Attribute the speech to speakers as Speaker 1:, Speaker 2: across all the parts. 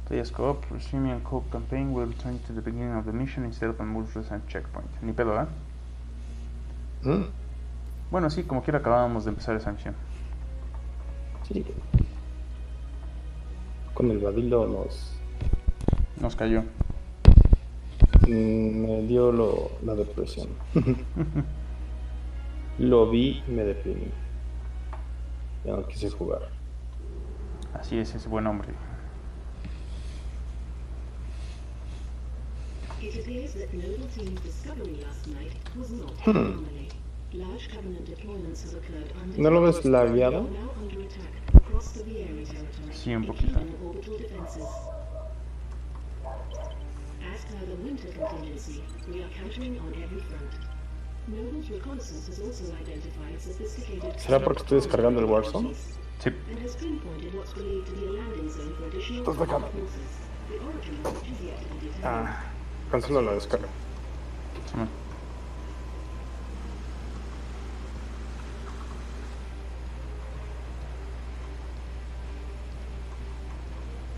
Speaker 1: Players co-op, resuming a co-op campaign will return you to the beginning of the mission instead of a multi-recent checkpoint. Ni pedo, ¿eh? Bueno, sí, como quiera acabábamos de empezar esa misión.
Speaker 2: Sí. Con el vadillo
Speaker 1: Nos cayó.
Speaker 2: me dio la depresión. Lo vi y me deprimí. Ya no quise jugar.
Speaker 1: Así es ese buen hombre.
Speaker 3: It appears that Noble Team's discovery last night was not an anomaly. Large Covenant deployments have occurred under
Speaker 2: ¿No lo ves lagueado?
Speaker 3: now under attack across the Vieri territory,
Speaker 1: Sí, un poquito.
Speaker 3: including orbital defenses. As per the winter contingency, we are countering on every front. Noble's reconnaissance has also identified sophisticated
Speaker 2: ¿Será porque estoy descargando el Warzone?
Speaker 1: Sí.
Speaker 3: and has pinpointed what's believed to be a landing zone for additional
Speaker 2: Estás bacano.
Speaker 3: forces. The origin of which is yet to be determined.
Speaker 2: Cancelo la descarga.
Speaker 1: Simón.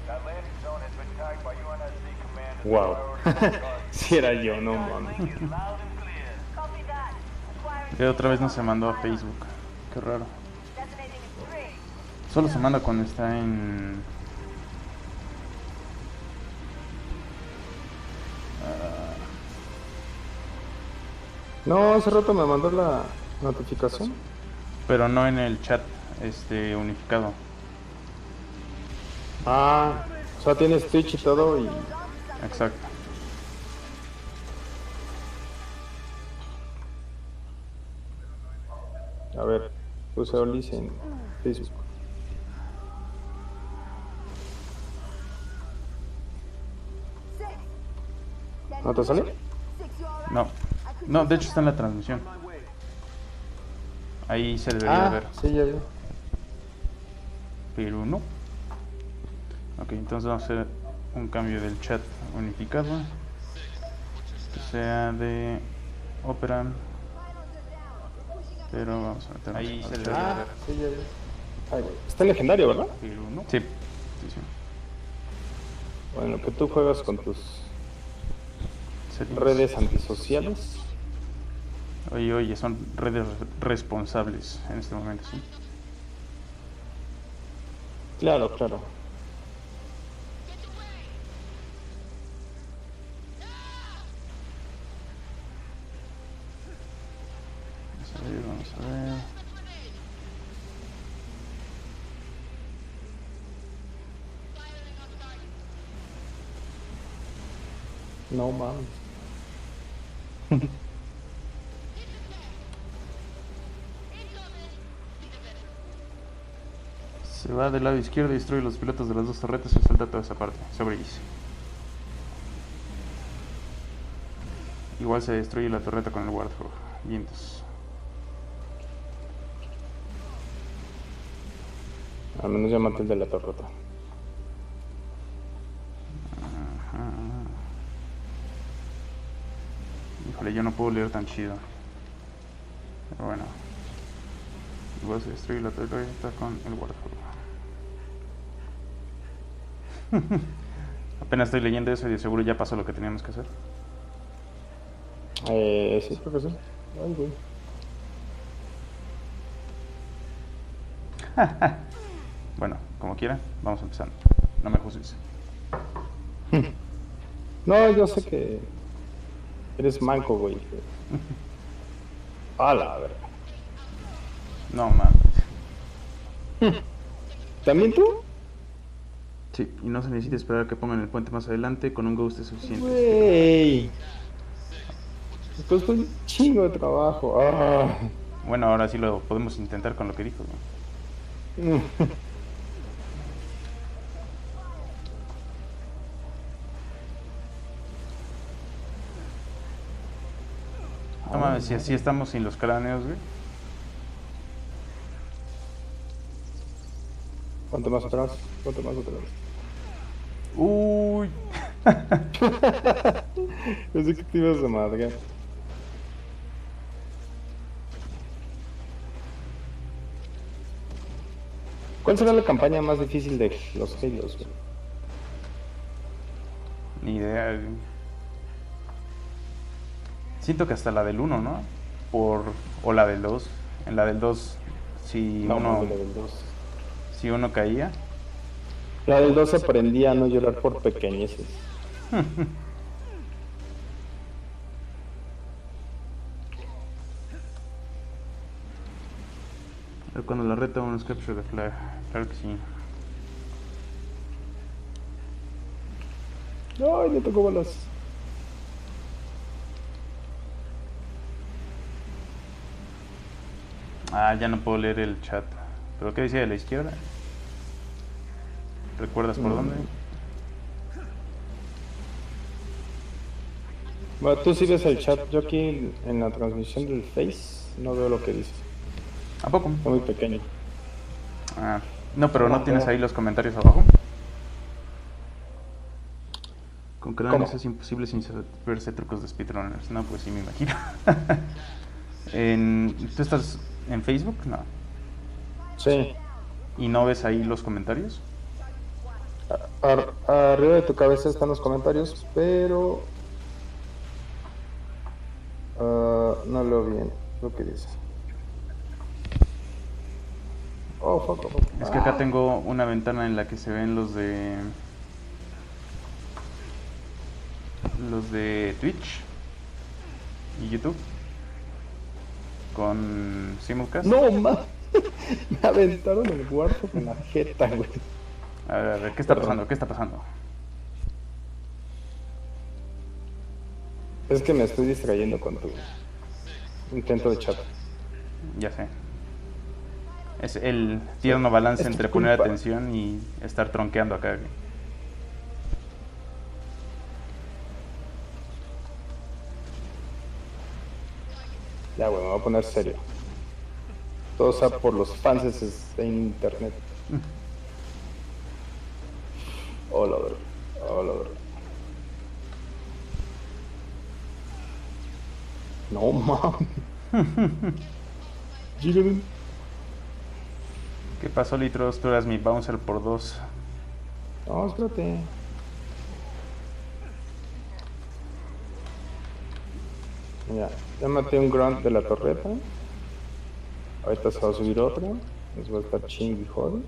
Speaker 4: That landing zone has been tagged by UNSC Command.
Speaker 2: Wow. Si era yo, no mames.
Speaker 4: Link is loud and clear.
Speaker 5: Copy that. Acquiring
Speaker 1: Que otra vez no se mandó a Facebook. Qué raro.
Speaker 5: detonating in 3.
Speaker 1: Solo se manda cuando está en...
Speaker 2: No, hace rato me mandó la notificación.
Speaker 1: Pero no en el chat unificado.
Speaker 2: Ah, o sea, tienes Twitch y todo y...
Speaker 1: Exacto.
Speaker 2: A ver, puse Olis en Facebook. ¿No te sale?
Speaker 1: No. No, de hecho está en la transmisión. Ahí se debería ver.
Speaker 2: Sí, ya vi.
Speaker 1: Pero no. Ok, entonces vamos a hacer un cambio del chat unificado. Que sea de Opera. Pero vamos a meter ahí se debería ver.
Speaker 2: Sí, ya vi. Ay, güey. Está en legendario, ¿verdad?
Speaker 1: Pero no. Sí. Sí, sí.
Speaker 2: Bueno, que tú juegas con tus
Speaker 1: Settings.
Speaker 2: redes antisociales.
Speaker 1: Oye, son redes responsables en este momento, ¿sí?
Speaker 2: Claro, claro.
Speaker 1: Vamos a ver.
Speaker 2: No mames.
Speaker 1: Se va del lado izquierdo y destruye los pilotos de las dos torretas y salta toda esa parte. Sobre ellos. Igual se destruye la torreta con el Warthog. Vientos.
Speaker 2: Al menos ya maté el de la torreta.
Speaker 1: Híjole, yo no puedo leer tan chido. Pero bueno. Igual se destruye la torreta con el Warthog. Apenas estoy leyendo eso y de seguro ya pasó lo que teníamos que hacer.
Speaker 2: Sí, creo que sí. Ay, güey.
Speaker 1: Bueno, como quiera, vamos empezando. No me juzgues.
Speaker 2: No, yo sé que eres manco, güey. A la verga.
Speaker 1: No mames.
Speaker 2: ¿También tú?
Speaker 1: Sí, y no se necesita esperar a que pongan el puente más adelante, con un ghost es suficiente.
Speaker 2: Güey. Pues fue un chingo de trabajo. Ah.
Speaker 1: Bueno, ahora sí lo podemos intentar con lo que dijo, ¿no? No mames, si así estamos sin los cráneos, güey.
Speaker 2: Ponte más atrás, ponte más atrás.
Speaker 1: Uy.
Speaker 2: Pensé que te ibas a madrear. ¿Cuál será la campaña más difícil de los Halos, güey?
Speaker 1: Ni idea. Siento que hasta la del 1, ¿no? O la del 2. En la del 2, si
Speaker 2: No,
Speaker 1: uno,
Speaker 2: mami, la del 2.
Speaker 1: si uno caía.
Speaker 2: La del 2 aprendía a no llorar por pequeñeces.
Speaker 1: Cuando la reta uno es capture the flag. Claro que sí.
Speaker 2: Ay, le tocó balas.
Speaker 1: Ah, ya no puedo leer el chat. ¿Pero qué decía de la izquierda? ¿Recuerdas por dónde?
Speaker 2: Bueno, tú sí ves el chat. Yo aquí en la transmisión del Face no veo lo que dice.
Speaker 1: ¿A poco?
Speaker 2: Está muy pequeño.
Speaker 1: Ah, no, pero ¿no
Speaker 2: No,
Speaker 1: tienes
Speaker 2: no.
Speaker 1: ahí los comentarios abajo? Con cráneos
Speaker 2: ¿Cómo?
Speaker 1: es imposible sin verse trucos de speedrunners. No, pues sí me imagino. ¿Tú estás en Facebook? No.
Speaker 2: Sí.
Speaker 1: ¿Y no ves ahí los comentarios?
Speaker 2: Arriba de tu cabeza están los comentarios, pero no leo bien lo que dice. Oh, fuck, fuck.
Speaker 1: Es que acá tengo una ventana en la que se ven los de Twitch y YouTube con simulcast.
Speaker 2: No, me aventaron el guardo con la jeta, güey.
Speaker 1: A ver, ¿qué está pasando? ¿Qué está pasando?
Speaker 2: Es que me estoy distrayendo con tu intento de chat.
Speaker 1: Ya sé. Es el tierno balance
Speaker 2: Es tu
Speaker 1: entre poner
Speaker 2: culpa.
Speaker 1: atención y estar tronqueando acá.
Speaker 2: Ya, güey, me voy a poner serio. Todo sea por los fans de internet. Hola, bro. Hola, bro. No mames. Jígale.
Speaker 1: ¿Qué pasó, Litros? Tú eras mi bouncer por 2.
Speaker 2: No, espérate. Ya maté un grunt de la torreta. Ahorita se va a subir otro. Nos va a estar ching y jode.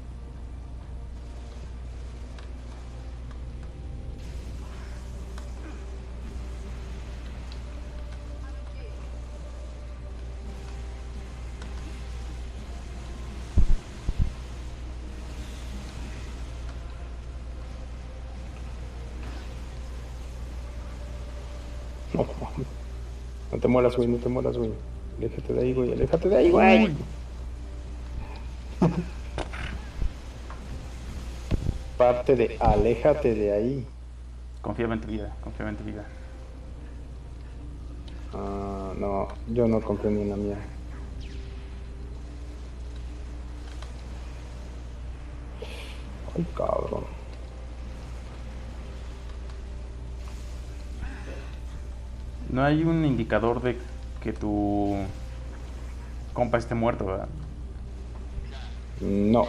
Speaker 2: No mames. No te mueras, güey, no te mueras, güey. Aléjate de ahí, güey, aléjate de ahí, güey. Parte de aléjate de ahí.
Speaker 1: Confía en tu vida, confía en tu vida.
Speaker 2: Ah, no, yo no confío ni en la mía. Ay, cabrón.
Speaker 1: No hay un indicador de que tu compa esté muerto, ¿verdad?
Speaker 2: No.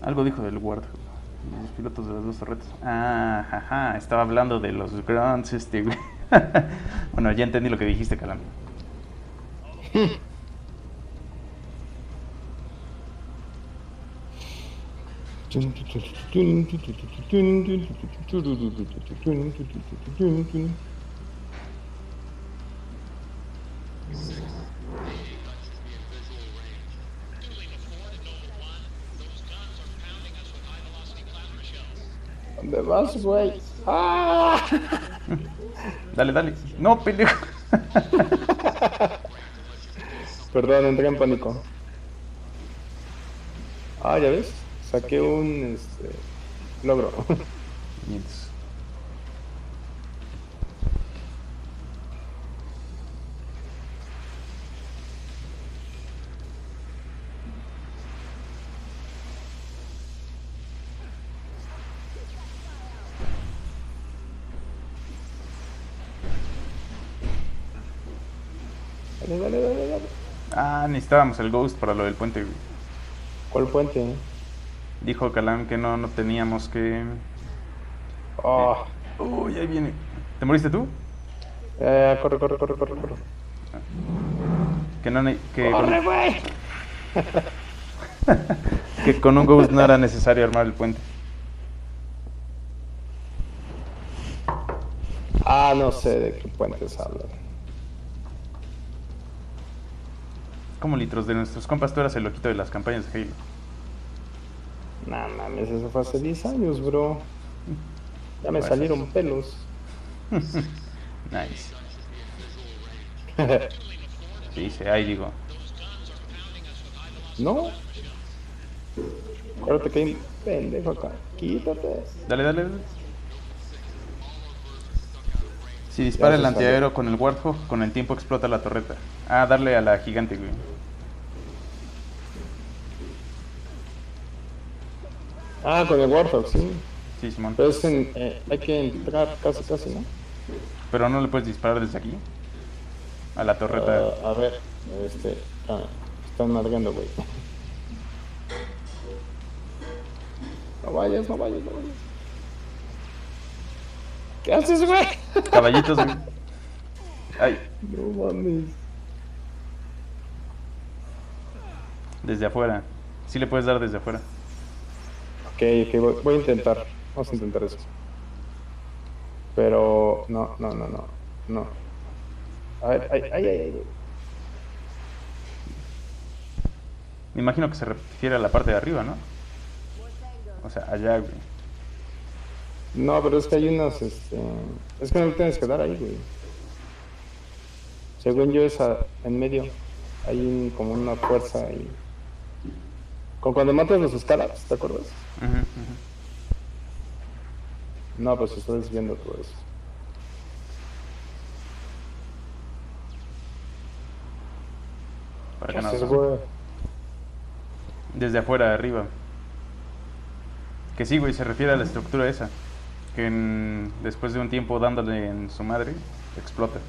Speaker 1: Algo dijo del guard. Los pilotos de las dos torretas. Ah, jaja, estaba hablando de los grunts, güey. Bueno, ya entendí lo que dijiste, Calam.
Speaker 2: ¿Dónde vas, güey? ¡Ah!
Speaker 1: Dale, dale. No, pendejo.
Speaker 2: Perdón, entré en pánico. Ah, ¿ya ves? Saqué un logro.
Speaker 1: Mientes.
Speaker 2: Dale, dale, dale, dale.
Speaker 1: Ah, necesitábamos el Ghost para lo del puente, güey.
Speaker 2: ¿Cuál puente?
Speaker 1: Dijo Calam que no teníamos que...
Speaker 2: Oh,
Speaker 1: Uy, ahí viene. ¿Te moriste tú?
Speaker 2: corre, corre, corre, corre, corre.
Speaker 1: Que no... Que
Speaker 2: ¡Corre, güey!
Speaker 1: que con un Ghost no era necesario armar el puente.
Speaker 2: Ah, no sé de qué puentes hablan.
Speaker 1: Como litros de nuestros compas, tú eras el loquito de las campañas de Halo.
Speaker 2: Nah, mames, eso fue hace 10 años, bro. Ya me
Speaker 1: Pues,
Speaker 2: salieron pelos.
Speaker 1: Nice. Sí, dice, ahí digo.
Speaker 2: ¿No? Acuérdate que hay un pendejo acá. Quítate.
Speaker 1: Dale, dale, dale. Si dispara
Speaker 2: Ya
Speaker 1: el
Speaker 2: se
Speaker 1: antiaéreo con el Warthog, con el tiempo explota la torreta. Ah, darle a la gigante, güey.
Speaker 2: Ah, con el Warthog, sí.
Speaker 1: Sí, Simón.
Speaker 2: Pero es hay que entrar casi, casi, ¿no?
Speaker 1: Pero no le puedes disparar desde aquí. A la torreta.
Speaker 2: A ver, están marcando, güey. No vayas, no vayas, no vayas. ¿Qué haces, güey?
Speaker 1: Caballitos, güey. Ay,
Speaker 2: No mames.
Speaker 1: desde afuera. Sí le puedes dar desde afuera.
Speaker 2: Ok, voy a intentar. Vamos a intentar eso. Pero no. A ver, ay.
Speaker 1: Me imagino que se refiere a la parte de arriba, ¿no? O sea, allá, güey.
Speaker 2: No, pero es que hay unas, es que no le tienes que dar ahí, güey. Según yo es en medio. Hay como una fuerza ahí. Como cuando matas los escalas, ¿te acuerdas?
Speaker 1: Ujú, ujú.
Speaker 2: No, pues estoy viendo todo eso.
Speaker 1: Para
Speaker 2: ¿Qué
Speaker 1: que
Speaker 2: haces,
Speaker 1: no.
Speaker 2: güey?
Speaker 1: Desde afuera, arriba. Que sí, güey, se refiere a la estructura esa. Que después de un tiempo dándole en su madre, explota.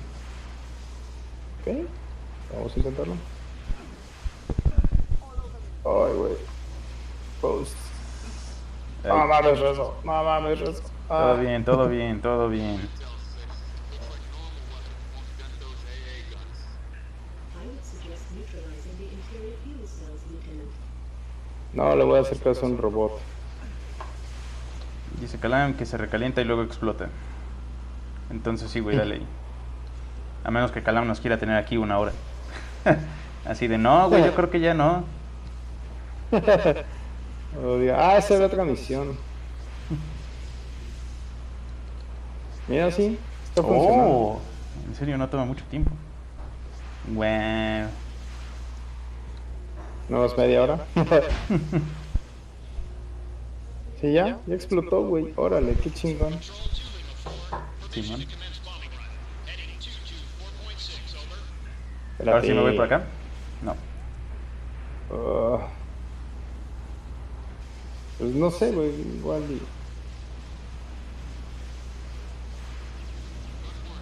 Speaker 2: Ok, vamos a intentarlo. Ay, güey. Post.
Speaker 1: Ahí.
Speaker 2: No mames, rezo. No mames, rezo.
Speaker 1: Todo bien, todo bien, todo bien.
Speaker 3: I would suggest neutralizing the interior fuel cells, Lieutenant.
Speaker 2: No, le voy a hacer caso a un robot.
Speaker 1: Dice Calam que se recalienta y luego explota. Entonces sí, güey, dale ahí. A menos que Calam nos quiera tener aquí una hora. Así de, no, güey, yo creo que ya no.
Speaker 2: Esa era otra misión. Mira, sí, está funcionando.
Speaker 1: Oh, en serio, no toma mucho tiempo. Wow.
Speaker 2: ¿No es media hora? Sí, ya explotó, güey. Órale, qué chingón.
Speaker 1: Simón.
Speaker 2: Espérate.
Speaker 1: Ahora sí me voy por acá. No.
Speaker 2: Pues no sé, güey, igual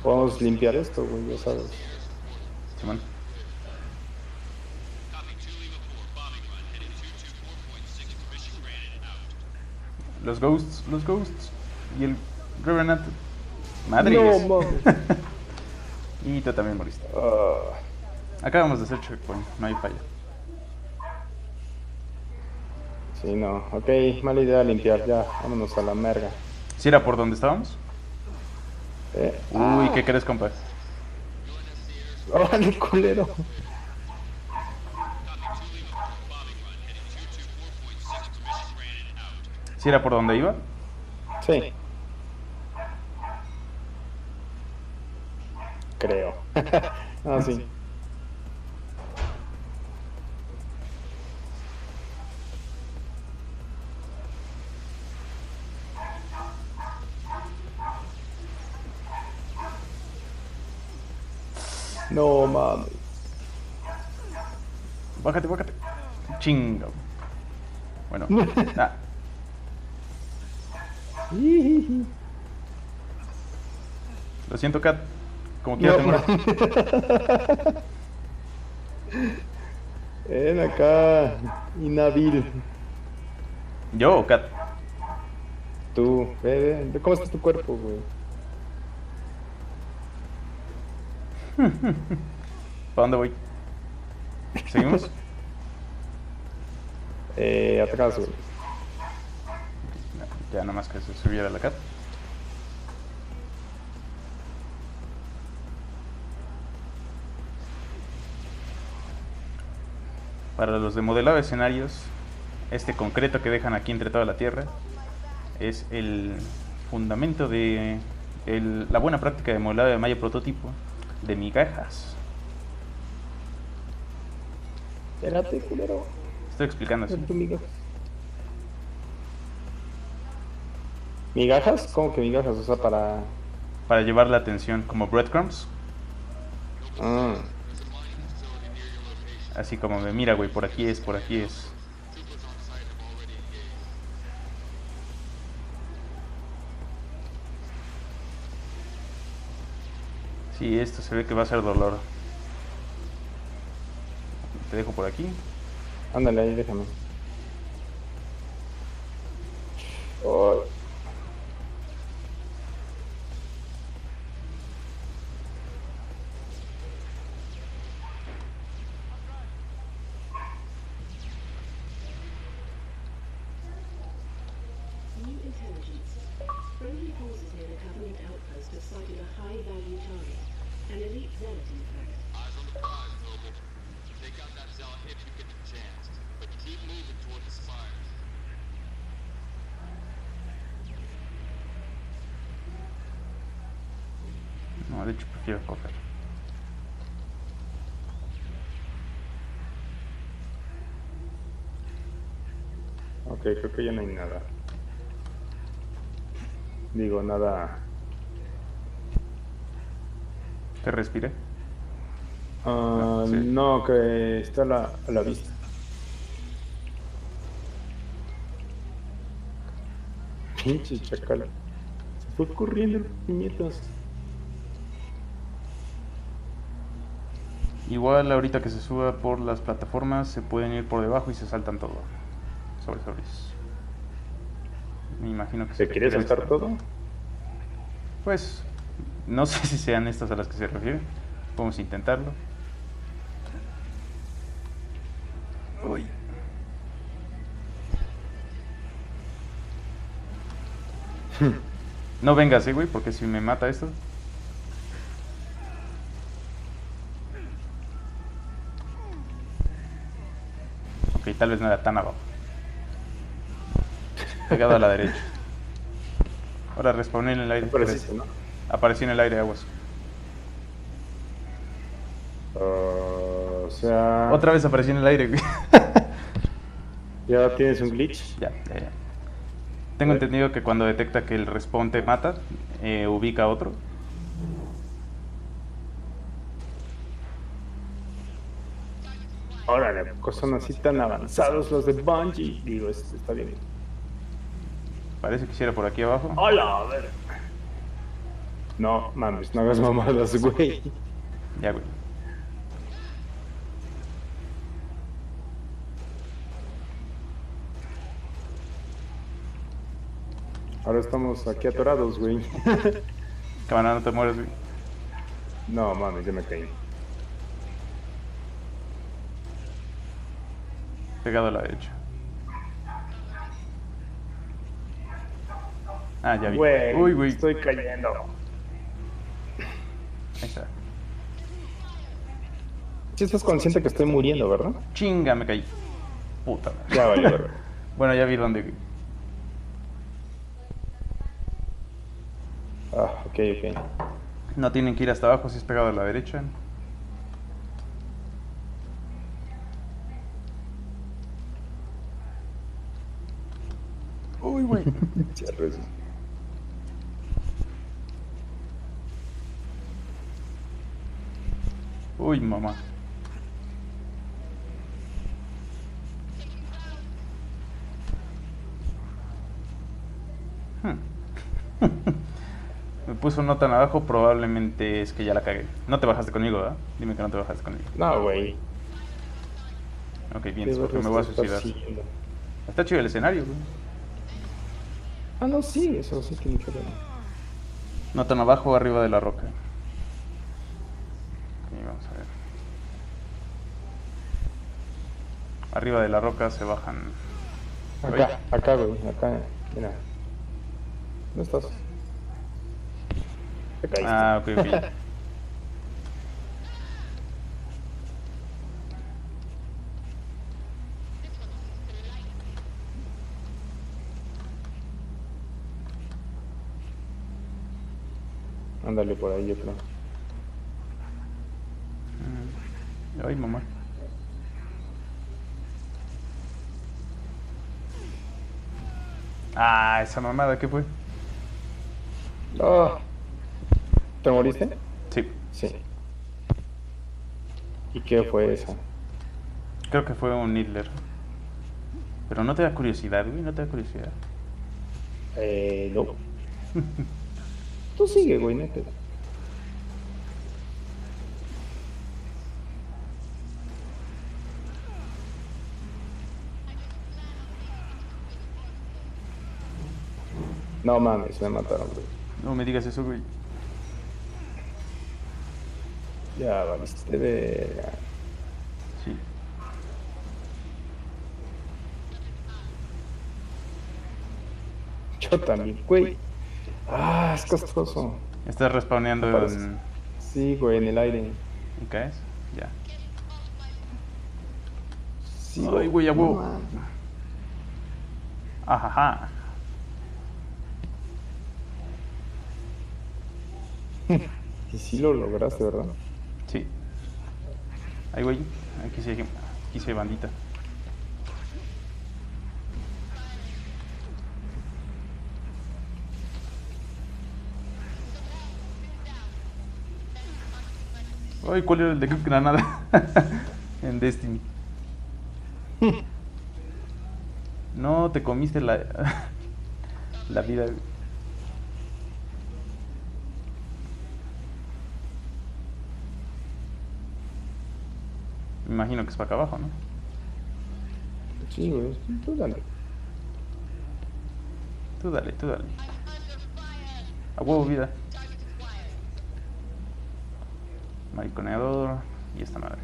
Speaker 2: podemos limpiar esto, güey, ya sabes.
Speaker 1: Simón. Los ghosts. Y el Revenant. Madre.
Speaker 2: No, mames.
Speaker 1: Y tú también moriste. Acabamos de hacer checkpoint, no hay falla.
Speaker 2: Sí, no, ok, mala idea limpiar, ya, vámonos a la merga.
Speaker 1: ¿Sí era por donde estábamos? Uy, ¿qué crees, compa?
Speaker 2: ¡Órale, culero!
Speaker 1: ¿Sí era por donde iba?
Speaker 2: Sí. Creo. Ah, sí. No mames.
Speaker 1: Bájate. Chinga. Bueno. Lo siento, Kat. Como quiera te mueres.
Speaker 2: Ven acá, inhábil.
Speaker 1: ¿Yo o Kat?
Speaker 2: Tú, ve, ¿cómo está tu cuerpo, güey?
Speaker 1: ¿Para dónde voy? ¿Seguimos?
Speaker 2: Atrás, güey.
Speaker 1: Ya nomás que se subiera la Kat. Para los de modelado de escenarios, este concreto que dejan aquí entre toda la tierra es el fundamento de la buena práctica de modelado de malla prototipo de migajas.
Speaker 2: Espérate, culero.
Speaker 1: Estoy explicando así.
Speaker 2: Tu migajas. ¿Migajas? ¿Cómo que migajas? O sea,
Speaker 1: Para llevar la atención como breadcrumbs.
Speaker 2: Ah,
Speaker 1: Así como de, mira, güey, por aquí es, por aquí es. Sí, esto se ve que va a ser dolor. Te dejo por aquí.
Speaker 2: ándale ahí, déjame. Oh,
Speaker 3: New intelligence. Friendly forces near the Covenant outpost have sighted a high-value target. An elite zealot, in fact.
Speaker 6: Eyes on the prize, Noble. Take out that zealot if you get the chance, but keep moving toward the spires.
Speaker 1: No, de hecho prefiero correr.
Speaker 2: ok, creo que ya no hay nada. Digo, nada.
Speaker 1: ¿Te respiré?
Speaker 2: Ah,
Speaker 1: Sí.
Speaker 2: no, que está a la vista. Pinche chacal. Se fue corriendo el puñetas.
Speaker 1: Igual ahorita que se suba por las plataformas se pueden ir por debajo y se saltan todo. Sobres. Me imagino que
Speaker 2: ¿Se quiere saltar
Speaker 1: estar.
Speaker 2: todo?
Speaker 1: Pues no sé si sean estas a las que se refiere. Podemos intentarlo. Uy. No vengas, güey, porque si me mata esto. Ok, tal vez no era tan abajo. Pegado a la derecha. Ahora respawné en el aire.
Speaker 2: Apareciste, ¿no?
Speaker 1: Aparecí en el aire, aguas.
Speaker 2: O sea...
Speaker 1: Otra vez aparecí en el aire, güey.
Speaker 2: ¿Ya tienes un glitch?
Speaker 1: Ya. Tengo entendido que cuando detecta que el respawn te mata, ubica a otro.
Speaker 2: Órale, pues son así tan avanzados los de Bungie. Digo, está bien.
Speaker 1: Parece que hiciera por aquí abajo.
Speaker 2: ¡Hola! A ver. No, mames, no hagas mamadas, güey.
Speaker 1: Ya, güey.
Speaker 2: Ahora estamos aquí atorados, güey.
Speaker 1: Cámara, no te mueres, güey.
Speaker 2: No, mames, ya me caí.
Speaker 1: Pegado a la derecha. Ah, ya vi.
Speaker 2: Güey,
Speaker 1: Uy, güey.
Speaker 2: estoy cayendo.
Speaker 1: Ahí está.
Speaker 2: Sí estás consciente que estoy muriendo, ¿verdad?
Speaker 1: Chinga, me caí. Puta madre.
Speaker 2: Ya vale, verga.
Speaker 1: Bueno, ya vi dónde.
Speaker 2: Ah, ok.
Speaker 1: No tienen que ir hasta abajo si es pegado a la derecha. Uy, güey.
Speaker 2: Cierra eso.
Speaker 1: Uy, mamá. Me puso no tan abajo, probablemente es que ya la cagué. No te bajaste conmigo, ¿verdad? Dime que no te bajaste conmigo.
Speaker 2: No, güey.
Speaker 1: Ok, bien,
Speaker 2: Debe
Speaker 1: porque me voy a
Speaker 2: estar
Speaker 1: suicidar.
Speaker 2: siguiendo.
Speaker 1: Está chido el escenario, güey.
Speaker 2: Ah, no, sí, eso sí que no creo.
Speaker 1: No tan abajo o arriba de la roca. Ok, vamos a ver. Arriba de la roca se bajan.
Speaker 2: Acá, güey, acá, mira. ¿Dónde estás? Te caíste.
Speaker 1: Ah, ok, ok.
Speaker 2: Ándale por ahí, yo creo.
Speaker 1: Ay, mamá. Ah, esa mamada, ¿qué fue?
Speaker 2: Ah, ¿te moriste?
Speaker 1: Sí,
Speaker 2: Sí. ¿Y qué fue esa?
Speaker 1: creo que fue un Niddler. Pero no te da curiosidad, güey, no te da curiosidad.
Speaker 2: No. Tú sigue, güey, neta. No mames, me mataron, güey.
Speaker 1: No me digas eso, güey.
Speaker 2: Ya valiste verga.
Speaker 1: Sí.
Speaker 2: Yo también, güey. Ah, es castroso.
Speaker 1: Estás respawneando
Speaker 2: Aparece.
Speaker 1: en...
Speaker 2: Sí, güey, en el aire.
Speaker 1: ¿Y caes? Ya.
Speaker 2: Sí,
Speaker 1: Ay, güey, a
Speaker 2: no
Speaker 1: huevo.
Speaker 2: mames.
Speaker 1: Ajaja.
Speaker 2: Y sí lo lograste, ¿verdad?
Speaker 1: Sí. Ay, güey. Aquí sí hay bandita. Ay, ¿cuál era el de granada? En Destiny. No, te comiste la... la vida, güey. Me imagino que es para acá abajo, ¿no?
Speaker 2: Sí, güey. Tú dale.
Speaker 1: Tú dale, tú dale. A huevo, vida. Mariconeador y esta madre.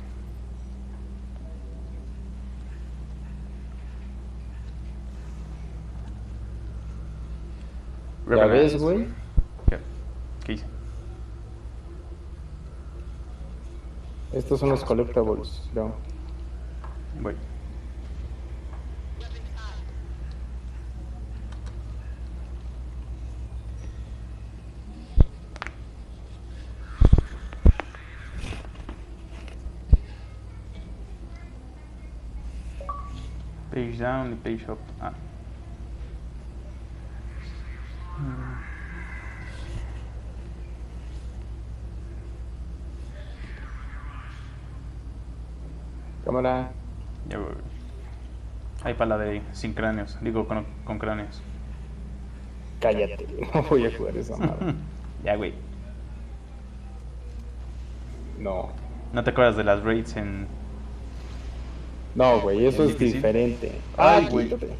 Speaker 2: ¿Ya ves, güey?
Speaker 1: ¿Qué? ¿Qué hice?
Speaker 2: Estos son los collectibles, creo.
Speaker 1: Voy. Page down y page up. Ah.
Speaker 2: Cámara.
Speaker 1: Ya voy. Hay para la de sin cráneos. Digo, con cráneos.
Speaker 2: Cállate, güey. No voy a jugar esa madre.
Speaker 1: Ya, güey.
Speaker 2: No.
Speaker 1: ¿No te acuerdas de las raids en...
Speaker 2: No, güey, eso
Speaker 1: ¿Es
Speaker 2: es
Speaker 1: difícil?
Speaker 2: diferente.
Speaker 1: Ay,
Speaker 2: Ah,
Speaker 1: güey.
Speaker 2: quítate.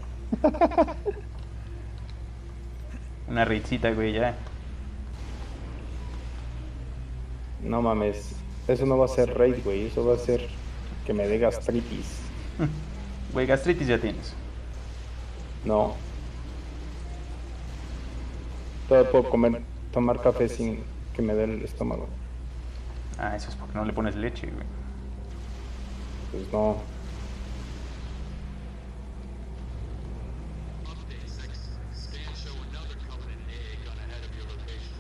Speaker 1: Una raidcita, güey, ya?
Speaker 2: No mames. Eso no va a ser raid, güey. Eso va a ser que me dé gastritis.
Speaker 1: Güey, gastritis ya tienes.
Speaker 2: No. Todavía puedo tomar café sin que me dé el estómago.
Speaker 1: Ah, eso es porque no le pones leche, güey.
Speaker 2: Pues no.
Speaker 6: Update 6. Scans show another Covenant AA gun ahead of your location.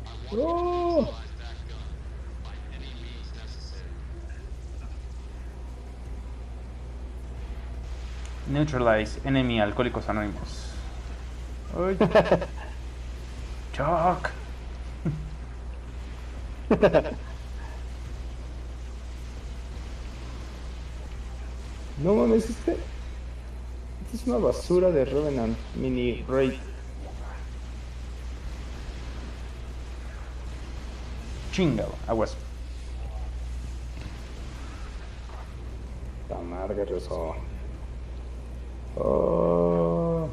Speaker 6: I want you to
Speaker 2: Oh.
Speaker 6: neutralize that gun by any means necessary.
Speaker 1: Neutralize enemy alcohólicos anónimos. Ay. Chuck.
Speaker 2: No mames, este es una basura de Revenant Mini Raid.
Speaker 1: Chingado, aguas.
Speaker 2: La madre rezó. Oh.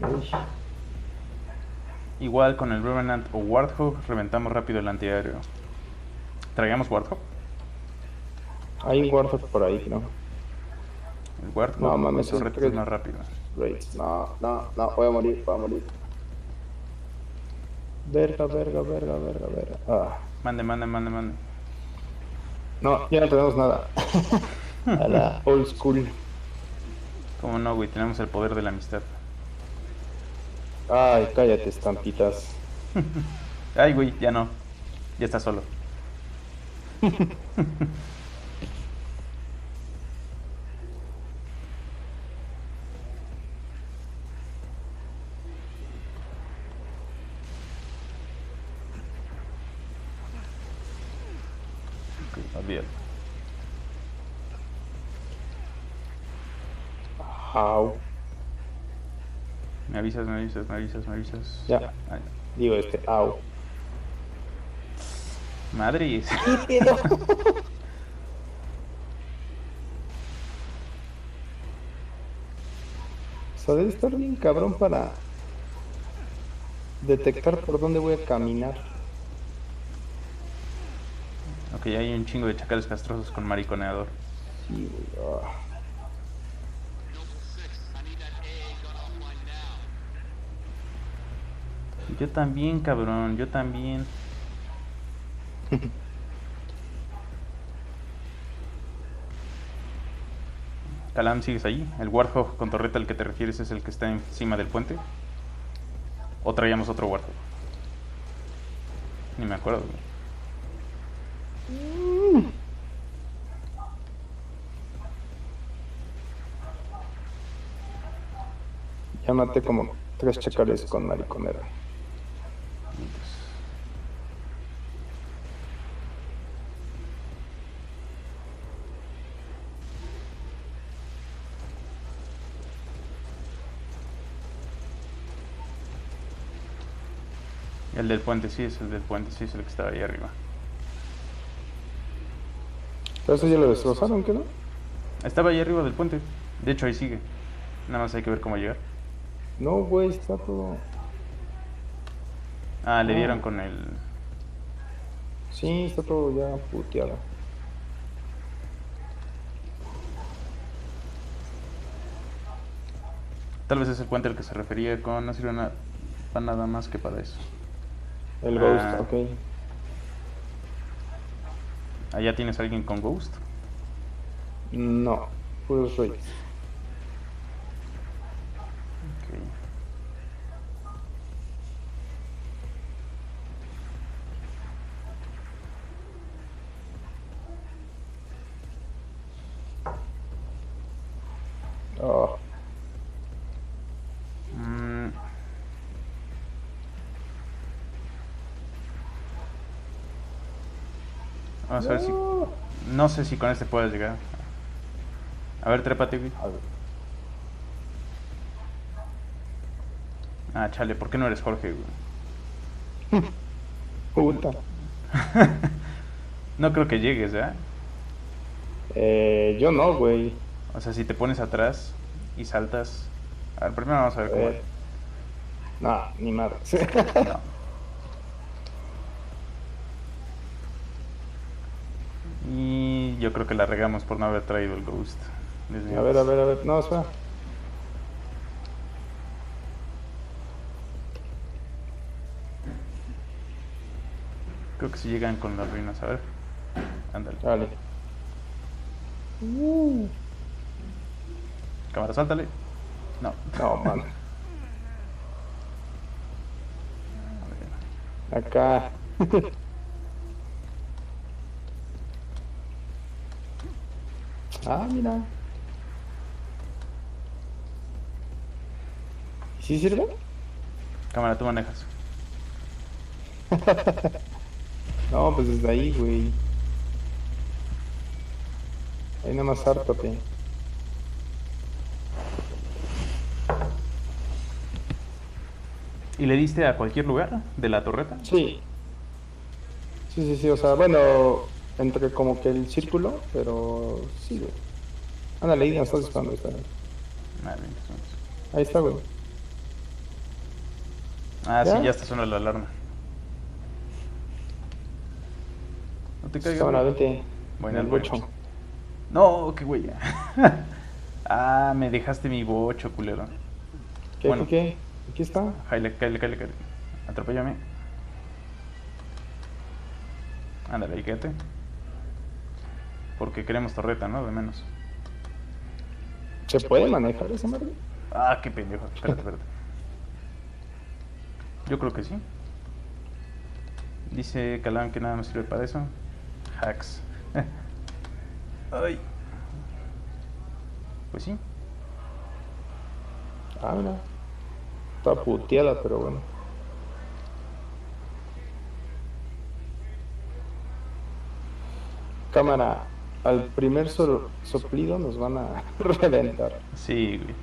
Speaker 2: Uy.
Speaker 1: Igual con el Revenant o Warthog reventamos rápido el antiaéreo. ¿Traigamos Warthog?
Speaker 2: Hay un Warthog por ahí, creo.
Speaker 1: El Warthog
Speaker 2: No mames,
Speaker 1: con
Speaker 2: es
Speaker 1: torretas
Speaker 2: tres.
Speaker 1: más rápido.
Speaker 2: Raids. No, voy a morir, voy a morir. Verga. Ah.
Speaker 1: Mande.
Speaker 2: No, ya no tenemos nada. A la old school.
Speaker 1: ¿Cómo no, güey? Tenemos el poder de la amistad.
Speaker 2: Ay, cállate, estampitas.
Speaker 1: Ay, güey, ya no. Ya está solo. Ok, olvídalo.
Speaker 2: Au.
Speaker 1: Me avisas.
Speaker 2: Ya.
Speaker 1: Ay,
Speaker 2: Digo au.
Speaker 1: madres.
Speaker 2: O sea, debe estar bien cabrón para detectar por dónde voy a caminar.
Speaker 1: Ok, hay un chingo de chacales castrosos con mariconeador.
Speaker 2: Sí, güey. Ah.
Speaker 6: Noble 6, I need that AA gun offline now.
Speaker 1: Yo también, cabrón, yo también. Calam, ¿sigues ahí? ¿El Warthog con torreta al que te refieres es el que está encima del puente? ¿O traíamos otro Warthog? Ni me acuerdo, güey.
Speaker 2: Ya maté como 3 chacales con mariconera.
Speaker 1: El del puente, sí, es el del puente, sí, es el que estaba ahí arriba.
Speaker 2: Pero eso ya lo destrozaron, ¿qué no?
Speaker 1: Estaba ahí arriba del puente. De hecho, ahí sigue. Nada más hay que ver cómo llegar.
Speaker 2: No, güey, está todo...
Speaker 1: Ah, le dieron con el...
Speaker 2: Sí, está todo ya puteado.
Speaker 1: Tal vez es el puente al que se refería con... No sirve para nada más que para eso.
Speaker 2: El Ghost,
Speaker 1: Ah.
Speaker 2: ok.
Speaker 1: ¿Allá tienes a alguien con Ghost?
Speaker 2: No, puros raids.
Speaker 1: Ok.
Speaker 2: Oh,
Speaker 1: Mm. Vamos a ver si... No sé si con este puedes llegar. A ver, trépate, güey.
Speaker 2: a ver.
Speaker 1: Ah, chale, ¿por qué no eres Jorge, güey?
Speaker 2: Puta.
Speaker 1: No creo que llegues,
Speaker 2: Yo no, güey.
Speaker 1: O sea, si te pones atrás y saltas... A ver, primero vamos a ver cómo...
Speaker 2: No, ni madre.
Speaker 1: No. Y yo creo que la regamos por no haber traído el Ghost. desde
Speaker 2: A ver.
Speaker 1: antes.
Speaker 2: No, espera.
Speaker 1: Creo que si llegan con las ruinas, a ver. Ándale.
Speaker 2: Dale.
Speaker 1: Cámara, sáltale. No.
Speaker 2: No, man.
Speaker 1: A ver.
Speaker 2: Acá. Ah, mira. ¿Sí sirve?
Speaker 1: Cámara, tú manejas.
Speaker 2: No, pues desde ahí, güey. Ahí nada más hártate.
Speaker 1: ¿Y le diste a cualquier lugar de la torreta?
Speaker 2: Sí. Sí, sí, sí, o sea, bueno, entre como que el círculo, pero sí, güey. Ándale, ahí nos estás disparando, ahí está.
Speaker 1: Vale, entonces.
Speaker 2: Ahí está, güey.
Speaker 1: Ah, sí,
Speaker 2: ¿Ya?
Speaker 1: ya está sonando la alarma. No te caigas,
Speaker 2: Cámara,
Speaker 1: güey.
Speaker 2: vente.
Speaker 1: Bueno,
Speaker 2: En el
Speaker 1: bueno.
Speaker 2: bocho.
Speaker 1: No, qué güey. Ah, me dejaste mi bocho, culero.
Speaker 2: ¿Qué,
Speaker 1: Bueno.
Speaker 2: qué, qué? Aquí está.
Speaker 1: Cáele, cáele, cáele, cáele. Atropéllame. Ándale, ahí quédate. Porque queremos torreta, ¿no? De menos.
Speaker 2: ¿Se puede manejar esa madre?
Speaker 1: Ah, qué pendejo. Espérate, espérate. Yo creo que sí. Dice Calam que nada más sirve para eso. Hacks. Ay. Pues sí.
Speaker 2: Ah, mira. Está puteada, pero bueno. Cámara, al primer soplido nos van a reventar.
Speaker 1: Sí, güey.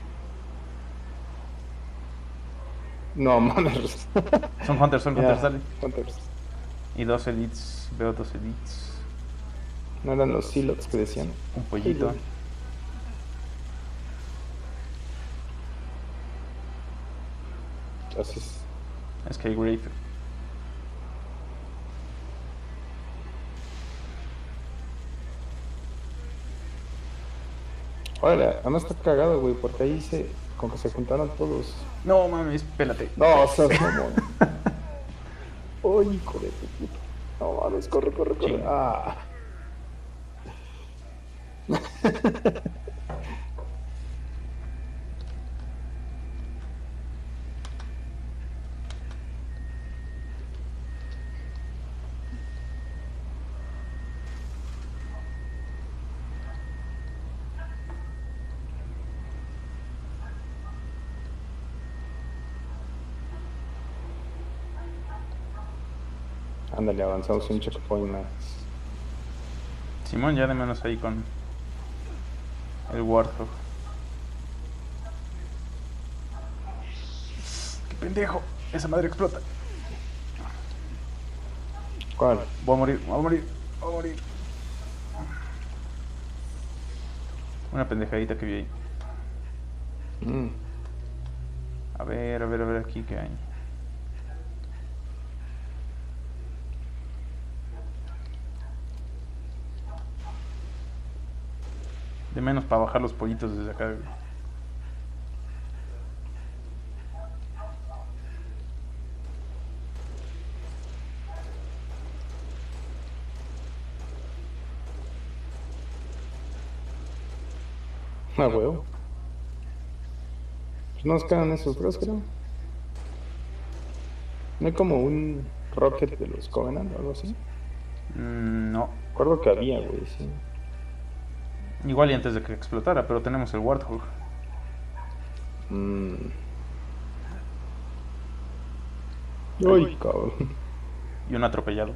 Speaker 2: No, mames.
Speaker 1: Son Hunters,
Speaker 2: Ya,
Speaker 1: dale.
Speaker 2: Hunters.
Speaker 1: Y 2 elites. Veo 2 elites.
Speaker 2: No eran los silots que decían.
Speaker 1: Un pollito.
Speaker 2: Gracias.
Speaker 1: Skygrave.
Speaker 2: Órale, además está cagado, güey, porque ahí como que se juntaron todos.
Speaker 1: No mames, espérate.
Speaker 2: No, o sea, como. Uy, hijo de tu puta. No mames, corre, corre, corre.
Speaker 1: Chinga.
Speaker 2: Ah. Ándale, avanzamos un checkpoint más.
Speaker 1: Simón, ya de menos ahí con el Warthog. ¡Qué pendejo! Esa madre explota.
Speaker 2: ¿Cuál?
Speaker 1: Voy a morir, voy a morir, voy a morir. Una pendejadita que vi ahí.
Speaker 2: Mm.
Speaker 1: A ver aquí qué hay. De menos para bajar los pollitos desde acá, güey.
Speaker 2: Ah, huevo. Pues no nos quedan esos dos, creo. ¿No hay como un rocket de los Covenant o algo así?
Speaker 1: No.
Speaker 2: Recuerdo que había, güey, sí.
Speaker 1: Igual y antes de que explotara, pero tenemos el Warthog.
Speaker 2: Mm. Uy, cabrón.
Speaker 1: Y un atropellado.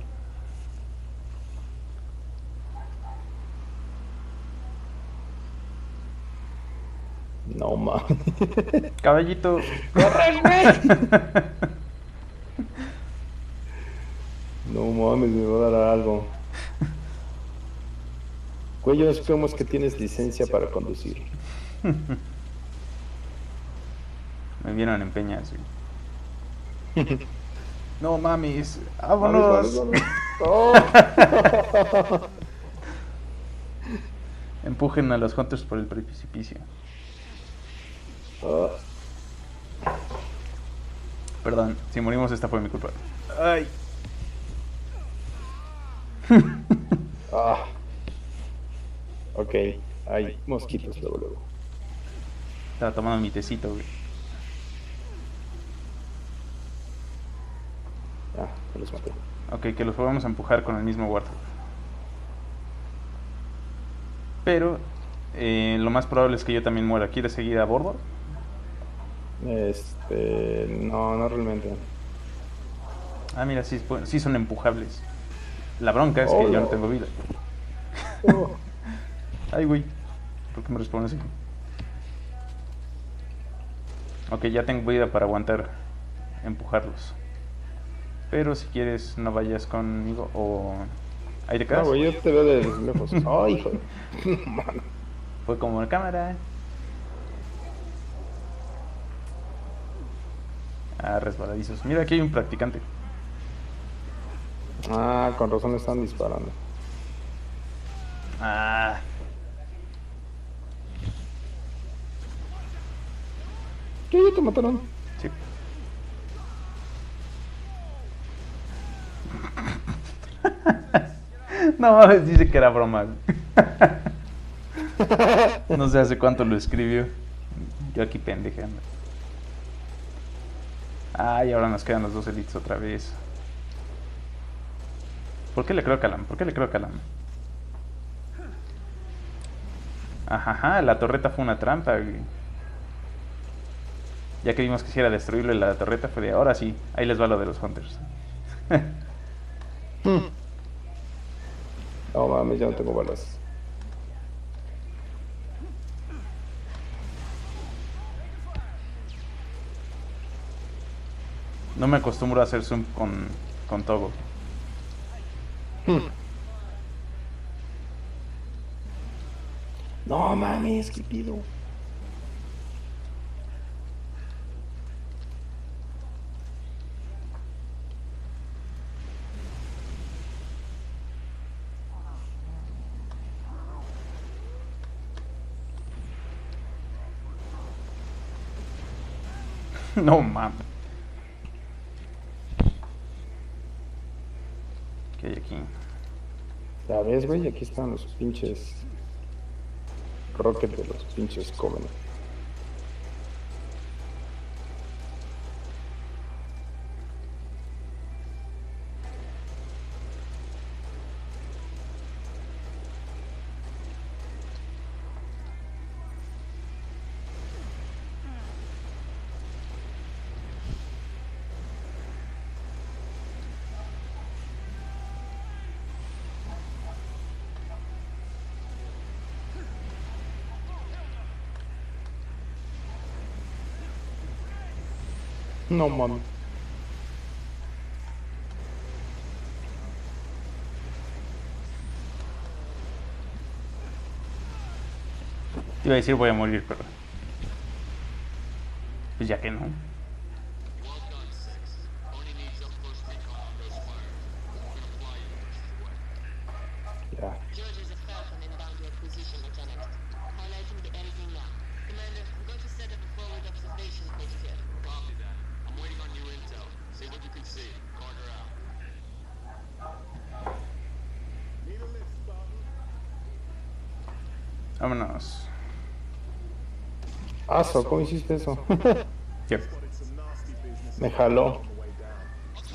Speaker 2: No mames.
Speaker 1: Caballito.
Speaker 2: No mames, me va a dar algo. Güey, yo esperemos que tienes licencia para conducir.
Speaker 1: Me vieron en peñas, güey. No mames.
Speaker 2: Mames,
Speaker 1: Vámonos.
Speaker 2: mames, mames. Oh.
Speaker 1: Empujen a los Hunters por el precipicio.
Speaker 2: Ah.
Speaker 1: Perdón, si morimos esta fue mi culpa. Ay.
Speaker 2: Ah. Ok, hay mosquitos luego, luego.
Speaker 1: Estaba tomando mi tecito, güey.
Speaker 2: Ah, me los maté.
Speaker 1: Ok, que los podamos empujar con el mismo Warthog. Pero lo más probable es que yo también muera. ¿Quieres seguir a bordo?
Speaker 2: No, no realmente.
Speaker 1: Ah, mira, sí son empujables. La bronca es que yo no tengo vida.
Speaker 2: Oh.
Speaker 1: Ay, güey. ¿Por qué me respondes así? Ok, ya tengo vida para aguantar empujarlos. Pero si quieres, no vayas conmigo o... Ahí te
Speaker 2: No,
Speaker 1: quedas.
Speaker 2: güey, yo te veo de lejos. Ay, hijo de... No, mano.
Speaker 1: Fue como en cámara. Ah, resbaladizos. Mira, aquí hay un practicante.
Speaker 2: Ah, con razón le están disparando.
Speaker 1: Ah.
Speaker 2: ¿Qué? ¿Ya te mataron?
Speaker 1: Sí. No mames, dice que era broma. No sé hace cuánto lo escribió. Yo aquí pendejando. Ay, ahora nos quedan los dos elites otra vez. ¿Por qué le creo a Calam? ¿Por qué le creo a Calam? Ajá, la torreta fue una trampa, güey. Ya que vimos que si era destruirlo y la torreta fue de ahora sí, ahí les va lo de los Hunters.
Speaker 2: No mames, ya no tengo balas.
Speaker 1: No me acostumbro a hacer zoom con Togo.
Speaker 2: No mames, ¿qué pido?
Speaker 1: No mames. ¿Qué hay aquí?
Speaker 2: Ya ves, güey, aquí están los pinches rockets de los pinches Covenant. No mames.
Speaker 1: Te iba a decir voy a morir, pero... Pues ya que no.
Speaker 6: Well done, 6. Only needs up close recon on those fires. We're gonna fly you the rest of the way.
Speaker 2: Ya.
Speaker 7: George is a Falcon inbound your position, Lieutenant. Highlighting the enemy map. Commander, I'm going to set up a forward observation post here.
Speaker 6: Copy that. I'm waiting on your intel. See what you can see. Carter out.
Speaker 1: Vámonos.
Speaker 2: Aso, ¿cómo hiciste eso?
Speaker 1: ¿Qué?
Speaker 2: Me jaló.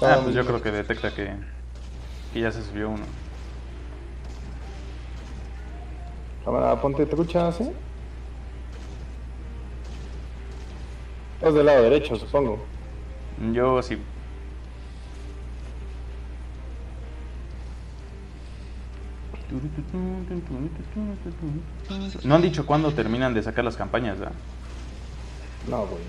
Speaker 1: Ah, pues yo creo que detecta que ya se subió uno.
Speaker 2: Cámara, ponte truchas, ¿eh? Es del lado derecho, supongo.
Speaker 1: Yo sí. No han dicho cuándo terminan de sacar las campañas, ¿verdad?
Speaker 2: No, güey.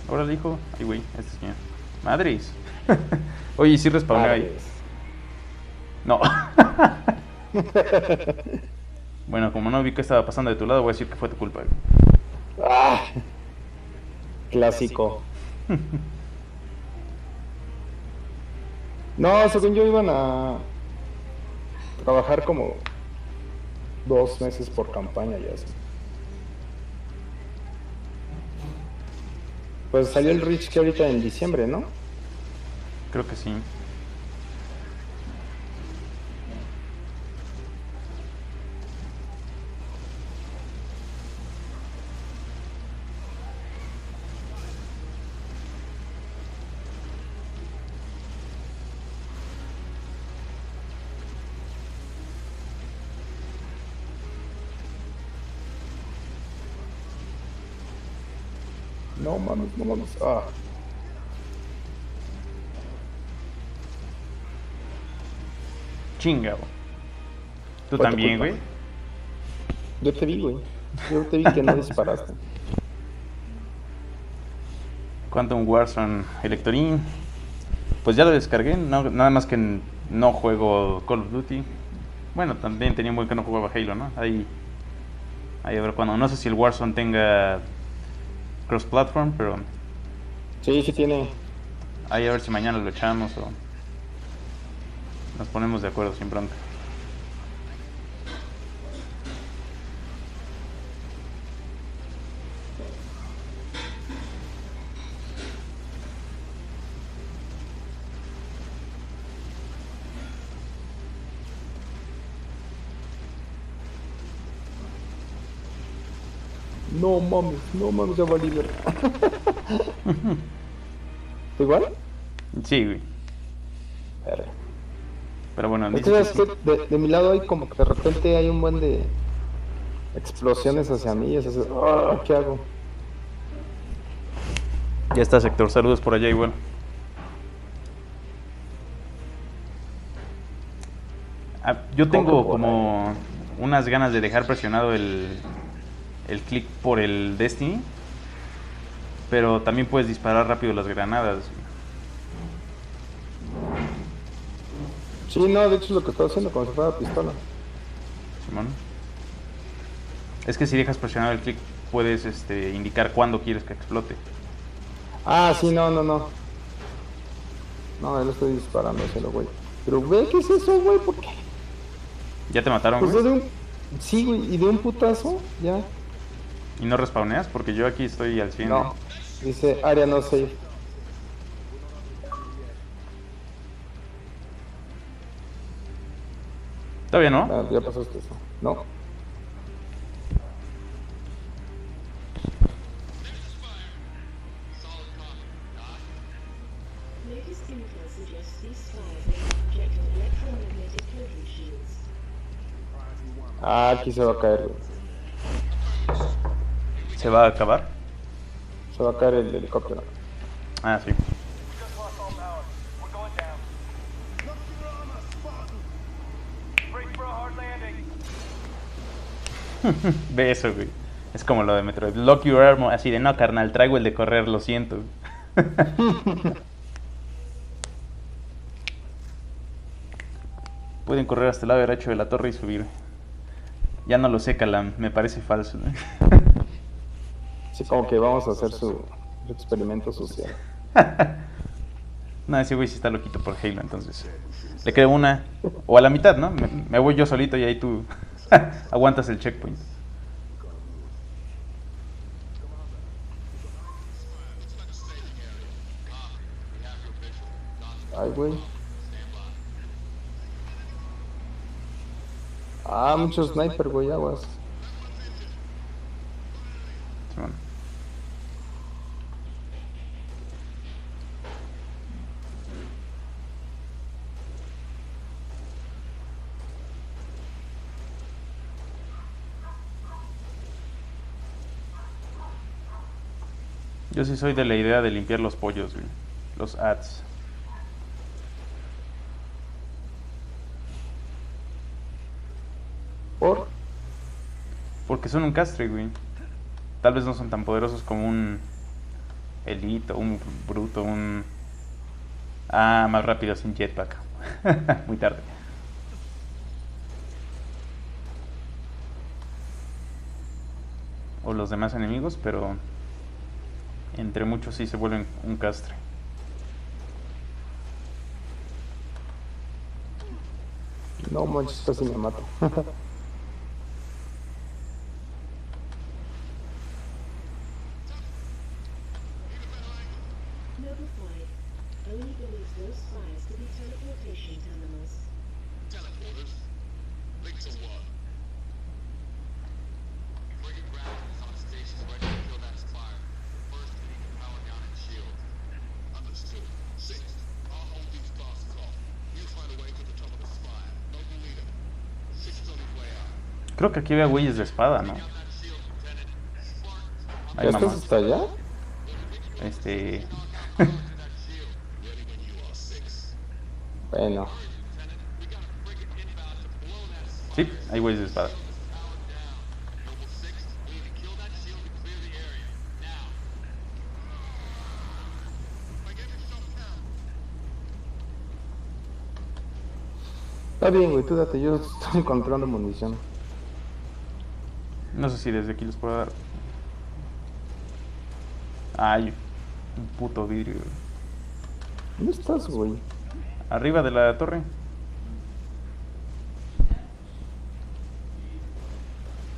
Speaker 1: Órale, hijo. Ay, güey, este es mío. Madres. Oye, ¿y sí respawné ahí?
Speaker 2: Madres.
Speaker 1: No. Bueno, como no vi que estaba pasando de tu lado, voy a decir que fue tu culpa.
Speaker 2: Ah, clásico. No, según yo iban a trabajar como 2 meses por campaña ya así. Pues salió el Reach que ahorita en diciembre, ¿no?
Speaker 1: Creo que sí.
Speaker 2: No mames, no mames. Ah,
Speaker 1: Chingado. ¿Tú
Speaker 2: Fue tu
Speaker 1: también,
Speaker 2: culpa.
Speaker 1: güey?
Speaker 2: Yo te vi, güey. Yo te vi que no disparaste.
Speaker 1: Quantum Warzone Electorin. Pues ya lo descargué, nada más que no juego Call of Duty. Bueno, también tenía un buen que no jugaba Halo, ¿no? Ahí a ver cuando. No sé si el Warzone tenga cross-platform, pero
Speaker 2: Sí, sí tiene.
Speaker 1: ahí a ver si mañana lo echamos o nos ponemos de acuerdo sin bronca.
Speaker 2: No mames, ya valí verga. ¿Igual?
Speaker 1: Sí, güey.
Speaker 2: Verga.
Speaker 1: Pero bueno,
Speaker 2: Es que
Speaker 1: dice que
Speaker 2: sabes
Speaker 1: sí.
Speaker 2: que de mi lado hay como que de repente hay un buen de explosiones hacia mí. Es así, ¿qué hago?
Speaker 1: Ya está, sector. Saludos por allá igual. Yo tengo como unas ganas de dejar presionado el clic por el Destiny, pero también puedes disparar rápido las granadas.
Speaker 2: Sí, no, de hecho es lo que estoy haciendo como si fuera pistola.
Speaker 1: Simón. Es que si dejas presionado el clic puedes indicar cuándo quieres que explote.
Speaker 2: Ah, sí, no. No, yo lo estoy disparando hacia lo güey. Pero, güey, ¿qué es eso, güey? ¿Por qué?
Speaker 1: ¿Ya te mataron,
Speaker 2: Pues
Speaker 1: güey?
Speaker 2: de un... Sí, güey, y de un putazo, ya.
Speaker 1: ¿Y no respawneas? Porque yo aquí estoy al 100.
Speaker 2: No, dice área no safe.
Speaker 1: Todavía no.
Speaker 2: Ah, ya pasaste eso. No.
Speaker 3: Latest intel suggests these fires may have projected electromagnetic cloaking shields.
Speaker 2: Ah, aquí se va a caer, güey.
Speaker 1: ¿Se va a acabar?
Speaker 2: Se va a caer el helicóptero.
Speaker 1: Ah, sí.
Speaker 4: Just lost all power. We're going down. Brace for a hard landing.
Speaker 1: Ve eso, güey. Es como lo de Metroid. Lock your armor. Así de no, carnal. Traigo el de correr, lo siento. Pueden correr hasta el lado derecho de la torre y subir. Ya no lo sé, Calam. Me parece falso. ¿No?
Speaker 2: Sí, como que vamos a hacer su experimento social.
Speaker 1: No, ese güey sí está loquito por Halo, entonces. Le creo una. O a la mitad, ¿no? Me voy yo solito y ahí tú aguantas el checkpoint.
Speaker 2: Ay, güey. Ah, mucho sniper, güey, aguas.
Speaker 1: Simón. Yo sí soy de la idea de limpiar los pollos, güey. Los ads.
Speaker 2: ¿Por?
Speaker 1: Porque son un castre, güey. Tal vez no son tan poderosos como un Elite, un Bruto, un... Ah, más rápido sin jetpack. Muy tarde. O los demás enemigos, pero entre muchos sí se vuelven un castre.
Speaker 2: No manches, casi me mato.
Speaker 3: Noble 5 only believes those fires to be teleportation terminals.
Speaker 6: Teleporters? Link to what? Frigate ground is on stations ready to kill that spire. First, we need to power down its shield. Understood. 6. I'll hold these bastards off. You find a way to the top of the spire. Noble leader. 6 is on his way out.
Speaker 1: Creo que aquí había güeyes de espada, ¿no?
Speaker 6: Down that shield, Lieutenant. Spartans,
Speaker 1: Ay,
Speaker 2: ¿Ya
Speaker 1: mamá.
Speaker 2: estás hasta allá?
Speaker 1: Este...
Speaker 6: that shield. Ready when you are 6.
Speaker 2: Bueno.
Speaker 6: Lieutenant, we got a frigate inbound to blow that
Speaker 1: Sí, hay güeyes de espada.
Speaker 6: powered down.
Speaker 2: Está bien, güey, tú date, yo estoy encontrando munición.
Speaker 1: No sé si desde aquí les puedo dar. Ay, un puto vidrio.
Speaker 2: ¿Dónde estás, güey?
Speaker 1: Arriba de la torre.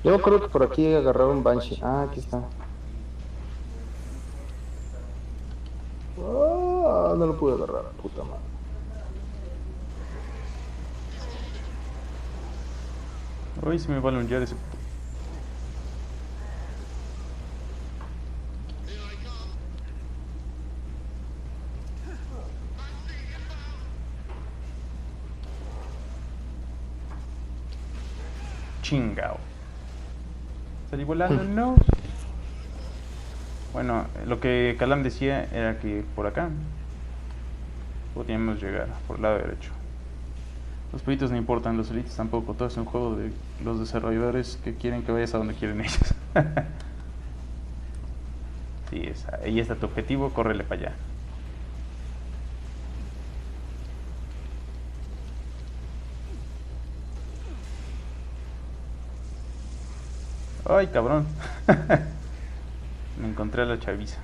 Speaker 2: Yo creo que por aquí agarraron un Banshee. Ah, aquí está. Ah, no lo pude agarrar, puta madre.
Speaker 1: Uy, se me va a lungear ese puto. Chingao. Salí volando, no. Bueno, lo que Calam decía era que por acá podíamos llegar, por el lado derecho. Los pollitos no importan, los elites tampoco. Todo es un juego de los desarrolladores que quieren que vayas a donde quieren ellos. Sí, ahí está tu objetivo, córrele para allá. Ay, cabrón. Me encontré a la chaviza.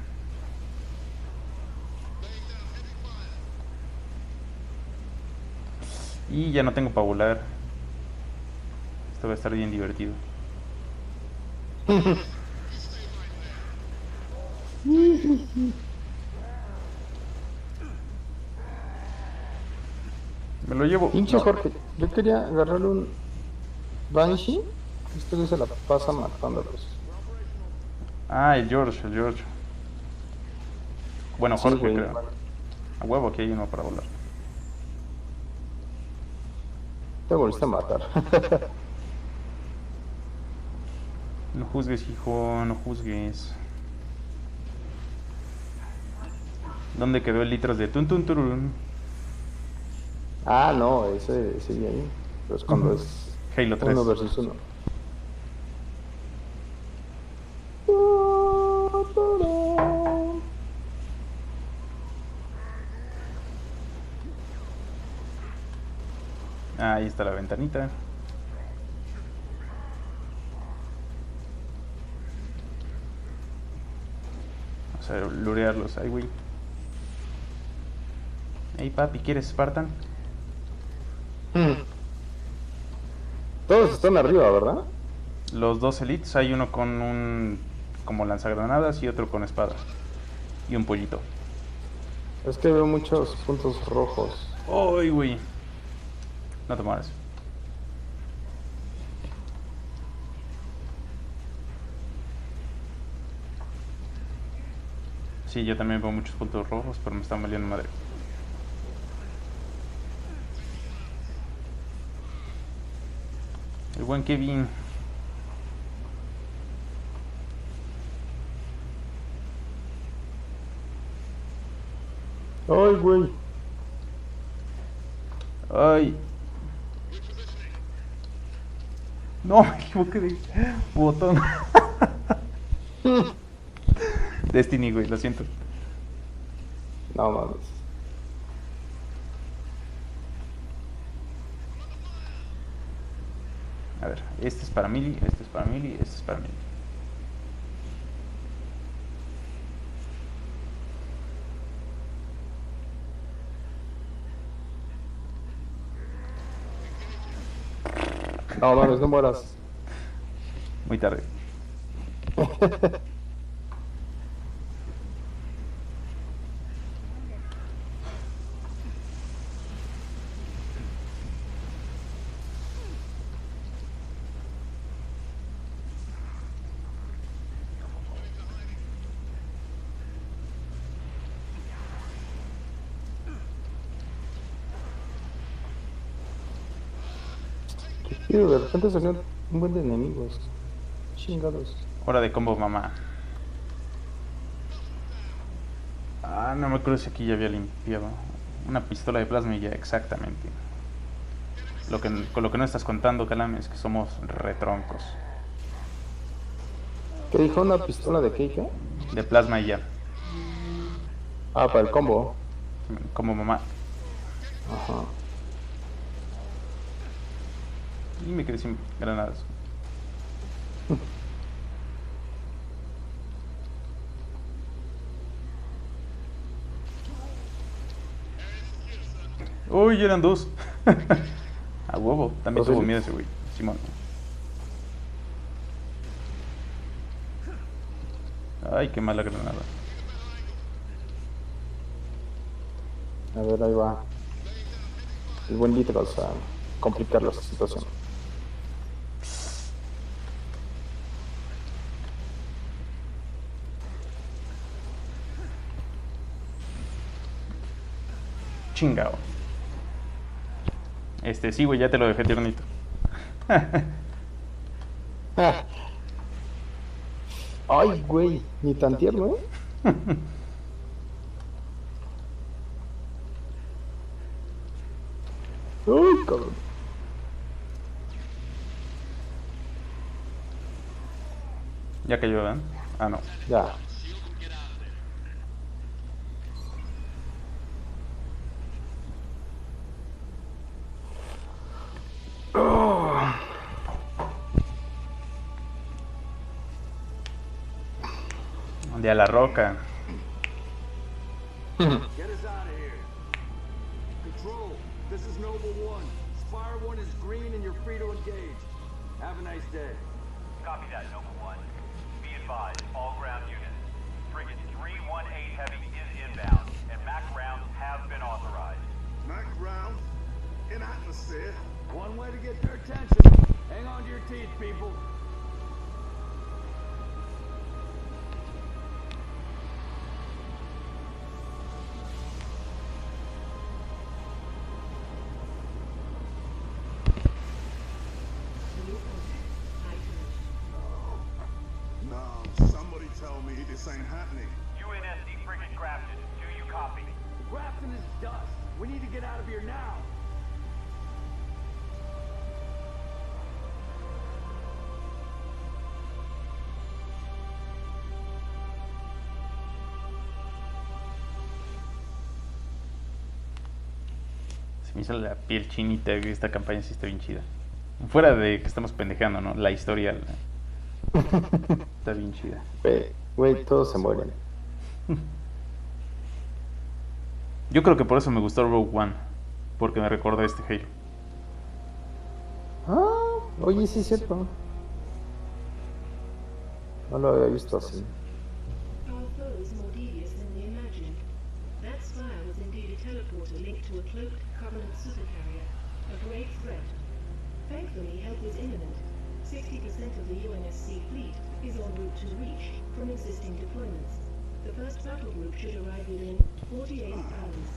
Speaker 1: Y ya no tengo para volar. Esto va a estar bien divertido. Me lo llevo.
Speaker 2: Pinche
Speaker 1: No.
Speaker 2: Jorge, yo quería agarrarle un Banshee. Este güey se la pasa matándolos.
Speaker 1: Ah, el George, el George. Bueno,
Speaker 2: Sí,
Speaker 1: Jorge,
Speaker 2: güey.
Speaker 1: creo. A huevo, aquí hay uno para volar.
Speaker 2: Te volviste a matar.
Speaker 1: No juzgues, hijo, no juzgues. ¿Dónde quedó el litros de tun tun turun?
Speaker 2: Ah, no, ese de ahí. Pero es cuando es
Speaker 1: Halo 3.
Speaker 2: 1 versus 1.
Speaker 1: Ah, ahí está la ventanita. Vamos a lurearlos. Ay, güey. Hey, papi, ¿quieres Spartan?
Speaker 2: Todos están arriba, ¿verdad?
Speaker 1: Los dos elites, hay uno con un como lanzagranadas y otro con espada. Y un pollito.
Speaker 2: Es que veo muchos puntos rojos.
Speaker 1: ¡Ay, güey! No te mueras. Sí, yo también veo muchos puntos rojos, pero me están valiendo madre. El buen Kevin.
Speaker 2: ¡Ay, güey!
Speaker 1: Ay. No, me equivoqué de botón. Destiny, güey, lo siento.
Speaker 2: No mames.
Speaker 1: A ver, este es para Mili, este es para Mili, este es para Mili.
Speaker 2: No mames, no mueras.
Speaker 1: Muy tarde.
Speaker 2: Tío, de repente salieron un buen de enemigos. Chingados.
Speaker 1: Hora de combo, mamá. Ah, no me acuerdo si aquí ya había limpiado. Una pistola de plasma y ya, exactamente. Con lo que no estás contando, Calam, es que somos retroncos.
Speaker 2: ¿Qué dijo? ¿Una pistola de qué?
Speaker 1: De plasma y ya.
Speaker 2: Ah, para el combo.
Speaker 1: Como mamá.
Speaker 2: Ajá.
Speaker 1: Y me quedé sin granadas. Uy, eran dos. A huevo, también tuvo miedo ese güey. Simón. Ay, qué mala granada.
Speaker 2: A ver, ahí va. El buen Litros a complicar la situación.
Speaker 1: Chingao. Sí, güey, ya te lo dejé tiernito.
Speaker 2: Ay, güey, ni tan tierno, ¿eh? Uy, cabrón.
Speaker 1: Ya cayó, ¿verdad? Ah, no.
Speaker 2: Ya.
Speaker 1: De a la roca.
Speaker 4: Get us out of here. Control, this is Noble 1. Spire 1 is green and you're free to engage. Have a nice day.
Speaker 8: Copy that, Noble 1. Be advised, all ground units. Frigate 318 Heavy is inbound, and MAC rounds have been authorized.
Speaker 4: Mac rounds in atmosphere. One way to get their attention. Hang on to your teeth, people.
Speaker 9: No, somebody tell me this ain't happening.
Speaker 8: UNSC Frigate Grafton, do you copy?
Speaker 4: Grafton is dust. We need to get out of here now.
Speaker 1: Se me hizo la piel chinita, güey. Esta campaña sí está bien chida. Fuera de que estamos pendejando, ¿no? La historia está bien chida.
Speaker 2: Güey, todos se mueren.
Speaker 1: Yo creo que por eso me gustó Rogue One. Porque me recordó a este Halo.
Speaker 2: Ah, oye, sí es cierto. No lo había visto así.
Speaker 3: Our foe is more devious than we imagined. That spire was indeed a teleporter linked to a cloaked Covenant supercarrier, a great threat. Thankfully, help is imminent. 60% of the UNSC fleet is en route to Reach from existing deployments. The first battle group should arrive within 48 hours.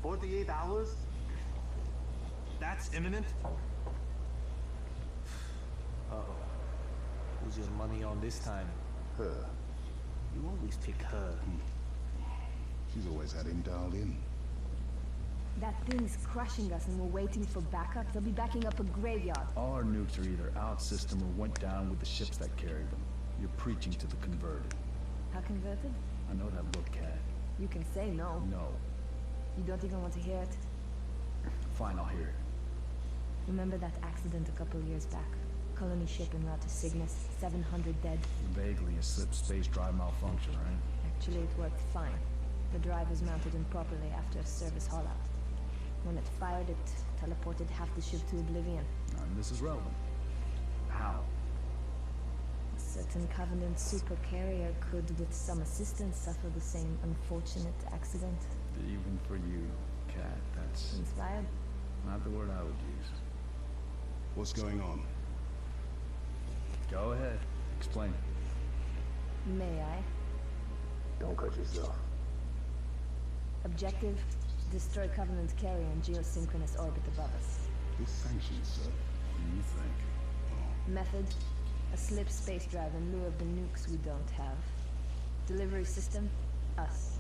Speaker 4: 48 hours?
Speaker 10: That's imminent? Uh-oh. Who's your money on this time?
Speaker 9: Her.
Speaker 10: You always pick her.
Speaker 9: She's always had him dialed in.
Speaker 11: That thing's crushing us and we're waiting for backup. They'll be backing up a graveyard.
Speaker 12: All our nukes are either out system or went down with the ships that carried them. You're preaching to the converted.
Speaker 11: How converted?
Speaker 12: I know that look, Cat.
Speaker 11: You can say no.
Speaker 12: No.
Speaker 11: You don't even want to hear it?
Speaker 12: Fine, I'll hear it.
Speaker 11: Remember that accident a couple years back? Colony ship en route to Cygnus, 700 dead.
Speaker 12: Vaguely a slip space drive malfunction, right?
Speaker 11: Actually, it worked fine. The drive was mounted improperly after a service haul-out. When it fired, it teleported half the ship to oblivion.
Speaker 12: And this is relevant. How?
Speaker 11: A certain Covenant supercarrier could, with some assistance, suffer the same unfortunate accident.
Speaker 12: Even for you, Cat, that's
Speaker 11: Inspired?
Speaker 12: not the word I would use.
Speaker 9: What's going on?
Speaker 12: Go ahead. Explain.
Speaker 11: May I?
Speaker 9: Don't cut yourself.
Speaker 11: Objective: destroy Covenant carrier in geosynchronous orbit above us.
Speaker 9: It's sanctioned, sir.
Speaker 12: What do you think?
Speaker 11: Method: a slip space drive in lieu of the nukes we don't have. Delivery system: us.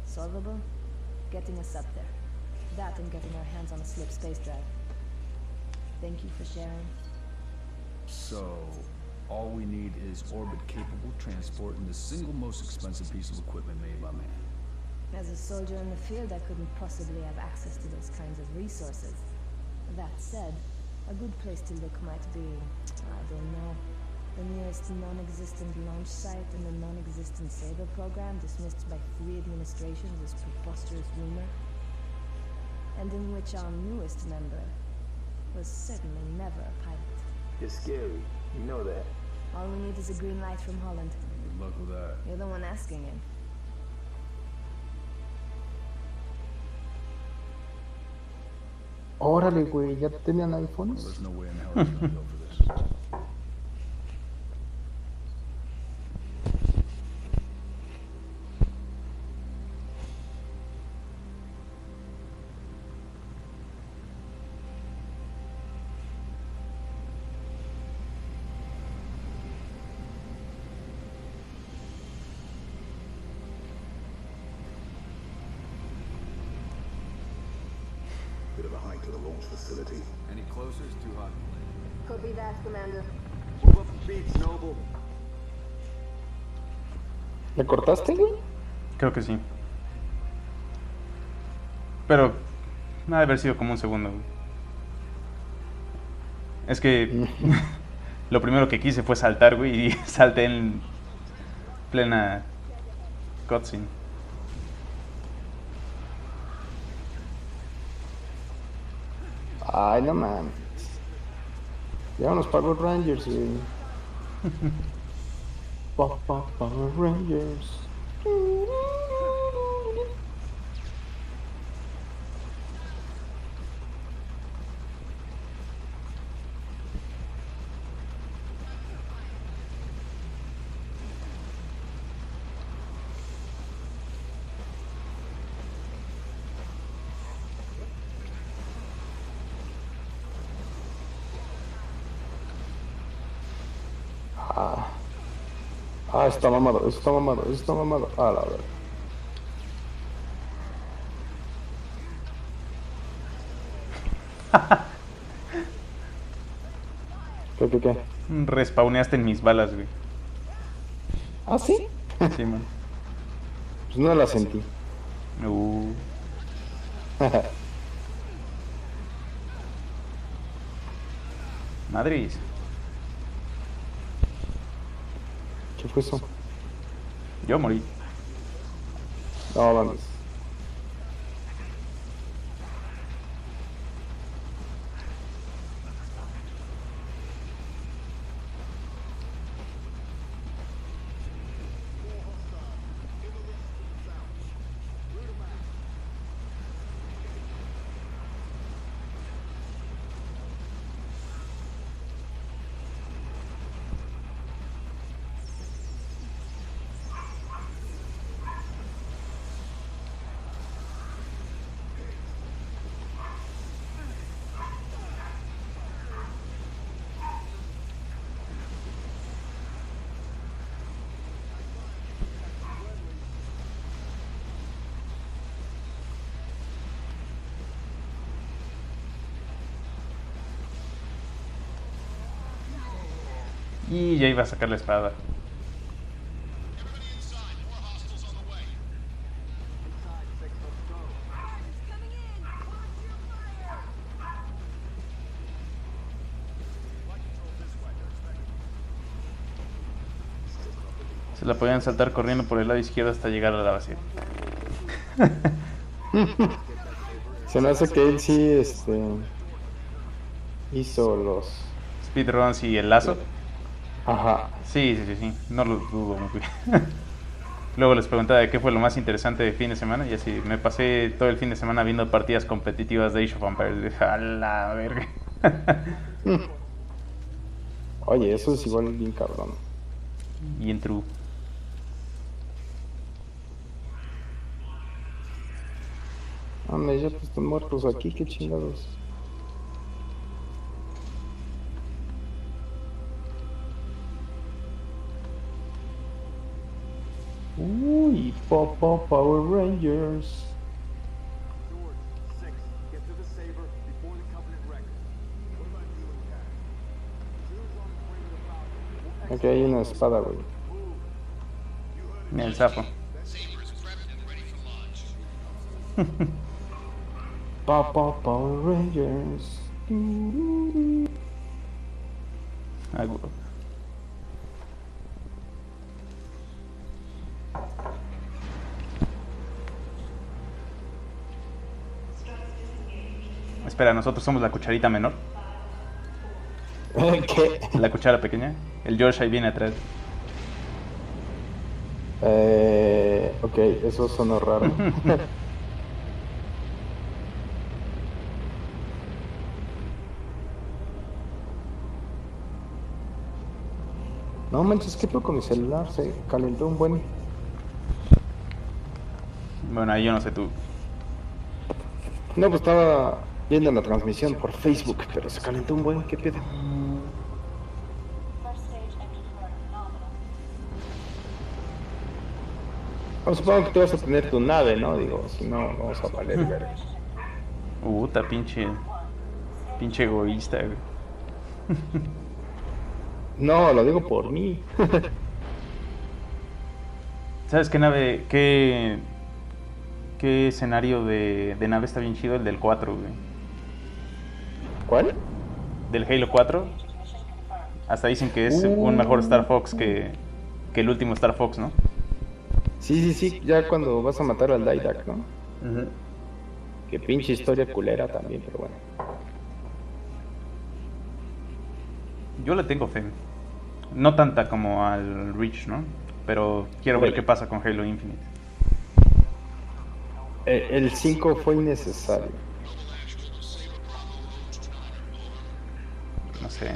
Speaker 11: Solvable: getting us up there. That and getting our hands on a slip space drive. Thank you for sharing.
Speaker 12: So, all we need is orbit-capable transport and the single most expensive piece of equipment made by man.
Speaker 11: As a soldier in the field, I couldn't possibly have access to those kinds of resources. That said, a good place to look might be, I don't know, the nearest non-existent launch site in the non-existent Saber program dismissed by 3 administrations as preposterous rumor, and in which our newest member was certainly never a pilot.
Speaker 2: You're scary. You know that.
Speaker 11: All we need is a green light from Holland.
Speaker 12: Good luck with that.
Speaker 11: You're the one asking him.
Speaker 2: Órale, güey, ¿ya tenían
Speaker 12: Well,
Speaker 2: iPhones?
Speaker 12: there's no way in hell he's gonna go for this.
Speaker 9: Bit of a hike to the launch facility.
Speaker 10: Any closer is too hot.
Speaker 5: Copy that, Commander.
Speaker 4: Move up the beats, Noble.
Speaker 2: ¿Le cortaste, güey?
Speaker 1: Creo que sí. Pero no ha de haber sido como un segundo, güey. Es que lo primero que quise fue saltar, güey, y salté en plena cutscene.
Speaker 2: Ay, no mames. Llévanos Power Rangers, güey. Power Rangers. Está mamado, está mamado, está mamado. A la verdad. ¿Qué?
Speaker 1: Respawneaste en mis balas, güey.
Speaker 2: ¿Ah, sí?
Speaker 1: Sí, man.
Speaker 2: Pues no la sentí.
Speaker 1: Madrid.
Speaker 2: ¿Qué fue eso?
Speaker 1: Yo morí.
Speaker 2: No, mames.
Speaker 1: Y ya iba a sacar la espada. Se la podían saltar corriendo por el lado izquierdo hasta llegar a la base.
Speaker 2: Se me hace que él sí, hizo los
Speaker 1: speedruns y el lazo.
Speaker 2: Ajá.
Speaker 1: Sí, no lo dudo. Luego les preguntaba de qué fue lo más interesante de fin de semana y así me pasé todo el fin de semana viendo partidas competitivas de Age of Empires. A la verga.
Speaker 2: Oye, eso es igual bien cabrón.
Speaker 1: Bien true.
Speaker 2: Hombre, ya pues están muertos aquí, qué chingados. Uy, Power Rangers.
Speaker 4: George, 6. Get to the Saber before the Covenant wreck. What about you and Cat? Zeus on his way to the Falcon.
Speaker 2: Aquí hay una espada, güey.
Speaker 1: Mira el sapo.
Speaker 2: Power Rangers.
Speaker 1: Ah, güey. Espera, nosotros somos la cucharita menor.
Speaker 2: ¿Qué?
Speaker 1: La cuchara pequeña. El George ahí viene atrás.
Speaker 2: Ok, eso sonó raro. No manches, ¿qué pedo con mi celular? Se calentó un buen.
Speaker 1: Bueno, ahí yo no sé tú.
Speaker 2: No, pues estaba viendo la transmisión por Facebook, pero se calentó un buen. ¿Qué pedo? Bueno, supongo que tú vas a tener tu nave, ¿no? Digo, si no, vamos a valer verga.
Speaker 1: Puta, pinche egoísta, güey.
Speaker 2: No, lo digo por mí.
Speaker 1: ¿Sabes qué nave, qué escenario de nave está bien chido? El del 4, güey.
Speaker 2: ¿Cuál?
Speaker 1: Del Halo 4. Hasta dicen que es un mejor Star Fox que el último Star Fox, ¿no?
Speaker 2: Sí, ya cuando vas a matar al Didac, ¿no? Qué pinche historia culera también, pero bueno.
Speaker 1: Yo le tengo fe. No tanta como al Reach, ¿no? Pero quiero ver qué pasa con Halo Infinite.
Speaker 2: El 5 fue innecesario.
Speaker 1: No sé.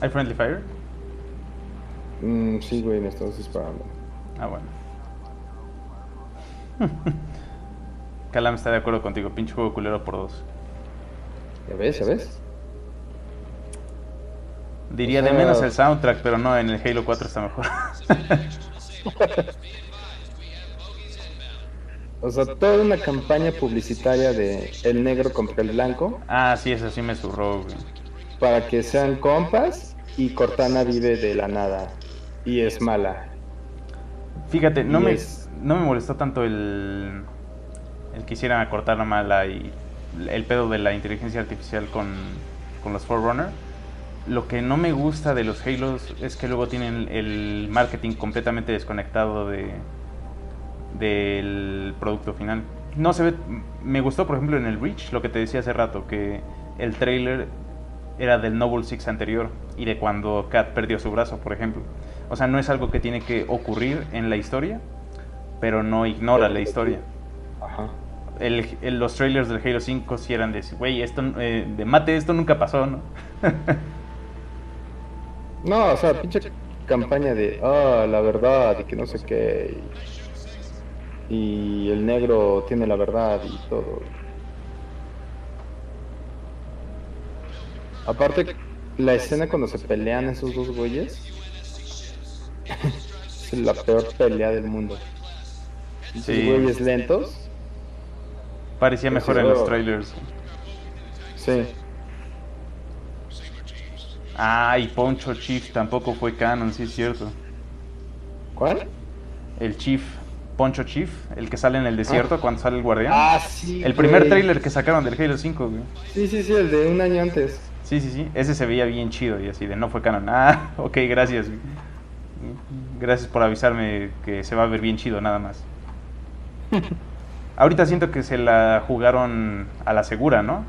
Speaker 1: ¿Hay friendly fire?
Speaker 2: Sí, güey, me estás disparando.
Speaker 1: Ah, bueno. Calam está de acuerdo contigo, pinche juego culero por 2.
Speaker 2: ¿Ya ves?
Speaker 1: Diría de menos el soundtrack, pero no, en el Halo 4 está mejor.
Speaker 2: O sea, toda una campaña publicitaria de el negro contra el blanco.
Speaker 1: Ah, sí, eso sí me zurró, güey.
Speaker 2: Para que sean compas y Cortana vive de la nada y es mala.
Speaker 1: Fíjate, no me molestó tanto el que hicieran a Cortana mala y el pedo de la inteligencia artificial con los Forerunner. Lo que no me gusta de los Halos es que luego tienen el marketing completamente desconectado del producto final. No se ve. Me gustó, por ejemplo, en el Reach, lo que te decía hace rato, que el trailer era del Noble Six anterior y de cuando Kat perdió su brazo, por ejemplo. O sea, no es algo que tiene que ocurrir en la historia, pero no ignora la historia.
Speaker 2: Ajá.
Speaker 1: Los trailers del Halo 5 sí eran de, güey, esto de mate, esto nunca pasó, ¿no?
Speaker 2: No, o sea, pinche campaña de, la verdad y que no sé qué. Y el negro tiene la verdad y todo. Aparte, la escena cuando se pelean esos dos güeyes es la peor pelea del mundo. Esos güeyes lentos.
Speaker 1: Parecía mejor en los trailers.
Speaker 2: Sí.
Speaker 1: Ah, y Poncho Chief tampoco fue canon, sí es cierto.
Speaker 2: ¿Cuál?
Speaker 1: El Chief, Poncho Chief, el que sale en el desierto cuando sale el guardián.
Speaker 2: Ah, sí.
Speaker 1: El primer trailer que sacaron del Halo 5, güey.
Speaker 2: Sí, el de un año antes.
Speaker 1: Sí, ese se veía bien chido y así de no fue canon. Ah, ok, gracias. Gracias por avisarme que se va a ver bien chido, nada más. Ahorita siento que se la jugaron a la segura, ¿no?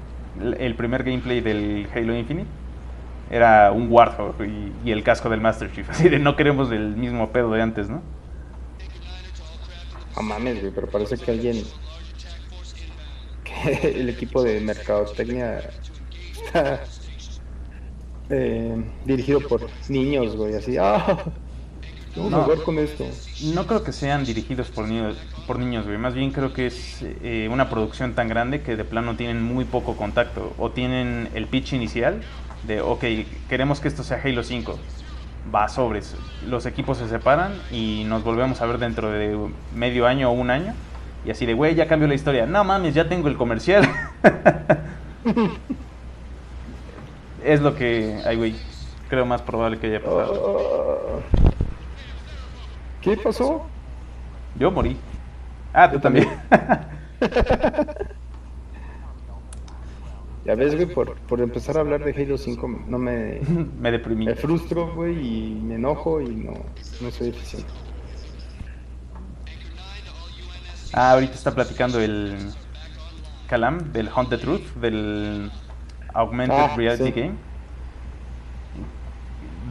Speaker 1: El primer gameplay del Halo Infinite era un Warthog y el casco del Master Chief. Así de no queremos el mismo pedo de antes, ¿no?
Speaker 2: No mames, güey, pero parece que alguien... que el equipo de mercadotecnia está dirigido por niños, güey, así... vamos a jugar con esto.
Speaker 1: No creo que sean dirigidos por niños, güey. Más bien creo que es una producción tan grande que de plano tienen muy poco contacto. O tienen el pitch inicial de, ok, queremos que esto sea Halo 5. va sobres. Los equipos se separan y nos volvemos a ver dentro de medio año o un año. Y así de, güey, ya cambió la historia. No mames, ya tengo el comercial. Es lo que, ay, güey, creo más probable que haya pasado.
Speaker 2: ¿Qué pasó?
Speaker 1: Yo morí. Ah, tú también.
Speaker 2: Ya ves, güey, por empezar a hablar de Halo 5 no me...
Speaker 1: Me deprimí.
Speaker 2: Me frustro, güey, y me enojo y no soy eficiente.
Speaker 1: Ah, ahorita está platicando el Calam del Hunt the Truth, del Augmented Reality
Speaker 2: sí.
Speaker 1: Game.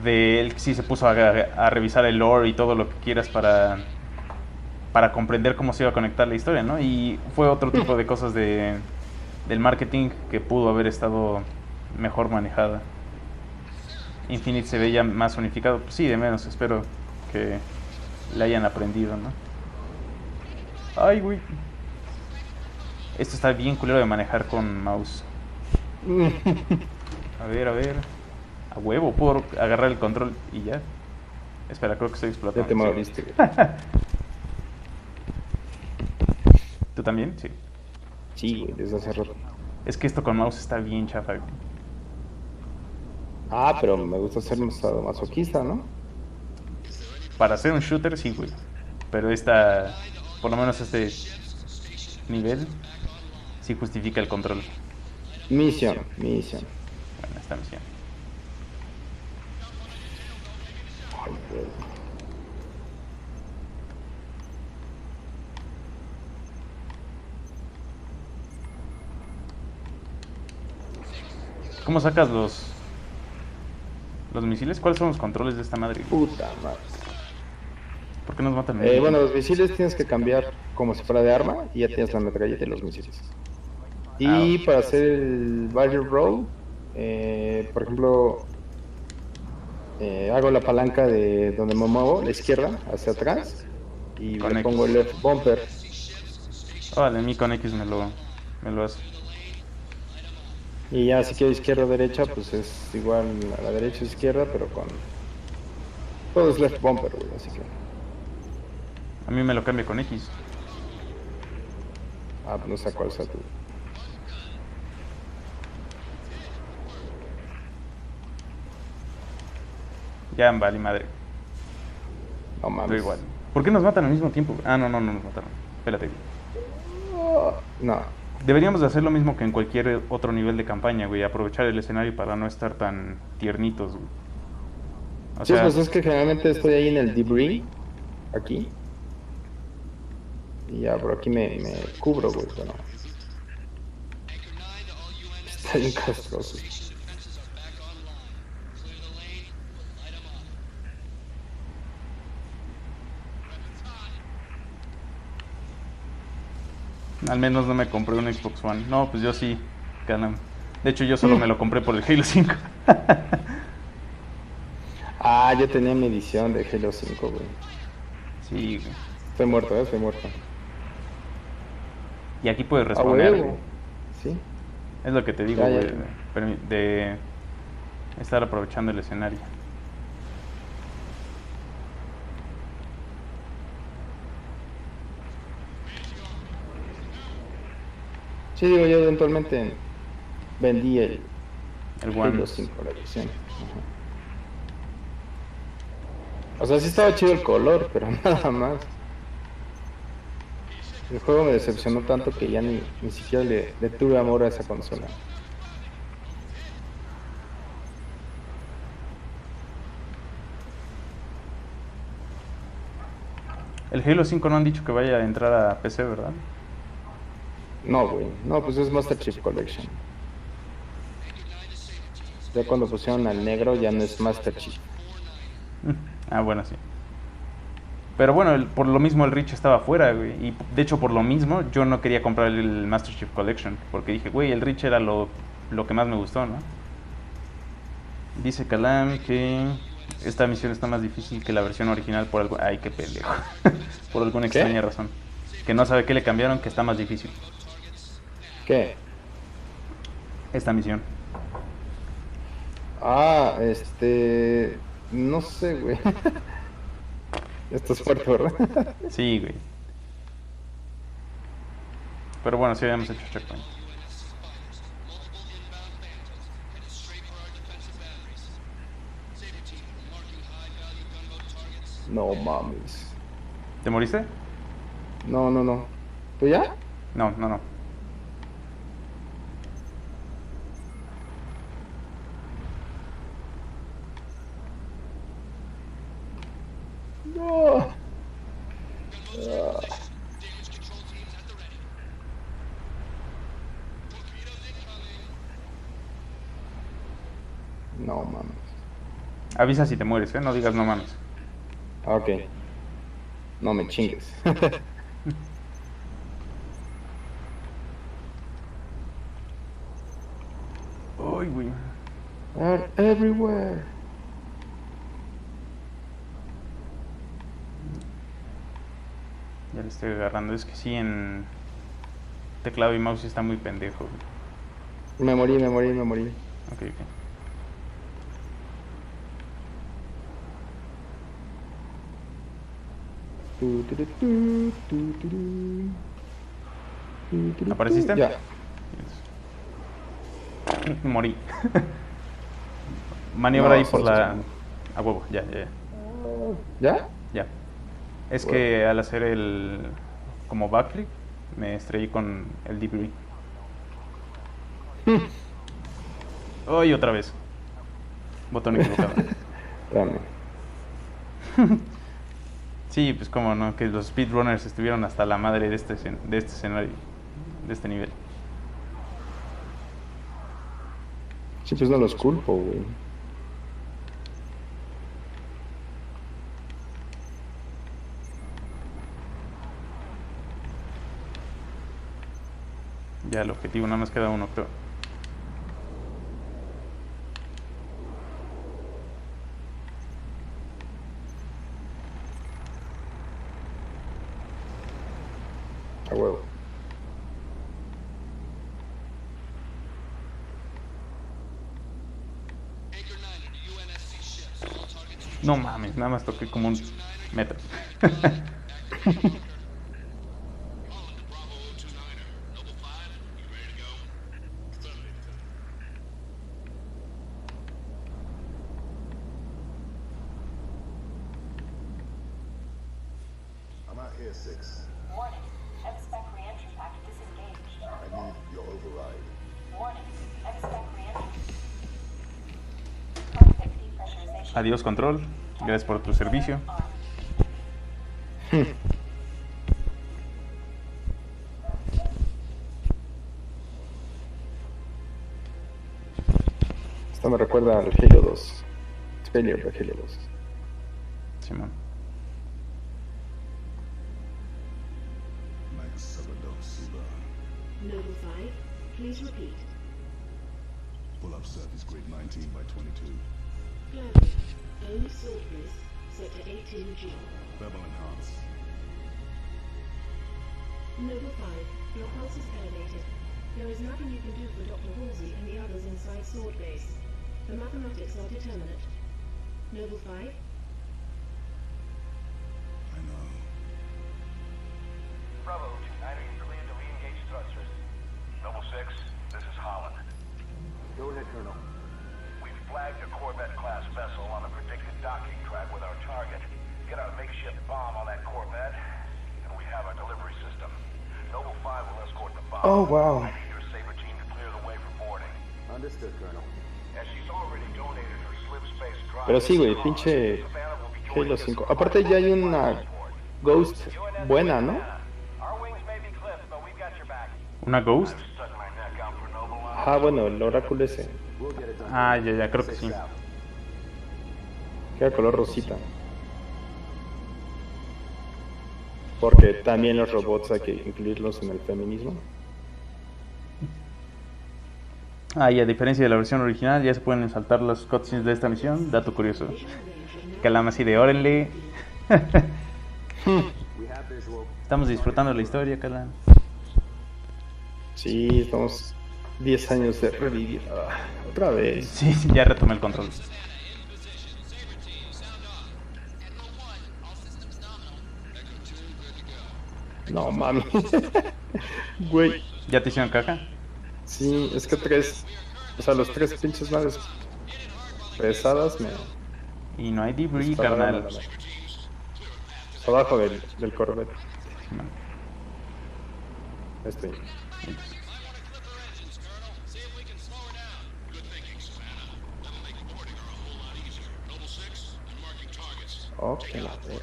Speaker 1: De él sí se puso a revisar el lore y todo lo que quieras para comprender cómo se iba a conectar la historia, ¿no? Y fue otro tipo de cosas del marketing que pudo haber estado mejor manejada. Infinite se veía más unificado. Pues sí, de menos, espero que le hayan aprendido, ¿no? Ay, güey. Esto está bien culero de manejar con mouse. A ver. A huevo, puedo agarrar el control y ya. Espera, creo que estoy explotando.
Speaker 2: Ya te moriste, güey.
Speaker 1: ¿Tú también? Sí.
Speaker 2: Sí, güey, desde hace rato.
Speaker 1: Es que esto con mouse está bien chafa, güey.
Speaker 2: Ah, pero me gusta ser masoquista, ¿no?
Speaker 1: Para hacer un shooter, sí, güey. Pero esta, por lo menos este nivel, sí justifica el control.
Speaker 2: Misión.
Speaker 1: Bueno, esta misión.
Speaker 2: Ay, güey.
Speaker 1: ¿Cómo sacas los misiles? ¿Cuáles son los controles de esta madre?
Speaker 2: Puta madre.
Speaker 1: ¿Por qué nos matan?
Speaker 2: Bueno, los misiles tienes que cambiar como si fuera de arma y ya tienes la metralleta y los misiles. Y para hacer el barrel roll, por ejemplo, hago la palanca de donde me muevo, la izquierda, hacia atrás, y le pongo el left bumper.
Speaker 1: Vale, mi con X me lo hace.
Speaker 2: Y ya si quiero izquierda o derecha, pues es igual a la derecha o izquierda, pero con... Todo es left bumper, güey, así que...
Speaker 1: A mí me lo cambia con X.
Speaker 2: Ah, no sé cuál sea tú.
Speaker 1: Ya, vale, madre.
Speaker 2: No mames.
Speaker 1: Pero igual. ¿Por qué nos matan al mismo tiempo? Ah, no nos mataron. Espérate.
Speaker 2: No.
Speaker 1: Deberíamos de hacer lo mismo que en cualquier otro nivel de campaña, güey. Aprovechar el escenario para no estar tan tiernitos, güey. O
Speaker 2: Sí,
Speaker 1: sea,
Speaker 2: pues es que generalmente estoy ahí en el debris, aquí. Y ya por aquí me cubro, güey, pero... Está bien castroso.
Speaker 1: al menos no me compré un Xbox One. No, pues yo sí, caramba. De hecho, yo solo me lo compré por el Halo 5.
Speaker 2: Ah, yo tenía mi edición de Halo 5, güey.
Speaker 1: Sí, güey.
Speaker 2: Estoy muerto, estoy muerto.
Speaker 1: Y aquí puedes
Speaker 2: Ah,
Speaker 1: responder,
Speaker 2: huevo.
Speaker 1: güey.
Speaker 2: Sí.
Speaker 1: Es lo que te digo,
Speaker 2: Ya,
Speaker 1: güey.
Speaker 2: ya.
Speaker 1: De estar aprovechando el escenario.
Speaker 2: Sí, digo, yo eventualmente vendí el
Speaker 1: El One.
Speaker 2: Halo 5, la edición. Ajá. O sea, sí estaba chido el color, pero nada más. El juego me decepcionó tanto que ya ni siquiera le tuve amor a esa consola.
Speaker 1: El Halo 5 no han dicho que vaya a entrar a PC, ¿verdad?
Speaker 2: No, güey. No, pues es Master Chief Collection. Ya cuando pusieron al negro ya no es Master Chief.
Speaker 1: Ah, bueno, sí. Pero bueno, por lo mismo el Reach estaba afuera, güey. Y de hecho, por lo mismo, yo no quería comprar el Master Chief Collection. Porque dije, güey, el Reach era lo que más me gustó, ¿no? Dice Calam que esta misión está más difícil que la versión original por algo... Ay, qué pendejo. Por alguna extraña razón. Que no sabe qué le cambiaron, que está más difícil.
Speaker 2: ¿Qué?
Speaker 1: Esta misión.
Speaker 2: Ah, No sé, güey. Esto es fuerte, ¿verdad?
Speaker 1: Sí, güey. Pero bueno, sí habíamos hecho checkpoint.
Speaker 2: No mames.
Speaker 1: ¿Te moriste?
Speaker 2: No. ¿Tú ya?
Speaker 1: No.
Speaker 2: No. No mames.
Speaker 1: Avisa si te mueres, no digas no mames.
Speaker 2: Ok. No me chingues.
Speaker 1: Uy, güey.
Speaker 2: They're everywhere.
Speaker 1: Ya le estoy agarrando. Es que sí, en teclado y mouse está muy pendejo, güey.
Speaker 2: Me morí.
Speaker 1: Ok. ¿Apareciste?
Speaker 2: Ya.
Speaker 1: Morí. Maniobra ahí
Speaker 2: No,
Speaker 1: por
Speaker 2: estás
Speaker 1: la...
Speaker 2: chingando.
Speaker 1: A huevo, ya.
Speaker 2: ¿Ya?
Speaker 1: Ya. Es
Speaker 2: Bueno.
Speaker 1: que al hacer el... como backflip, me estrellé con el debris. ¡Ay, otra vez! Botón equivocado.
Speaker 2: Espérame.
Speaker 1: Sí, pues como no, que los speedrunners estuvieron hasta la madre de este escenario, de este nivel.
Speaker 2: Sí, pues no los culpo, güey.
Speaker 1: Ya el objetivo, nada más queda uno, creo.
Speaker 2: A huevo.
Speaker 1: No mames, nada más toqué como un metro.
Speaker 9: I'm out here, 6.
Speaker 7: Warning. M-Spec re-entry packet disengaged.
Speaker 9: I need your override.
Speaker 7: Warning. M-Spec re-entry. Cockpit depressurization.
Speaker 1: Adiós, control. Gracias por tu servicio.
Speaker 2: Esto me recuerda al Halo 2. Failure de Halo 2.
Speaker 1: Simón.
Speaker 9: Max Sabado Siba.
Speaker 3: Noble 5, please repeat.
Speaker 9: Pull up set is grade 19 by 22.
Speaker 3: Gladly. Only sword base, sector 18G.
Speaker 9: Bevel enhance.
Speaker 3: Noble 5, your pulse is elevated. There is nothing you can do for Dr. Halsey and the others inside sword base. The mathematics are determinate. Noble 5,
Speaker 9: I know.
Speaker 8: Bravo 2-9, are you cleared to re-engage thrusters? Noble 6, this is Holland.
Speaker 4: Go ahead, Colonel.
Speaker 8: We've flagged a Corvette-class vessel on a predicted docking track with our target. Get our makeshift bomb on that Corvette, and we have our delivery system. Noble 5 will escort the bomb.
Speaker 2: Oh, wow.
Speaker 8: Your Saber team to clear the way for boarding.
Speaker 4: Understood, Colonel.
Speaker 8: And she's already donated her slip space drive.
Speaker 2: Pero sí, güey, pinche Halo 5. Aparte ya hay una Ghost buena, ¿no?
Speaker 8: Our wings may be clipped, but we've got your back.
Speaker 1: ¿Una Ghost?
Speaker 8: Stuck my neck out for Noble.
Speaker 2: Ah, bueno, el oráculo ese.
Speaker 4: We'll get it done.
Speaker 1: Ah, ya, creo que sí.
Speaker 2: Queda color rosita. Porque también los robots hay que incluirlos en el feminismo.
Speaker 1: Ah, y a diferencia de la versión original, ya se pueden saltar los cutscenes de esta misión. Dato curioso. Calama así de órenle.
Speaker 4: We have visual.
Speaker 1: Estamos disfrutando la historia, Calam.
Speaker 2: Sí, estamos 10 años de revivir. Otra vez.
Speaker 1: Sí, ya retomé el control.
Speaker 2: No mames. Güey.
Speaker 1: ¿Ya te hicieron caja?
Speaker 2: Sí, es que o sea, los 3 pinches naves pesadas me
Speaker 1: Y no hay debris,
Speaker 2: dispararon a
Speaker 1: carnal.
Speaker 2: la nave. Abajo del Corvette.
Speaker 1: Simón.
Speaker 2: Estoy. Ok, la verga.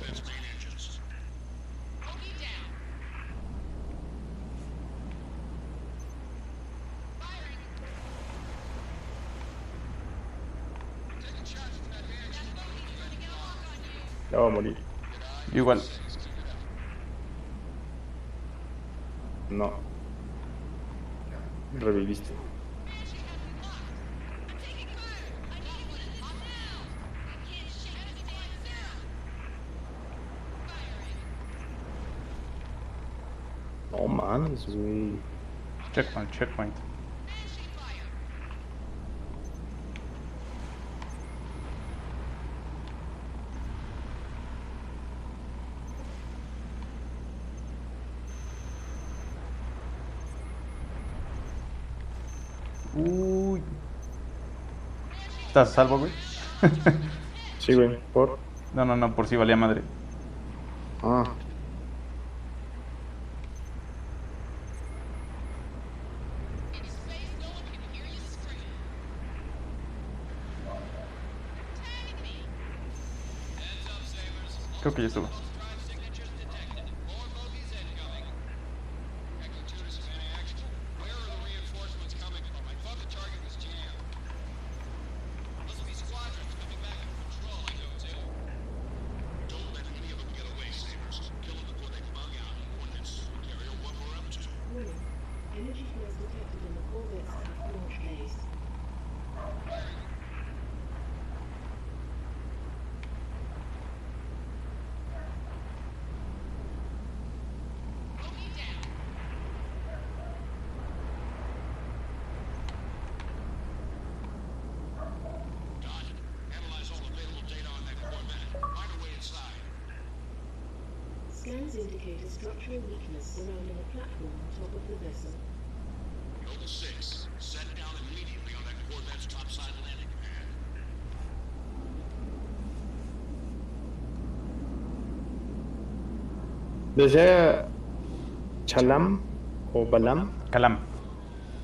Speaker 2: Ya va a morir.
Speaker 1: Igual.
Speaker 2: No. Reviviste. No mames, güey.
Speaker 1: Checkpoint, checkpoint. Uy. ¿Estás a salvo, güey?
Speaker 2: Sí, güey. ¿Por?
Speaker 1: No, por si valía madre.
Speaker 2: Ah.
Speaker 1: Creo que ya estuvo.
Speaker 3: Warning. Energy fields detected in the Corvette's aft launch bays. Scans indicate a structural weakness surrounding a platform on top of the vessel.
Speaker 6: Noble 6, set down immediately on that Corvette's topside landing pad.
Speaker 2: Decía Chalam o Balam.
Speaker 1: Calam.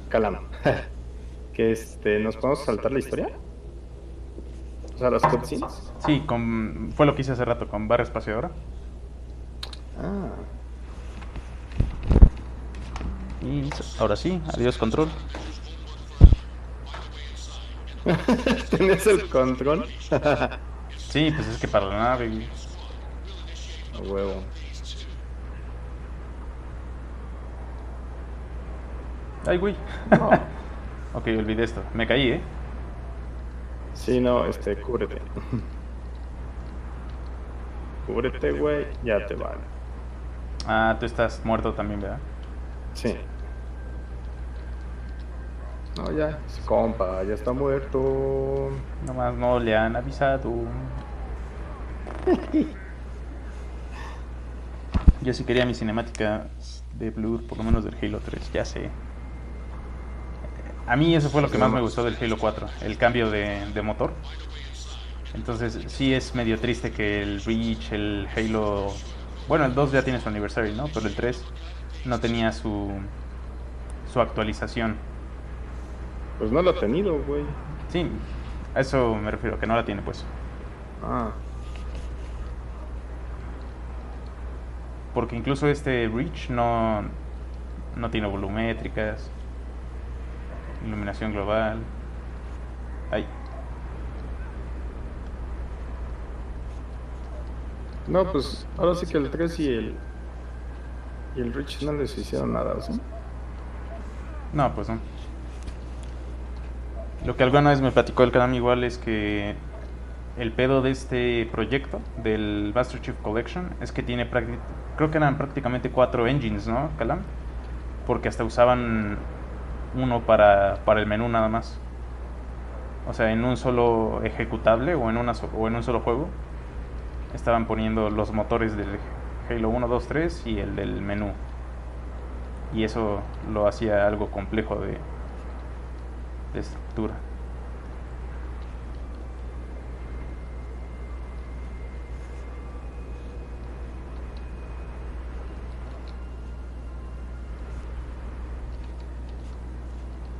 Speaker 2: Calam. Que nos podemos saltar la historia. O sea, las cutscenes.
Speaker 1: Sí, fue lo que hice hace rato con barra espaciadora.
Speaker 2: Ah.
Speaker 1: Y ahora sí, adiós control.
Speaker 2: ¿Tienes el control?
Speaker 1: Sí, pues es que para la nave, güey.
Speaker 2: A huevo.
Speaker 1: Ay, güey.
Speaker 2: No.
Speaker 1: Ok, olvidé esto. Me caí, ¿eh?
Speaker 2: Sí, no, cúbrete. Cúbrete, güey, ya te vale.
Speaker 1: Ah, tú estás muerto también, ¿verdad?
Speaker 2: Sí. No, ya, compa, ya está muerto.
Speaker 1: Nomás no le han avisado. Yo sí quería mi cinemática de Blur, por lo menos del Halo 3, ya sé. A mí eso fue lo que más me gustó del Halo 4, el cambio de motor. Entonces sí es medio triste que el Reach, el Halo... Bueno, el 2 ya tiene su aniversario, ¿no? Pero el 3 no tenía su actualización.
Speaker 2: Pues no lo ha tenido, güey.
Speaker 1: Sí, a eso me refiero, que no la tiene, pues.
Speaker 2: Ah.
Speaker 1: Porque incluso este Reach no tiene volumétricas, iluminación global. Ay.
Speaker 2: No, pues ahora sí que el 3 y el Reach no les hicieron nada, ¿sí?
Speaker 1: No, pues no. Lo que alguna vez me platicó el Calam igual es que el pedo de este proyecto, del Master Chief Collection, es que tiene creo que eran prácticamente 4 engines, ¿no, Calam? Porque hasta usaban uno para el menú nada más. O sea, en un solo ejecutable o en un solo juego estaban poniendo los motores Halo 1, 2, 3 y el del menú. Y eso lo hacía algo complejo de estructura.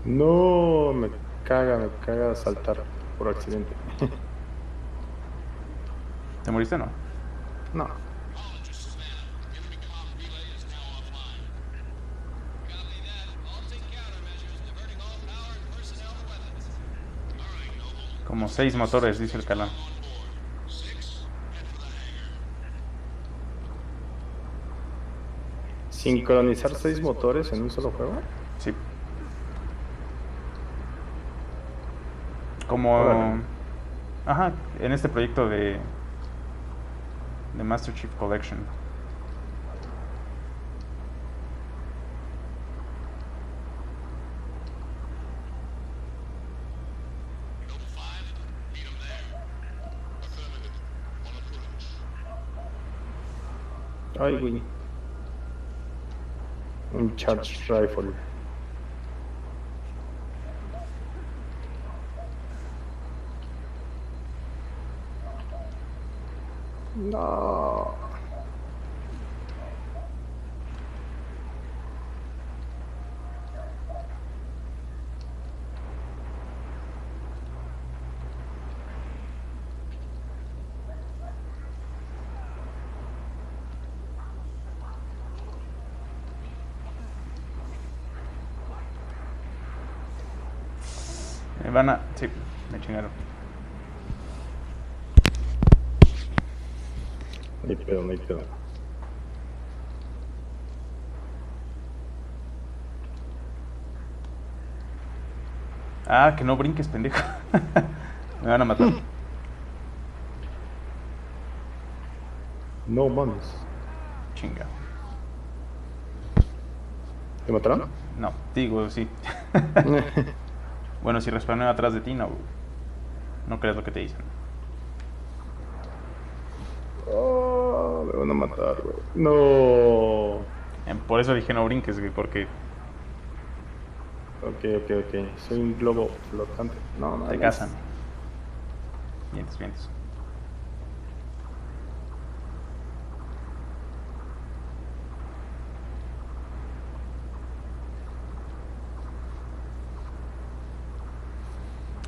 Speaker 2: No, me caga saltar por accidente.
Speaker 1: ¿Te moriste o no?
Speaker 2: No.
Speaker 1: Como 6 motores, dice el Calán.
Speaker 2: ¿Sincronizar 6 motores en un solo juego?
Speaker 1: Sí. Como...
Speaker 2: Órale.
Speaker 1: Ajá, en este proyecto de Master Chief Collection.
Speaker 2: Ay, güey. Un charge rifle. No.
Speaker 1: Van a... Sí, me chingaron.
Speaker 2: No hay pedo, no hay pedo.
Speaker 1: Ah, que no brinques, pendejo. Me van a matar.
Speaker 2: No mames.
Speaker 1: Chinga.
Speaker 2: ¿Te mataron?
Speaker 1: No, digo, sí. Bueno, si respawneo atrás de ti, no. No creas lo que te dicen.
Speaker 2: Oh, me van a matar, güey. No.
Speaker 1: Por eso dije no brinques, güey, porque
Speaker 2: Ok. Soy un globo flotante. No, no.
Speaker 1: te cazan. Vientos.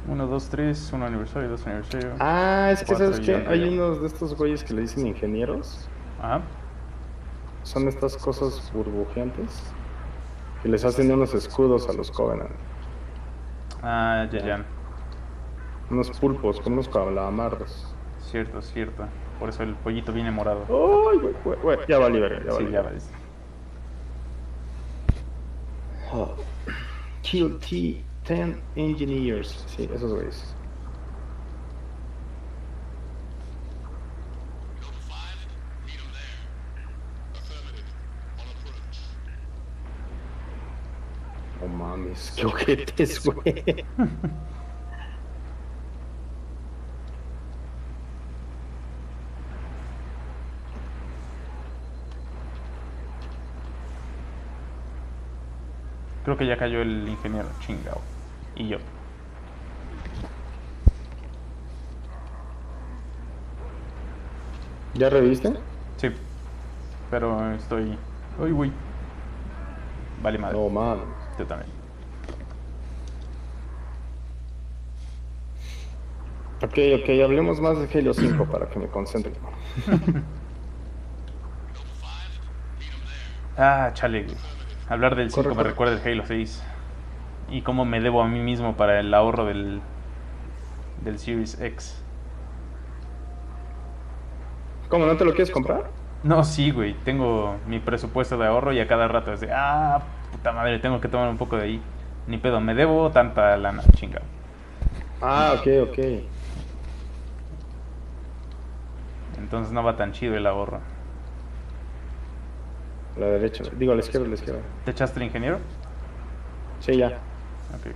Speaker 1: Uno, 2, 3, 1 aniversario, 2 aniversario.
Speaker 2: Ah, es que
Speaker 1: 4
Speaker 2: sabes que
Speaker 1: y
Speaker 2: hay unos de estos güeyes que le dicen ingenieros.
Speaker 1: Ajá.
Speaker 2: Son estas cosas burbujeantes que les hacen unos escudos a los Covenant.
Speaker 1: Ah, ya.
Speaker 2: Unos pulpos con unos calamardos.
Speaker 1: Cierto. Por eso el pollito viene morado.
Speaker 2: ¡Ay, güey! Ya vale, verga, ya
Speaker 1: Sí,
Speaker 2: vale.
Speaker 1: ya ves.
Speaker 2: Oh. Kill T-10 Engineers. Sí, esos güeyes. No mames, qué ojetes, güey.
Speaker 1: Creo que ya cayó el ingeniero, chingao. Y yo.
Speaker 2: ¿Ya reviste?
Speaker 1: Sí. Pero estoy... Uy, güey. Vale madre.
Speaker 2: No mames.
Speaker 1: Yo también.
Speaker 2: Ok, hablemos más de Halo 5 para que me concentre.
Speaker 1: Ah, chale, güey. Hablar del 5 me
Speaker 2: Corre.
Speaker 1: recuerda el Halo 6. Y cómo me debo a mí mismo para el ahorro del Series X.
Speaker 2: ¿Cómo, no te lo quieres comprar?
Speaker 1: No, sí, güey. Tengo mi presupuesto de ahorro y a cada rato es de... Ah, puta madre, tengo que tomar un poco de ahí. Ni pedo, me debo tanta lana, chingado.
Speaker 2: Ah, ok.
Speaker 1: Entonces no va tan chido el ahorro.
Speaker 2: A la derecha, digo a la izquierda,
Speaker 1: ¿Te echaste el ingeniero?
Speaker 2: Sí, ya.
Speaker 1: Ok.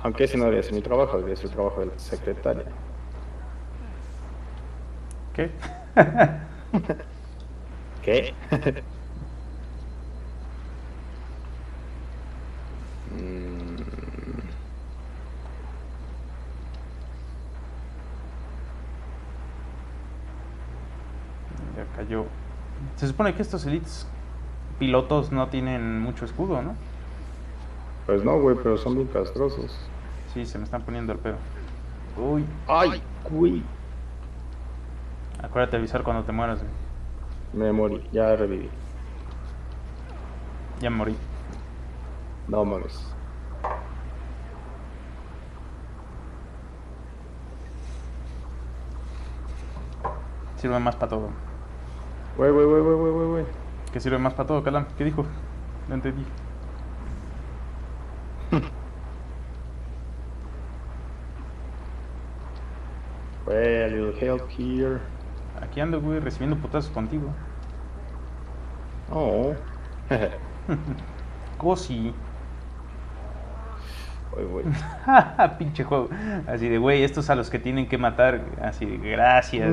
Speaker 2: Aunque ese no debería ser mi trabajo, debería ser el trabajo de la secretaria.
Speaker 1: ¿Qué?
Speaker 2: ¿Qué?
Speaker 1: Ya cayó. Se supone que estos elites pilotos no tienen mucho escudo, ¿no?
Speaker 2: Pues no, güey, pero son bien castrosos.
Speaker 1: Sí, se me están poniendo el pedo. Uy.
Speaker 2: ¡Ay, güey!
Speaker 1: Acuérdate de avisar cuando te mueras, güey.
Speaker 2: Me morí, ya reviví.
Speaker 1: Ya me morí.
Speaker 2: No mames.
Speaker 1: Sirve más para todo.
Speaker 2: Güey.
Speaker 1: ¿Qué sirve más para todo, Calam? ¿Qué dijo? No entendí.
Speaker 2: Güey, a little help here.
Speaker 1: Aquí ando, güey, recibiendo putazos contigo.
Speaker 2: Oh.
Speaker 1: Cosi.
Speaker 2: Güey.
Speaker 1: Pinche juego. Así de, güey, estos a los que tienen que matar. Así de, gracias.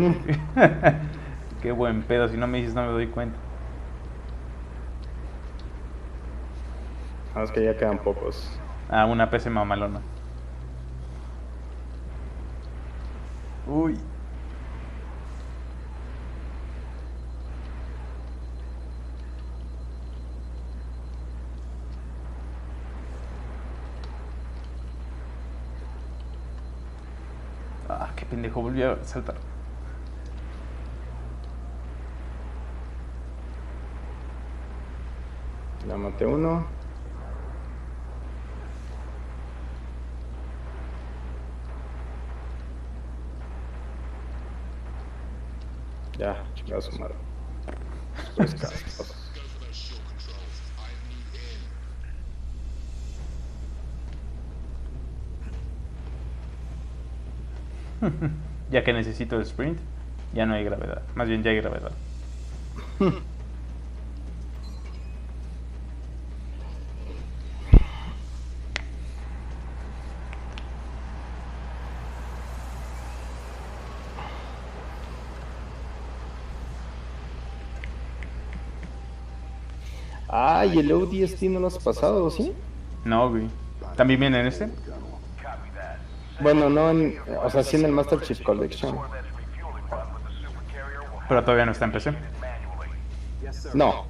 Speaker 1: Qué buen pedo. Si no me dices, no me doy cuenta.
Speaker 2: Ah, es que ya quedan pocos.
Speaker 1: Ah, una PC mamalona. Uy. Ah, qué pendejo, volví a saltar.
Speaker 2: Ya maté uno. Ya, chingada su madre. Pues castrosos.
Speaker 1: Ya que necesito el sprint, ya no hay gravedad. Más bien ya hay gravedad.
Speaker 2: Ay, el ODST no lo has pasado, ¿sí?
Speaker 1: No, güey. ¿También viene en este?
Speaker 2: Bueno, no en... O sea, sí en el Master Chief Collection.
Speaker 1: Pero todavía no está en PC.
Speaker 2: No.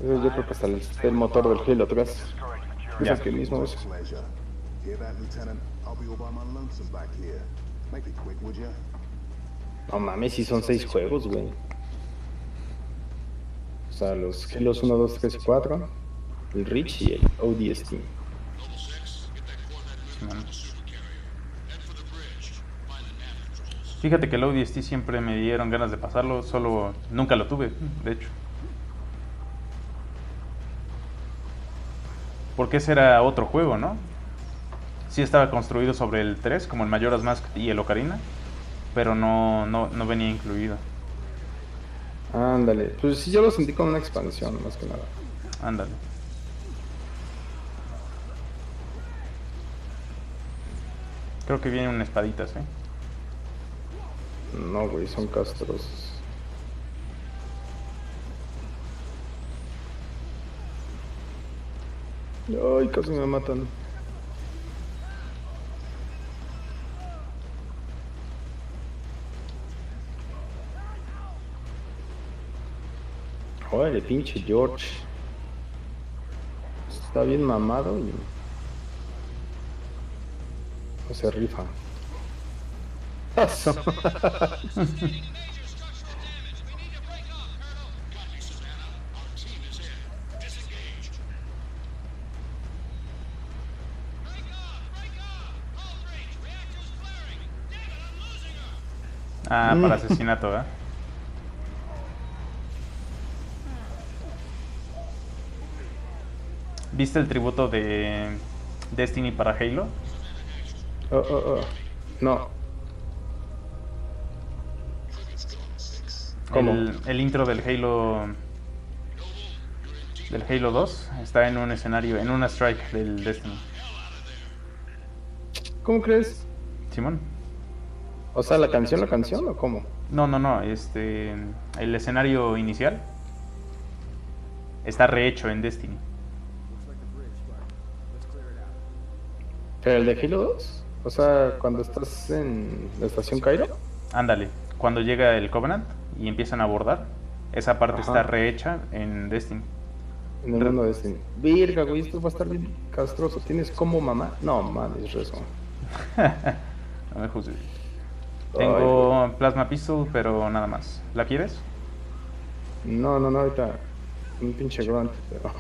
Speaker 2: Yo creo que hasta el motor del Halo 3. Es el que mismo es.
Speaker 9: Hear that, Lieutenant? I'll be all by my lonesome back here. Make it quick, would ya?
Speaker 2: No mames, sí son 6 juegos, güey. O sea, los Halos 1, 2, 3 y 4. El Reach y el ODST.
Speaker 1: Sí, man. Fíjate que el ODST siempre me dieron ganas de pasarlo, solo nunca lo tuve, de hecho. Porque ese era otro juego, ¿no? Sí estaba construido sobre el 3, como el Majora's Mask y el Ocarina, pero no venía incluido.
Speaker 2: Ándale. Pues sí, yo lo sentí como una expansión, más que nada.
Speaker 1: Ándale. Creo que vienen espaditas, ¿eh?
Speaker 2: No, güey, son castrosos. Ay, casi me matan. Órale, pinche George. Está bien mamado y... No se rifa. Eso.
Speaker 1: Ah, para asesinato, ¿verdad? ¿Viste el tributo de Destiny para Halo?
Speaker 2: No. ¿Cómo?
Speaker 1: El intro del Halo 2 está en un escenario, en una strike del Destiny.
Speaker 2: ¿Cómo crees?
Speaker 1: Simón.
Speaker 2: O sea, ¿la canción o cómo?
Speaker 1: No, el escenario inicial está rehecho en Destiny.
Speaker 2: ¿Pero el de Halo 2? O sea, cuando estás en la estación Cairo.
Speaker 1: Ándale, cuando llega el Covenant y empiezan a abordar, esa parte
Speaker 2: Ajá.
Speaker 1: está rehecha en Destiny.
Speaker 2: En el mundo de Destiny. Virga, güey, esto va a estar bien castroso. ¿Tienes como mamá? No, mames, rezo.
Speaker 1: No me juzgues. Tengo Plasma Pistol, pero nada más. ¿La quieres?
Speaker 2: No, ahorita. Un pinche grunt, pero.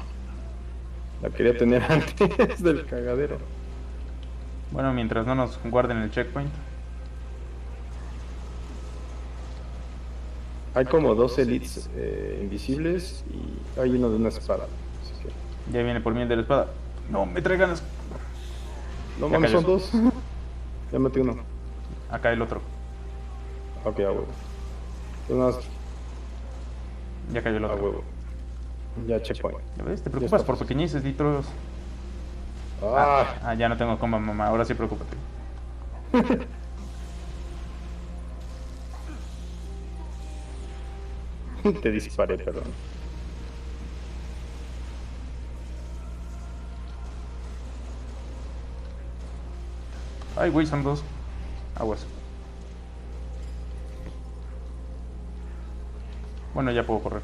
Speaker 2: La quería tener antes del cagadero.
Speaker 1: Bueno, mientras no nos guarden el checkpoint.
Speaker 2: Hay como 2 elites invisibles y hay uno de una espada. Así que...
Speaker 1: Ya viene por mí el de la espada. No, me trae ganas.
Speaker 2: No
Speaker 1: Ya
Speaker 2: mames,
Speaker 1: cayó.
Speaker 2: son 2. Ya metí uno.
Speaker 1: Acá el otro.
Speaker 2: Ok, a huevo. Unas
Speaker 1: Ya cayó el
Speaker 2: a
Speaker 1: otro.
Speaker 2: huevo. Ya checkpoint.
Speaker 1: ¿Ya ves? Te
Speaker 2: Ya
Speaker 1: preocupas
Speaker 2: está.
Speaker 1: por pequeñeces, litros.
Speaker 2: Ah,
Speaker 1: Ya no tengo comba, mamá. Ahora sí preocúpate.
Speaker 2: te disparé, perdón.
Speaker 1: Ay, güey, son 2. Aguas. Bueno, ya puedo correr.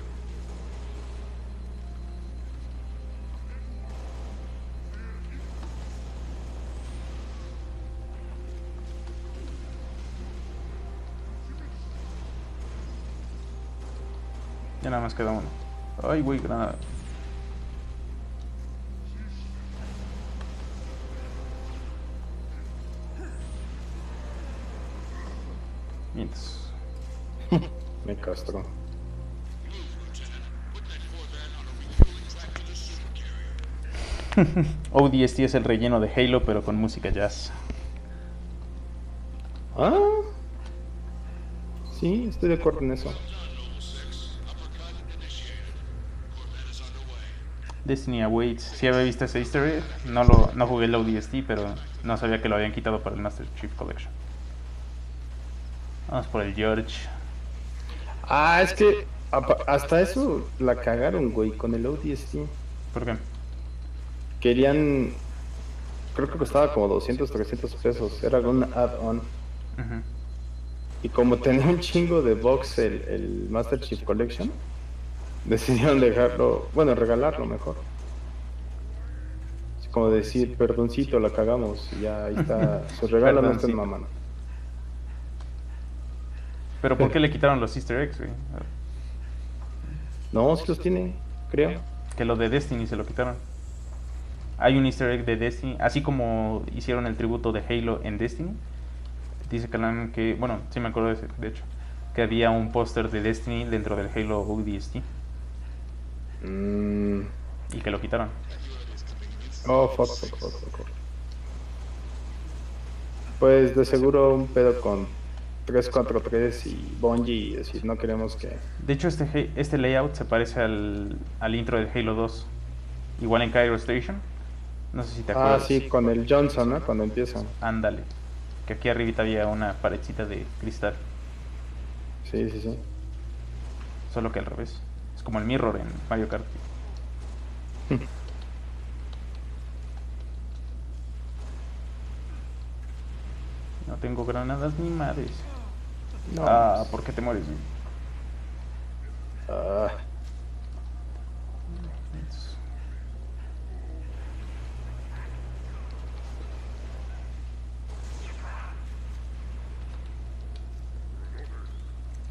Speaker 1: Ya nada más queda uno. Ay, güey, granada. Mientras.
Speaker 2: Me castró.
Speaker 1: ODST es el relleno de Halo, pero con música jazz.
Speaker 2: Ah, sí, estoy de acuerdo en eso.
Speaker 1: Destiny Awaits. Si había visto ese easter egg. No jugué el ODST, pero no sabía que lo habían quitado para el Master Chief Collection. Vamos por el George.
Speaker 2: Ah, es que hasta eso la cagaron, güey, con el ODST.
Speaker 1: ¿Por qué?
Speaker 2: Querían, creo que costaba como 200, 300 pesos. Era un add-on.
Speaker 1: Ujú.
Speaker 2: Y como tenía un chingo de box el Master Chief Collection, decidieron dejarlo, bueno, regalarlo mejor. Es como decir, perdoncito, la cagamos. Y ya ahí está, su regalo no está en
Speaker 1: Perdoncito.
Speaker 2: mamá.
Speaker 1: Pero ¿por qué le quitaron los easter eggs, güey?
Speaker 2: No, sí los tiene, creo.
Speaker 1: Que lo de Destiny se lo quitaron. Hay un easter egg de Destiny, así como hicieron el tributo de Halo en Destiny. Dice Calan que, bueno, sí me acuerdo de ese, de hecho, que había un póster de Destiny dentro del Halo ODST
Speaker 2: Mm.
Speaker 1: y que lo quitaron.
Speaker 2: Oh, fuck. Pues de seguro un pedo con 343 y Bungie, decir, no queremos que...
Speaker 1: De hecho, este layout se parece al intro del Halo 2, igual en Cairo Station. No sé si te acuerdas.
Speaker 2: Ah, sí, con el Johnson, ¿no? Cuando empiezan.
Speaker 1: Ándale. Que aquí arribita había una paredcita de cristal,
Speaker 2: Sí.
Speaker 1: solo que al revés. Es como el mirror en Mario Kart. No tengo granadas ni madres.
Speaker 2: No.
Speaker 1: Ah, ¿por qué te mueres, güey?
Speaker 2: Ah,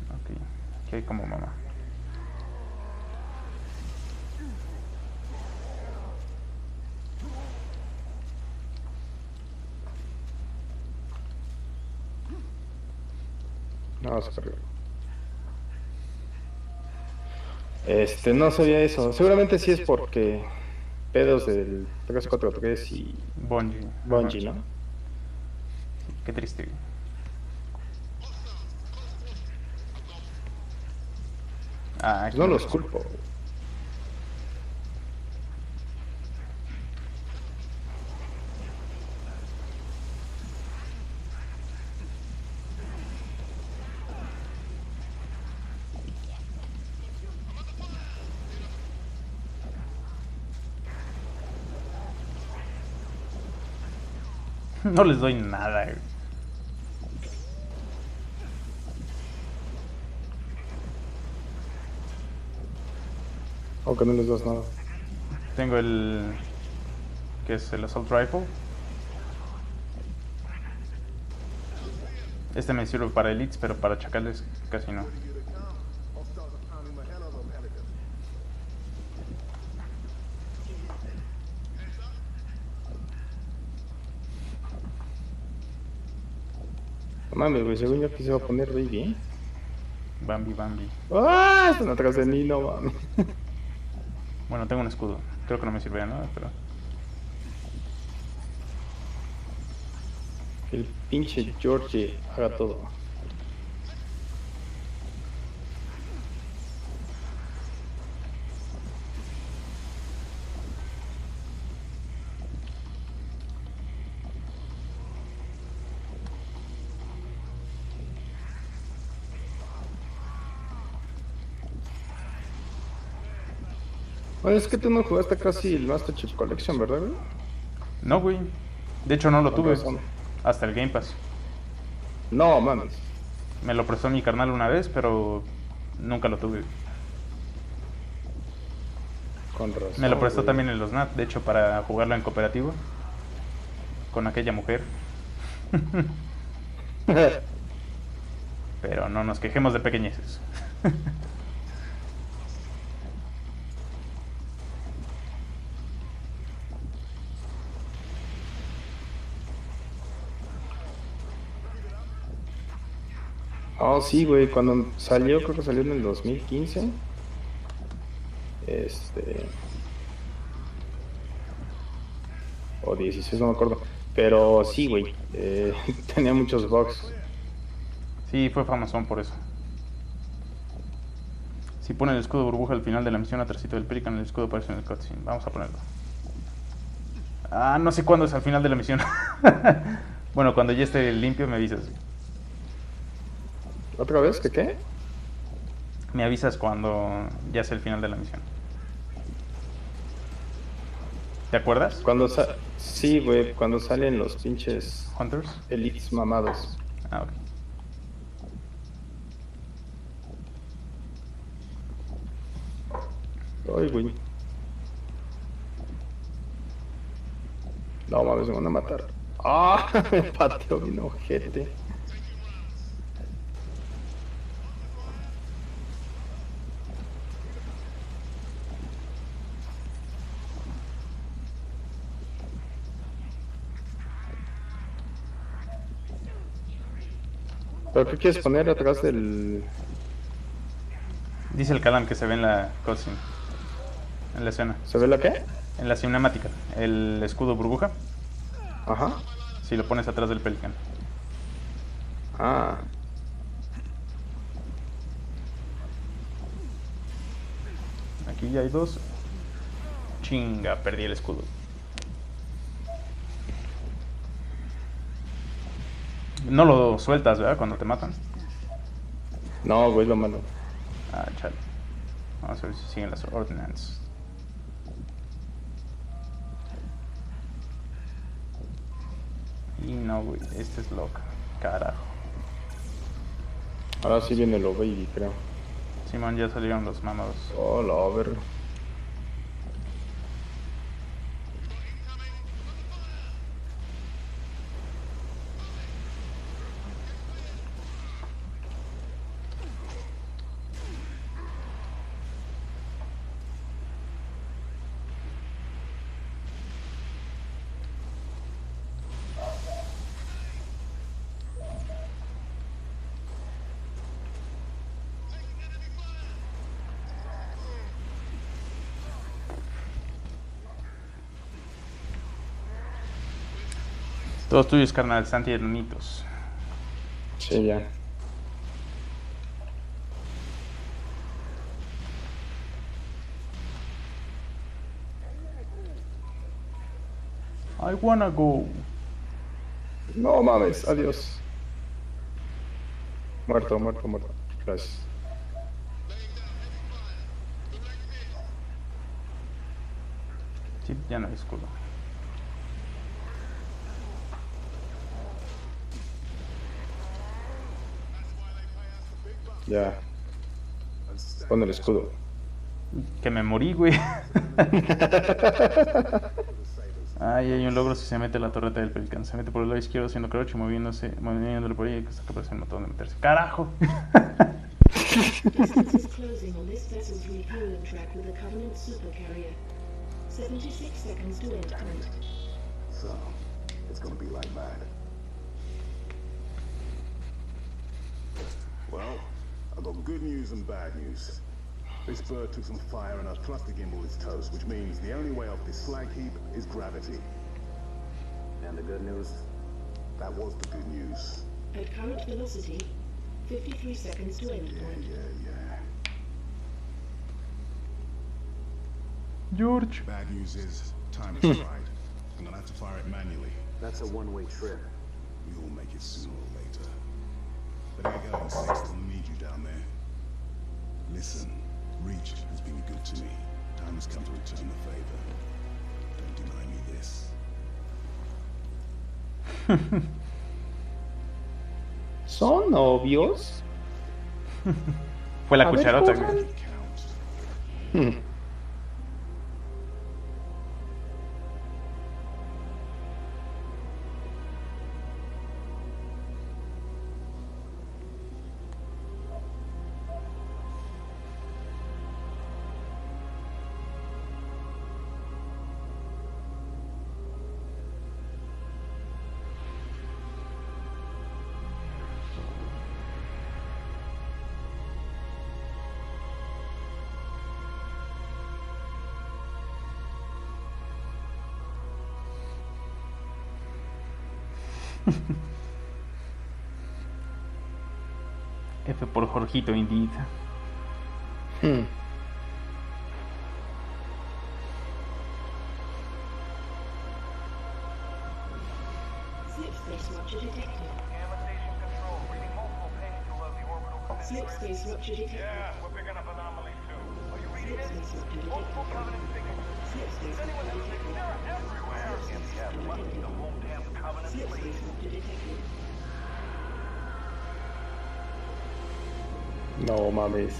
Speaker 1: Ok, aquí hay como mamá.
Speaker 2: no, se perdió. No sabía eso. Seguramente sí es porque pedos del 343 y
Speaker 1: Bungie.
Speaker 2: ¿no?
Speaker 1: Qué triste, güey. Ah, aquí
Speaker 2: No los culpo.
Speaker 1: No les doy nada, güey.
Speaker 2: Aunque no les das nada.
Speaker 1: Tengo el... que es el Assault Rifle. Este me sirve para elites, pero para chacales casi no.
Speaker 2: No mames, güey, según yo aquí se va a poner baby, ¿eh?
Speaker 1: Bambi, Bambi.
Speaker 2: ¡Ah! Están atrás de mí, no mames.
Speaker 1: Bueno, tengo un escudo. Creo que no me sirve de nada, pero...
Speaker 2: El pinche George haga todo. Oye, es que tú no jugaste casi el Master Chief Collection, ¿verdad, güey?
Speaker 1: No, güey. De hecho, no lo
Speaker 2: Con
Speaker 1: tuve.
Speaker 2: razón.
Speaker 1: Hasta el Game Pass.
Speaker 2: No, mames.
Speaker 1: Me lo prestó mi carnal una vez, pero nunca lo tuve.
Speaker 2: Con razón.
Speaker 1: Me lo prestó
Speaker 2: güey.
Speaker 1: también en los NAT, de hecho, para jugarlo en cooperativo. Con aquella mujer. Pero no nos quejemos de pequeñeces.
Speaker 2: Oh, sí, güey, cuando salió, creo que salió en el 2015. O 16, no me acuerdo. Pero sí, güey, tenía muchos bugs.
Speaker 1: Sí, fue famosón por eso. Si pone el escudo burbuja al final de la misión atrásito del Pelican, el escudo aparece en el cutscene. Vamos a ponerlo. Ah, no sé cuándo es al final de la misión. Bueno, cuando ya esté limpio me avisas.
Speaker 2: ¿Otra vez? ¿Qué?
Speaker 1: Me avisas cuando ya sea el final de la misión. ¿Te acuerdas?
Speaker 2: Sí, güey, cuando salen los pinches
Speaker 1: Hunters.
Speaker 2: elites mamados.
Speaker 1: Ah, ok.
Speaker 2: Ay, güey. No mames, me van a matar. ¡Ah! Me pateó bien ojete. ¿Pero qué quieres poner atrás del...?
Speaker 1: Dice el Calam que se ve en la cutscene. En la escena.
Speaker 2: ¿Se ve la qué?
Speaker 1: En la cinemática. El escudo burbuja.
Speaker 2: Ajá.
Speaker 1: Si lo pones atrás del Pelican.
Speaker 2: Ah.
Speaker 1: Aquí ya hay dos. Chinga, perdí el escudo. No lo sueltas, ¿verdad? Cuando te matan.
Speaker 2: No, güey, lo malo.
Speaker 1: Ah, chale. Vamos a ver si siguen las ordinances. Y no, güey, este es loca. Carajo.
Speaker 2: Ahora sí viene lo baby, creo.
Speaker 1: Simón, ya salieron los mamados.
Speaker 2: Oh, la verga.
Speaker 1: Todos tuyos, carnal, Santi hermanitos.
Speaker 2: Sí, ya.
Speaker 1: I wanna go.
Speaker 2: No mames, adiós. Muerto, muerto, muerto. Gracias.
Speaker 1: Sí, ya no hay escudo.
Speaker 2: Ya. Pon el escudo.
Speaker 1: Que me morí, güey. Ay, hay un logro si se mete a la torreta del Pelican. Se mete por el lado izquierdo haciendo crouch y moviéndole por ahí hasta que aparece el botón de meterse. ¡Carajo!
Speaker 3: Distance is closing on this vessel's refueling track with the Covenant supercarrier. 76 seconds to endpoint.
Speaker 9: So, it's gonna be like mad. Well, I've got good news and bad news. This bird took some fire and our thruster gimbal is toast, which means the only way off this slag heap is gravity.
Speaker 4: And the good news?
Speaker 9: That was the good news.
Speaker 3: At current velocity, 53 seconds to endpoint.
Speaker 9: Yeah.
Speaker 1: George.
Speaker 9: Bad news is, time is right. I'm gonna have to fire it manually.
Speaker 4: That's a one-way trip.
Speaker 9: We will make it sooner or later. Better get going, Six. I'll need you down there. Listen, Reach has been good to me. Time has come to return the favor. Don't deny me this.
Speaker 2: ¿Son novios?
Speaker 1: Fue la
Speaker 2: A ver,
Speaker 1: cucharota,
Speaker 2: ¿cómo?
Speaker 1: güey. F por Jorgito, indeed.
Speaker 3: Slip space rupture detected. Slip space rupture detected.
Speaker 8: Yeah, we're picking up anomalies too. Are you reading
Speaker 3: Slip
Speaker 8: it?
Speaker 3: space rupture detected.
Speaker 8: Multiple covenant signatures.
Speaker 3: Slip space
Speaker 8: Anyone
Speaker 3: rupture
Speaker 8: who's
Speaker 3: detected.
Speaker 8: they're everywhere.
Speaker 3: Slip
Speaker 8: Yeah, what? The whole damn covenant
Speaker 3: Slip
Speaker 8: fleet.
Speaker 3: space rupture detected.
Speaker 2: No mames.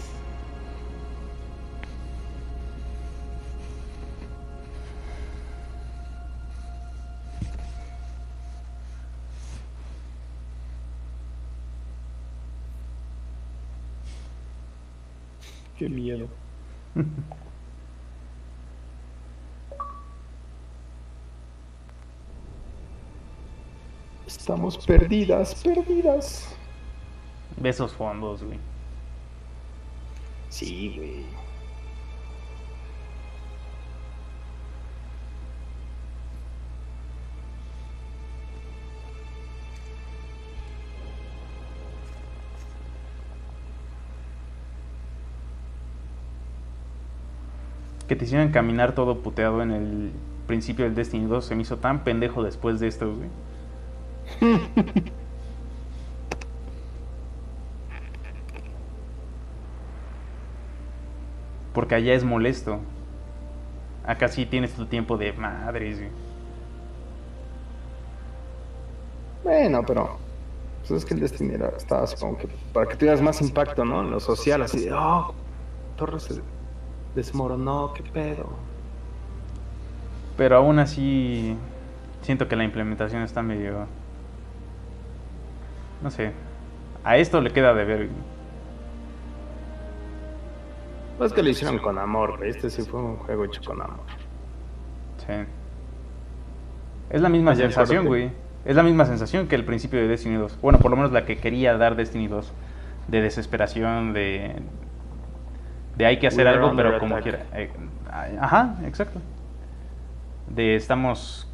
Speaker 2: Qué miedo. Estamos perdidas.
Speaker 1: Ve esos fondos, güey.
Speaker 2: Sí, güey.
Speaker 1: Que te hicieran caminar todo puteado en el principio del Destiny 2 se me hizo tan pendejo después de esto, güey. Porque allá es molesto. Acá sí tienes tu tiempo de madres, güey.
Speaker 2: Bueno, pero pues es que el Destiny estaba así como que para que tuvieras más impacto, ¿no? En lo social, así de, oh, torre se desmoronó, qué pedo.
Speaker 1: Pero aún así siento que la implementación está medio... No sé. A esto le queda de ver, güey.
Speaker 2: Pues que lo hicieron con amor, güey. Este sí fue un juego hecho con amor.
Speaker 1: Sí. Es la misma
Speaker 2: Ayer
Speaker 1: sensación,
Speaker 2: fue lo
Speaker 1: güey. Es la misma sensación que el principio de Destiny 2. Bueno, por lo menos la que quería dar Destiny 2. De desesperación, de hay que hacer
Speaker 2: We are
Speaker 1: algo,
Speaker 2: under
Speaker 1: pero como
Speaker 2: attack.
Speaker 1: quiera. Ajá, exacto. De estamos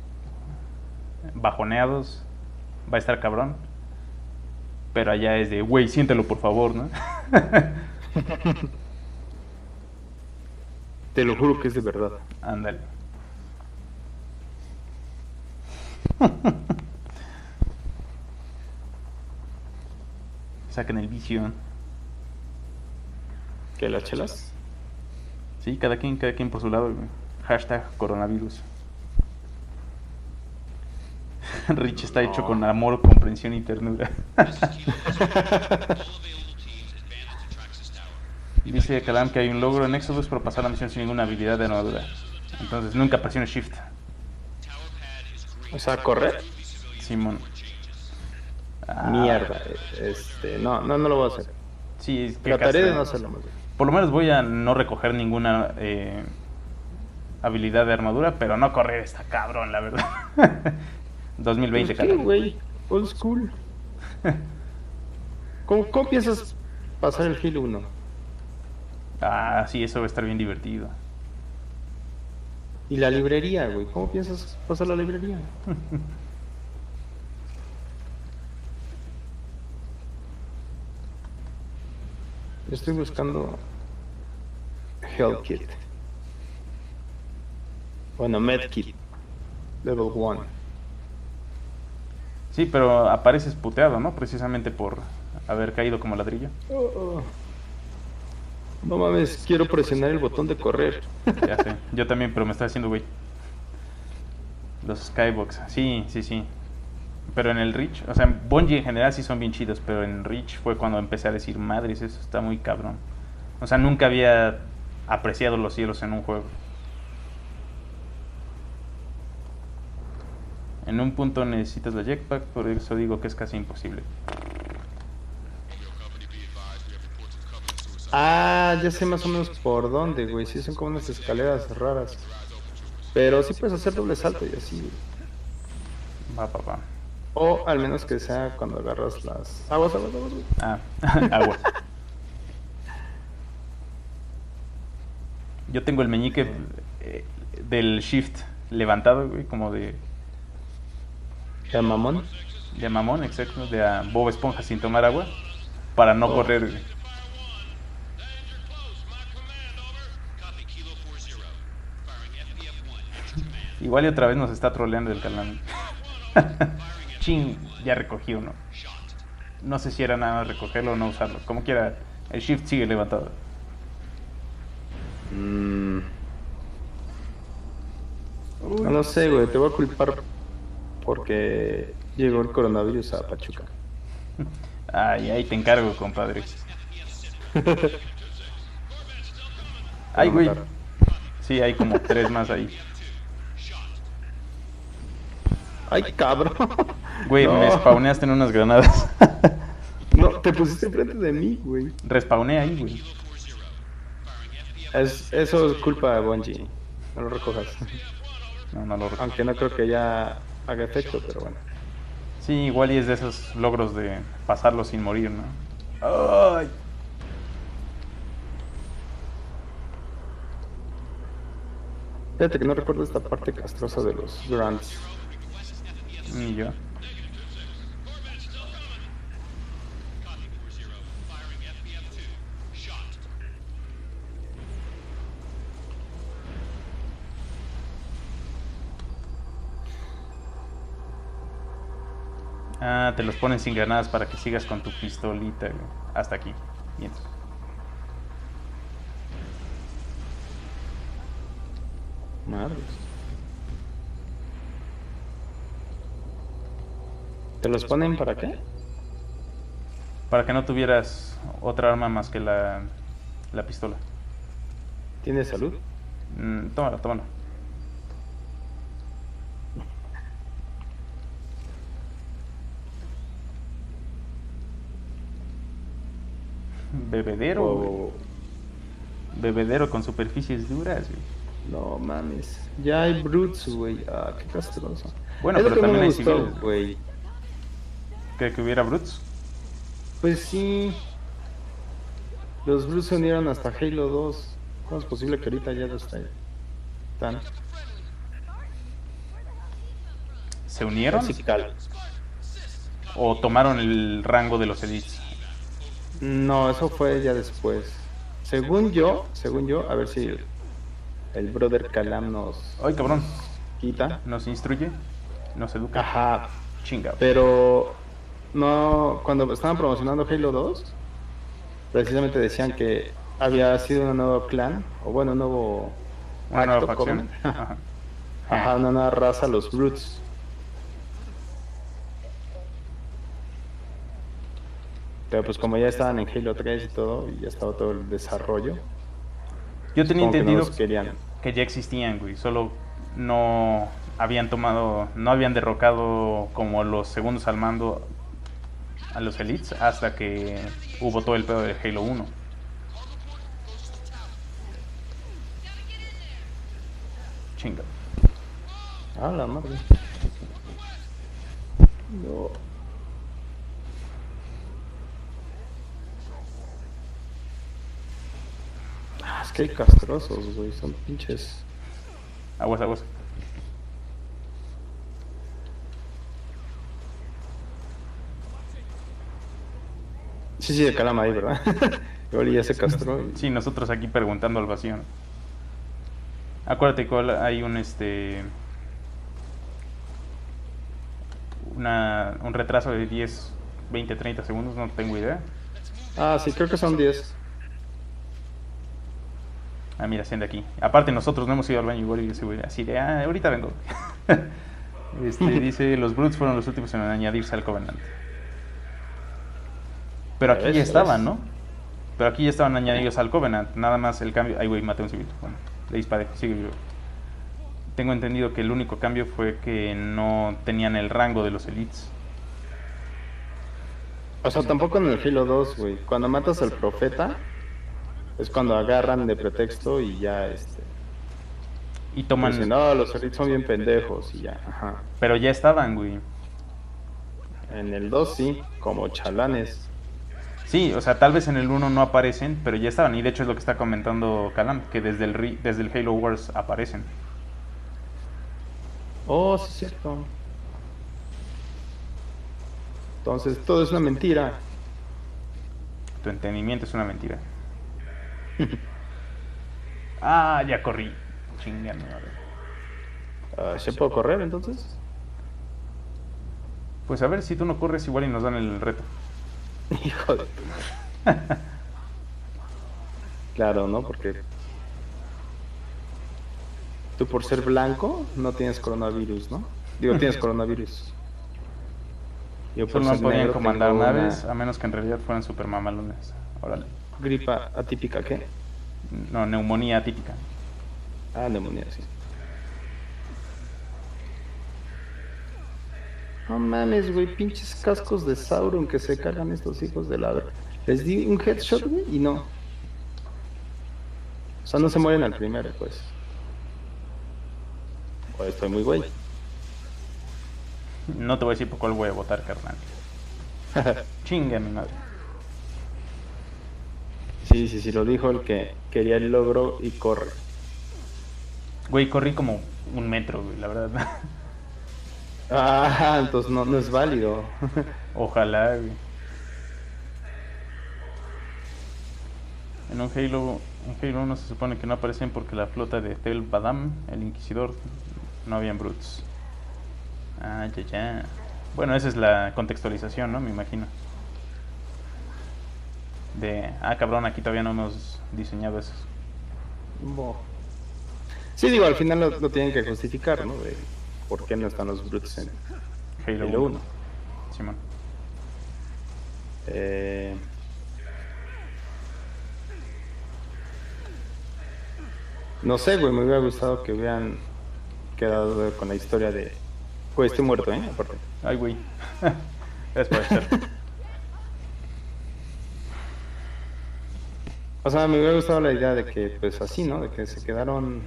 Speaker 1: bajoneados, va a estar cabrón. Pero allá es de, güey, siéntelo por favor, ¿no?
Speaker 2: Te lo juro que es de verdad.
Speaker 1: Ándale. Saquen el vicio.
Speaker 2: ¿Qué, las chelas?
Speaker 1: Sí, cada quien por su lado, güey. Hashtag coronavirus. Rich está hecho con amor, comprensión y ternura. Dice Calam que hay un logro en Exodus por pasar la misión sin ninguna habilidad de armadura. Entonces nunca presione Shift.
Speaker 2: O sea, correr.
Speaker 1: Simón.
Speaker 2: Mierda. No lo voy a hacer.
Speaker 1: Sí, es que
Speaker 2: Trataré de
Speaker 1: casi-
Speaker 2: no hacerlo más bien.
Speaker 1: Por lo menos voy a no recoger ninguna habilidad de armadura, pero no correr está cabrón, la verdad. 2020,
Speaker 2: ¿Qué,
Speaker 1: Calam.
Speaker 2: güey? Old school. ¿Cómo piensas pasar el Halo 1?
Speaker 1: Ah, sí, eso va a estar bien divertido.
Speaker 2: Y la librería, güey. ¿Cómo piensas pasar la librería? Yo estoy buscando Health Kit. Bueno, Med Kit. Level 1.
Speaker 1: Sí, pero apareces puteado, ¿no? Precisamente por haber caído como ladrillo.
Speaker 2: No mames, quiero presionar el botón de correr.
Speaker 1: Ya sé, yo también, pero me está haciendo güey. Los Skybox, sí. Pero en el Reach, o sea, en Bungie en general sí son bien chidos, pero en Reach fue cuando empecé a decir, madres, eso está muy cabrón. O sea, nunca había apreciado los cielos en un juego. En un punto necesitas la jetpack, por eso digo que es casi imposible.
Speaker 2: Ah, ya sé más o menos por dónde, güey. Sí, son como unas escaleras raras. Pero sí puedes hacer doble salto y así, güey.
Speaker 1: Va.
Speaker 2: O al menos que sea cuando agarras las aguas, güey.
Speaker 1: Ah, agua. Yo tengo el meñique del shift levantado, güey, como de
Speaker 2: ¿De mamón?
Speaker 1: de mamón, exacto, de a Bob Esponja sin tomar agua, para no correr, güey. Igual y otra vez nos está troleando el canal. Ching, ya recogí uno. No sé si era nada más recogerlo o no usarlo. Como quiera, el shift sigue levantado.
Speaker 2: No lo sé, güey. Te voy a culpar porque llegó el coronavirus a Pachuca.
Speaker 1: Ay, ahí te encargo, compadre. Ay, güey. Sí, hay como 3 más ahí.
Speaker 2: Ay, cabrón.
Speaker 1: Güey,
Speaker 2: No.
Speaker 1: me spawneaste en unas granadas.
Speaker 2: No, te pusiste enfrente de mí, güey.
Speaker 1: Respawné ahí, güey.
Speaker 2: Eso es culpa de Bungie. No lo recojas.
Speaker 1: No lo recuerdo.
Speaker 2: Aunque no creo que ya haga efecto, pero bueno.
Speaker 1: Sí, igual y es de esos logros de pasarlo sin morir, ¿no? Ay.
Speaker 2: Fíjate que no recuerdo esta parte castrosa de los grants.
Speaker 1: Ni yo. Ah, te los ponen sin granadas para que sigas con tu pistolita, güey. Hasta aquí. Bien.
Speaker 2: Madres. ¿Te los ponen para qué?
Speaker 1: Para que no tuvieras otra arma más que la pistola.
Speaker 2: ¿Tienes salud?
Speaker 1: Tómala. Bebedero, güey.
Speaker 2: O...
Speaker 1: Bebedero con superficies duras, güey.
Speaker 2: No mames. Ya hay brutes, güey. Ah, qué castroso.
Speaker 1: Bueno,
Speaker 2: Es lo
Speaker 1: pero
Speaker 2: que no
Speaker 1: también
Speaker 2: me
Speaker 1: hay
Speaker 2: gustó,
Speaker 1: civiles.
Speaker 2: güey.
Speaker 1: ¿Que hubiera brutes?
Speaker 2: Pues sí. Los brutes se unieron hasta Halo 2. ¿Cómo es posible que ahorita ya no están?
Speaker 1: ¿Se unieron?
Speaker 2: Musical.
Speaker 1: ¿O tomaron el rango de los elites?
Speaker 2: No, eso fue ya después. Según yo, a ver si el brother Calam nos
Speaker 1: Ay, cabrón.
Speaker 2: quita.
Speaker 1: ¿Nos instruye? ¿Nos educa?
Speaker 2: Ajá.
Speaker 1: Chinga.
Speaker 2: Pero no, cuando estaban promocionando Halo 2, precisamente decían que había sido un nuevo clan, o bueno, un nuevo
Speaker 1: Una nueva
Speaker 2: acto,
Speaker 1: facción.
Speaker 2: ¿cómo?
Speaker 1: Ajá.
Speaker 2: Ajá, una nueva raza, los Brutes. Pero pues como ya estaban en Halo 3 y todo, y ya estaba todo el desarrollo.
Speaker 1: Yo tenía
Speaker 2: supongo que no
Speaker 1: entendido
Speaker 2: los querían.
Speaker 1: que ya existían, güey, solo no habían derrocado como los segundos al mando a los Elites hasta que hubo todo el pedo de Halo 1. Chinga.
Speaker 2: Ah, la madre. No. Ah, es que hay castrosos, güey. Son pinches.
Speaker 1: Aguas, aguas.
Speaker 2: Sí, de Calama ahí, ¿verdad? Igual ya se castró.
Speaker 1: Sí, nosotros aquí preguntando al vacío, ¿no? Acuérdate que hay un un retraso de 10, 20, 30 segundos, no tengo idea.
Speaker 2: Ah, sí, creo que son 10.
Speaker 1: Ah, mira, siendo aquí. Aparte nosotros no hemos ido al baño igual y ese güey así de, ahorita vengo. Dice, los Brutes fueron los últimos en añadirse al Covenant. Pero aquí ya estaban, ¿no? Pero aquí ya estaban añadidos al Covenant. Nada más el cambio... Ay, güey, maté a un civil. Bueno, le disparé, sigue vivo. Tengo entendido que el único cambio fue que no tenían el rango de los Elites.
Speaker 2: O sea, tampoco en el Halo 2, güey. Cuando matas al profeta, es cuando agarran de pretexto y ya,
Speaker 1: Y toman...
Speaker 2: Dicen, no, los Elites son bien pendejos y ya, ajá.
Speaker 1: Pero ya estaban, güey.
Speaker 2: En el 2 sí, como chalanes.
Speaker 1: Sí, o sea, tal vez en el 1 no aparecen, pero ya estaban. Y de hecho es lo que está comentando Calam, que desde el Halo Wars aparecen.
Speaker 2: Oh, sí es cierto. Entonces, todo es una mentira.
Speaker 1: Tu entendimiento es una mentira. Ah, ya corrí. Chingame, madre.
Speaker 2: ¿Se puede correr entonces?
Speaker 1: Pues a ver, si tú no corres igual y nos dan el reto.
Speaker 2: Hijo de tu madre. Claro, ¿no? Porque tú por ser blanco no tienes coronavirus, ¿no? Digo, tienes coronavirus. Yo por
Speaker 1: Solo no
Speaker 2: ser
Speaker 1: podían
Speaker 2: negro
Speaker 1: comandar
Speaker 2: tengo
Speaker 1: naves,
Speaker 2: una
Speaker 1: a menos que en realidad fueran super mamalones. Órale.
Speaker 2: gripa atípica, ¿qué?
Speaker 1: No, neumonía atípica.
Speaker 2: Ah, neumonía, sí. No mames, güey, pinches cascos de Sauron que se cargan estos hijos de la... Les di un headshot, güey, y no. O sea, no se mueren al primero, pues. O estoy muy güey.
Speaker 1: No te voy a decir por cuál voy a votar, carnal. Chinga mi madre.
Speaker 2: Sí, lo dijo el que quería el logro y corre.
Speaker 1: Güey, corrí como 1 metro, güey, la verdad.
Speaker 2: Ah, entonces no es válido.
Speaker 1: Ojalá, güey. En Halo 1 se supone que no aparecen porque la flota de Tel Badam, el Inquisidor, no habían Brutes. Ah, ya. Bueno, esa es la contextualización, ¿no? Me imagino. Cabrón, aquí todavía no hemos diseñado eso.
Speaker 2: Sí, digo, al final lo tienen que justificar, ¿no? De por qué no están los Brutes en Halo 1.
Speaker 1: Simón.
Speaker 2: No sé, güey, me hubiera gustado que hubieran quedado con la historia de... Pues estoy muerto, aparte.
Speaker 1: Ay, güey. Es para echar.
Speaker 2: O sea, me hubiera gustado la idea de que, pues así, ¿no? De que se quedaron...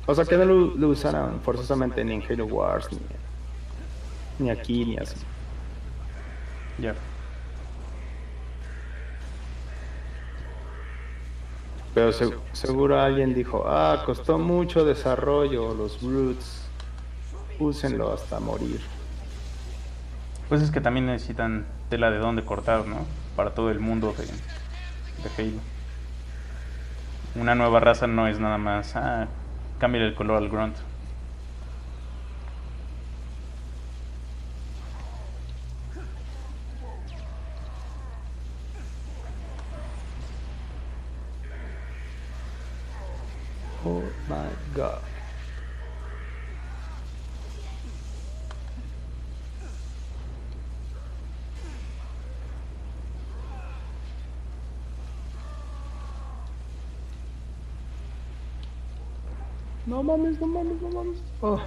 Speaker 2: O sea, que no lo usaran forzosamente ni en Halo Wars, ni aquí, ni así.
Speaker 1: Ya.
Speaker 2: Pero seguro alguien dijo, costó mucho desarrollo los Brutes, úsenlo hasta morir.
Speaker 1: Pues es que también necesitan tela de dónde cortar, ¿no? Para todo el mundo de Halo. Una nueva raza no es nada más, cámbiale el color al Grunt.
Speaker 2: Oh my god. No mames, no mames, no mames. Oh.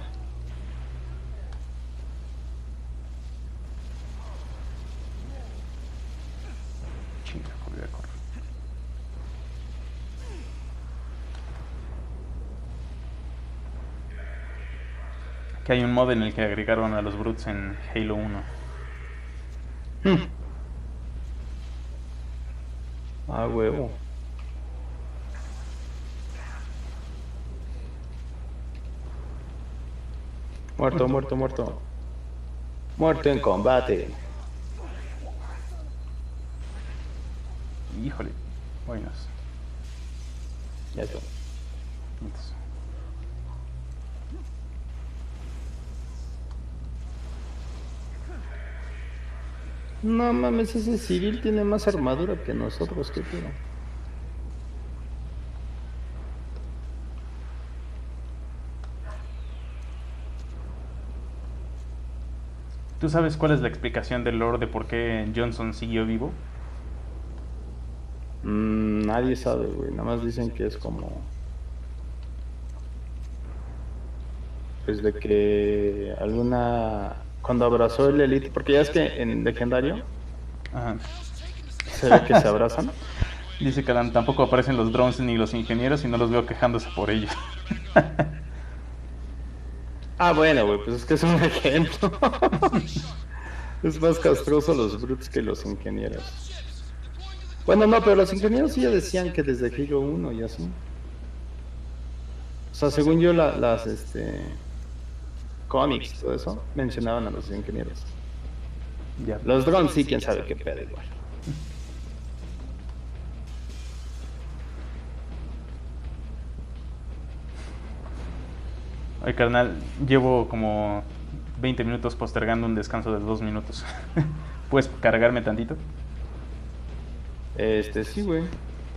Speaker 1: Chinga, volví a correr. Que hay un mod en el que agregaron a los brutes en Halo 1.
Speaker 2: Ah, huevo. Muerto, muerto, muerto. Muerto en combate.
Speaker 1: Híjole, buenos.
Speaker 2: Ya está.
Speaker 1: Entonces,
Speaker 2: No mames, ese civil tiene más armadura que nosotros, qué pedo.
Speaker 1: ¿tú sabes cuál es la explicación del lore de por qué Johnson siguió vivo?
Speaker 2: Nadie sabe, güey. Nada más dicen que es como... Pues de que alguna... Cuando abrazó el Elite... Porque ya es que en Legendario
Speaker 1: Ajá.
Speaker 2: se ve que se abrazan.
Speaker 1: Dice que tampoco aparecen los drones ni los ingenieros y no los veo quejándose por ello.
Speaker 2: Ah, bueno, güey, pues es que es un ejemplo. Es más castroso los brutes que los ingenieros. Bueno, no, pero los ingenieros sí ya decían que desde Halo 1 y así. O sea, según yo, las cómics y todo eso, mencionaban a los ingenieros.
Speaker 1: Ya.
Speaker 2: Los drones sí, quién sabe qué pedo igual.
Speaker 1: Oye, carnal, llevo como 20 minutos postergando un descanso de 2 minutos. ¿Puedes cargarme tantito?
Speaker 2: Sí, güey.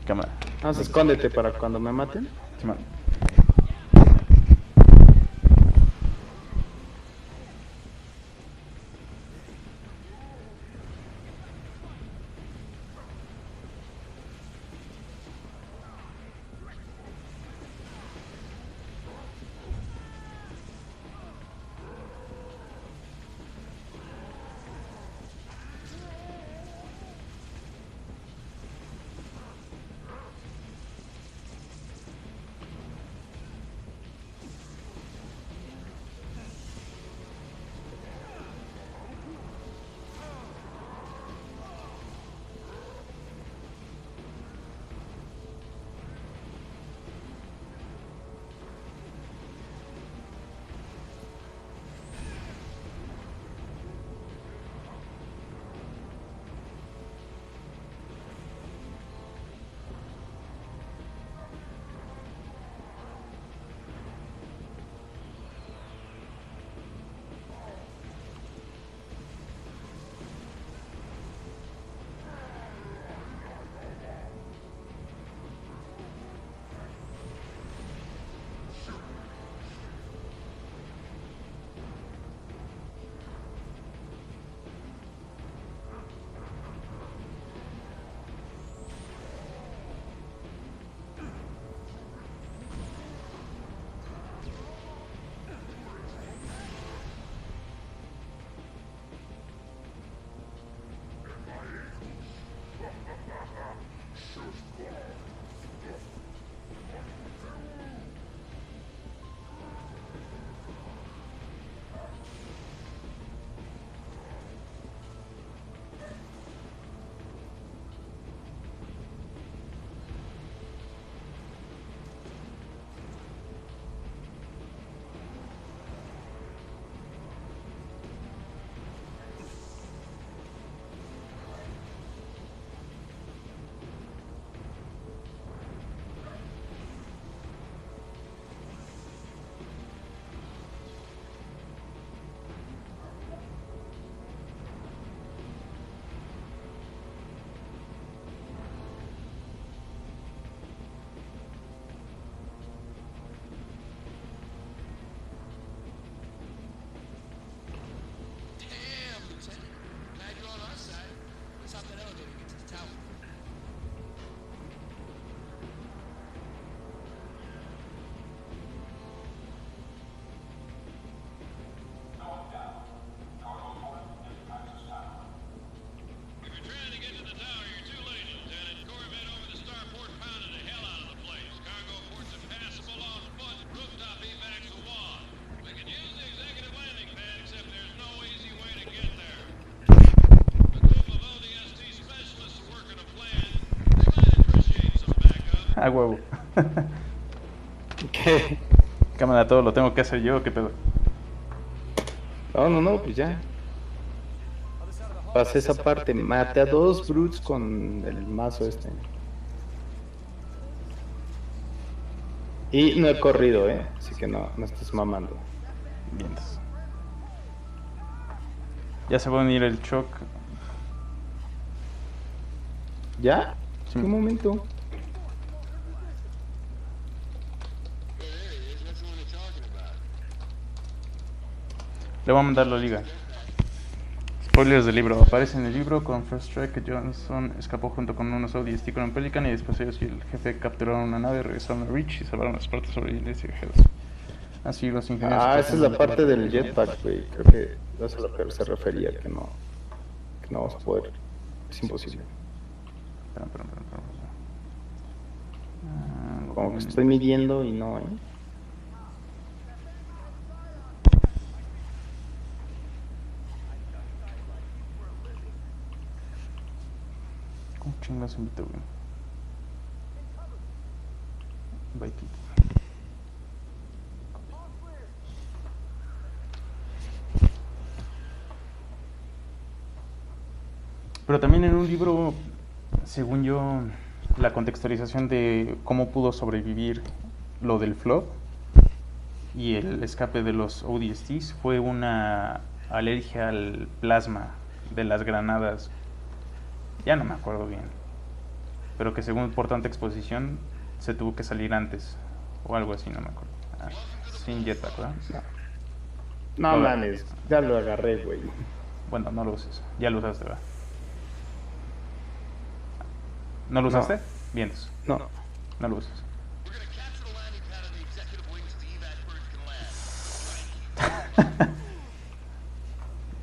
Speaker 1: Cámara.
Speaker 2: Ah, escóndete para cuando me maten.
Speaker 1: Sí, man. A huevo.
Speaker 2: ¿Qué?
Speaker 1: Cámara, todo lo tengo que hacer yo, ¿qué pedo?
Speaker 2: No, pues ya. Pasé esa parte, maté a 2 brutes con el mazo este. Y no he corrido, así que no estés mamando.
Speaker 1: Bien. Ya se va a unir el shock.
Speaker 2: ¿Ya?
Speaker 1: Sí.
Speaker 2: Un momento.
Speaker 1: Le voy a mandar la liga. Spoilers del libro. Aparece en el libro con First Strike que Johnson escapó junto con unos ODST con un Pelican y después ellos y el jefe capturaron una nave, regresaron a Reach y salvaron las partes sobrevivientes y viajeros. Así los ingenieros...
Speaker 2: Esa es la parte del jetpack, güey. Creo que eso es a lo que se refería, que no vamos a poder. Es imposible.
Speaker 1: Espera.
Speaker 2: Como que estoy midiendo y no,
Speaker 1: ¿Cómo chingas invito, güey? Bye, pero también en un libro, según yo, la contextualización de cómo pudo sobrevivir lo del flop y el escape de los ODSTs fue una alergia al plasma de las granadas. Ya no me acuerdo bien, pero que según por tanta exposición se tuvo que salir antes o algo así, no me acuerdo. Sin jetpack, ¿verdad?
Speaker 2: No mames, ya lo agarré, güey.
Speaker 1: Bueno, no lo uses, ya lo usaste, ¿verdad? ¿No lo usaste? Bien.
Speaker 2: No
Speaker 1: lo usas.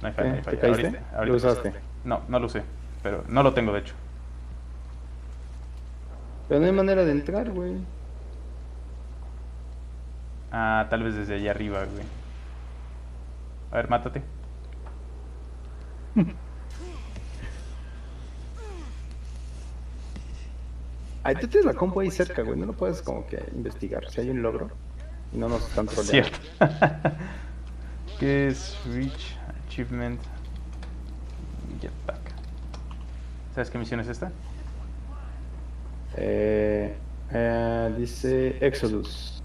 Speaker 1: No hay falla,
Speaker 2: ¿Te caíste?
Speaker 1: Ahorita.
Speaker 2: ¿Lo usaste?
Speaker 1: No lo usé, pero no lo tengo de hecho.
Speaker 2: Pero no hay manera de entrar, güey.
Speaker 1: Tal vez desde allá arriba, güey. A ver, mátate.
Speaker 2: Ahí tú tienes la compu ahí cerca, güey. No lo puedes como que investigar. Si hay un logro y no nos están troleando.
Speaker 1: Cierto. ¿Qué es Reach Achievement Jetpack? ¿Sabes qué misión es esta?
Speaker 2: Dice Exodus.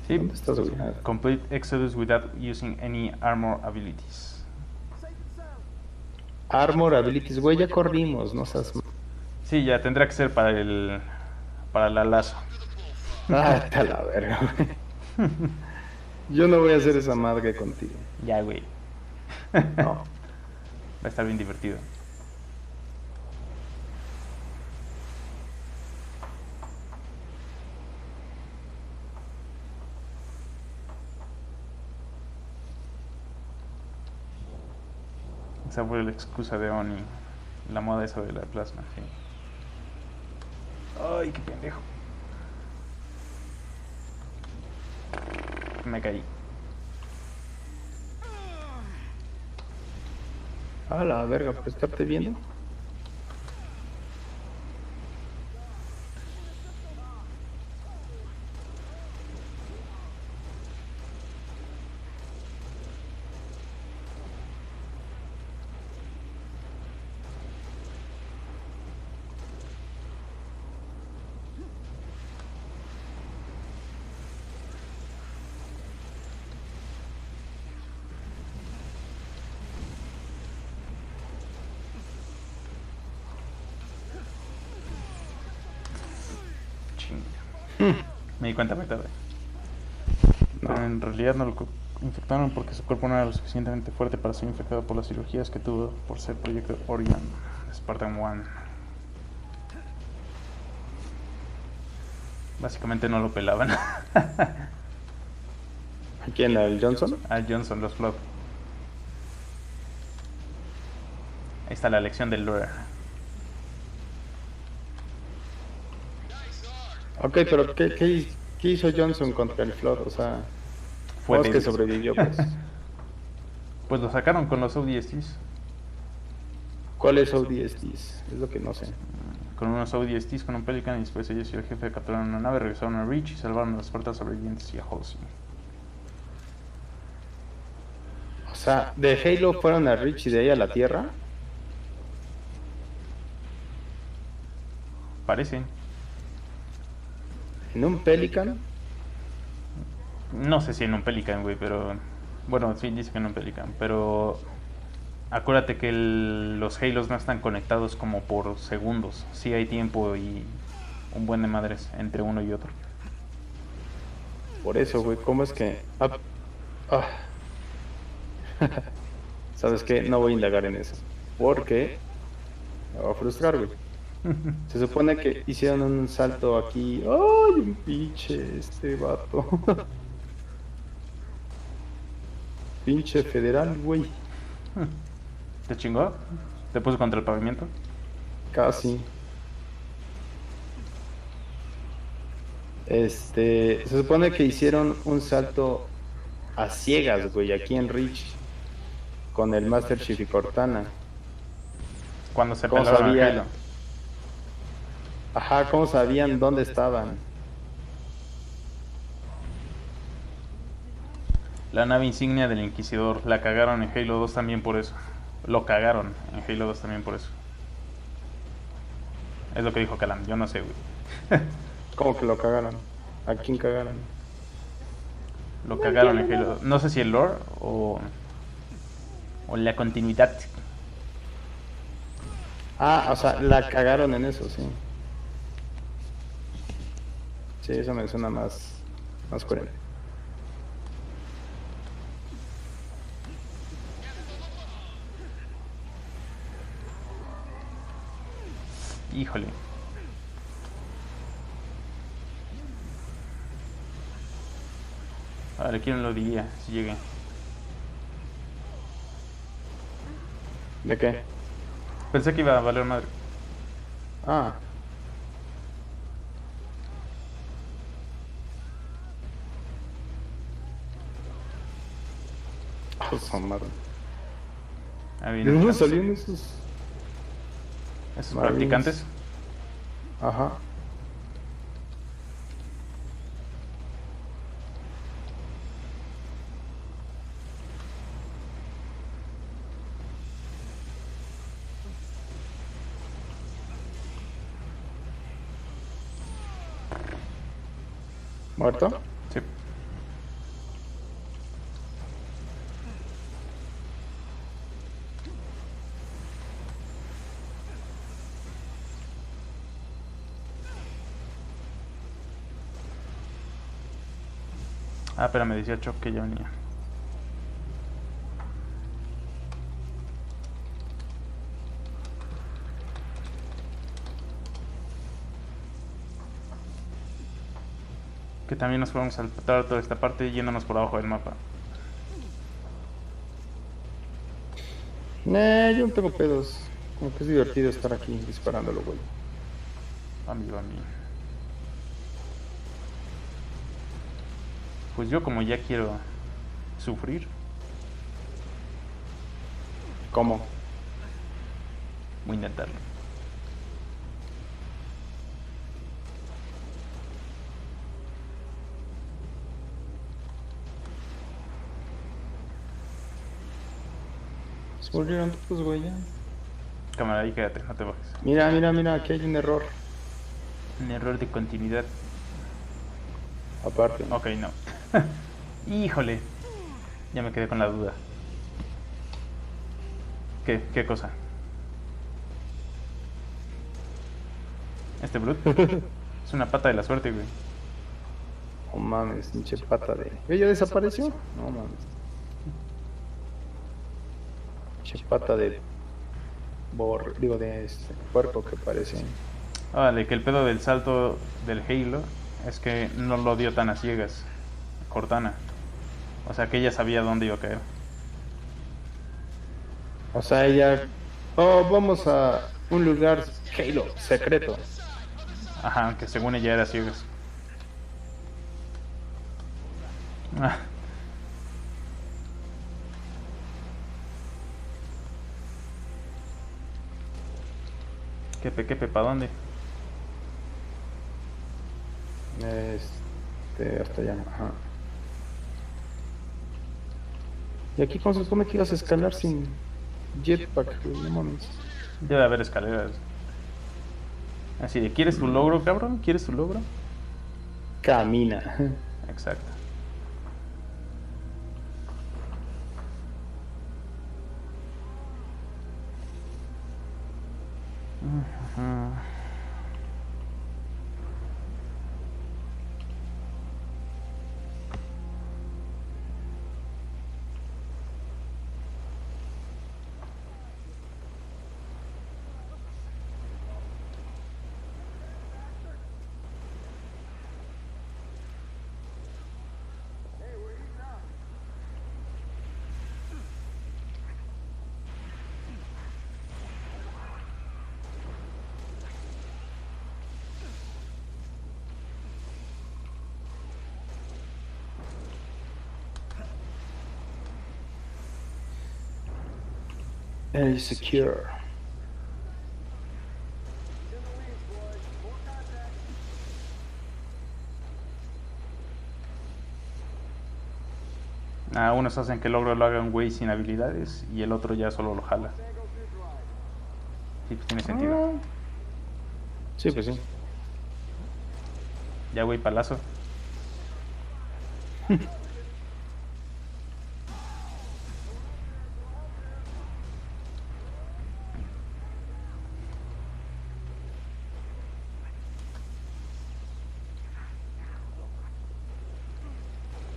Speaker 1: Sí.
Speaker 2: ¿Dónde estás ubicado?
Speaker 1: Complete Exodus without using any armor abilities.
Speaker 2: Armor abilities, güey, ya corrimos, no seas...
Speaker 1: Sí, ya tendrá que ser para la lazo.
Speaker 2: Está la verga, güey. Yo no voy a hacer esa madre contigo.
Speaker 1: Ya, güey.
Speaker 2: No.
Speaker 1: Va a estar bien divertido. Esa fue la excusa de Oni. La moda esa de la plasma, sí. Ay, qué pendejo. Me caí.
Speaker 2: A la verga, por estarte viendo.
Speaker 1: Me di cuenta muy tarde.
Speaker 2: No.
Speaker 1: Pero en realidad no lo infectaron porque su cuerpo no era lo suficientemente fuerte para ser infectado por las cirugías que tuvo por ser proyecto Orion, Spartan 1. Básicamente no lo pelaban.
Speaker 2: ¿A quién? ¿Al Johnson?
Speaker 1: Al Johnson, los Flood. Ahí está la lección del lore.
Speaker 2: Ok, pero ¿qué hizo Johnson contra el Flood? O sea,
Speaker 1: Fue
Speaker 2: ¿cómo es que
Speaker 1: débil.
Speaker 2: sobrevivió, pues?
Speaker 1: Pues lo sacaron con los ODSTs.
Speaker 2: ¿Cuál es ODSTs? Es lo que no sé.
Speaker 1: Con unos ODSTs, con un Pelican, y después ellos y el jefe capturaron una nave, regresaron a Reach y salvaron a las puertas sobrevivientes y a Halsey.
Speaker 2: O sea, de Halo fueron a Reach y de ahí a la Tierra.
Speaker 1: Parece.
Speaker 2: ¿En un Pelican?
Speaker 1: No sé si en un Pelican, güey, pero... Bueno, sí, dice que en un Pelican, pero... Acuérdate que los Halos no están conectados como por segundos. Sí hay tiempo y un buen de madres entre uno y otro.
Speaker 2: Por eso, güey, ¿cómo es que...? ¿Sabes qué? No voy a indagar en eso. Porque me va a frustrar, güey. Se supone que hicieron un salto aquí. ¡Ay, un pinche este vato! Pinche federal, güey.
Speaker 1: ¿Te chingó? ¿Te puso contra el pavimento?
Speaker 2: Casi. Se supone que hicieron un salto a ciegas, güey, aquí en Reach. Con el Master Chief y Cortana.
Speaker 1: Cuando se
Speaker 2: ¿Cómo
Speaker 1: pelaron a
Speaker 2: sabía?
Speaker 1: Halo.
Speaker 2: Ajá, ¿cómo sabían dónde estaban?
Speaker 1: La nave insignia del Inquisidor. La cagaron en Halo 2 también por eso. Lo cagaron en Halo 2 también por eso. Es lo que dijo Calam, yo no sé, güey.
Speaker 2: ¿Cómo que lo cagaron? ¿A quién cagaron?
Speaker 1: Lo cagaron en Halo 2. No sé si el lore o la continuidad.
Speaker 2: Ah, o sea, la cagaron en eso, sí. Sí, eso me suena más coherente.
Speaker 1: Híjole. Vale, ¿quién lo diría si llegué?
Speaker 2: ¿De qué?
Speaker 1: Pensé que iba a valer madre.
Speaker 2: Ah. Su madre.
Speaker 1: Ah,
Speaker 2: ¿De
Speaker 1: bien,
Speaker 2: dónde
Speaker 1: chance.
Speaker 2: salieron esos?
Speaker 1: ¿Esos
Speaker 2: Marines?
Speaker 1: practicantes?
Speaker 2: Ajá. ¿Muerto?
Speaker 1: Sí. Ah, espérame, decía Choc que ya venía. Que también nos podemos saltar toda esta parte yéndonos por abajo del mapa.
Speaker 2: Yo no tengo pedos. Como que es divertido estar aquí disparándolo, güey.
Speaker 1: A mí. Pues yo como ya quiero sufrir,
Speaker 2: ¿Cómo?
Speaker 1: voy a intentarlo.
Speaker 2: Se volvieron todos, güey, ya.
Speaker 1: Cámara, ahí quédate, no te bajes.
Speaker 2: Mira, aquí hay un error.
Speaker 1: Un error de continuidad.
Speaker 2: Aparte.
Speaker 1: Ok, no. Híjole. Ya me quedé con la duda. ¿Qué cosa? Este Brute es una pata de la suerte, güey.
Speaker 2: Oh mames, pinche pata de... ¿Ella desapareció? No mames. Pinche pata de... Digo, de puerco que parece.
Speaker 1: Vale, que el pedo del salto del Halo es que no lo dio tan a ciegas Cortana. O sea que ella sabía dónde iba a caer.
Speaker 2: O sea, ella... Oh, vamos a un lugar Halo secreto.
Speaker 1: Ajá, que según ella era ciegas. Ah. Quepe, ¿pa' dónde?
Speaker 2: Hasta allá. Ajá. ¿Y aquí cómo se supone que ibas a escalar sin jetpack? Güey? No mames.
Speaker 1: Debe haber escaleras. Así de, ¿quieres tu logro, cabrón? ¿Quieres tu logro?
Speaker 2: Camina.
Speaker 1: Exacto. Ujú.
Speaker 2: El secure.
Speaker 1: Unos hacen que el logro lo haga un güey sin habilidades y el otro ya solo lo jala. Sí, pues tiene sentido.
Speaker 2: Sí, pues sí.
Speaker 1: Ya, güey, palazo.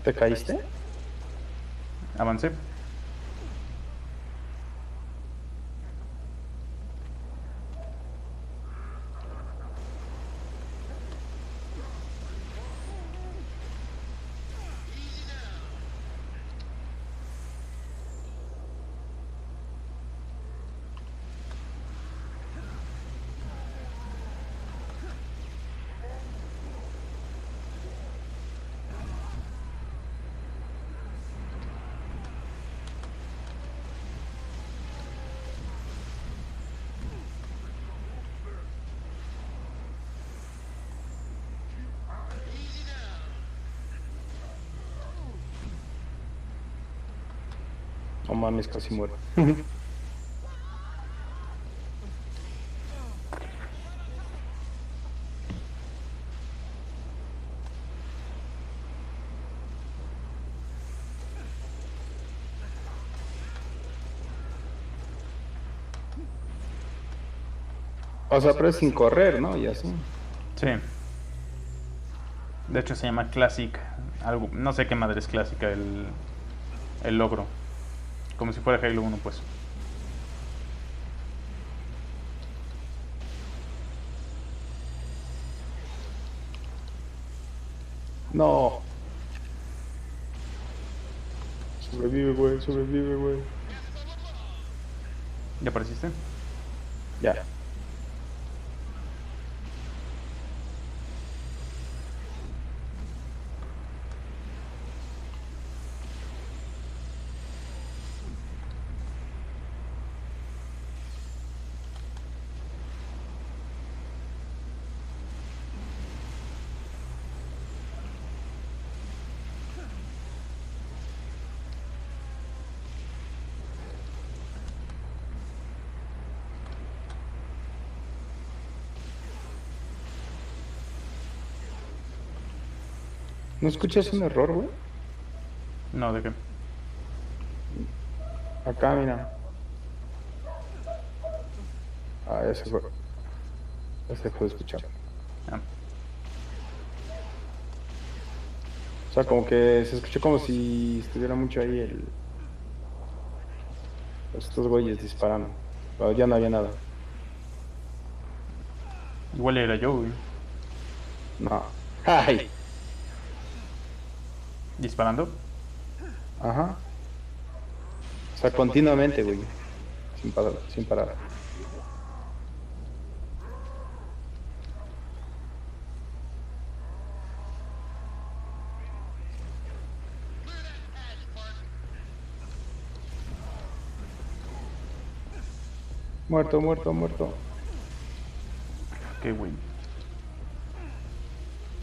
Speaker 2: ¿Te caíste?
Speaker 1: Avancé.
Speaker 2: No mames, casi muero. O sea, pero es sin correr, ¿no? Y así.
Speaker 1: Sí. De hecho se llama Classic. Algo, no sé qué madre es clásica el logro. Como si fuera Halo 1, pues.
Speaker 2: No. Sobrevive, güey, sobrevive, güey.
Speaker 1: ¿Ya apareciste?
Speaker 2: Ya. ¿No escuchas un error, güey?
Speaker 1: No, ¿de qué?
Speaker 2: Acá, mira. Ah, ese fue. Ese fue de escuchar.
Speaker 1: Ah.
Speaker 2: O sea, como que se escuchó como si estuviera mucho ahí estos güeyes disparando. Pero ya no había nada.
Speaker 1: Igual era yo, güey.
Speaker 2: No. ¡Ay!
Speaker 1: ¿Disparando?
Speaker 2: Ajá. O sea, continuamente, güey. Sin parar, sin parar. Muerto, muerto, muerto.
Speaker 1: Qué güey.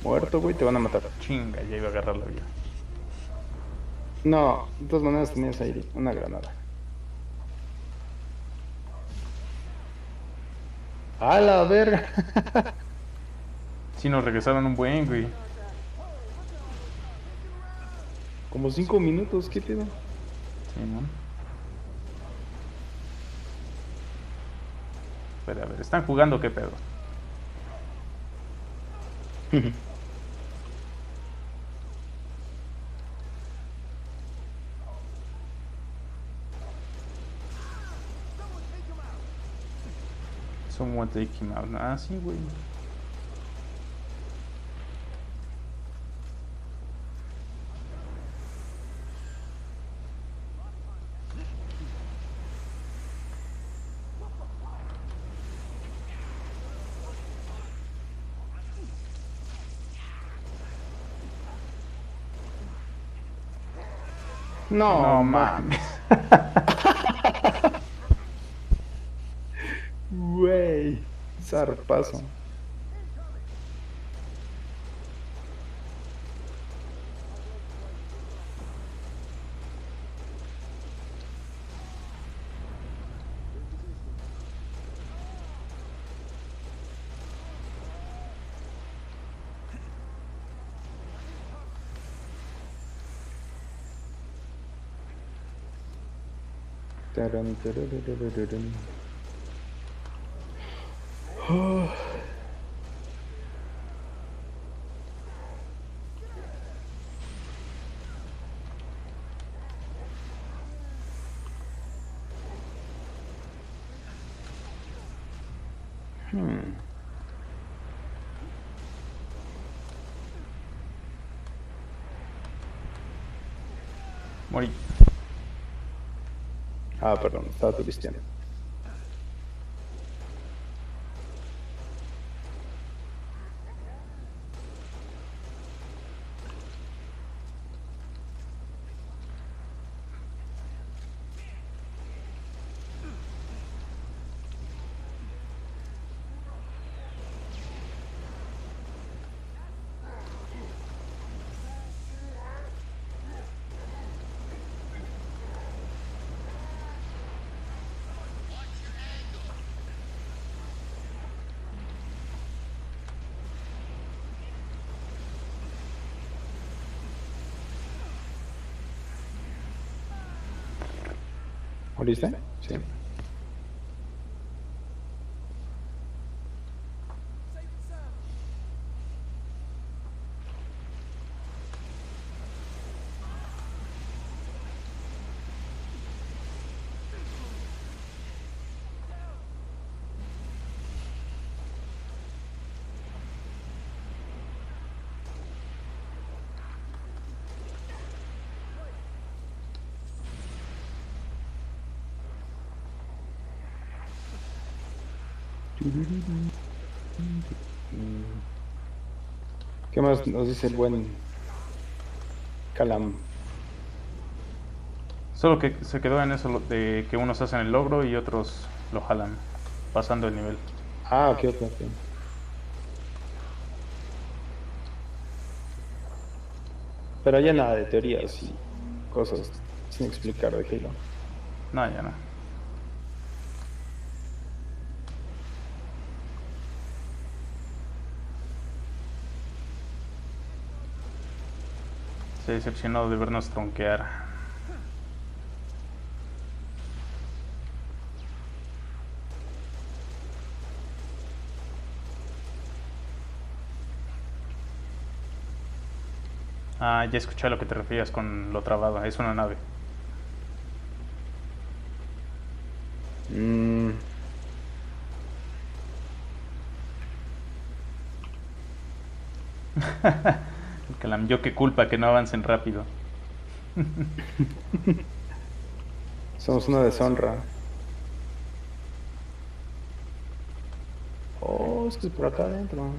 Speaker 2: Muerto, güey, te van a matar.
Speaker 1: Chinga, ya iba a agarrar la vida.
Speaker 2: No, de todas maneras tenías ahí una granada. ¡A la verga!
Speaker 1: Sí, nos regresaron un buen, güey.
Speaker 2: Como 5 minutos, ¿qué pedo?
Speaker 1: Sí, ¿no? Espera, a ver, ¿están jugando qué pedo? Someone take him out. Ah, sí, güey.
Speaker 2: No,
Speaker 1: No
Speaker 2: mames. Güey, zarpazo. Taran, tarararararán. Oh.
Speaker 1: Morí.
Speaker 2: Ah, perdón, estaba turisteando. ¿Moriste? Sí. ¿Qué más nos dice el buen Calam?
Speaker 1: Solo que se quedó en eso de que unos hacen el logro y otros lo jalan, pasando el nivel.
Speaker 2: Ah, ok, ok, ok. Pero ya nada de teorías y cosas sin explicar de Halo.
Speaker 1: No, ya no. Se decepcionó de vernos tronquear. Ah, ya escuché a lo que te referías con lo trabado. Es una nave. El Calam, yo qué culpa que no avancen rápido.
Speaker 2: Somos una deshonra. Oh, es que es por acá adentro.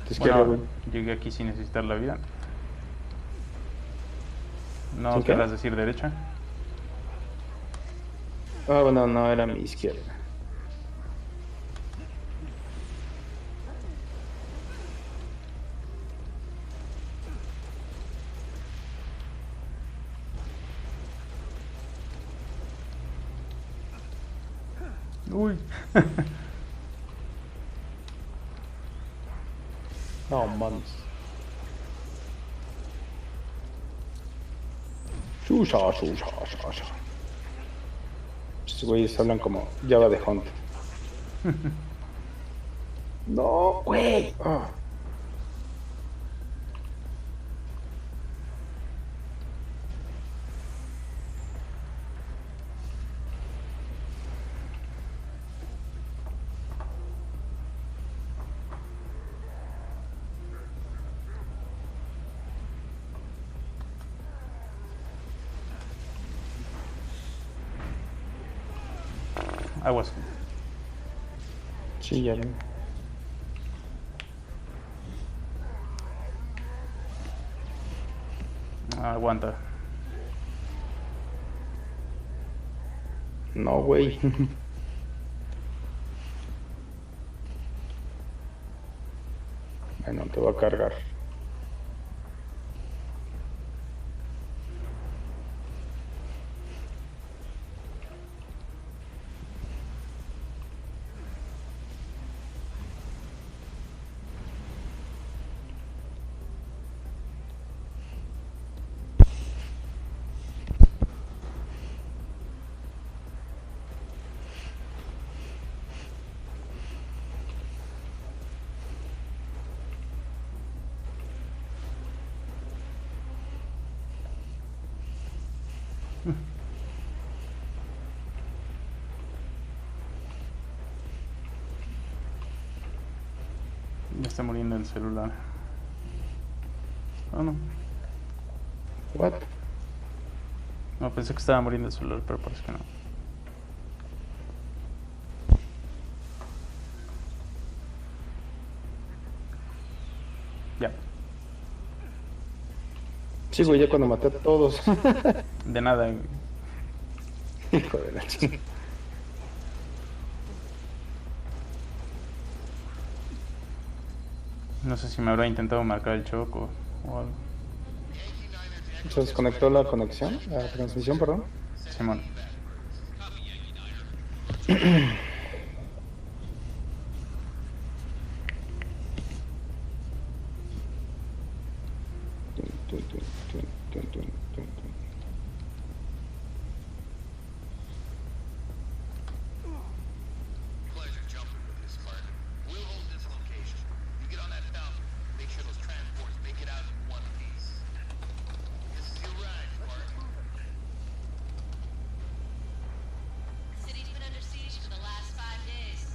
Speaker 2: Tu izquierda, güey.
Speaker 1: Bueno, llegué aquí sin necesitar la vida. No
Speaker 2: ¿Sí qué?
Speaker 1: querrás decir derecha.
Speaker 2: Ah, bueno, no, era mi izquierda.
Speaker 1: Uy.
Speaker 2: No, mames. Shusha. Estos güeyes hablan como Java de Hunt. No, güey. Ah.
Speaker 1: Aguas.
Speaker 2: Sí, ya vi.
Speaker 1: Aguanta.
Speaker 2: No, güey. Bueno, te voy a cargar.
Speaker 1: Ya está muriendo el celular. Oh, no.
Speaker 2: What?
Speaker 1: No, pensé que estaba muriendo el celular, pero parece que no. Ya.
Speaker 2: Sí, güey, ya cuando maté a todos.
Speaker 1: De nada.
Speaker 2: Hijo de la chingada.
Speaker 1: No sé si me habrá intentado marcar el choco o algo.
Speaker 2: ¿Se desconectó la conexión? La transmisión, perdón.
Speaker 1: Simón.
Speaker 6: Pleasure jumping with you, Spartan. We'll hold this location. You get on that Falcon. Make sure those transports make it out in one piece. This is your ride, Spartan.
Speaker 7: City's been under siege for the last 5 days.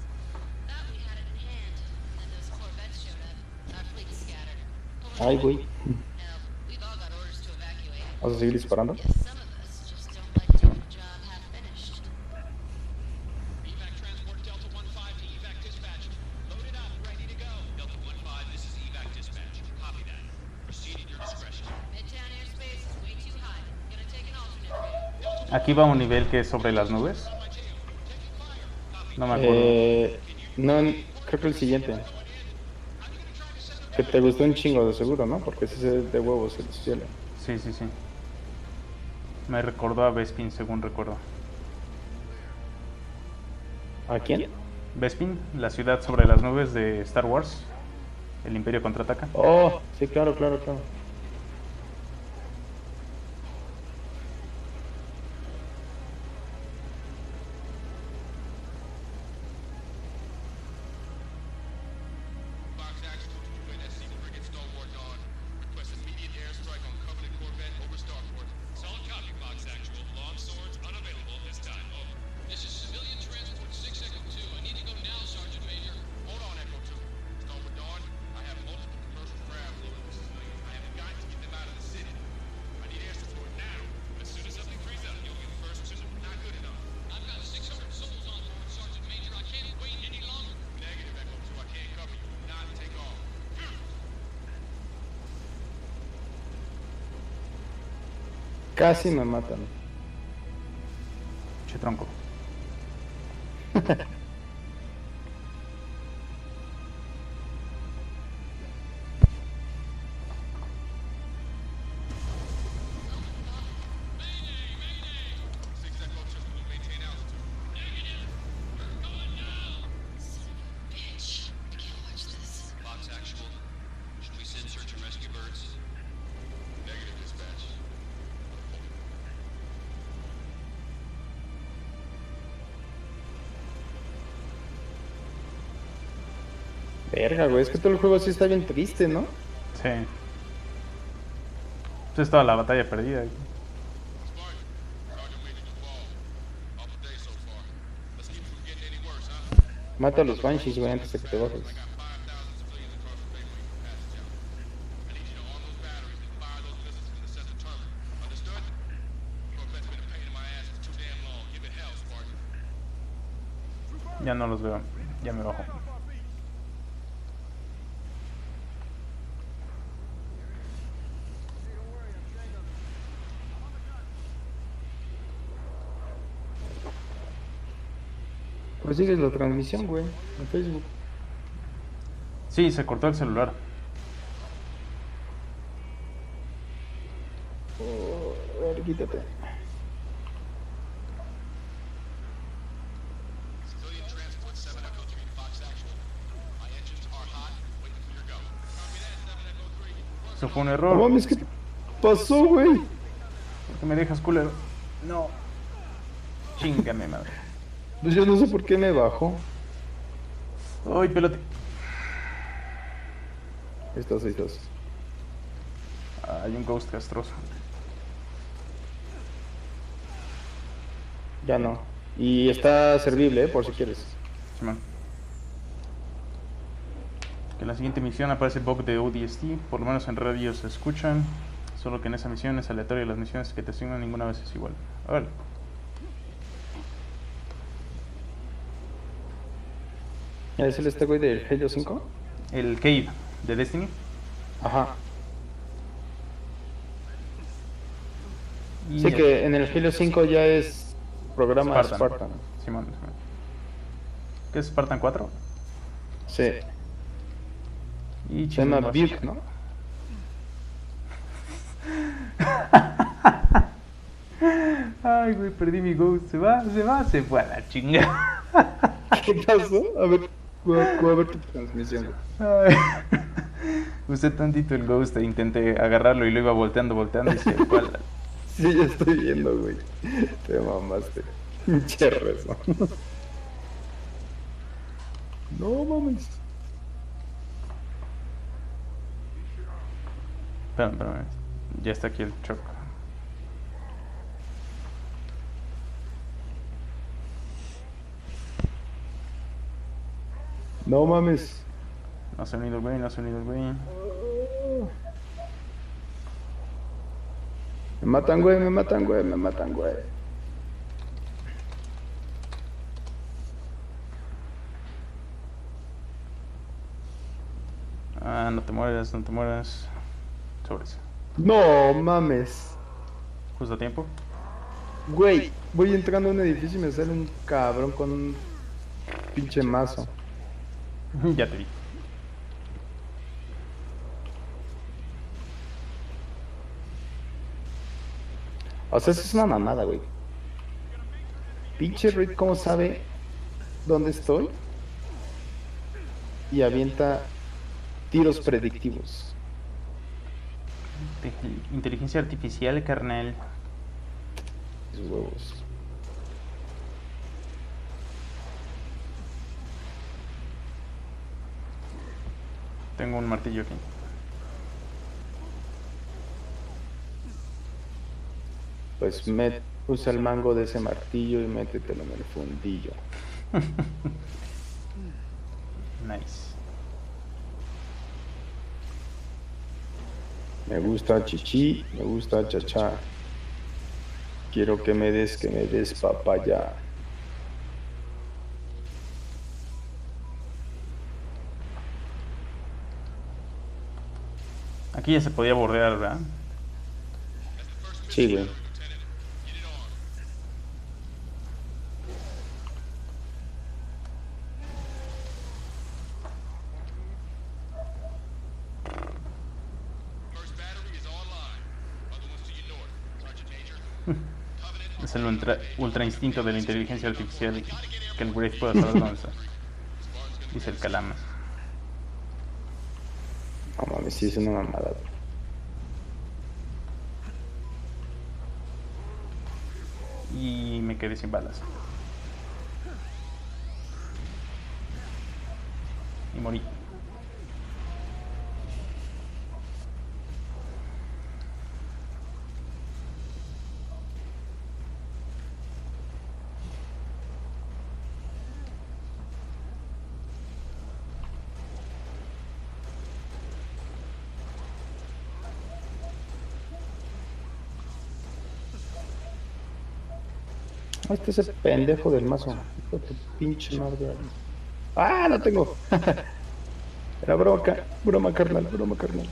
Speaker 7: Thought we had it in hand. Then those corvettes showed up. Our fleet scattered.
Speaker 2: Ay, güey.
Speaker 7: Now, we've all got orders to evacuate.
Speaker 2: ¿Vas a seguir disparando?
Speaker 7: Yes, some of us just don't like doing the job half finished.
Speaker 13: Evac transport Delta 1-5 to Evac dispatch. Loaded up, ready to go. Delta 1-5, this is Evac dispatch. Copy that. Proceed at your discretion.
Speaker 7: Midtown airspace is way too high. Gonna take an alternate route.
Speaker 1: Aquí va un nivel que es sobre las nubes. No me acuerdo.
Speaker 2: No, creo que el siguiente. Que te gustó un chingo de seguro, ¿no? Porque ese es de huevos el cielo.
Speaker 1: Sí, sí, sí. Me recordó a Bespin, según recuerdo.
Speaker 2: ¿A quién?
Speaker 1: Bespin, la ciudad sobre las nubes de Star Wars. El Imperio contraataca.
Speaker 2: Oh, sí, claro.
Speaker 6: Fox Actual to Twin SC frigate Stalwart Dawn. Request immediate airstrike on Covenant Corvette over Starport.
Speaker 13: Solid copy, Fox Actual. Long swords unavailable at this time. Over. This is civilian transport 6 Echo 2. I need to go now, Sergeant Major.
Speaker 6: Hold on, Echo 2. Stalwart Dawn, I have multiple commercial craft loading the civilians. I have
Speaker 2: Casi me matan.
Speaker 1: Che tronco.
Speaker 7: Bitch. I can't watch this.
Speaker 13: Fox Actual. Should we send search and rescue birds?
Speaker 6: Negative dispatch.
Speaker 2: Verga, güey, es que todo el juego sí está bien triste, ¿no?
Speaker 1: Sí. Pues es toda la batalla perdida.
Speaker 6: Spartan, Sergeant Major Duvall. Awful day so far. Let's keep it from getting any worse, huh?
Speaker 2: Mata a los Banshees, güey, antes de que te bajes.
Speaker 6: I got 5,000 civilians across the Bay where you can pass the job. I need you to arm those batteries and fire those missiles from the center terminal. Understood? Corvette's been a pain in my ass for too damn long. Give it hell, Spartan.
Speaker 1: Ya no los veo. Ya me bajo.
Speaker 2: Pues sigues la transmisión, güey, en Facebook.
Speaker 1: Sí, se cortó el celular.
Speaker 2: Oh, a ver, quítate.
Speaker 6: Civilian transport 7 Echo 3 to Fox Actual. My engines are hot, waiting for your go. Copy that, 7 Echo 3.
Speaker 1: Eso fue un
Speaker 2: No
Speaker 1: error.
Speaker 2: mames, ¿qué pasó, güey?
Speaker 1: ¿Por qué me dejas, culero? No. Chingame, madre.
Speaker 2: Pues yo no sé por qué me bajó.
Speaker 1: Ay, pelote.
Speaker 2: Ahí estás.
Speaker 1: Hay un ghost castroso.
Speaker 2: Ya no. Y está servible, por si quieres.
Speaker 1: Simón. Que en la siguiente misión aparece bug de ODST. Por lo menos en radio se escuchan. Solo que en esa misión es aleatoria. Las misiones que te asignan ninguna vez es igual. A ver.
Speaker 2: ¿Es el este güey del Halo 5?
Speaker 1: El Cave de Destiny.
Speaker 2: Ajá.
Speaker 1: Y
Speaker 2: Sí, que en el Halo 5 ya es programa Spartan.
Speaker 1: Simón. ¿Qué es Spartan 4?
Speaker 2: Sí.
Speaker 1: Y
Speaker 2: Se llama
Speaker 1: Chingón.
Speaker 2: Buke, ¿no?
Speaker 1: Ay, güey, perdí mi ghost. Se fue a la chinga.
Speaker 2: ¿Qué pasó? A ver, voy a ver tu transmisión.
Speaker 1: Ay. Usé tantito el ghost e intenté agarrarlo y lo iba volteando y se fue a la...
Speaker 2: Sí, ya estoy viendo, güey. Te mamaste. Pinche rezo. No mames.
Speaker 1: Espérame. Ya está aquí el choc.
Speaker 2: No mames.
Speaker 1: No se ha unido el güey.
Speaker 2: Me matan, güey.
Speaker 1: Ah, no te mueras. Sobres.
Speaker 2: No mames.
Speaker 1: Justo a tiempo.
Speaker 2: Güey, voy entrando a un edificio y me sale un cabrón con un pinche mazo.
Speaker 1: Ya te vi.
Speaker 2: O sea, eso es una mamada, güey. Pinche Reed, ¿cómo sabe dónde estoy? Y avienta tiros predictivos.
Speaker 1: Inteligencia artificial, carnal.
Speaker 2: Sus huevos.
Speaker 1: Tengo un martillo aquí.
Speaker 2: Pues usa el mango de ese martillo y métetelo en el fundillo.
Speaker 1: Nice.
Speaker 2: Me gusta chichi, me gusta chachá. Quiero que me des papaya.
Speaker 1: Aquí ya se podía bordear, ¿verdad?
Speaker 2: Sí, güey.
Speaker 1: Es el ultra instinto de la inteligencia artificial que el Wraith puede saber dónde está. Dice el Calamas.
Speaker 2: No mames, sí es una mamada.
Speaker 1: Y me quedé sin balas. Y morí.
Speaker 2: Este es el pendejo del mazo. Hijo de tu pinche madre. ¡Ah, no tengo! Era broma carnal, broma carnal.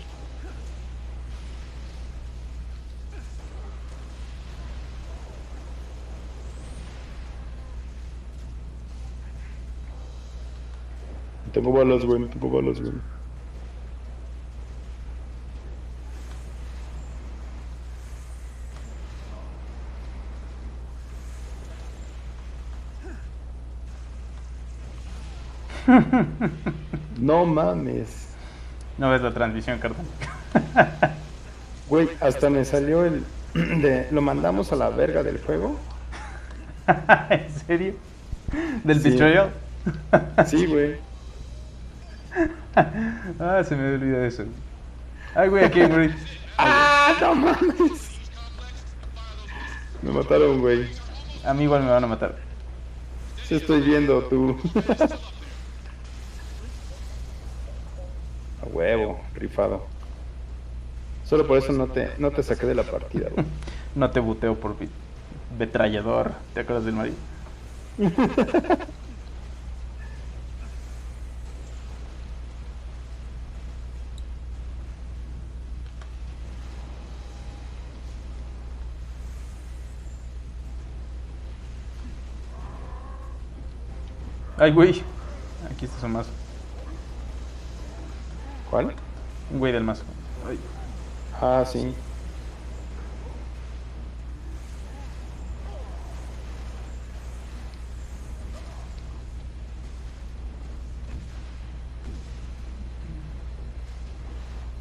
Speaker 2: No tengo balas, güey, no tengo balas, güey. No mames.
Speaker 1: No ves la transmisión, carnal.
Speaker 2: Güey, hasta me salió el de lo mandamos a la verga del juego.
Speaker 1: ¿En serio? ¿Del
Speaker 2: Sí.
Speaker 1: betrayal?
Speaker 2: Sí, güey.
Speaker 1: Ah, se me olvidó eso. Ay, güey, aquí, güey.
Speaker 2: ¡Ah, no mames! Me mataron, güey.
Speaker 1: A mí igual me van a matar.
Speaker 2: Sí estoy viendo, tú. A huevo, rifado. Solo por eso no te saqué de la partida, güey.
Speaker 1: No te buteo por betrayador. ¿Te acuerdas del marido? Ay, güey. Aquí está su mazo.
Speaker 2: ¿Cuál?
Speaker 1: Un güey del mazo. Ay.
Speaker 2: Ah, sí.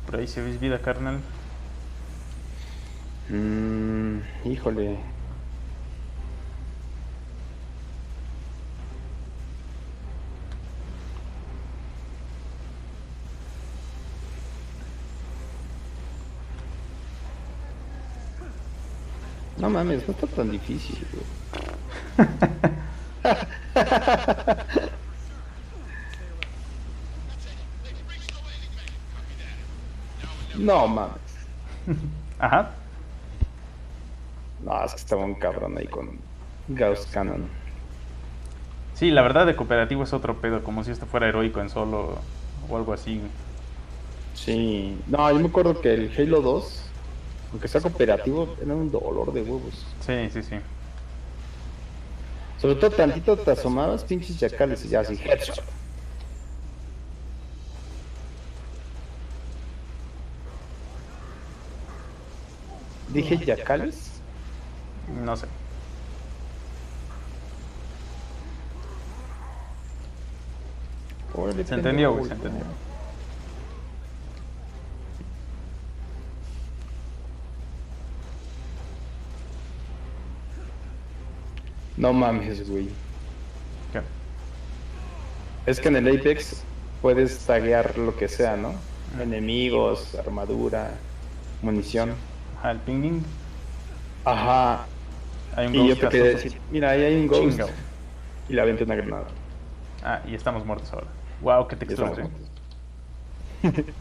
Speaker 1: Por ahí se ves vida, carnal.
Speaker 2: Híjole. No mames, no está tan difícil, güey. No mames.
Speaker 1: Ajá.
Speaker 2: No, es que estaba un cabrón ahí con Gauss Cannon.
Speaker 1: Sí, la verdad de cooperativo es otro pedo, como si esto fuera heroico en solo o algo así.
Speaker 2: Sí. No, yo me acuerdo que el Halo 2, aunque sea cooperativo, era un dolor de huevos.
Speaker 1: Sí, sí, sí.
Speaker 2: Sobre todo tantito te asomabas, pinches chacales, y ya así, headshot. ¿Dije yacales?
Speaker 1: No sé.
Speaker 2: Órale,
Speaker 1: Se entendió,
Speaker 2: pendejo,
Speaker 1: güey, se entendió.
Speaker 2: No mames, güey.
Speaker 1: ¿Qué?
Speaker 2: Es que en el Apex puedes taguear lo que sea, ¿no? Enemigos, armadura, munición.
Speaker 1: Ajá, el pinging.
Speaker 2: Ajá.
Speaker 1: Hay un
Speaker 2: Y yo
Speaker 1: ghost
Speaker 2: te quería
Speaker 1: castroso.
Speaker 2: decir, mira, ahí hay un ghost.
Speaker 1: Chingao.
Speaker 2: Y le aventé una granada.
Speaker 1: Ah, y estamos muertos ahora. Wow, qué
Speaker 2: Y
Speaker 1: textura.
Speaker 2: estamos
Speaker 1: ¿Eh?
Speaker 2: muertos.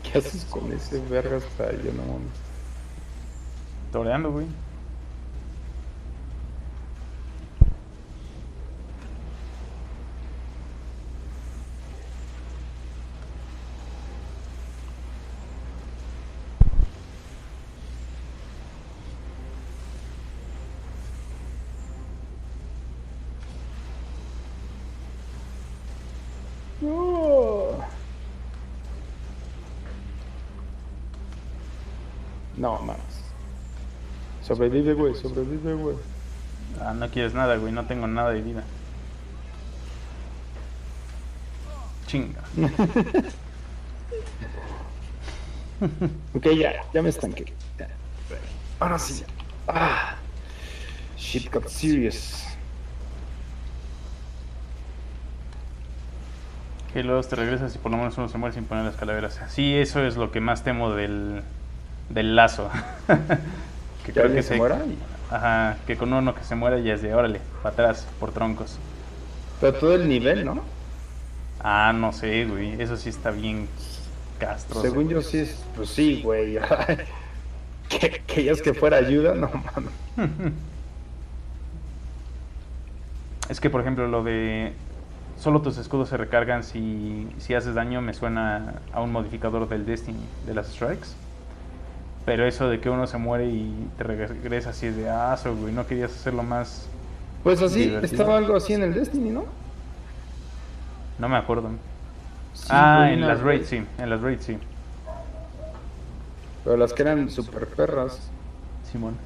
Speaker 2: ¿Qué haces con ese verga hasta yo no mames?
Speaker 1: Toreando, güey.
Speaker 2: No, mames. Sobrevive, güey, sobrevive, güey.
Speaker 1: Ah, no quieres nada, güey, no tengo nada de vida. Chinga.
Speaker 2: Ok, ya me estanqué. Ya. Ahora sí. Ah, shit got serious.
Speaker 1: Que luego te regresas y por lo menos uno se muere sin poner las calaveras. Sí, eso es lo que más temo del lazo. Que
Speaker 2: ¿Que alguien se muera?
Speaker 1: Ajá, que con uno que se muera ya es de órale, para atrás, por troncos.
Speaker 2: Pero todo el nivel, ¿no?
Speaker 1: Ah, no sé, güey, eso sí está bien castroso.
Speaker 2: Según yo sí es, pues sí, güey. que ya es que fuera ayuda, no mames.
Speaker 1: Es que por ejemplo lo de solo tus escudos se recargan si haces daño me suena a un modificador del Destiny, de las strikes. Pero eso de que uno se muere y te regresa así de güey, no querías hacerlo más.
Speaker 2: Pues así,
Speaker 1: divertido.
Speaker 2: estaba algo así en el Destiny, ¿no?
Speaker 1: No me acuerdo.
Speaker 2: Sí,
Speaker 1: güey, en
Speaker 2: una
Speaker 1: las
Speaker 2: vez.
Speaker 1: raids sí, en las raids sí.
Speaker 2: Pero las que eran super perras.
Speaker 1: Simón.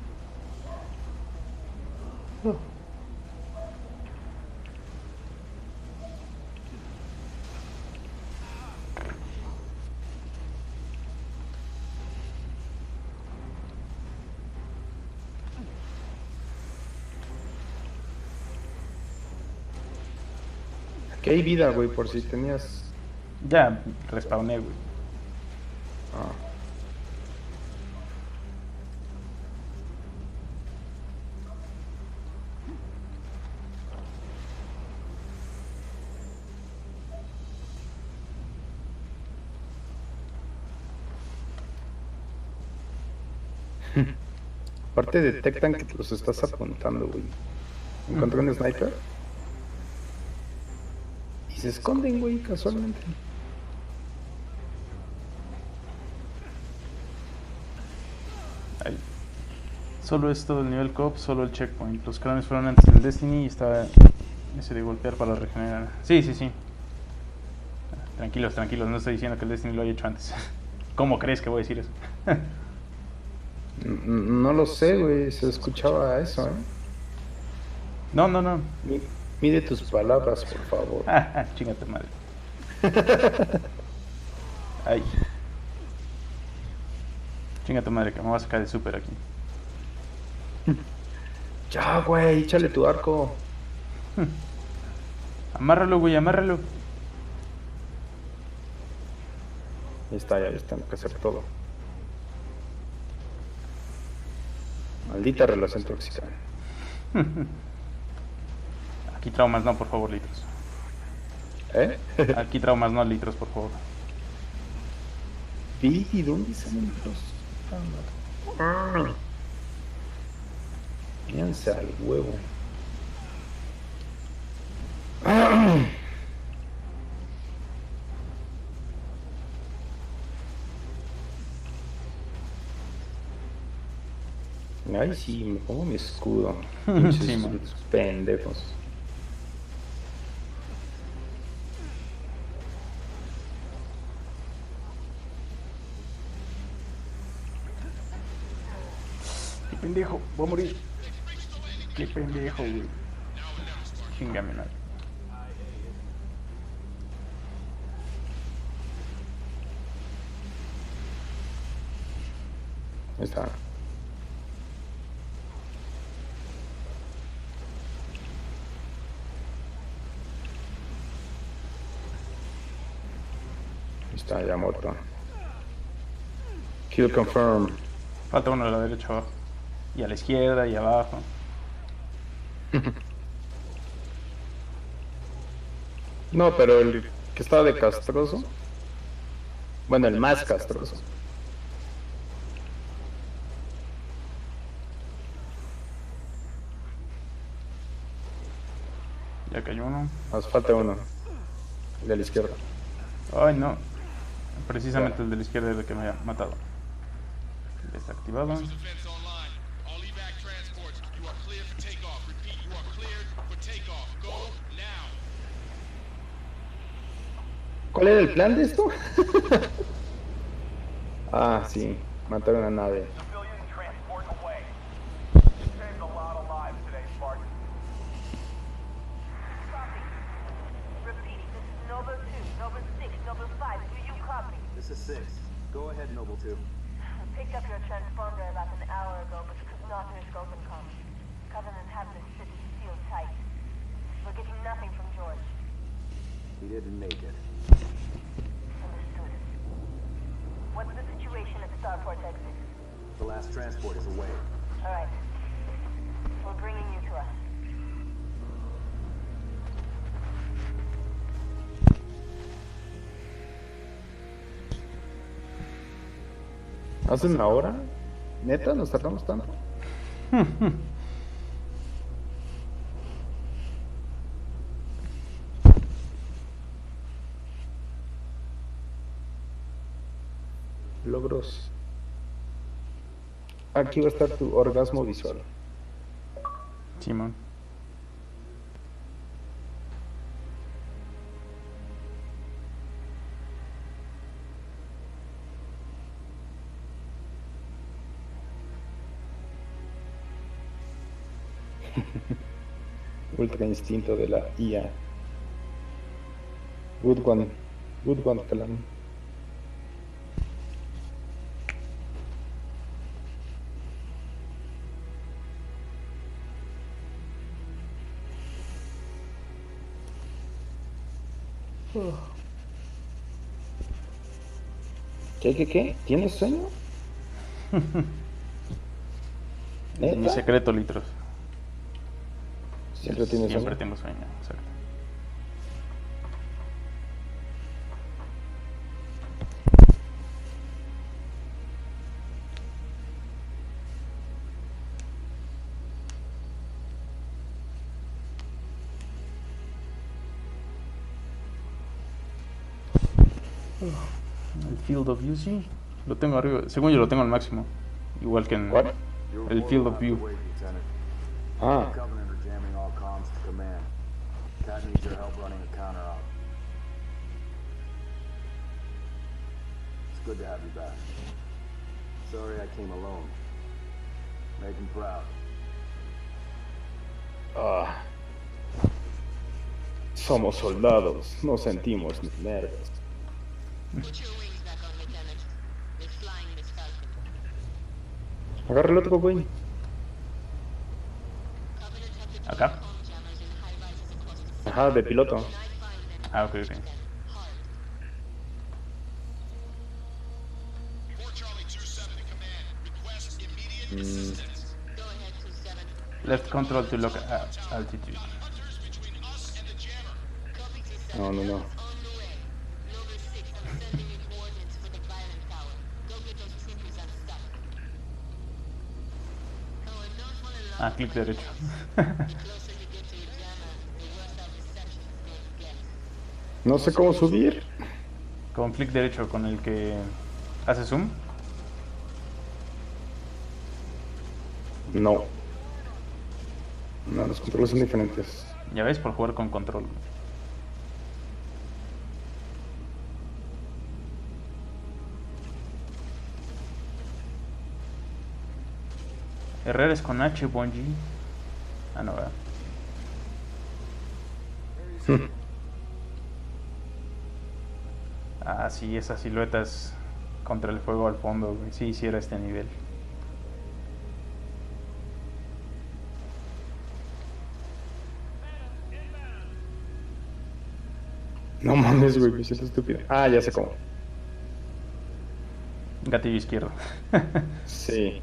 Speaker 2: Aquí hay vida, güey, por si tenías...
Speaker 1: Ya respawné, güey.
Speaker 2: Ah. Aparte detectan que los estás apuntando, güey. Encontré un sniper. Y se esconden, güey, casualmente.
Speaker 1: Ahí. Solo es todo el nivel co-op, solo el checkpoint. Los cráneos fueron antes en el Destiny y estaba ese de golpear para regenerar. Sí. Tranquilos, no estoy diciendo que el Destiny lo haya hecho antes. ¿Cómo crees que voy a decir eso?
Speaker 2: No lo sé, güey, se escuchaba eso, ¿eh?
Speaker 1: No.
Speaker 2: Mide tus palabras, por favor.
Speaker 1: Chingate madre. Ay. Chingate madre, que me voy a sacar de súper aquí.
Speaker 2: Ya, güey, échale tu arco.
Speaker 1: Amárralo, güey, amárralo.
Speaker 2: Ya está, tengo que hacer todo. Maldita relación tóxica.
Speaker 1: Aquí traumas no, por favor, litros.
Speaker 2: ¿Eh?
Speaker 1: Aquí traumas no, litros, por favor.
Speaker 2: ¿Y dónde salen los...? Piensa al huevo. Ay, sí, me pongo mi escudo. Pinches
Speaker 1: Sí, man.
Speaker 2: pendejos.
Speaker 1: Qué pendejo, voy a morir. Qué pendejo, güey. Chingame madre.
Speaker 2: Ahí está. Está ya muerto. Kill confirm.
Speaker 1: Falta uno a la derecha abajo. Y a la izquierda y abajo.
Speaker 2: No, pero el que estaba de castroso. Bueno, el más castroso.
Speaker 1: Ya cayó uno.
Speaker 2: Nos falta uno. El de la izquierda.
Speaker 1: Ay, no. Precisamente el de la izquierda es el que me ha matado. Desactivado.
Speaker 13: Defense online. All evac transports, you are cleared for takeoff. Repeat, you are cleared for takeoff. Go now.
Speaker 2: ¿Cuál era el plan de esto? Ah, sí. Mataron a nave.
Speaker 8: Civilian transport away. Saved a lot of lives today, Spartan.
Speaker 5: Copy. Repeat, this is Nova 2, Nova 6, Nova 5. Do you copy?
Speaker 4: This is 6. Go ahead, Noble 2.
Speaker 5: I picked up your transponder about an hour ago, but could not hear scope and comm. Covenant have this city sealed tight. We're getting nothing from George.
Speaker 4: He didn't make it.
Speaker 5: Understood. What's the situation at Starport exit?
Speaker 4: The last transport is away.
Speaker 5: All right. We're bringing you to us.
Speaker 2: ¿Hace una hora? ¿Neta? ¿Nos tardamos tanto? Logros. Aquí va a estar tu orgasmo visual.
Speaker 1: Simón.
Speaker 2: Ultra instinto de la IA. Good one. Good one, Calam. ¿Qué? ¿Tienes sueño?
Speaker 1: Mi
Speaker 2: ¿Neta?
Speaker 1: secreto, litros.
Speaker 2: Siempre tienes
Speaker 1: Siempre
Speaker 2: sueño.
Speaker 1: tengo sueño, exacto. El Field of View, sí. Lo tengo arriba. Según yo lo tengo al máximo. Igual que en
Speaker 2: ¿Cuál?
Speaker 1: el Field of View.
Speaker 4: Wait, Lieutenant.
Speaker 2: Ah,
Speaker 4: Covenant are jamming all comms to command. Cat needs your help running a counter-op. It's good to have you back. Sorry I came alone. Make him proud.
Speaker 2: somos soldados, no sentimos ni nervios.
Speaker 7: Put your wings back on, Lieutenant. We're flying this Falcon.
Speaker 2: Agarra el otro güey.
Speaker 1: ¿Acá?
Speaker 2: Ajá, de piloto.
Speaker 1: Ah, ok, ok. Left control to lock altitude.
Speaker 2: No, no, no.
Speaker 1: Ah, clic derecho.
Speaker 2: No sé cómo subir.
Speaker 1: Con clic derecho con el que hace zoom.
Speaker 2: No. No, los controles son diferentes.
Speaker 1: Ya ves, por jugar con control. Herrera es con H, Bungie. Ah, no, ¿verdad? Ah, sí, esas siluetas contra el fuego al fondo, güey. Sí, hiciera este nivel.
Speaker 2: No mames, güey, me siento estúpido. Ah, ya sé cómo.
Speaker 1: Gatillo izquierdo.
Speaker 2: Sí.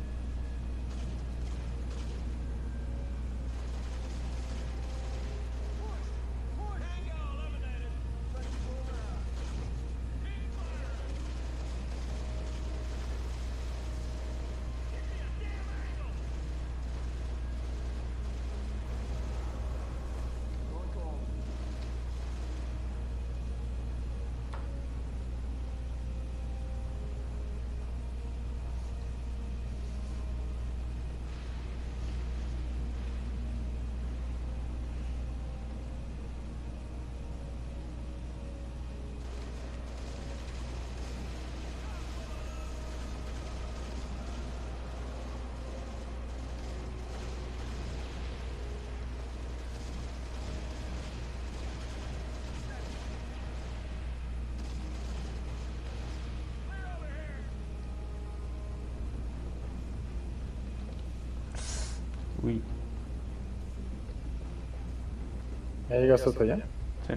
Speaker 1: Uy.
Speaker 2: ¿Ya llegaste hasta allá?
Speaker 1: Sí.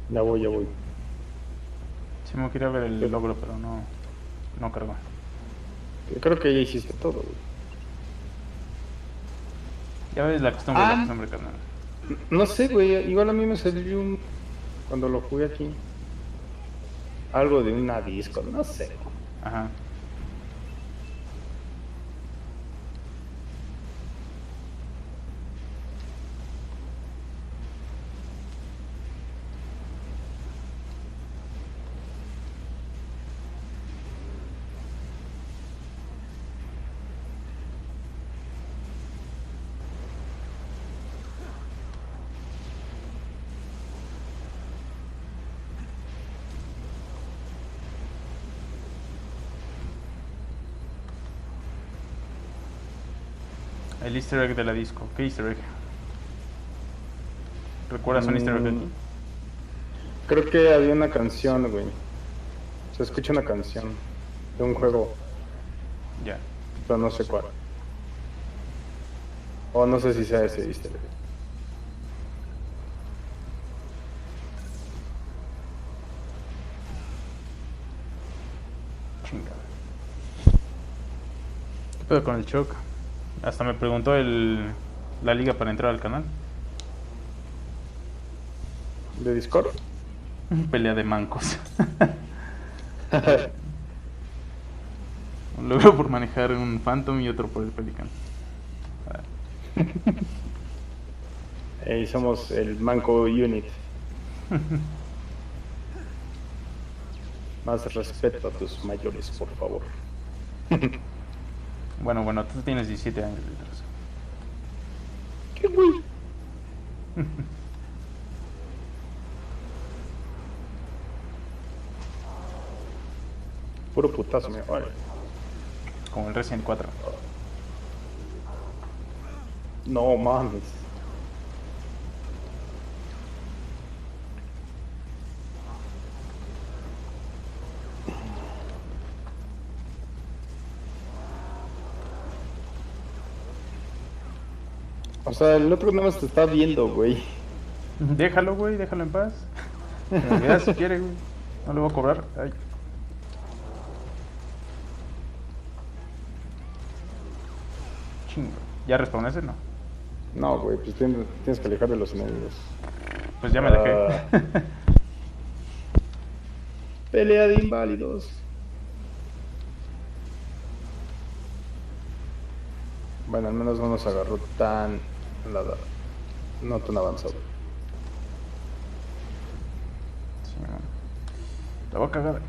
Speaker 2: Ya voy, ya voy.
Speaker 1: Sí me quería ver el logro, pero no cargó.
Speaker 2: Yo creo que ya hiciste todo, güey.
Speaker 1: Ya ves la costumbre, carnal.
Speaker 2: No sé, güey. Igual a mí me salió un... Cuando lo jugué aquí. Algo de una disco, no sé.
Speaker 1: Ajá. El easter egg de la disco. ¿Qué easter egg? ¿Recuerdas un easter egg aquí?
Speaker 2: Creo que había una canción, güey. Se escucha una canción de un juego,
Speaker 1: Ya.
Speaker 2: pero no sé cuál. O no sé si sea ese easter egg.
Speaker 1: Chingada. ¿Qué pedo con el Choc? Hasta me preguntó la liga para entrar al canal.
Speaker 2: ¿De Discord?
Speaker 1: Pelea de mancos. Un logro por manejar un Phantom y otro por el Pelican.
Speaker 2: Somos el Manco Unit. Más respeto a tus mayores, por favor.
Speaker 1: Bueno, tú tienes 17 años, Litros.
Speaker 2: ¿Qué güey? Puro putazo, me vale.
Speaker 1: Como el Resident 4.
Speaker 2: No mames. O sea, el otro nada más te está viendo, güey.
Speaker 1: Déjalo, güey, déjalo en paz. Me vea si quiere, güey. No le voy a cobrar. Ay. Chingo. ¿Ya respawnaste? No.
Speaker 2: No, güey, pues tienes que alejar de los enemigos.
Speaker 1: Pues ya me alejé.
Speaker 2: Pelea de inválidos. Bueno, al menos no nos agarró no tan avanzado.
Speaker 1: Sí, man. La voy a cagar.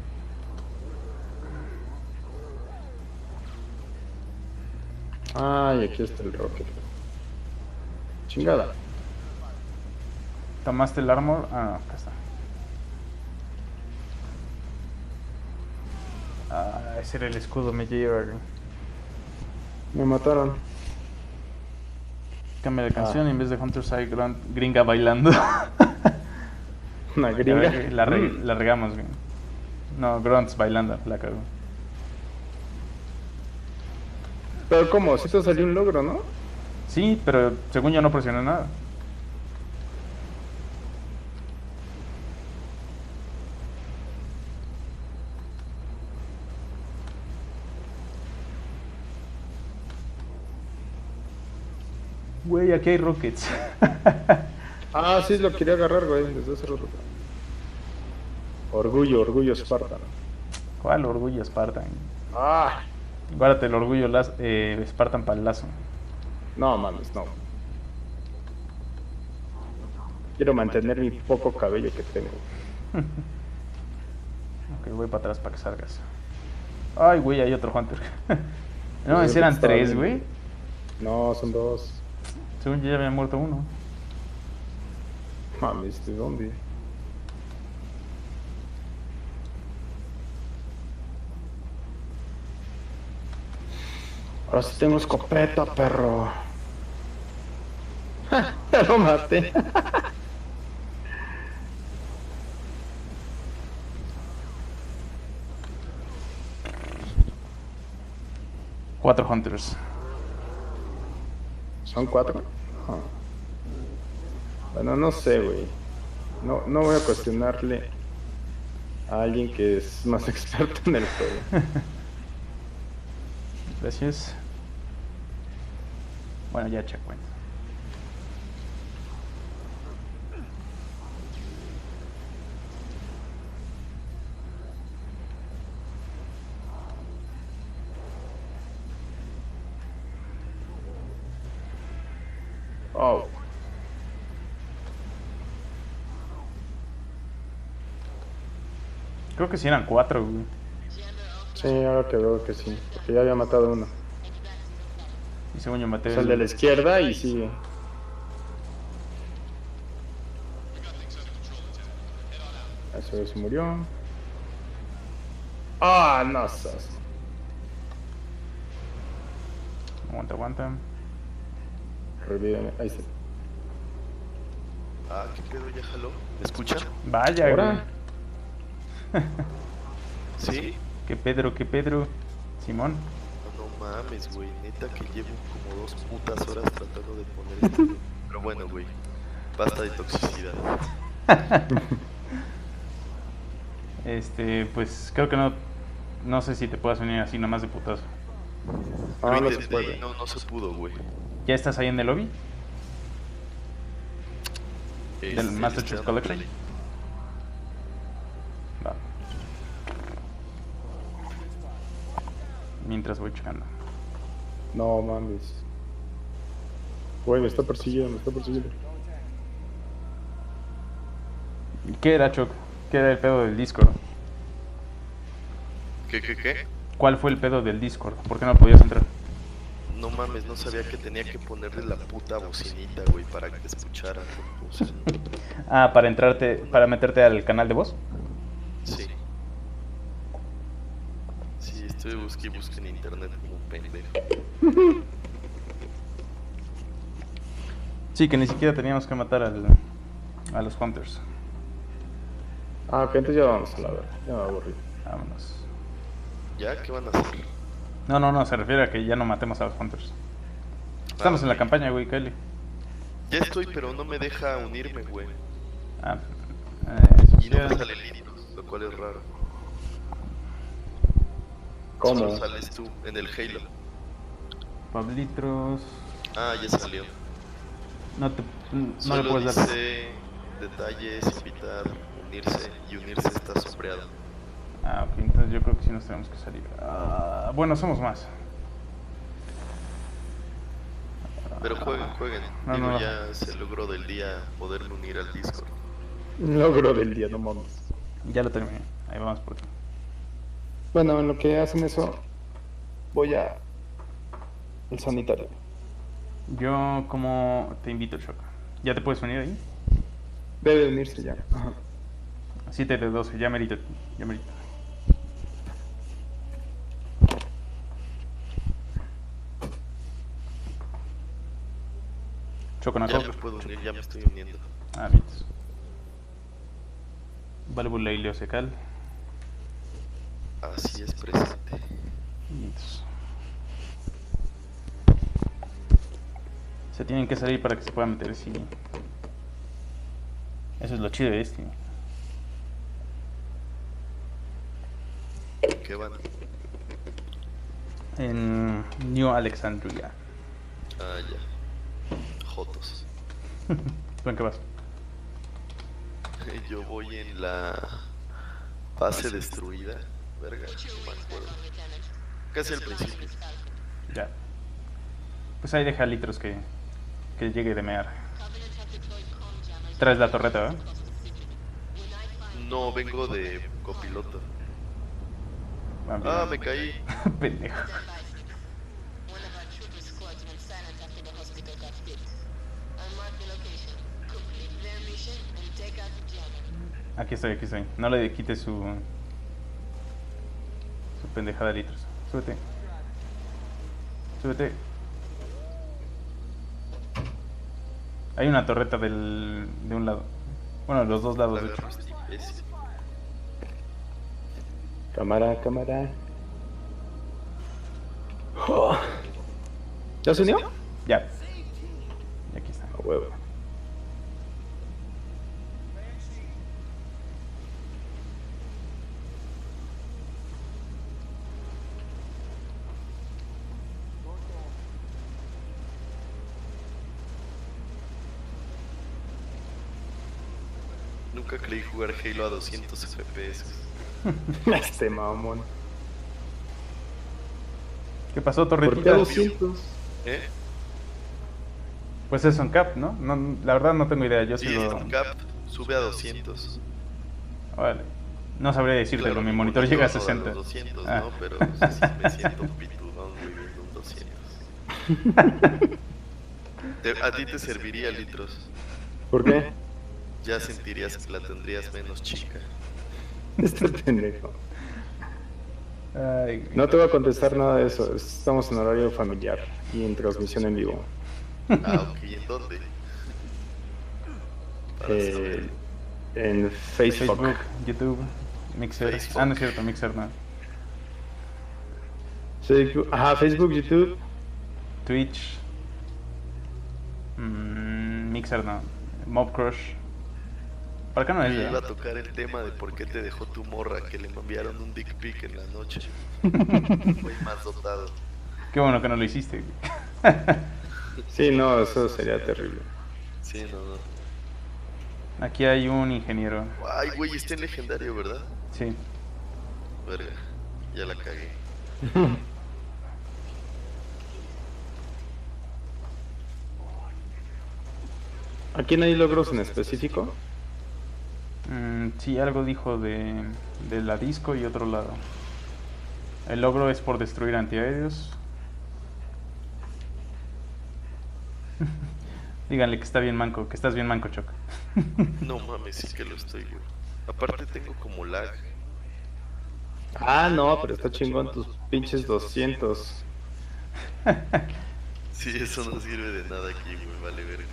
Speaker 2: Ay, aquí está el Rocket. Chingada.
Speaker 1: ¿Tomaste el armor? Ah, no, acá está. Ah, ese era el escudo, me lleva, güey.
Speaker 2: Me mataron.
Speaker 1: Cambia de canción y en vez de Hunter Side gringa bailando.
Speaker 2: Una gringa.
Speaker 1: La regamos, güey. No, Grunts bailando, la cago.
Speaker 2: Pero ¿cómo? Si te salió un logro, ¿no?
Speaker 1: Sí, pero según yo no presioné nada. Güey, aquí hay rockets.
Speaker 2: Ah, sí, lo quería agarrar, güey, desde hace rato. Orgullo Spartan.
Speaker 1: ¿Cuál orgullo Spartan?
Speaker 2: Ah,
Speaker 1: Guárdate el orgullo Spartan para el lazo.
Speaker 2: no mames, no. Quiero mantener mi poco cabello que tengo.
Speaker 1: Ok, voy para atrás para que salgas. Ay, güey, hay otro Hunter. No,
Speaker 2: Creo
Speaker 1: ese
Speaker 2: que
Speaker 1: eran
Speaker 2: estaba
Speaker 1: 3,
Speaker 2: viendo.
Speaker 1: güey.
Speaker 2: No, son 2.
Speaker 1: Según yo ya había muerto uno.
Speaker 2: Mames, ¿de dónde? Ahora sí tengo escopeta, perro. Ya lo maté.
Speaker 1: Cuatro Hunters.
Speaker 2: ¿Son 4? Ah. Bueno, no sé, güey. No voy a cuestionarle a alguien que es más experto en el juego.
Speaker 1: Gracias. Bueno, ya checkpoint.
Speaker 2: Oh.
Speaker 1: Creo que sí eran 4, güey.
Speaker 2: Sí, ahora que veo que sí. Porque ya había matado uno.
Speaker 1: Y según yo maté
Speaker 2: Es el de la izquierda y sigue. Eso se murió. Ah, no sos.
Speaker 1: Aguanta, aguanta.
Speaker 2: Revíveme. Ahí está.
Speaker 14: Ah, qué pedo, ya jaló. ¿Me escuchan?
Speaker 1: Vaya,
Speaker 2: Ahora.
Speaker 1: güey.
Speaker 14: ¿Sí?
Speaker 1: ¿Qué Pedro? Simón.
Speaker 14: No mames, güey. Neta que llevo como 2 putas horas tratando de poner esto. Pero bueno, güey. Basta de toxicidad.
Speaker 1: Pues creo que no sé si te puedas unir así nomás de putazo.
Speaker 14: Lo
Speaker 2: Ah, no se
Speaker 14: intenté
Speaker 2: puede.
Speaker 14: y no se pudo, güey.
Speaker 1: ¿Ya estás ahí en el lobby? ¿Del
Speaker 14: Este,
Speaker 1: Master
Speaker 14: le
Speaker 1: Chief
Speaker 14: estoy dando
Speaker 1: Collection?
Speaker 14: play.
Speaker 1: Va. Mientras voy checando.
Speaker 2: No mames. Güey, me está persiguiendo,
Speaker 1: ¿Qué era, Choc? ¿Qué era el pedo del Discord?
Speaker 14: ¿Qué?
Speaker 1: ¿Cuál fue el pedo del Discord? ¿Por qué no podías entrar?
Speaker 14: No mames, no sabía que tenía que ponerle la puta bocinita, güey, para que escuchara. O sea,
Speaker 1: Ah, para meterte al canal de voz.
Speaker 14: sí. Sí, estoy busque en internet como un pendejo.
Speaker 1: Sí, que ni siquiera teníamos que matar a los Hunters.
Speaker 2: Ah, ok, entonces ya vamos a la verga. Ya me aburrí.
Speaker 1: Vámonos.
Speaker 14: ¿Ya? ¿Qué van a hacer?
Speaker 1: No, se refiere a que ya no matemos a los Hunters. Estamos en la
Speaker 14: ok.
Speaker 1: campaña, güey, Kylie.
Speaker 14: Ya estoy, pero no me deja unirme, güey.
Speaker 1: Ah,
Speaker 14: Y no me sale Linux, lo cual es raro.
Speaker 2: ¿Cómo?
Speaker 14: Solo sales tú en el Halo.
Speaker 1: Pablitros.
Speaker 14: Ah, ya salió.
Speaker 1: No le
Speaker 14: Solo
Speaker 1: puedes dar.
Speaker 14: dice detalles, invitar, unirse, y unirse está sombreado.
Speaker 1: Ah, ok, entonces yo creo que sí nos tenemos que salir. Ah, bueno, somos más.
Speaker 14: Pero jueguen.
Speaker 1: No,
Speaker 14: Digo,
Speaker 1: no.
Speaker 14: ya es el logro del día poderme unir al Discord.
Speaker 2: Logro del día, no mames.
Speaker 1: Ya lo terminé. Ahí vamos por ti.
Speaker 2: Bueno, en lo que hacen eso, voy a el sanitario.
Speaker 1: Yo, como te invito, Choc. ¿Ya te puedes unir ahí?
Speaker 2: Debe unirse ya. Ajá.
Speaker 1: 7 de 12, ya merito. Choco, no
Speaker 14: Ya
Speaker 1: acabo.
Speaker 14: me puedo unir, ya me estoy uniendo.
Speaker 1: Ah, bien. Válvula ileocecal.
Speaker 14: Así es, presente.
Speaker 1: Vientos. Se tienen que salir para que se puedan meter, sí. Eso es lo chido de este.
Speaker 14: ¿Qué van?
Speaker 1: En New Alexandria.
Speaker 14: Ah, ya. Jotos.
Speaker 1: ¿Tú en qué vas?
Speaker 14: Yo voy en la base destruida. Verga, no me acuerdo. Casi al principio.
Speaker 1: Ya. Pues ahí deja litros que llegue de mear. Traes la torreta, ¿verdad?
Speaker 14: No, vengo de copiloto. Ah, me caí.
Speaker 1: Pendejo.
Speaker 7: One of our trooper squads went silent after the hospital got hit. I'll mark the location. Complete their mission and take out the janitor.
Speaker 1: Aquí estoy, aquí estoy. No le quites su pendejada de litros. Súbete. Súbete. Hay una torreta de un lado. Bueno, de los dos lados, de hecho.
Speaker 2: Cámara, cámara. Oh. ¿Ya se unió?
Speaker 1: Ya. Y aquí está.
Speaker 2: A huevo.
Speaker 14: Nunca creí jugar Halo a 200 FPS.
Speaker 2: Este mamón.
Speaker 1: ¿Qué pasó,
Speaker 2: ¿Por qué
Speaker 1: torretita?
Speaker 2: 200?
Speaker 14: ¿Eh?
Speaker 1: Pues es on cap, ¿no? La verdad no tengo idea. Yo
Speaker 14: Sí,
Speaker 1: sí lo...
Speaker 14: el cap sube a 200.
Speaker 1: Vale. No sabría decirte,
Speaker 14: Claro,
Speaker 1: pero mi monitor llega a
Speaker 14: no da
Speaker 1: 60.
Speaker 14: los 200,
Speaker 1: Ah.
Speaker 14: ¿no? Pero sí me siento pitudón, güey, viendo un 200. A ti te serviría litros.
Speaker 2: ¿Por qué?
Speaker 14: Ya sentirías que la tendrías menos chica.
Speaker 2: Este pendejo.
Speaker 1: Ay,
Speaker 2: No te voy a contestar nada de eso. Estamos en horario familiar y en transmisión en vivo.
Speaker 14: Ah, ok, ¿en dónde? Para saber.
Speaker 2: En Facebook.
Speaker 1: Facebook, YouTube, Mixer.
Speaker 14: Facebook.
Speaker 1: Ah, no es cierto, Mixer no.
Speaker 2: Ajá, Facebook, YouTube.
Speaker 1: Twitch. Mixer no. Mob Crush. ¿Para acá no es?
Speaker 14: Iba a
Speaker 1: ¿verdad?
Speaker 14: tocar el tema de por qué te dejó tu morra, que le enviaron un dick pic en la noche. Fue más dotado.
Speaker 1: Qué bueno que no lo hiciste.
Speaker 2: Sí, no, eso sería terrible.
Speaker 14: Sí, no.
Speaker 1: Aquí hay un ingeniero.
Speaker 14: Ay, güey, está en legendario, ¿verdad?
Speaker 1: Sí.
Speaker 14: Verga, ya la cagué.
Speaker 2: ¿Aquí no hay logros en específico?
Speaker 1: Sí, algo dijo de la disco y otro lado. El logro es por destruir antiaéreos. Díganle que está bien manco, que estás bien manco, Choc.
Speaker 14: No mames, sí que lo estoy, güey. Aparte tengo como lag.
Speaker 2: Ah, no, pero está chingón tus pinches 200.
Speaker 14: Sí, eso no sirve de nada aquí, güey, vale verga.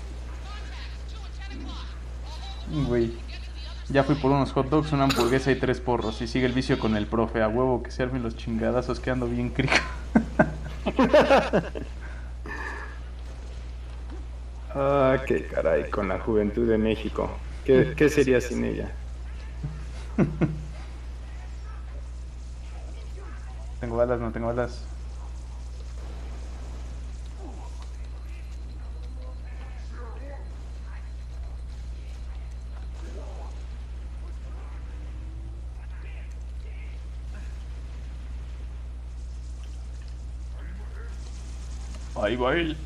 Speaker 1: Güey, ya fui por unos hot dogs, una hamburguesa y 3 porros. Y sigue el vicio con el profe. A huevo que se armen los chingadazos, que ando bien crico.
Speaker 2: Ah, qué caray, con la juventud de México. ¿Qué sería sin ella?
Speaker 1: Tengo balas, no tengo balas. Ahí va él.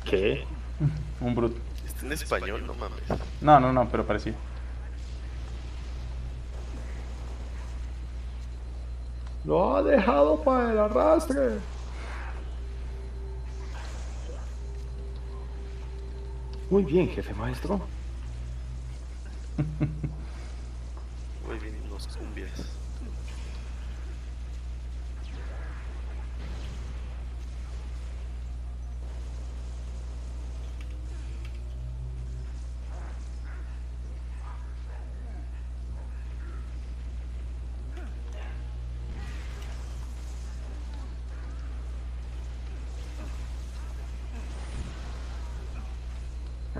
Speaker 2: ¿Qué?
Speaker 1: Un brute.
Speaker 14: Está en español, no mames.
Speaker 1: No, pero parecía.
Speaker 2: Lo ha dejado para el arrastre. Muy bien, jefe maestro.
Speaker 14: Güey, vienen unos cumbias.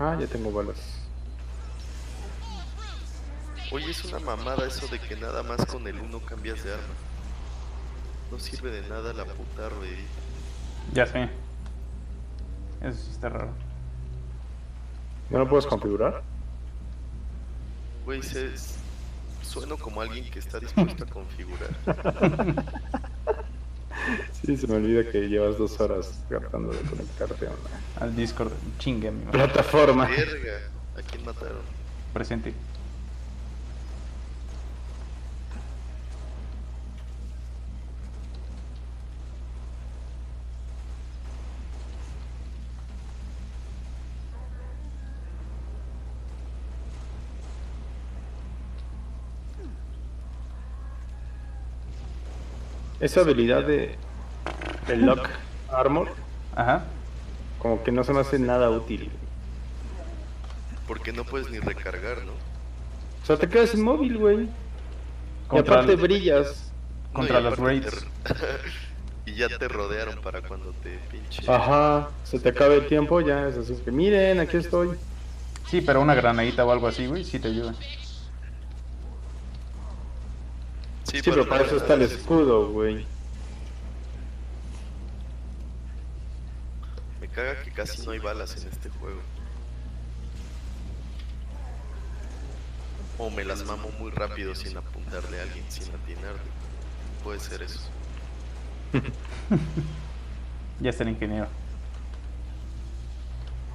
Speaker 2: Ah, ya tengo balas.
Speaker 14: Oye, es una mamada eso de que nada más con el 1 cambias de arma. No sirve de nada la puta ruedita.
Speaker 1: Ya sé. Eso sí está raro.
Speaker 2: ¿No lo puedes configurar?
Speaker 14: Güey, sueno como alguien que está dispuesto a configurar.
Speaker 2: Sí, se me olvida que llevas 2 horas tratando de conectarte a una
Speaker 1: Al Discord. Chingue mi madre.
Speaker 2: plataforma.
Speaker 14: Verga, ¿a quién mataron?
Speaker 1: Presente.
Speaker 2: esa habilidad de el Lock Armor,
Speaker 1: Ajá.
Speaker 2: como que no se me hace nada útil.
Speaker 14: Porque no puedes ni recargar, ¿no?
Speaker 2: O sea, te quedas inmóvil, güey. Y
Speaker 1: Contra
Speaker 2: aparte
Speaker 1: el-
Speaker 2: brillas.
Speaker 1: Contra
Speaker 14: y
Speaker 1: los
Speaker 14: aparte
Speaker 1: raids.
Speaker 14: Y ya te rodearon para cuando te pinche.
Speaker 2: Ajá, se te acaba el tiempo, ya es así que miren, aquí estoy.
Speaker 1: Sí, pero una granadita o algo así, güey, sí te ayuda.
Speaker 2: Sí, pero para eso está el escudo, güey.
Speaker 14: Me caga que casi no hay balas en este juego. O me las mamo muy rápido sin apuntarle a alguien, sin atinarle. Puede ser eso.
Speaker 1: Ya está el ingeniero.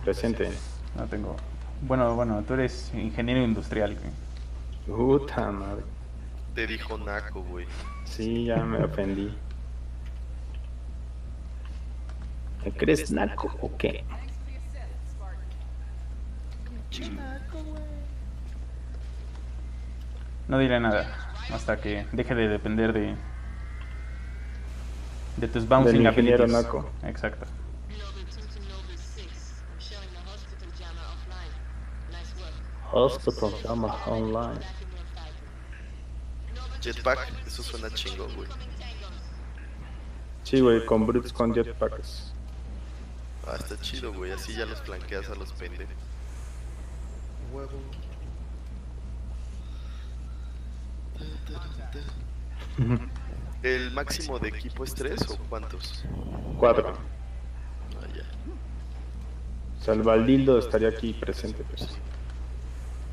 Speaker 2: Presente.
Speaker 1: No tengo. Bueno, tú eres ingeniero industrial, güey.
Speaker 2: Puta madre.
Speaker 14: Te dijo naco, güey.
Speaker 2: Sí, ya me ofendí. ¿Me crees naco o qué?
Speaker 1: No diré nada hasta que deje de depender de tus bouncing
Speaker 2: Del ingeniero
Speaker 1: abilities.
Speaker 2: naco.
Speaker 1: Exacto.
Speaker 2: Hospital llama online.
Speaker 14: Jetpack, eso suena chingón, güey.
Speaker 2: Sí, güey, con brutes con jetpacks.
Speaker 14: Ah, está chido, güey. Así ya los flanqueas a los pendejos. Huevo. ¿El máximo de equipo es 3 o cuántos?
Speaker 2: 4.
Speaker 14: Ah, ya.
Speaker 2: O sea, el Valdildo estaría aquí presente, pues.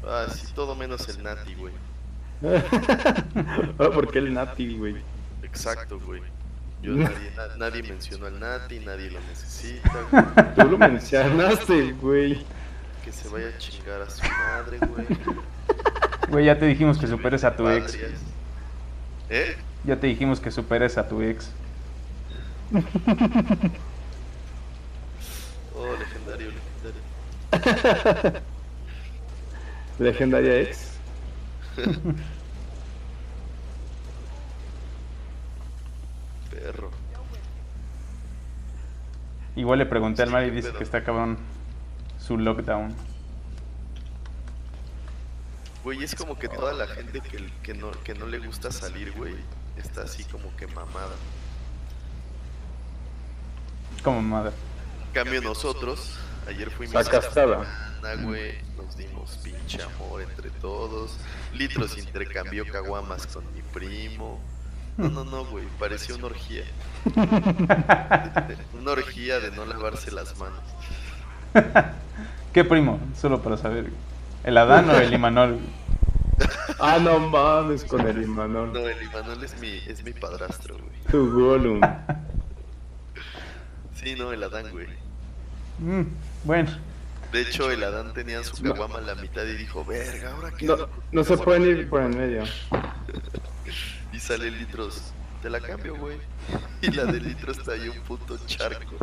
Speaker 14: Ah, sí, todo menos el Nati, güey.
Speaker 2: Ah, ¿por qué el Nati, güey?
Speaker 14: Exacto, güey. Nadie mencionó al Nati, nadie lo necesita, güey.
Speaker 2: Tú lo mencionaste, güey.
Speaker 14: Que se vaya a chingar a su madre, güey.
Speaker 1: Güey, ya te dijimos que superes a tu ex.
Speaker 14: Patrias. ¿Eh?
Speaker 1: Ya te dijimos que superes a tu ex.
Speaker 14: Oh, legendario, legendario.
Speaker 2: Legendaria ex.
Speaker 14: Perro.
Speaker 1: Igual le pregunté al Mario y
Speaker 14: qué
Speaker 1: dice
Speaker 14: pedo.
Speaker 1: que está cabrón su lockdown.
Speaker 14: Güey, es como que toda la gente que no le gusta salir, güey, está así como que mamada.
Speaker 1: Como madre.
Speaker 14: En cambio nosotros, ayer fuimos
Speaker 2: La castada.
Speaker 14: semana, güey, nos dimos pinche amor entre todos. Litros intercambió caguamas con mi primo. No, güey, parecía una orgía. Una orgía de no lavarse las manos.
Speaker 1: ¿Qué primo? Solo para saber. ¿El Adán o el Imanol?
Speaker 2: Ah, no mames con el Imanol.
Speaker 14: No, el Imanol es mi padrastro, güey.
Speaker 2: Tu Gollum.
Speaker 14: Sí, no, el Adán, güey.
Speaker 1: Bueno.
Speaker 14: De hecho, el Adán tenía su caguama a la mitad y dijo, verga, ¿ahora qué?
Speaker 2: No se pueden ir por en medio.
Speaker 14: Y sale Litros, te la cambio, güey. Y la de Litros está ahí un puto charco.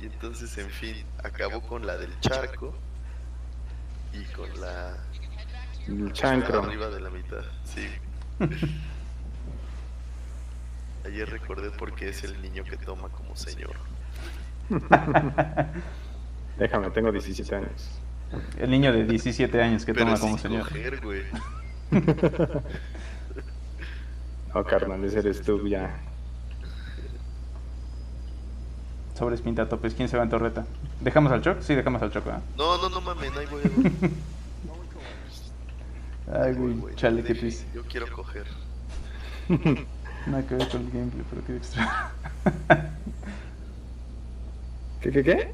Speaker 14: Y entonces, en fin, acabó con la del charco y con la...
Speaker 2: El chancro.
Speaker 14: Arriba de la mitad, sí. Ayer recordé por qué es el niño que toma como señor.
Speaker 2: Déjame, tengo 17 años.
Speaker 1: El niño de 17 años que
Speaker 14: Pero
Speaker 1: toma
Speaker 14: sin
Speaker 1: como señor.
Speaker 14: coger, güey.
Speaker 2: No, carnal, ese eres tú ya.
Speaker 1: Sobres pinta topes. ¿Quién se va en torreta? ¿Dejamos al Choc? Sí, dejamos al Choc, ¿eh?
Speaker 14: No mames, ahí voy, güey.
Speaker 1: Ay, güey, chale, qué triste.
Speaker 14: Yo quiero coger.
Speaker 1: Nada que ver con el gameplay, pero qué extra.
Speaker 2: ¿Qué?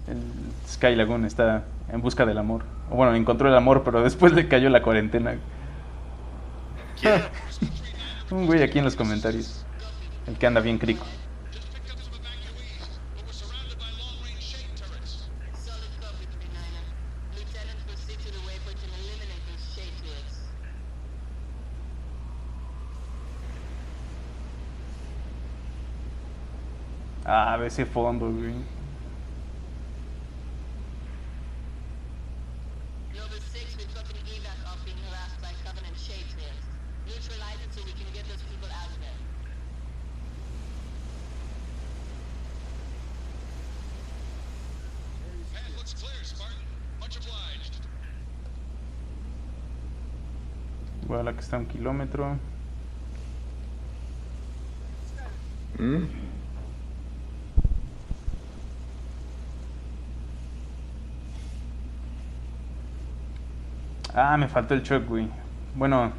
Speaker 1: El Sky Lagoon está en busca del amor. O bueno, encontró el amor, pero después le cayó la cuarentena.
Speaker 14: ¿Quién?
Speaker 1: Un güey aquí en los comentarios. El que anda bien crico. Ah, ve ese fondo, güey.
Speaker 7: Neutralize it so we can get those people out of there.
Speaker 13: Path looks clear, Spartan. Much obliged.
Speaker 1: Igual la que está a 1 kilómetro. Ah, me faltó el choc, güey. Bueno.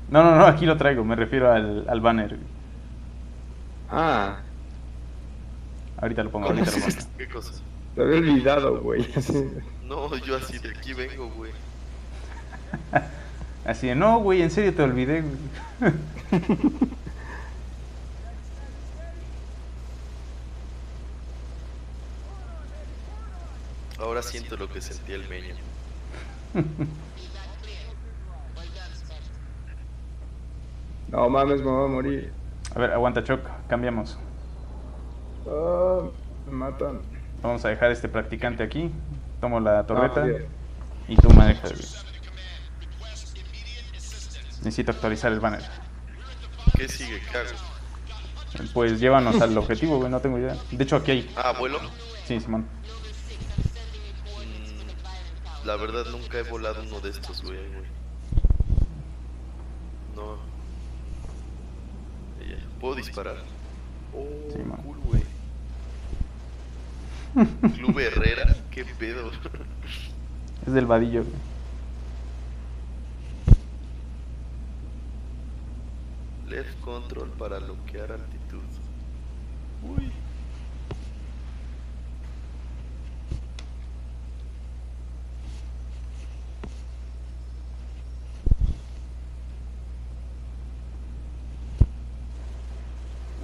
Speaker 1: No, aquí lo traigo. Me refiero al banner. Güey.
Speaker 2: Ah,
Speaker 1: Ahorita lo pongo,
Speaker 14: ¿Cómo
Speaker 1: ahorita lo
Speaker 14: es?
Speaker 1: pongo.
Speaker 14: ¿Qué cosa?
Speaker 2: te había olvidado, güey. Así.
Speaker 14: No, yo así de aquí vengo, güey.
Speaker 1: Así de, no, güey, en serio te olvidé, güey.
Speaker 14: Ahora siento lo que sentía el meño.
Speaker 2: No mames, me voy a morir.
Speaker 1: A ver, aguanta, Choc, cambiamos.
Speaker 2: Ah, me matan.
Speaker 1: Vamos a dejar este practicante aquí. Tomo la torreta
Speaker 2: bien.
Speaker 1: y tú manejas, güey. Necesito actualizar el banner.
Speaker 14: ¿Qué sigue? ¿Qué hago?
Speaker 1: Pues llévanos al objetivo, güey, no tengo idea. De hecho, aquí hay.
Speaker 14: Ah, ¿vuelo?
Speaker 1: Sí, Simón.
Speaker 14: La verdad nunca he volado uno de estos, güey. No. ¿Puedo disparar? Oh,
Speaker 1: Sí, man.
Speaker 14: cool, güey. Club Herrera, qué pedo.
Speaker 1: Es del vadillo, güey.
Speaker 14: Left control para bloquear altitud. Uy.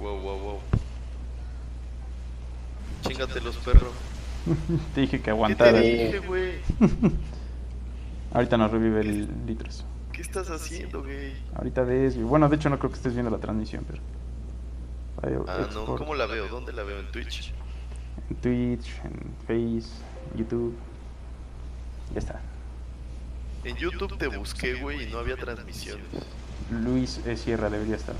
Speaker 14: Wow. Chingatelos, perro.
Speaker 1: Te dije que
Speaker 14: ¿Qué
Speaker 1: aguantara.
Speaker 14: te dije, güey?
Speaker 1: Ahorita nos revive el litros.
Speaker 14: ¿Qué estás haciendo, güey?
Speaker 1: Ahorita ves, güey. Bueno, de hecho no creo que estés viendo la transmisión, pero...
Speaker 14: Ah, no, ¿cómo la veo? ¿Dónde la veo? ¿En Twitch?
Speaker 1: En Twitch, en Face, YouTube. Ya está.
Speaker 14: En YouTube te busqué, güey, y no había transmisiones.
Speaker 1: Luis Sierra debería estar.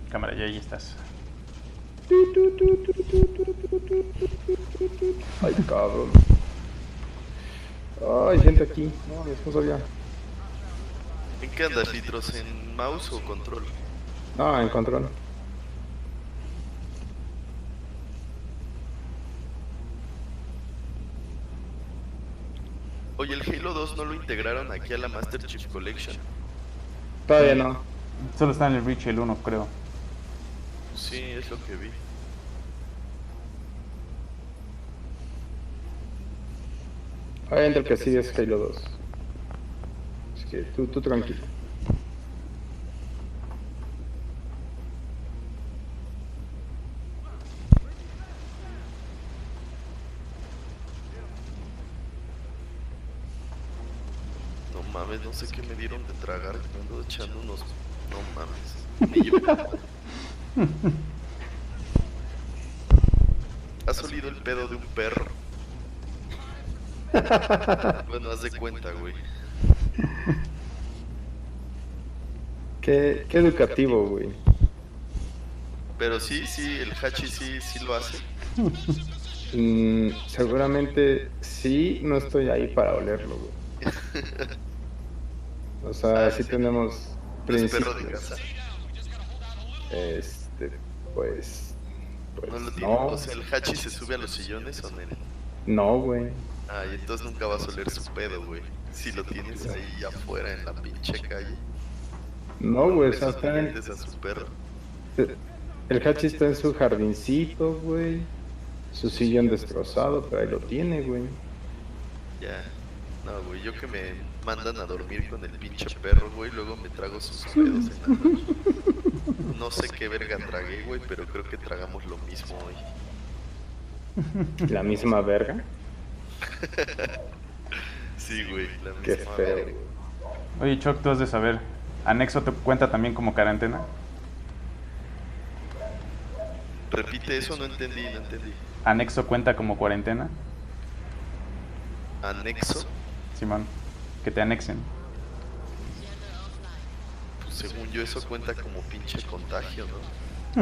Speaker 1: Cámara, ya ahí estás.
Speaker 2: Ay, cabrón. Ay, gente aquí. No, mi esposo ya.
Speaker 14: ¿En qué andas, Litros? ¿En mouse o control?
Speaker 2: No, en control.
Speaker 14: Oye, el Halo 2 no lo integraron aquí a la Master Chief Collection.
Speaker 2: Todavía no.
Speaker 1: Solo está en el Reach el 1, creo.
Speaker 14: Sí, es lo que vi.
Speaker 2: Ahí entra el que sí es Halo 2. Así que tú tranquilo.
Speaker 14: No mames, no sé qué me dieron de tragar. Me ando echando unos... No mames. Ni yo. ¿Has olido el pedo de un perro? Bueno, haz de cuenta, güey.
Speaker 2: Qué educativo, güey.
Speaker 14: Pero sí, el Hachi sí lo hace.
Speaker 2: Seguramente sí, no estoy ahí para olerlo, güey. O sea, sí tenemos
Speaker 14: ¿No es perro de
Speaker 2: principios.
Speaker 14: casa?
Speaker 2: Pues
Speaker 14: No lo tiene.
Speaker 2: no.
Speaker 14: O sea, ¿el Hachi se sube a los sillones o no?
Speaker 2: No, güey.
Speaker 14: Ay, entonces nunca vas a oler su pedo, güey. Si lo tienes ahí afuera en la pinche calle.
Speaker 2: No, güey, o sea,
Speaker 14: Esos
Speaker 2: está en...
Speaker 14: dientes a su perro.
Speaker 2: El Hachi está en su jardincito, güey. Su sillón destrozado, pero ahí lo tiene, güey.
Speaker 14: Ya. No, güey, yo que me mandan a dormir con el pinche perro, güey, luego me trago sus pedos en la noche. No sé qué verga tragué, güey, pero creo que tragamos lo mismo hoy.
Speaker 2: La misma verga.
Speaker 14: Sí, güey, la misma
Speaker 2: Qué feo,
Speaker 14: verga.
Speaker 2: güey.
Speaker 1: Oye, Choc, tú has de saber. ¿Anexo te cuenta también como cuarentena?
Speaker 14: Repite eso, no entendí.
Speaker 1: ¿Anexo cuenta como cuarentena?
Speaker 14: ¿Anexo?
Speaker 1: Simón, que te anexen.
Speaker 14: Pues según yo eso cuenta como pinche contagio, ¿no?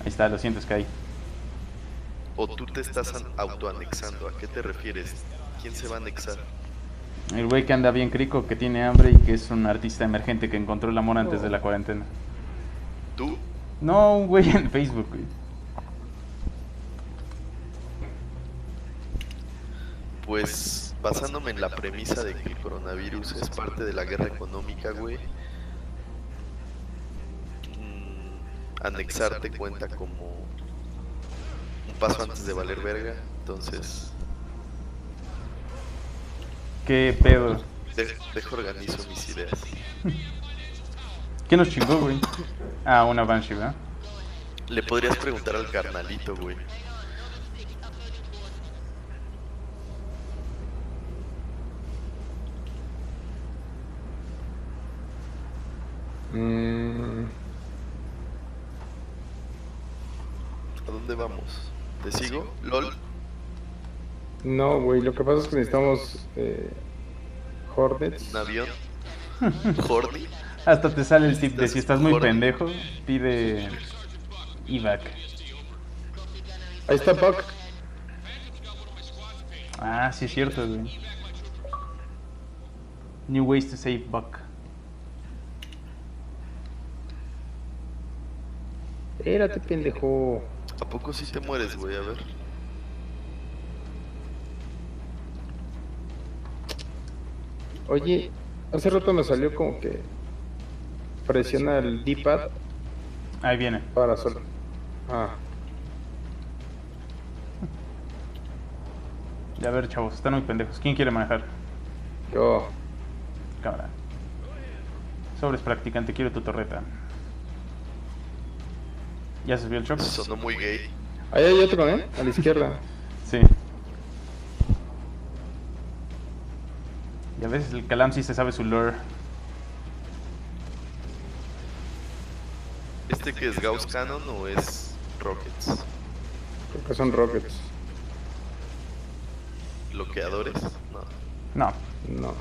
Speaker 1: Ahí está, lo siento, Sky.
Speaker 14: ¿O tú te estás autoanexando? ¿A qué te refieres? ¿Quién se va a anexar?
Speaker 1: El güey que anda bien crico, que tiene hambre y que es un artista emergente que encontró el amor antes de la cuarentena.
Speaker 14: ¿Tú?
Speaker 1: No, un güey en Facebook, güey.
Speaker 14: Pues basándome en la premisa de que el coronavirus es parte de la guerra económica, güey, anexarte cuenta como un paso antes de valer verga, entonces
Speaker 1: ¿Qué pedo?
Speaker 14: dejo organizo mis ideas.
Speaker 1: ¿Qué nos chingó, güey? Ah, una Banshee, ¿verdad?
Speaker 14: Le podrías preguntar al carnalito, güey. ¿A dónde vamos? ¿Te sigo? ¿LOL?
Speaker 2: No, güey, lo que pasa es que necesitamos Hornets.
Speaker 14: ¿Un avión? ¿Horny?
Speaker 1: Hasta te sale el tip de si estás muy pendejo, pide evac.
Speaker 2: Ahí está Buck.
Speaker 1: Ah, sí es cierto, güey. New ways to save Buck.
Speaker 2: Espérate, pendejo.
Speaker 14: ¿A poco sí te mueres, güey? A ver.
Speaker 2: Oye, hace rato me salió como que presiona el D-pad
Speaker 1: Ahí viene.
Speaker 2: para solo. Ah,
Speaker 1: Ya a ver, chavos, están muy pendejos. ¿Quién quiere manejar?
Speaker 2: yo.
Speaker 1: Cámara. Sobres practicante, quiero tu torreta. ¿Ya se vio el shock?
Speaker 14: Sonó muy gay.
Speaker 2: Ahí hay otro, ¿eh? A la izquierda.
Speaker 1: Sí. Ya ves, el Calam sí se sabe su lore.
Speaker 14: ¿Este que es Gauss Cannon o es Rockets?
Speaker 2: Creo que son Rockets.
Speaker 14: ¿Bloqueadores? No.
Speaker 1: No.
Speaker 2: No.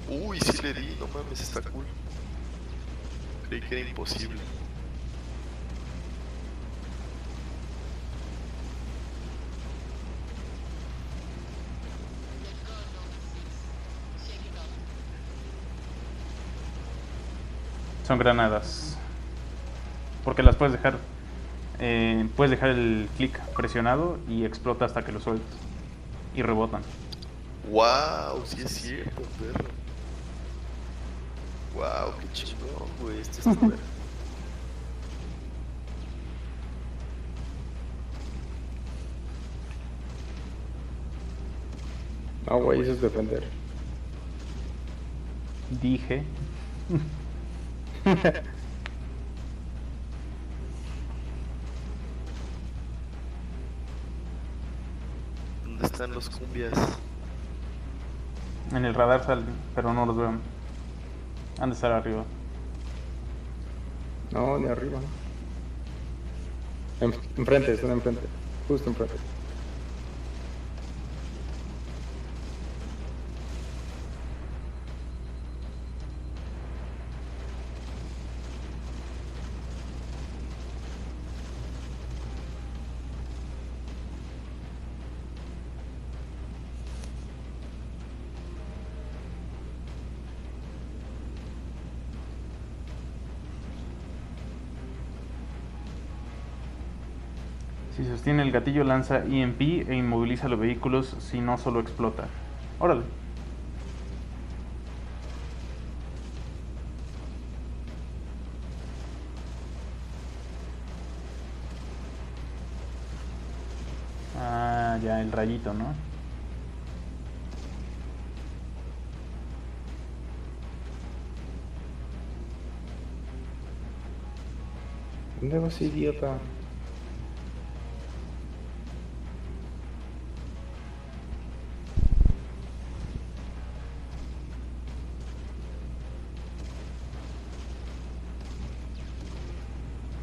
Speaker 14: Uy, sí le di, no mames, está cool. Creí que era imposible.
Speaker 1: Son granadas. Porque las puedes dejar. Puedes dejar el clic presionado y explota hasta que lo sueltes. Y rebotan.
Speaker 14: Wow, sí es cierto, perro. Wow, qué chingón, güey. Esto está bueno.
Speaker 2: No, güey, eso es defender.
Speaker 1: Dije.
Speaker 14: ¿Dónde están los cumbias?
Speaker 1: En el radar salen, pero no los veo. Han de estar arriba.
Speaker 2: No, ni arriba. Enfrente, están enfrente. Justo enfrente.
Speaker 1: Si sostiene el gatillo lanza EMP e inmoviliza los vehículos, si no solo explota. Órale. Ah, ya, el rayito, ¿no?
Speaker 2: ¿Dónde vas, idiota?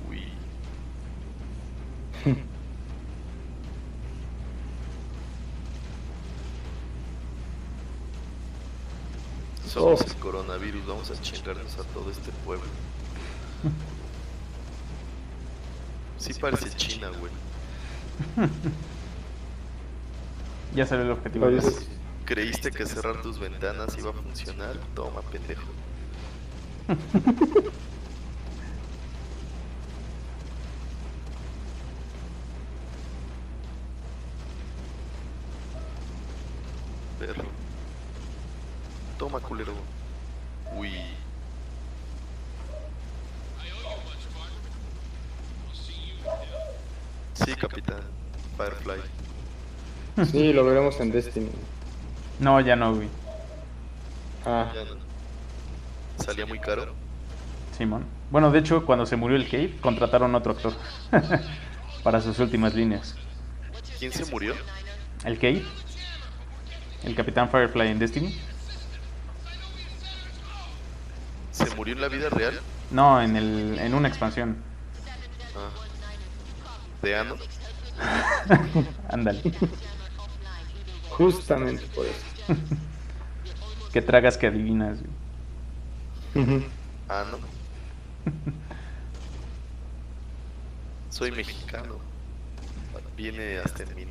Speaker 14: Uy. Somos el coronavirus, vamos a chingarnos a todo este pueblo. Sí parece China, güey.
Speaker 1: Ya salió el objetivo.
Speaker 14: ¿Creíste que cerrar tus ventanas iba a funcionar? Toma, pendejo. Perro. Toma, culero. Uy. Sí, capitán. Firefly.
Speaker 2: Sí, lo veremos en Destiny.
Speaker 1: No, ya no, güey.
Speaker 2: Ah,
Speaker 14: Ya no. Salía muy caro.
Speaker 1: Simón. Bueno, de hecho, cuando se murió el Cave, contrataron a otro actor para sus últimas líneas.
Speaker 14: ¿Quién se murió?
Speaker 1: El Cave, el Capitán Firefly en Destiny.
Speaker 14: ¿Se murió en la vida real?
Speaker 1: No, en una expansión.
Speaker 14: Ah. ¿De Ano?
Speaker 1: Ándale.
Speaker 2: justamente por eso.
Speaker 1: Que tragas que adivinas, güey.
Speaker 14: Ano. Soy mexicano. Viene hasta en mi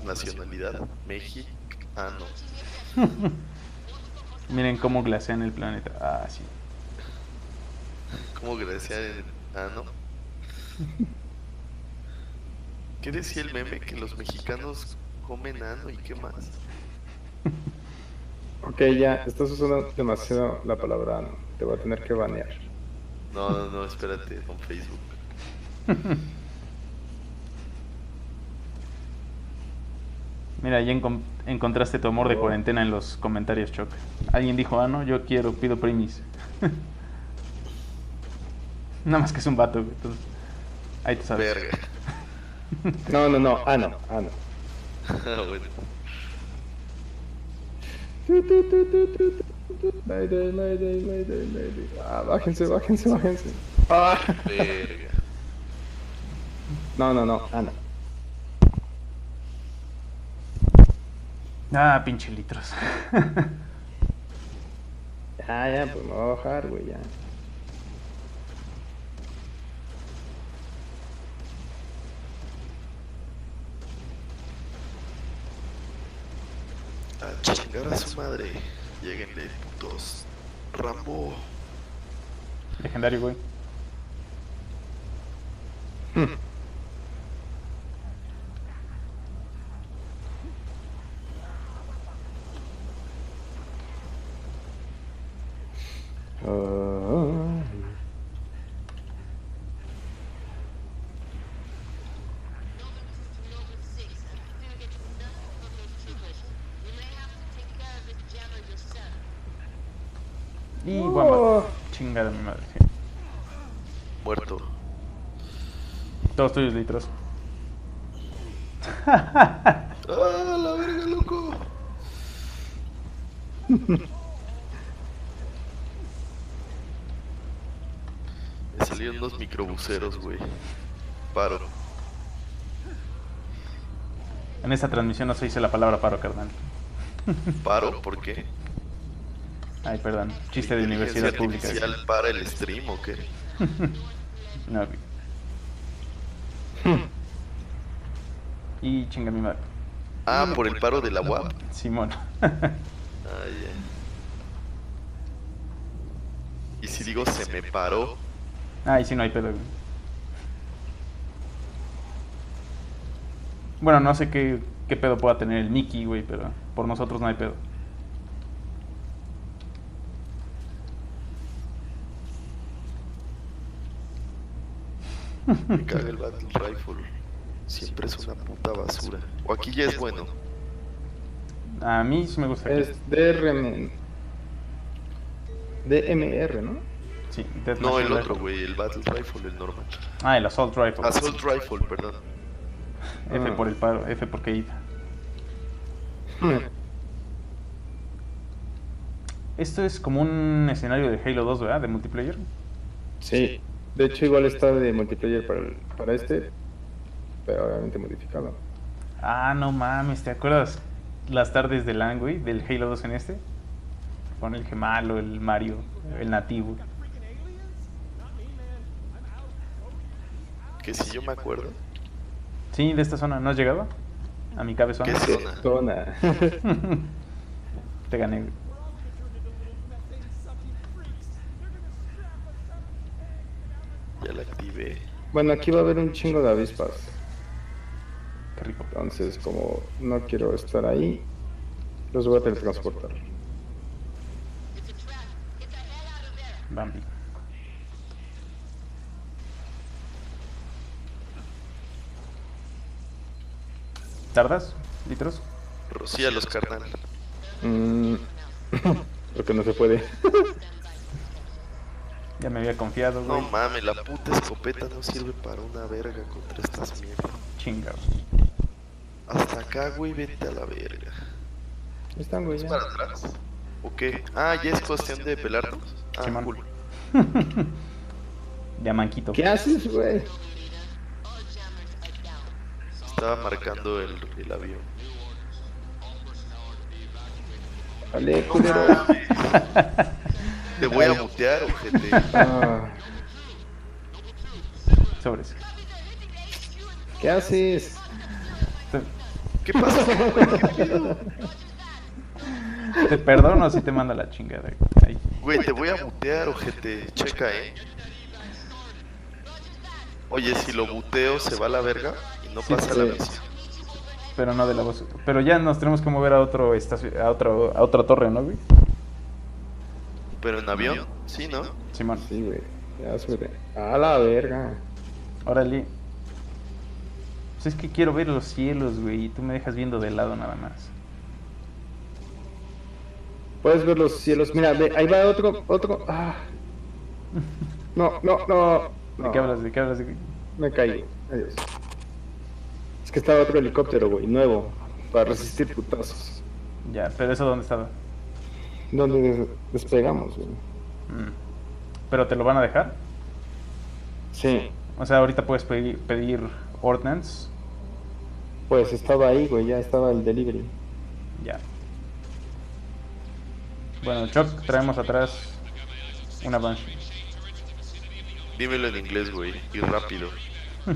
Speaker 14: nacionalidad. Mexicano.
Speaker 1: Miren cómo glasean el planeta. Ah, sí.
Speaker 14: ¿Cómo glasear el ano? ¿Qué decía el meme? Que los mexicanos comen ano y qué más.
Speaker 2: Ok, ya, estás usando demasiado la palabra ano. Te voy a tener que banear.
Speaker 14: No, espérate, con Facebook.
Speaker 1: Mira, ya encontraste tu amor de cuarentena en los comentarios, Choc. Alguien dijo, ah, no, yo quiero, pido primis. Nada más que es un vato, güey. Entonces, ahí tú sabes.
Speaker 14: Verga.
Speaker 2: No, ano, ano.
Speaker 14: Bueno.
Speaker 2: Mayday. Ah, bájense. Ah.
Speaker 14: Verga.
Speaker 2: No, ano.
Speaker 1: Ah, pinche litros.
Speaker 2: Ya, pues me voy a bajar, güey, ya.
Speaker 14: A chingar a su madre. Lléguenle, putos. Rambo.
Speaker 1: Legendario, güey. Y vamos. Chingada mi madre. Sí.
Speaker 14: Muerto.
Speaker 1: Todos tuyos, litros.
Speaker 14: ¡Ah, la verga, loco! Me salieron unos microbuseros, güey. Paro.
Speaker 1: En esta transmisión no se dice la palabra paro, carnal.
Speaker 14: ¿Paro? ¿Por qué?
Speaker 1: Ay, perdón. Chiste de universidad pública.
Speaker 14: ¿Artificial para el stream o qué?
Speaker 1: No, güey. Y chinga mi madre.
Speaker 14: Ah, por el paro de la UAP.
Speaker 1: Simón.
Speaker 14: Ah, ya. Y si digo se me paró.
Speaker 1: Ay, sí, no hay pedo, güey. Bueno, no sé qué pedo pueda tener el Mickey, güey, pero por nosotros no hay pedo.
Speaker 14: Me caga el Battle Rifle. Siempre es una puta basura. O aquí ya es bueno.
Speaker 1: A mí sí me gusta.
Speaker 2: Es DMR, ¿no?
Speaker 1: Sí,
Speaker 14: no, el otro, güey, el Battle Rifle, el normal.
Speaker 1: Ah, el Assault Rifle.
Speaker 14: Assault Rifle, perdón.
Speaker 1: F por el paro, F por caída. Esto es como un escenario de Halo 2, ¿verdad? De multiplayer.
Speaker 2: Sí, de hecho igual está de multiplayer para este, pero obviamente modificado.
Speaker 1: Ah, no mames, ¿te acuerdas las tardes de LAN, güey? Del Halo 2 en este. con el gemalo, el Mario, el nativo.
Speaker 14: Que si yo me acuerdo.
Speaker 1: Sí, de esta zona. ¿No has llegado? A mi cabezona.
Speaker 14: ¿Qué zona?
Speaker 1: Te gané.
Speaker 14: Ya la activé.
Speaker 2: Bueno, aquí va a haber un chingo de avispas.
Speaker 1: Qué rico.
Speaker 2: Entonces, como no quiero estar ahí, los voy a teletransportar.
Speaker 1: Bambi. ¿Tardas, litros?
Speaker 14: Rocíalos, carnal.
Speaker 2: Porque no se puede.
Speaker 1: Ya me había confiado,
Speaker 14: No
Speaker 1: güey.
Speaker 14: mames, la puta escopeta no sirve para una verga contra estas mierdas.
Speaker 1: Chingado.
Speaker 14: Hasta acá, güey, vete a la verga.
Speaker 2: Están, güey.
Speaker 14: ¿Es
Speaker 2: Ya.
Speaker 14: para atrás? ¿O qué? Ah, ya es cuestión de pelarnos. Ah,
Speaker 1: Simón.
Speaker 14: cool.
Speaker 1: De a manquito.
Speaker 2: ¿Qué haces, güey?
Speaker 14: Estaba marcando el avión.
Speaker 2: Vale,
Speaker 14: No
Speaker 2: culero.
Speaker 14: mames. Te voy a mutear, ojete.
Speaker 2: Ah,
Speaker 1: Sobres.
Speaker 2: ¿qué haces?
Speaker 14: ¿Qué pasa, güey? ¿Qué pedo?
Speaker 1: Te perdono si te manda la chingada. Ahí.
Speaker 14: Güey, te voy a mutear, ojete. Checa, Oye, si lo muteo, ¿se va a la verga? Y no
Speaker 1: Sí,
Speaker 14: pasa la misión.
Speaker 1: Pero no de la voz. Pero ya nos tenemos que mover a otro a otra torre, ¿no, güey?
Speaker 14: Pero en avión, sí, ¿no?
Speaker 1: Simón.
Speaker 2: Sí, güey. Ya súbete. A la verga.
Speaker 1: Órale. Pues es que quiero ver los cielos, güey, y tú me dejas viendo de lado nada más.
Speaker 2: Puedes ver los cielos. Mira, ve, ahí va otro. Ah. No.
Speaker 1: ¿De qué hablas? ¿De qué hablas?
Speaker 2: Me caí. Adiós. Es que estaba otro helicóptero, güey, nuevo. Para resistir putazos.
Speaker 1: Ya, pero ¿eso dónde estaba?
Speaker 2: ¿Dónde despegamos, güey?
Speaker 1: ¿Pero te lo van a dejar?
Speaker 2: Sí.
Speaker 1: O sea, ahorita puedes pedir ordnance.
Speaker 2: Pues estaba ahí, güey, ya estaba el delivery.
Speaker 1: Ya. Bueno, Chuck, traemos atrás una Banshee.
Speaker 14: Dímelo en inglés, güey, y rápido.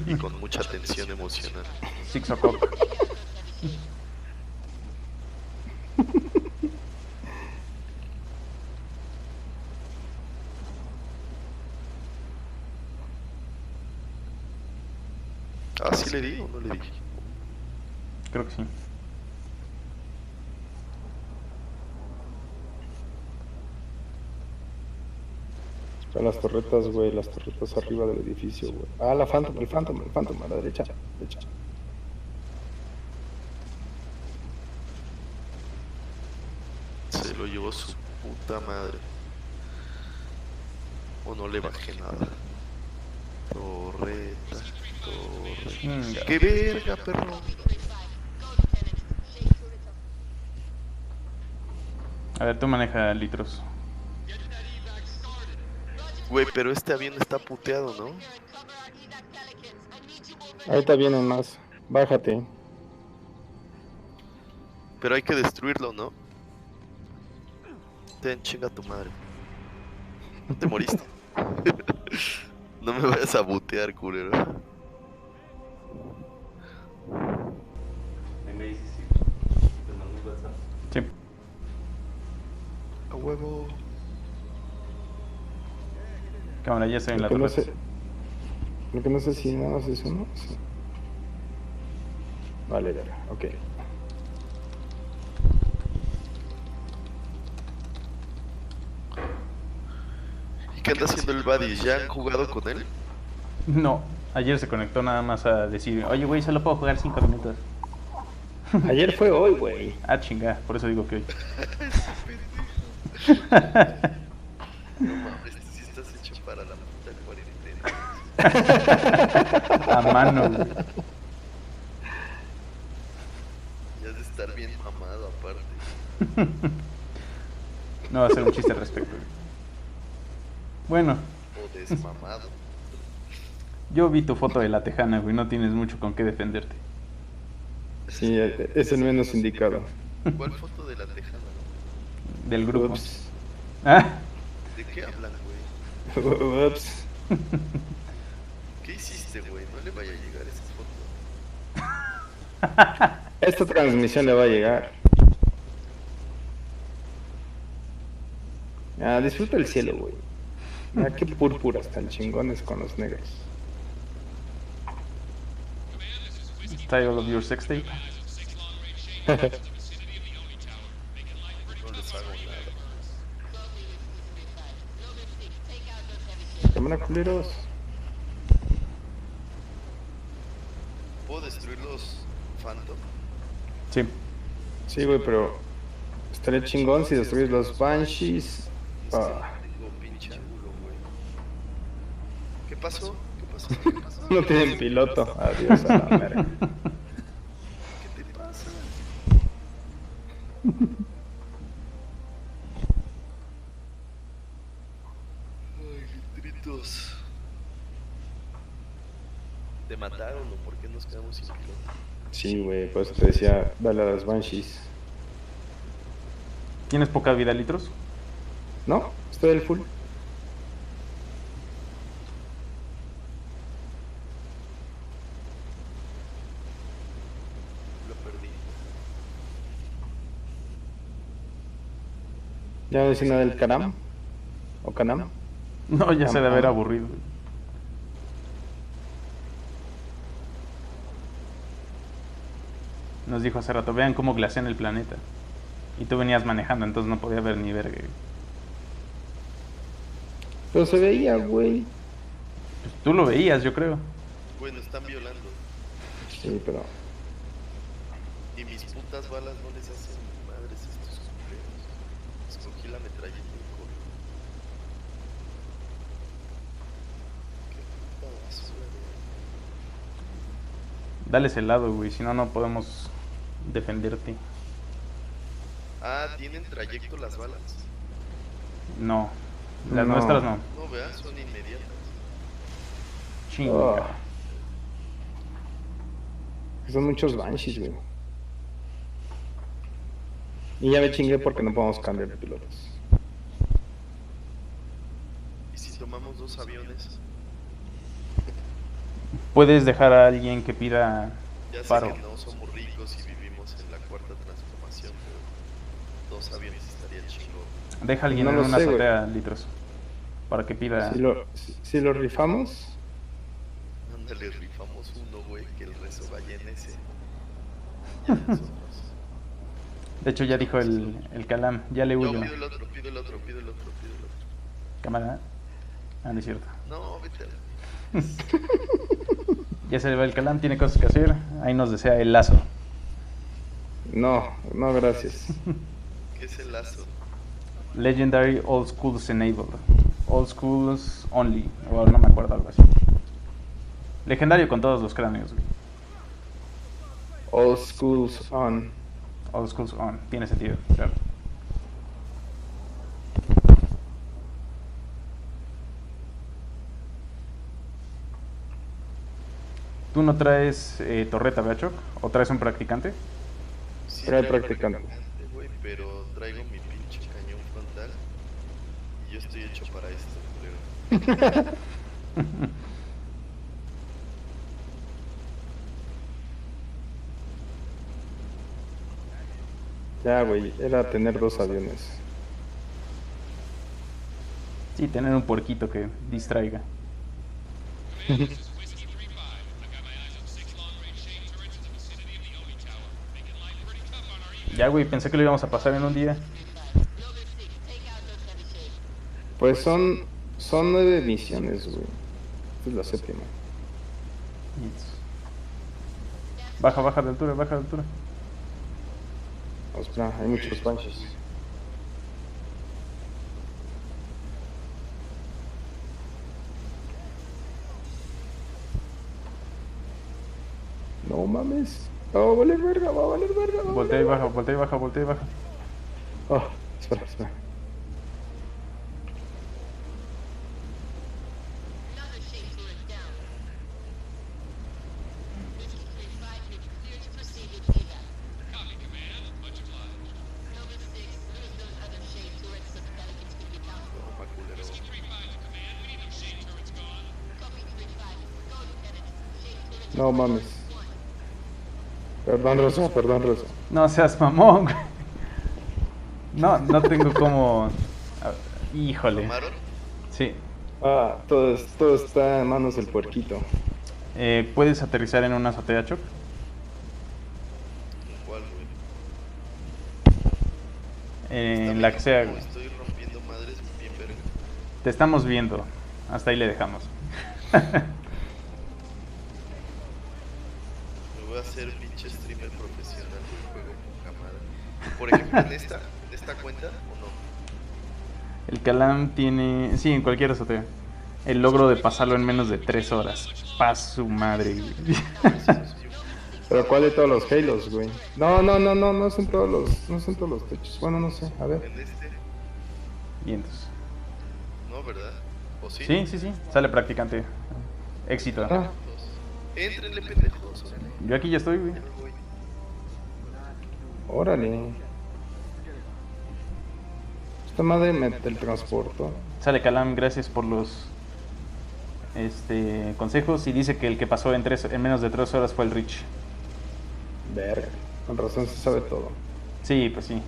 Speaker 14: Y con mucha tensión emocional.
Speaker 1: 6 o'clock.
Speaker 14: ¿Ah, sí le di o no le di?
Speaker 1: Creo que sí.
Speaker 2: Están las torretas, güey, las torretas arriba del edificio, güey. Ah, el Phantom, a la derecha.
Speaker 14: Se lo llevó su puta madre. O no le bajé nada. Torreta.
Speaker 1: Chinga.
Speaker 14: ¡Qué verga, perro!
Speaker 1: A ver, tú maneja litros.
Speaker 14: Güey, pero este avión está puteado, ¿no?
Speaker 2: Ahorita vienen más. Bájate.
Speaker 14: Pero hay que destruirlo, ¿no? Ten, chinga tu madre. No te moriste. No me vayas a butear, culero.
Speaker 1: Sí.
Speaker 14: A huevo.
Speaker 1: Cámara, ya estoy en la
Speaker 2: Lo
Speaker 1: torre.
Speaker 2: que no sé si nada más es uno. Sí. Vale, ya, ok.
Speaker 14: ¿Y qué anda haciendo el buddy? ¿Ya han jugado con él?
Speaker 1: No, ayer se conectó nada más a decir, oye, güey, solo puedo jugar 5 minutos.
Speaker 2: Ayer fue hoy, güey.
Speaker 1: Ah, chinga, por eso digo que hoy.
Speaker 14: No mames, si estás hecho para la puta cuarentena.
Speaker 1: A mano, güey.
Speaker 14: Ya has de estar bien mamado aparte.
Speaker 1: No va a ser un chiste al respecto, güey. Bueno,
Speaker 14: O desmamado.
Speaker 1: yo vi tu foto de la tejana, güey, no tienes mucho con qué defenderte.
Speaker 2: Sí, es el menos indicado.
Speaker 14: ¿Cuál foto de la tejana?
Speaker 1: Del grupo.
Speaker 2: Ups.
Speaker 1: Ah,
Speaker 14: ¿De qué hablan, güey?
Speaker 2: Ups.
Speaker 14: ¿Qué hiciste, güey? No le vaya a llegar esa foto.
Speaker 2: Esta transmisión le va a llegar. Ah, disfruta el cielo, güey. Mira qué púrpuras tan chingones con los negros.
Speaker 1: title of your sex tape.
Speaker 14: No les hago nada.
Speaker 2: Cámara, culeros.
Speaker 14: ¿Puedo destruir los Phantom?
Speaker 1: Sí.
Speaker 2: Sí, güey, pero estaría chingón si destruyes los Banshees. Ah,
Speaker 14: Tengo pinche ángulo, güey. ¿Qué pasó? ¿Qué pasó? ¿Qué pasó?
Speaker 2: no tienen piloto. Adiós a la verga.
Speaker 14: ¿Qué te pasa? Ay, litritos. ¿Te mataron o por qué nos quedamos sin piloto?
Speaker 2: Sí, güey, por eso te decía, dale a las Banshees.
Speaker 1: ¿Tienes poca vida, Litros?
Speaker 2: No, estoy al full.
Speaker 14: Lo perdí.
Speaker 2: ¿Ya no decía nada del Kanam? ¿O Kanam?
Speaker 1: No, ya se debe haber aburrido. Nos dijo hace rato, vean cómo glasean el planeta. Y tú venías manejando, entonces no podía ver ni verga.
Speaker 2: Pero se veía, güey.
Speaker 1: Pues tú lo veías, yo creo.
Speaker 14: Bueno, están violando.
Speaker 2: Sí, pero...
Speaker 14: Y mis putas balas no les hacen ni madres estos culeros. Escogí la metralleta y corro. Qué puta basura, güey.
Speaker 1: Dales el lado, güey, si no, no podemos defenderte.
Speaker 14: Ah, ¿tienen trayecto las balas?
Speaker 1: No, las
Speaker 2: No.
Speaker 1: nuestras no.
Speaker 14: No, veas, son inmediatas.
Speaker 1: Chinga.
Speaker 2: Oh. Son muchos Banshees, güey. Y ya me chingué porque no podemos cambiar de pilotos.
Speaker 14: ¿Y si tomamos dos aviones?
Speaker 1: Puedes dejar a alguien que pida
Speaker 14: Ya sé
Speaker 1: paro.
Speaker 14: que no somos ricos y vivimos en la cuarta transformación, pero dos aviones estaría chingón.
Speaker 1: Deja a alguien
Speaker 2: No
Speaker 1: en
Speaker 2: lo
Speaker 1: una
Speaker 2: sé, güey.
Speaker 1: azotea, Litros. Para que pida.
Speaker 2: Si lo rifamos,
Speaker 14: Ándale, rifamos uno, güey, que el resto vaya en ese. Ya nosotros.
Speaker 1: De hecho, ya dijo el Calam, ya le
Speaker 14: No,
Speaker 1: huyo.
Speaker 14: pido el otro, pido el otro, pido el otro, pido el otro.
Speaker 1: Cámara. Ah, no es cierto.
Speaker 14: No, vete a...
Speaker 1: Ya se le va el Calam, tiene cosas que hacer. Ahí nos desea el lazo.
Speaker 2: no, no, gracias.
Speaker 14: ¿Qué es el lazo?
Speaker 1: Legendary Old Schools Enabled. Old Schools Only. O no me acuerdo, algo así. Legendario con todos los cráneos, güey.
Speaker 2: All schools on.
Speaker 1: Old Schools On. Tiene sentido, claro. ¿Tú no traes torreta, Bachok? ¿O traes un practicante?
Speaker 14: Sí,
Speaker 2: Trae
Speaker 14: traigo
Speaker 2: practicante.
Speaker 14: güey, pero traigo mi pinche cañón frontal y yo estoy hecho para esto, culero.
Speaker 2: Ya, güey, era tener dos aviones.
Speaker 1: Sí, tener un puerquito que distraiga. Ya, güey, pensé que lo íbamos a pasar en un día.
Speaker 2: Pues son 9 misiones, güey. Esta es la séptima.
Speaker 1: Baja, baja de altura, baja de altura.
Speaker 2: Oh, espera, hay muchos Banshees. No mames. Va a valer verga, va a valer verga. Va a
Speaker 1: Voltea y
Speaker 2: valer
Speaker 1: baja, voltea y baja, voltea y baja.
Speaker 2: verga. Oh, espera, espera.
Speaker 7: Another shape turret down. Whiskey 3-5, you're cleared to proceed with evac.
Speaker 13: Copy, Command. Much obliged.
Speaker 7: Nova 6, lose those other shape turrets so the Pelicans can be
Speaker 2: No mames. Perdón, Rosa, perdón, Rosa.
Speaker 1: No seas mamón, güey. No tengo como... Híjole.
Speaker 14: ¿Tomaron?
Speaker 1: Sí.
Speaker 2: Ah, todo está en manos del puerquito.
Speaker 1: ¿Puedes aterrizar en una azotea, Choc?
Speaker 14: ¿Cuál, güey?
Speaker 1: En la que sea, güey.
Speaker 14: Estoy rompiendo madres bien verga.
Speaker 1: Te estamos viendo. Hasta ahí le dejamos.
Speaker 14: Me voy a hacer pinche streamer profesional del juego, poca madre. Por ejemplo, en esta cuenta, ¿o no?
Speaker 1: El Calam tiene... Sí, en cualquier azotea. El logro de pasarlo en menos de 3 horas. Paz su madre, güey.
Speaker 2: Pero ¿cuál de todos los Halos, güey? No son todos los techos. Bueno, no sé, a ver.
Speaker 14: En este,
Speaker 1: Vientos.
Speaker 14: no, ¿verdad? ¿O sí?
Speaker 1: Sí. Sale practicante. Éxito.
Speaker 2: Ah,
Speaker 14: Éntrenle, pendejos. órale.
Speaker 1: Yo aquí ya estoy, güey.
Speaker 14: Ya me voy.
Speaker 2: órale. Esta madre me teletransporto.
Speaker 1: Sale Calam, gracias por los consejos. Y dice que el que pasó en menos de 3 horas fue el Rich.
Speaker 2: Verga, con razón se sabe todo.
Speaker 1: Sí, pues sí.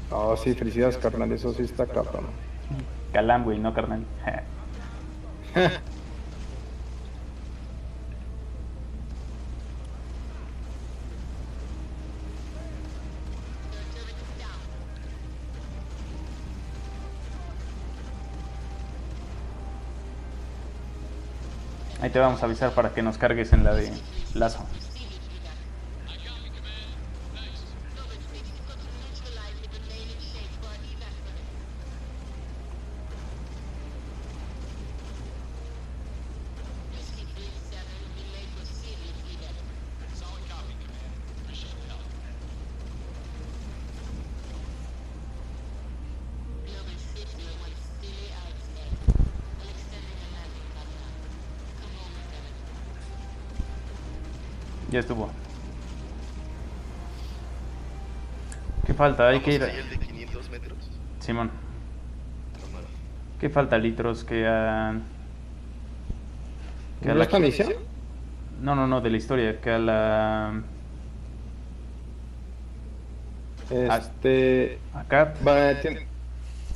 Speaker 2: Oh, sí, felicidades, carnal, eso sí está cabrón.
Speaker 1: Calam, güey, no carnal. Ahí te vamos a avisar para que nos cargues en la de Lazo. Ya estuvo. ¿Qué falta? Hay que ir a...
Speaker 14: ¿Vamos ahí el de 500 metros?
Speaker 1: Simón.
Speaker 14: Cámara.
Speaker 1: ¿Qué falta, Litros? Que a...
Speaker 2: ¿No la esta misión?
Speaker 1: No, de la historia. Que a la... Acá.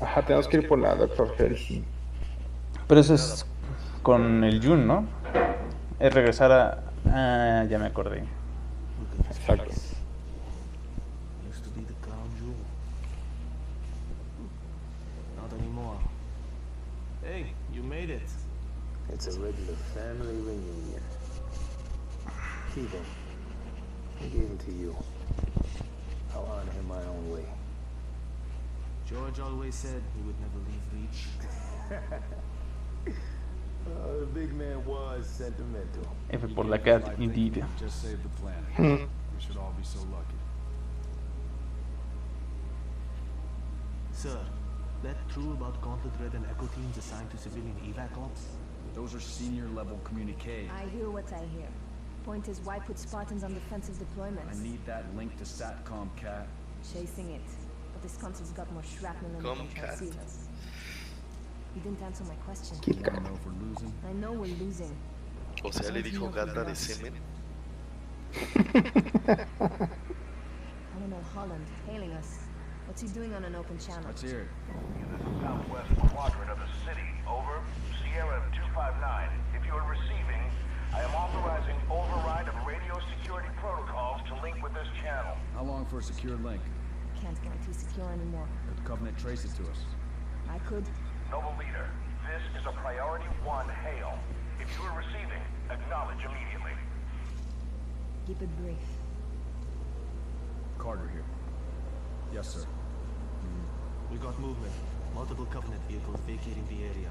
Speaker 2: Ajá, tenemos que ir por la Dr. Hershey.
Speaker 1: Pero eso es con el Jun, ¿no? Es regresar a... Ah, ya me acordé.
Speaker 2: Exacto.
Speaker 10: Used to be the crown jewel. Not anymore. Hey, you made it.
Speaker 15: It's a regular family reunion. Keep him. I gave him to you. I'll honor him my own way.
Speaker 10: George always said he would never leave Reach.
Speaker 15: The big man was sentimental.
Speaker 1: F por la cat, indeed.
Speaker 12: Just saved the planet. We should all be so lucky.
Speaker 10: Sir, that true about Gauntlet Red and Echo teams assigned to civilian evac ops?
Speaker 12: Those are senior level communique.
Speaker 11: I hear what I hear. Point is, why put Spartans on defensive deployments?
Speaker 12: I need that link to SATCOM, Cat.
Speaker 11: Chasing it. But this console's got more shrapnel than it can see us. You didn't answer my question.
Speaker 12: You wanna know if we're losing?
Speaker 11: I know we're losing.
Speaker 14: O sea, le dijo gata de semen.
Speaker 11: Colonel Holland, hailing us. What's he doing on an open channel?
Speaker 12: Let's hear it.
Speaker 8: Southwest quadrant of the city. Over. Sierra 259. If you are receiving, I am authorizing override of radio security protocols to link with this channel.
Speaker 12: How long for a secure link?
Speaker 11: Can't guarantee secure anymore.
Speaker 12: Could Covenant trace it to us?
Speaker 11: I could.
Speaker 8: Noble leader, this is a priority 1 hail. If you are receiving, acknowledge immediately.
Speaker 11: Keep it brief.
Speaker 12: Carter here. Yes, sir.
Speaker 10: We got movement. Multiple Covenant vehicles vacating the area.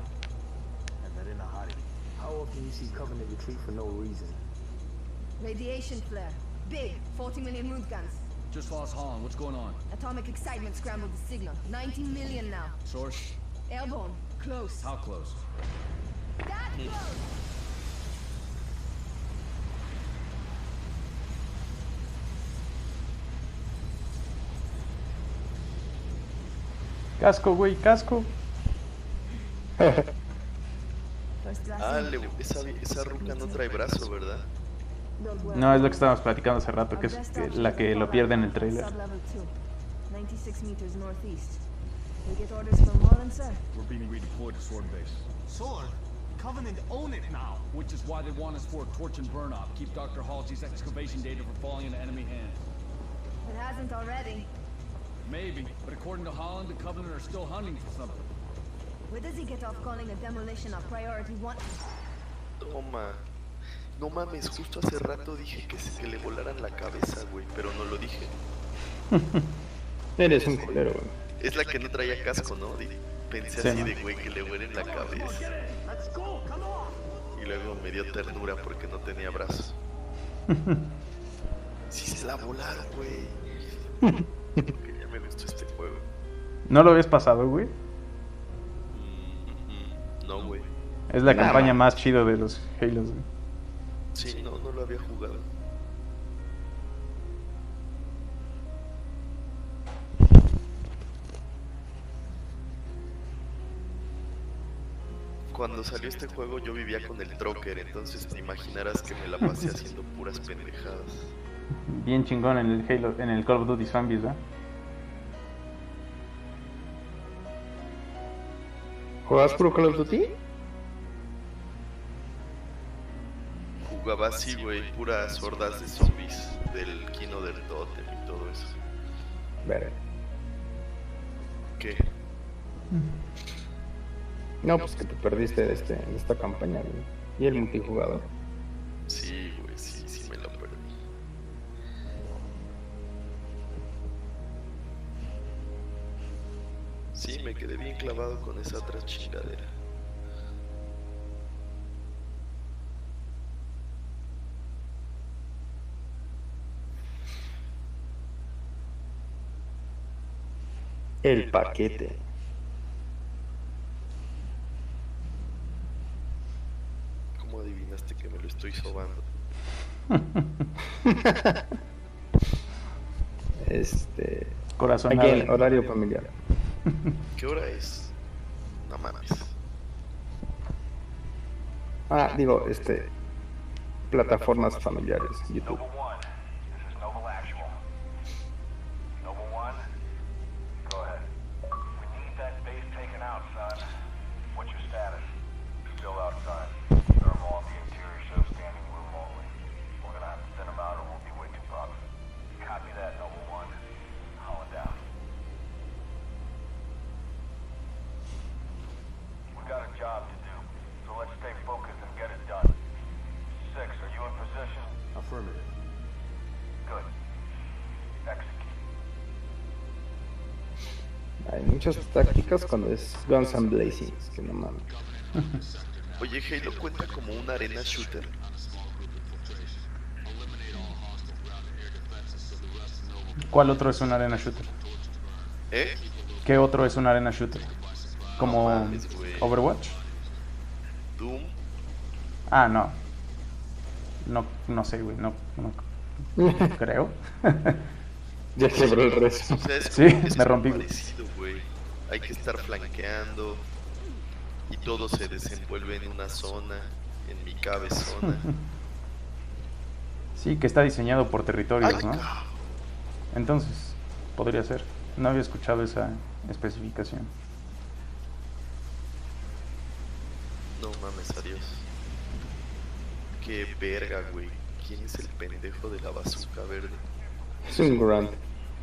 Speaker 10: And they're in a hurry.
Speaker 15: How often you see Covenant retreat for no reason?
Speaker 11: Radiation flare. Big. 40 million root guns.
Speaker 12: Just lost Holland. What's going on?
Speaker 11: Atomic excitement scrambled the signal. 19 million now.
Speaker 12: Source?
Speaker 11: Airborne. Close.
Speaker 12: How close?
Speaker 11: That close!
Speaker 1: Casco, güey, casco.
Speaker 15: I
Speaker 11: First class
Speaker 14: Ah,
Speaker 11: in.
Speaker 14: esa ruca no trae brazo, ¿verdad?
Speaker 11: Don't worry.
Speaker 1: No, es lo que estábamos platicando hace rato, que es
Speaker 11: Our best
Speaker 1: que
Speaker 11: option
Speaker 1: la
Speaker 11: is
Speaker 1: que
Speaker 11: the
Speaker 1: lo
Speaker 11: fallout
Speaker 1: pierde en el
Speaker 11: line,
Speaker 1: trailer.
Speaker 11: Sub-level 2, 96 meters northeast. We get orders from Mullen, sir.
Speaker 12: We're being redeployed to Sword Base.
Speaker 10: Sword? Covenant own it now.
Speaker 12: Which is why they want us for a torch and burn off. Keep Dr. Halsey's excavation data from falling into enemy hands.
Speaker 11: It hasn't already.
Speaker 12: Maybe, but according to Holland, the Covenant are still hunting for something.
Speaker 11: Where does he get off calling a demolition a priority one?
Speaker 14: Toma. No mames, justo hace rato dije que le volaran la cabeza, güey, pero no lo dije.
Speaker 2: Eres un culero, güey.
Speaker 14: Es la que no traía casco, ¿no? Pensé
Speaker 1: Sí,
Speaker 14: así
Speaker 1: ¿no?
Speaker 14: de, güey, que le vuelen la cabeza. Y luego me dio ternura porque no tenía brazo. Sí se la volaron, güey. Porque ya me gustó este juego.
Speaker 1: ¿No lo habías pasado, güey?
Speaker 14: No, güey.
Speaker 1: Es la
Speaker 2: Nah,
Speaker 1: campaña
Speaker 2: man.
Speaker 1: más chida de los Halos, güey.
Speaker 14: Sí, no lo había jugado. Cuando salió este juego yo vivía con el Trocker, entonces te imaginarás que me la pasé haciendo puras pendejadas.
Speaker 1: Bien chingón en el Halo, en el Call of Duty Zombies, ¿verdad?
Speaker 2: ¿Juegas puro Call of Duty?
Speaker 14: Jugaba así, güey, puras hordas de zombies del Kino del Totem y todo eso.
Speaker 2: Verga.
Speaker 14: ¿Qué?
Speaker 2: No, pues que te perdiste de esta campaña, güey. ¿Y el multijugador?
Speaker 14: Sí, güey, sí me lo perdí. Sí, me quedé bien clavado con esa otra chingadera.
Speaker 2: El paquete.
Speaker 14: ¿Cómo adivinaste que me lo estoy sobando?
Speaker 1: Corazonada.
Speaker 2: Aquí en horario familiar.
Speaker 14: ¿Qué hora es? No mames.
Speaker 2: Ah, digo, plataformas familiares, YouTube.
Speaker 8: Noble One, this is Noble Actual. Noble One, go ahead. We need that base taken out, son. What's your status? Still outside. Thermal on the interior shows standing room only. We're gonna have to thin them out or we'll be way too proximate. Copy that, Noble One. Holland down. We got a job to do, so let's stay focused and get it done. 6, are you in position?
Speaker 10: Affirmative.
Speaker 8: Good. Execute.
Speaker 2: Hay muchas tácticas cuando es Guns and Blazing, que no mames.
Speaker 14: Oye, Halo cuenta como un arena shooter.
Speaker 1: ¿Cuál otro es un arena shooter?
Speaker 14: ¿Eh?
Speaker 1: ¿Qué otro es un arena shooter? ¿Como
Speaker 14: No mames, güey.
Speaker 1: Overwatch?
Speaker 14: Doom.
Speaker 1: Ah, no. No sé, güey. No creo.
Speaker 2: Ya quebró el resto.
Speaker 14: O sea,
Speaker 1: Sí,
Speaker 14: es
Speaker 1: me
Speaker 14: como
Speaker 1: rompí, güey.
Speaker 14: parecido, güey. Hay que estar flanqueando y todo se desenvuelve en una zona, en mi cabezona.
Speaker 1: Sí, que está diseñado por territorios,
Speaker 14: Ay,
Speaker 1: ¿no?
Speaker 14: cabrón.
Speaker 1: Entonces, podría ser. No había escuchado esa especificación.
Speaker 14: No mames, adiós. Qué verga, güey. ¿Quién es el pendejo de la bazooka verde?
Speaker 2: Es un Grant.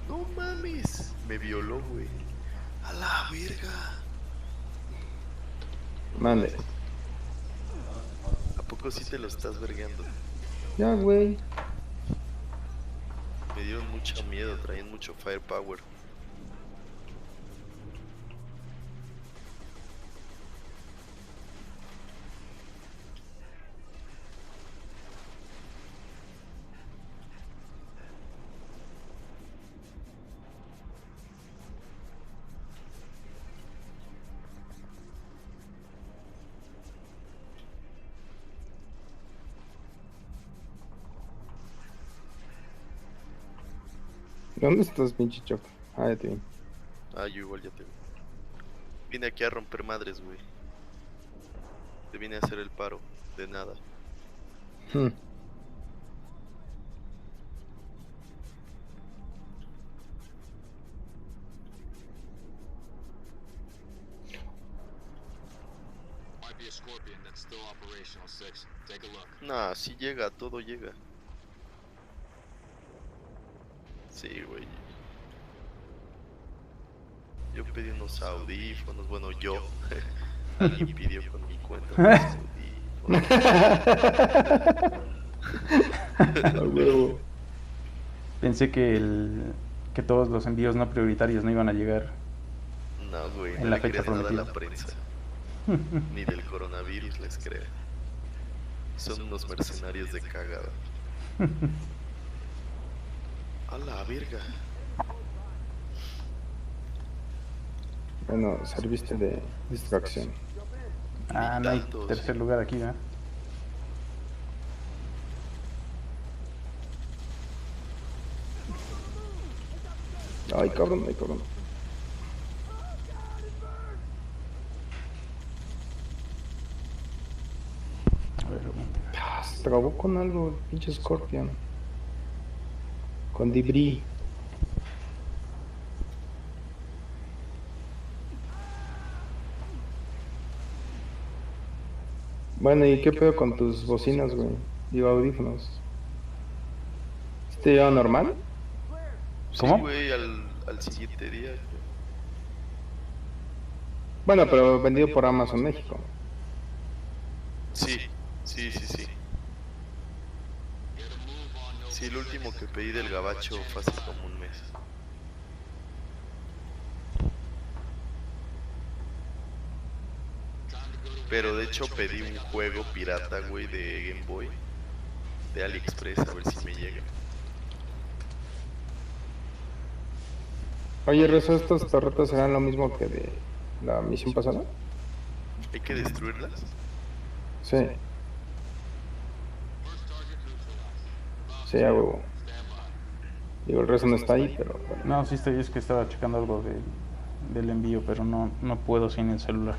Speaker 14: No mames. Me violó, güey. A la verga.
Speaker 2: Mande.
Speaker 14: ¿A poco sí te lo estás vergueando?
Speaker 2: Ya, güey.
Speaker 14: Me dieron mucho miedo, traen mucho firepower.
Speaker 2: ¿Dónde estás, pinche Choc? Ah, ya te vi.
Speaker 14: Ah, yo igual ya te vi. Vine aquí a romper madres, güey. Te vine a hacer el paro, de nada.
Speaker 2: Hmm.
Speaker 6: Might be a Scorpion that's still operational, 6. Take a look.
Speaker 14: Nah, sí llega, todo llega. Sí, güey. Yo pedí unos audífonos, bueno, yo. Alguien pidió con mi cuenta unos audífonos.
Speaker 1: Pensé que todos los envíos no prioritarios no iban a llegar
Speaker 14: No, güey,
Speaker 1: en
Speaker 14: no
Speaker 1: la
Speaker 14: le
Speaker 1: fecha
Speaker 14: creas nada a
Speaker 1: prometida.
Speaker 14: la prensa. Ni del coronavirus les creo. Son unos mercenarios de cagada. A la verga.
Speaker 2: Bueno, serviste de distracción.
Speaker 1: Ah, no hay tercer lugar aquí, ¿verdad?
Speaker 2: Ay, cabrón, ay, cabrón.
Speaker 1: A ver,
Speaker 2: Se trabó con algo, el pinche Scorpion. Con debris. Bueno, ¿y qué pedo con tus bocinas, güey? Digo, audífonos. ¿Te lleva normal?
Speaker 14: Sí, güey, al siguiente día.
Speaker 2: Bueno, pero vendido por Amazon México.
Speaker 14: Sí, sí, sí, sí. Sí, el último que pedí del gabacho fue hace como un mes. Pero de hecho pedí un juego pirata, güey, de Game Boy. De AliExpress, a ver si me llega.
Speaker 2: Oye, Rezo, ¿estos torretas serán lo mismo que de la misión pasada?
Speaker 14: ¿Hay que destruirlas?
Speaker 2: Sí. Sí, a huevo. Digo, el Rezo no está ahí, pero... bueno.
Speaker 1: No, sí estoy, es que estaba checando algo del envío, pero no puedo sin el celular.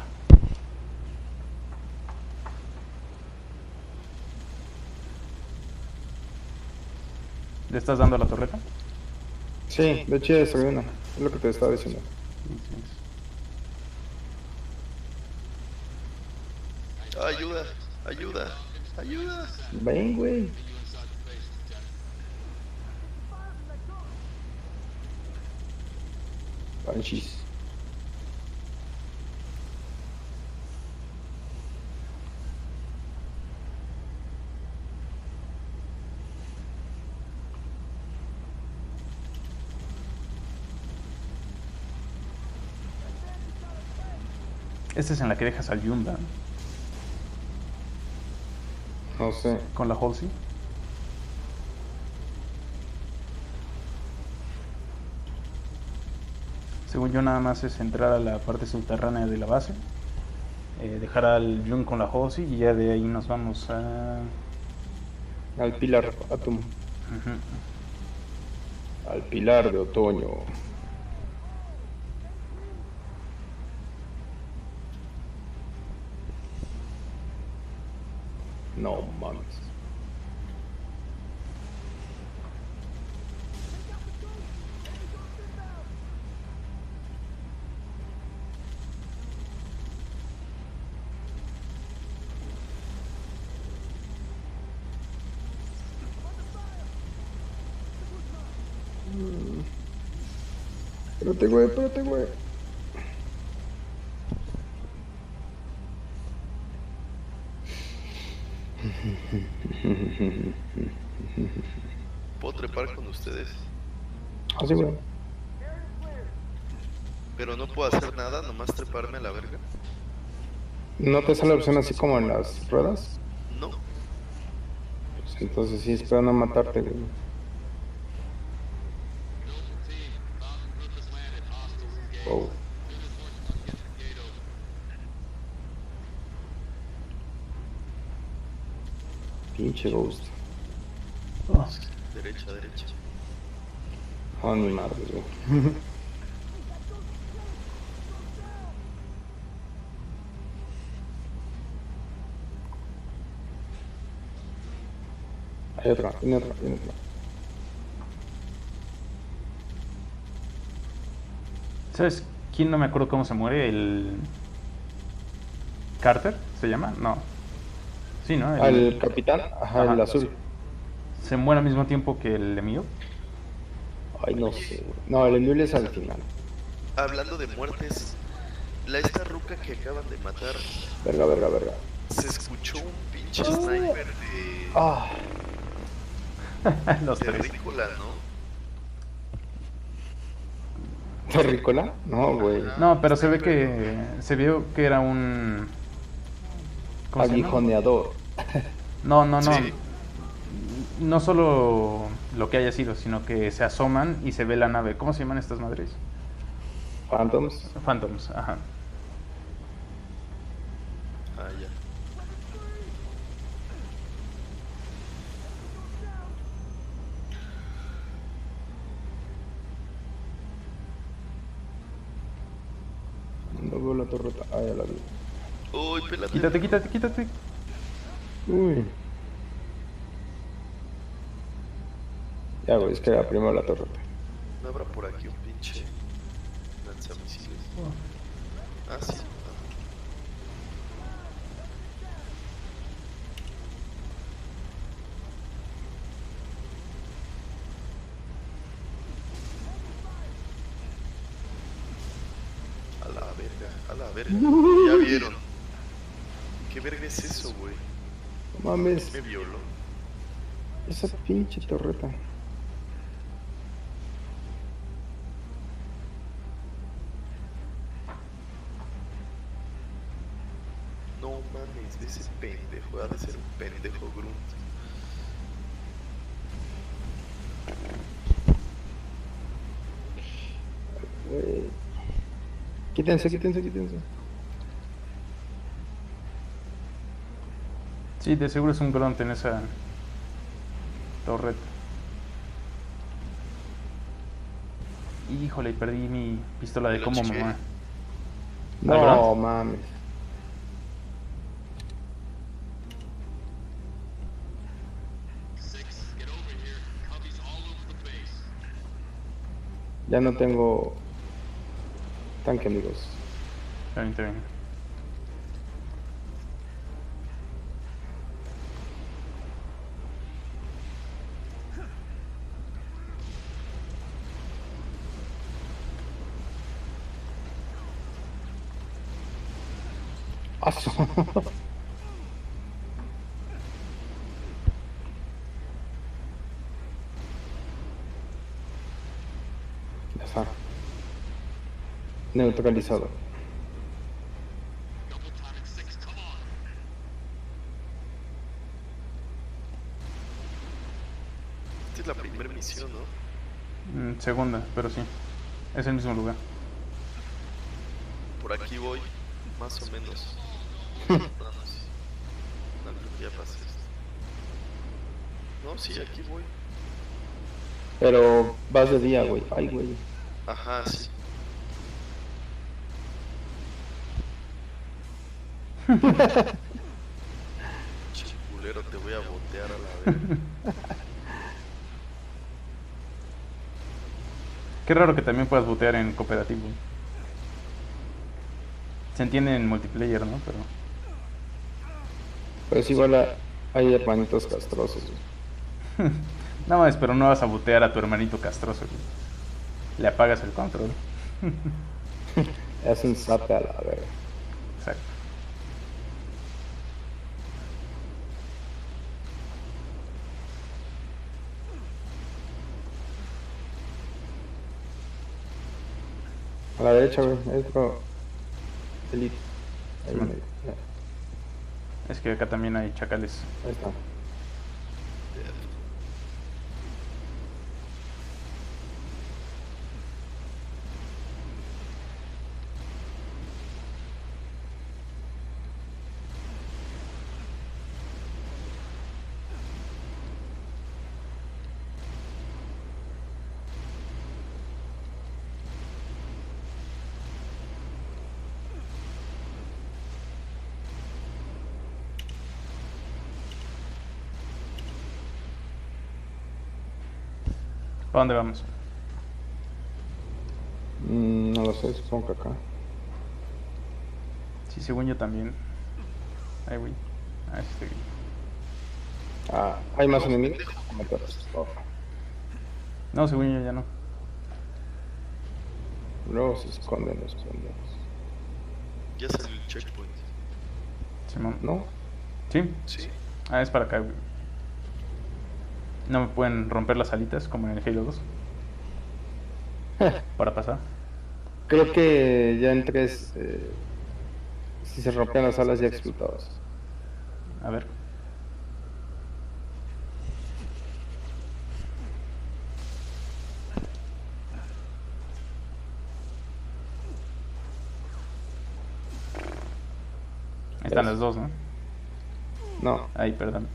Speaker 1: ¿Le estás dando a la torreta?
Speaker 2: Sí, de hecho ya destruí una. Es lo que te estaba diciendo.
Speaker 14: Ayuda, ayuda, ayuda.
Speaker 2: Ven, güey. Banshees.
Speaker 1: Esta es en la que dejas al Yunda.
Speaker 2: No sé.
Speaker 1: Con la Halsey. Según yo nada más es entrar a la parte subterránea de la base, dejar al Jun con la Halsey y ya de ahí nos vamos a...
Speaker 2: Al Pilar Atom.
Speaker 1: Ujú.
Speaker 2: Al Pilar de Otoño. No mames. Espérate, güey, espérate, güey.
Speaker 14: ¿Puedo trepar con ustedes?
Speaker 2: Así, güey.
Speaker 14: Pero no puedo hacer nada, nomás treparme a la verga.
Speaker 2: ¿No te sale la opción así como en las ruedas?
Speaker 14: No.
Speaker 2: Pues entonces sí, espera no matarte, güey. Oh. Pinche Ghost.
Speaker 14: Derecha, derecha.
Speaker 2: Oh, ni madre, güey. Hay otra, tiene otra, tiene otra.
Speaker 1: ¿Sabes quién? No me acuerdo cómo se muere. El... ¿Carter? ¿Se llama? No. Sí, ¿no?
Speaker 2: ¿Al capitán? Ajá, el azul.
Speaker 1: ¿Se muere al mismo tiempo que el Emil?
Speaker 2: Ay, no sé. No, el Emil es al final.
Speaker 14: Hablando de muertes, esta ruca que acaban de matar,
Speaker 2: Verga, verga, verga.
Speaker 14: se escuchó un pinche sniper de...
Speaker 2: Ah.
Speaker 1: Los tres.
Speaker 14: terrícola, ¿no?
Speaker 2: ¿Terrícola? No, güey.
Speaker 1: No, pero se ve que... Se vio que era un... ¿cómo se llama?
Speaker 2: Aguijoneador.
Speaker 1: No, no, no.
Speaker 14: Sí.
Speaker 1: No solo lo que haya sido, sino que se asoman y se ve la nave. ¿Cómo se llaman estas madres?
Speaker 2: Phantoms.
Speaker 1: Phantoms, ajá.
Speaker 14: Ah, ya.
Speaker 2: No veo la torreta. Ah, ya la vi.
Speaker 14: Uy, pelate.
Speaker 1: Quítate, quítate, quítate.
Speaker 2: Uy. Ya, güey, es que era primero la torreta.
Speaker 14: ¿No habrá por aquí un pinche lanzamisiles? Ah, sí. A la verga, a la verga. Ya vieron. ¿Qué verga es eso, güey?
Speaker 2: No mames.
Speaker 14: Me violó.
Speaker 2: Esa pinche torreta.
Speaker 14: No mames, ese pendejo, ha de ser un pendejo grunt.
Speaker 2: Güey. Quítense, quítense, quítense.
Speaker 1: Sí, de seguro es un grunt en esa torreta. Híjole, perdí mi pistola de
Speaker 14: Lo
Speaker 1: como
Speaker 14: chequé.
Speaker 1: mamá.
Speaker 2: No
Speaker 1: grunt?
Speaker 2: mames. Ya no tengo tanque, amigos.
Speaker 1: Está bien, está bien.
Speaker 2: Aso. Ya está. Neutralizado.
Speaker 14: Esta es la primera misión, ¿no?
Speaker 1: Segunda, pero sí. Es el mismo lugar.
Speaker 14: Por aquí voy, más o menos. No, no, sí. No creo que ya pase esto. No, sí, aquí voy.
Speaker 2: Pero vas de día, güey. Ay, güey.
Speaker 14: Ajá, sí. Chiculero, te voy a botear a la verga.
Speaker 1: Qué raro que también puedas botear en cooperativo. Se entiende en multiplayer, ¿no? Pero...
Speaker 2: Pues igual hay hermanitos castrosos, güey.
Speaker 1: No más, pero no vas a botear a tu hermanito castroso, güey. Le apagas el control.
Speaker 2: Es un zape a la verga.
Speaker 1: Exacto.
Speaker 2: A la derecha, güey. Hay otro elite. Ahí
Speaker 1: Sí, man.
Speaker 2: medio.
Speaker 1: Es que acá también hay chacales.
Speaker 2: Ahí está.
Speaker 1: ¿Para dónde vamos?
Speaker 2: No lo sé, supongo que acá.
Speaker 1: Sí, según yo también. Ay, güey. Ah, sí, estoy bien.
Speaker 2: ¿Hay más enemigos? Oh.
Speaker 1: No, según yo ya no.
Speaker 2: Luego se esconden los pendejos.
Speaker 14: Ya salió el checkpoint.
Speaker 1: Simón.
Speaker 2: ¿No?
Speaker 1: ¿Sí?
Speaker 14: Sí.
Speaker 1: Ah, es para acá, güey. No me pueden romper las alitas como en el Halo 2. Para pasar.
Speaker 2: Creo que ya en 3, si se rompían las alas ya explotabas.
Speaker 1: A ver. Ahí están las dos, ¿no?
Speaker 2: No.
Speaker 1: Ay, perdón.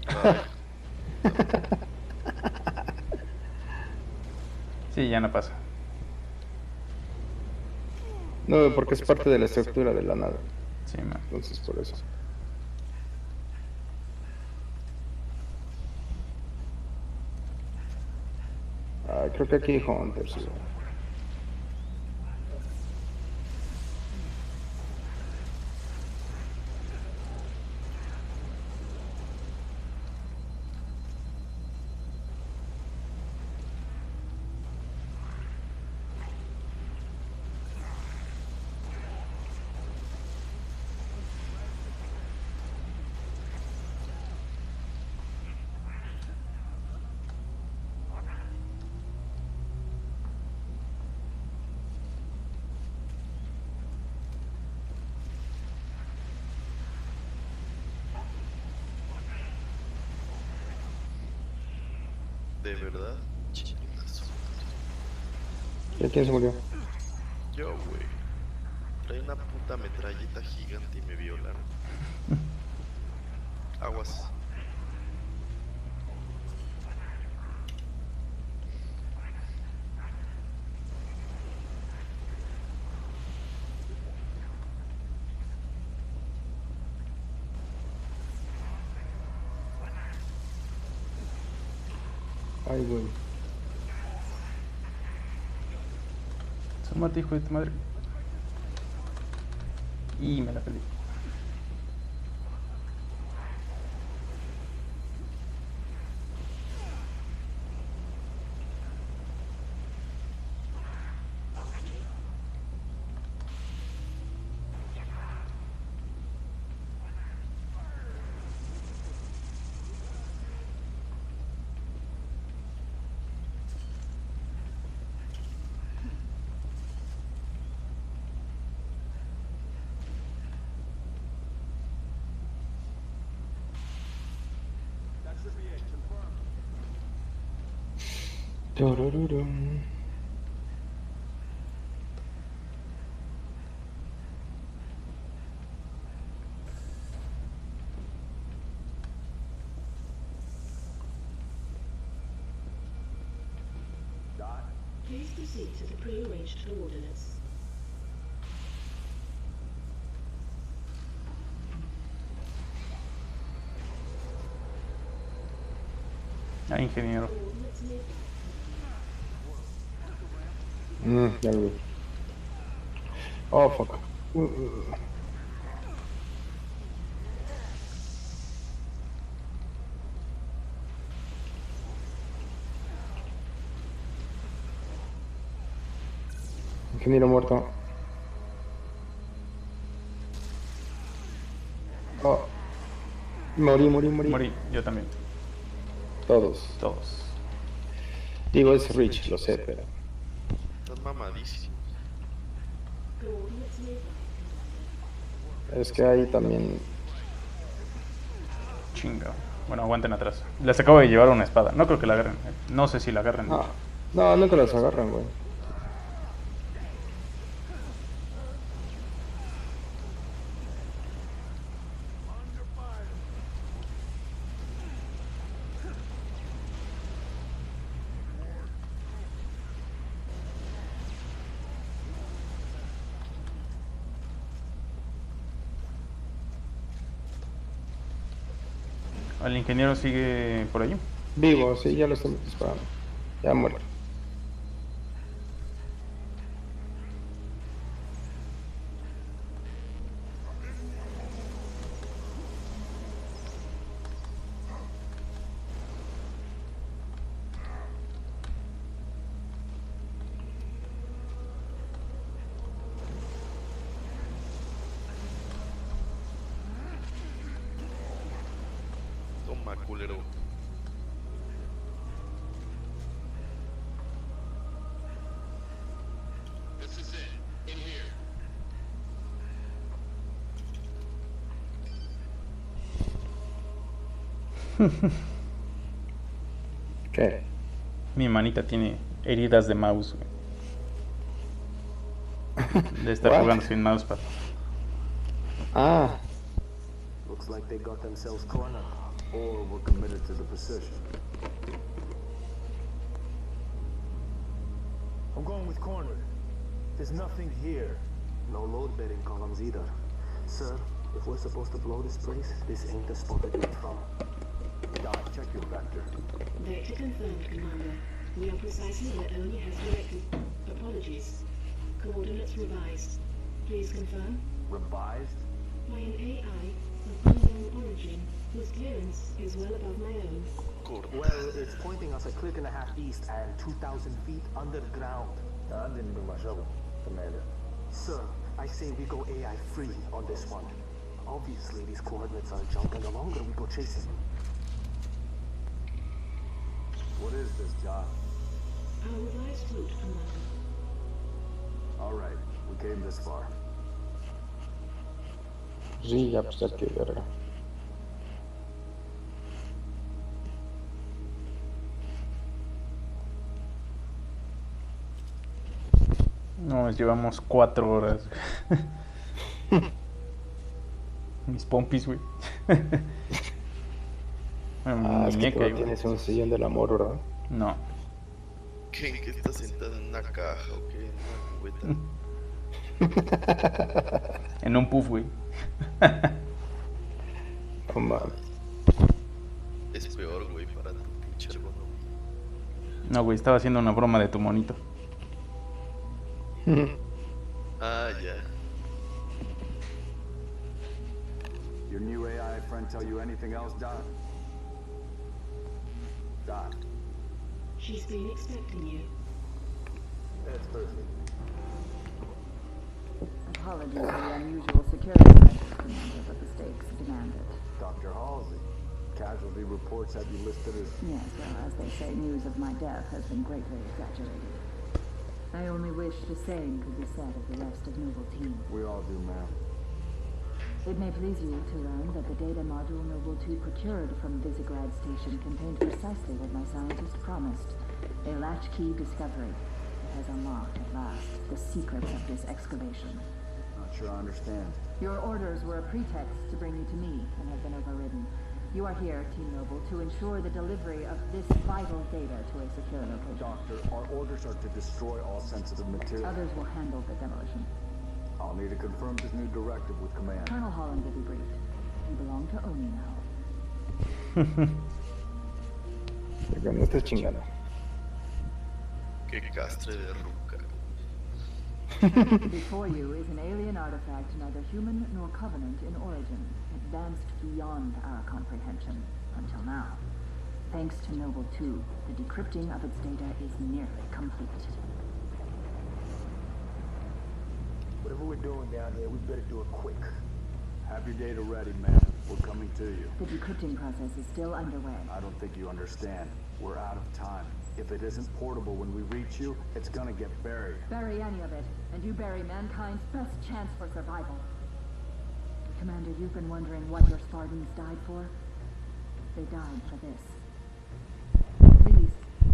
Speaker 1: Sí, ya no pasa.
Speaker 2: No, porque es parte de la estructura de la nave.
Speaker 1: Sí, man.
Speaker 2: Entonces, por eso. Creo que aquí hay Hunter, sí.
Speaker 14: De verdad, chingazo.
Speaker 2: ¿Y quién se murió?
Speaker 14: Yo, güey. Trae una puta metralleta gigante y me violaron. Aguas.
Speaker 2: Ay, güey.
Speaker 1: Súmate, hijo de tu madre. Y me la perdí.
Speaker 4: That should be it. Confirmed.
Speaker 2: Turururum.
Speaker 3: Please proceed to the pre-arranged coordinates.
Speaker 1: Ah, ingeniero.
Speaker 2: Ya lo vi. Oh, fuck. Ingeniero muerto. Oh. Morí.
Speaker 1: Morí, yo también.
Speaker 2: Todos. Digo, es Rich, lo sé, pero...
Speaker 14: Estás mamadísimo.
Speaker 2: Es que ahí también...
Speaker 1: Chinga. Bueno, aguanten atrás. Les acabo de llevar una espada. No creo que la agarren. No sé si la agarren.
Speaker 2: No, nunca las agarran, güey.
Speaker 1: ¿El ingeniero sigue por allí?
Speaker 2: Vivo, sí, ya lo estoy disparando. Ya muerto.
Speaker 14: toma, culero.
Speaker 13: This is it. In here.
Speaker 2: ¿Qué?
Speaker 1: Mi manita tiene heridas de mouse, güey. De estar
Speaker 2: What?
Speaker 1: jugando sin mousepad.
Speaker 2: Ah,
Speaker 15: Looks like they got themselves cornered, or were committed to the position. I'm going with cornered. There's nothing here. No load bedding columns either. Sir, if we're supposed to blow this place, this ain't the spot to do it from. Doc, check your vector.
Speaker 3: Vector confirmed, Commander. We are precisely where Oni has directed. Apologies. Coordinates revised. Please confirm.
Speaker 15: Revised?
Speaker 3: By an AI of unknown origin, whose clearance is well above my own.
Speaker 15: Well, it's pointing us a click and a half east and 2,000 feet underground. I didn't bring my shovel, Commander. Sir, I say we go AI free on this one. Obviously, these coordinates are junk, and the longer we go chasing. What is this, John?
Speaker 3: Our revised route, Commander.
Speaker 15: All right, we came this far.
Speaker 2: sí, ya pues ya que verga.
Speaker 1: No, llevamos 4 horas. Mis pompis, güey.
Speaker 2: Ah, es que tú no tienes un sillón del amor, ¿verdad?
Speaker 1: No.
Speaker 14: ¿Creen que está sentada en una caja o qué? En una cubeta.
Speaker 1: En un puff, güey.
Speaker 2: No mames.
Speaker 14: Es peor, güey, para tu pinche ergonomía.
Speaker 1: No, güey, estaba haciendo una broma de tu monito.
Speaker 14: Ah, ya.
Speaker 4: Your new AI friend tell you anything else, Doc? Doc.
Speaker 3: She's been expecting you.
Speaker 15: That's perfect.
Speaker 16: Apologies for the unusual security measures, Commander, but the stakes demand it.
Speaker 4: Dr. Halsey, casualty reports have you listed as...
Speaker 16: Yes, well, as they say, news of my death has been greatly exaggerated. I only wish the same could be said of the rest of Noble Team.
Speaker 4: We all do, ma'am.
Speaker 16: It may please you to learn that the data module Noble 2 procured from Visegrad Station contained precisely what my scientist promised. A latchkey discovery. It has unlocked, at last, the secrets of this excavation.
Speaker 4: Not sure I understand.
Speaker 16: Your orders were a pretext to bring you to me and have been overridden. You are here, Team Noble, to ensure the delivery of this vital data to a secure location.
Speaker 4: Doctor, our orders are to destroy all sensitive material.
Speaker 16: Others will handle the demolition.
Speaker 4: I'll need to confirm this new directive with command.
Speaker 16: Colonel Holland will be briefed. You belong to Oni now.
Speaker 2: Porque no estés chingando.
Speaker 14: Qué castre de ruca.
Speaker 16: Before you is an alien artifact, neither human nor covenant in origin, advanced beyond our comprehension until now. Thanks to Noble 2, the decrypting of its data is nearly complete.
Speaker 15: Whatever we're doing down here, we better do it quick.
Speaker 4: Have your data ready, ma'am. We're coming to you.
Speaker 16: The decrypting process is still underway.
Speaker 4: I don't think you understand. We're out of time. If it isn't portable when we reach you, it's gonna get buried.
Speaker 16: Bury any of it, and you bury mankind's best chance for survival. Commander, you've been wondering what your Spartans died for? They died for this. Please,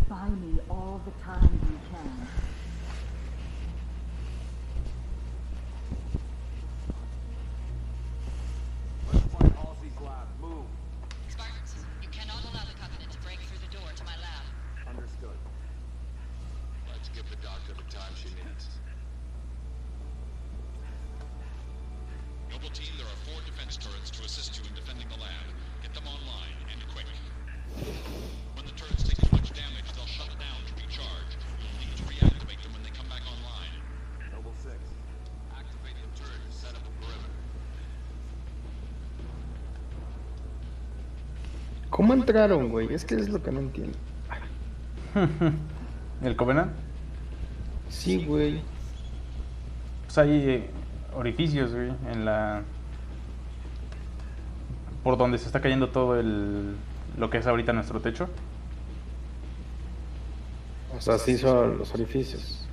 Speaker 16: buy me all the time you can.
Speaker 4: Let's find Halsey's lab. Move.
Speaker 17: Spartans, you cannot allow the Covenant to break through the door to my lab.
Speaker 4: Understood.
Speaker 13: Let's give the doctor the time she needs. Noble Team, there are 4 defense turrets to assist you in defending the lab. Get them online, and quick. When the turrets take too much damage, they'll shut down to recharge. You'll need to reactivate them when they come back online.
Speaker 4: Noble 6.
Speaker 13: Activate the turret to set up a perimeter.
Speaker 2: ¿Cómo entraron, güey? Es que es lo que no entiendo.
Speaker 1: ¿El Covenant?
Speaker 2: Sí, güey.
Speaker 1: Pues hay orificios, güey, en la... por donde se está cayendo todo lo que es ahorita nuestro techo.
Speaker 2: O sea, sí son los orificios.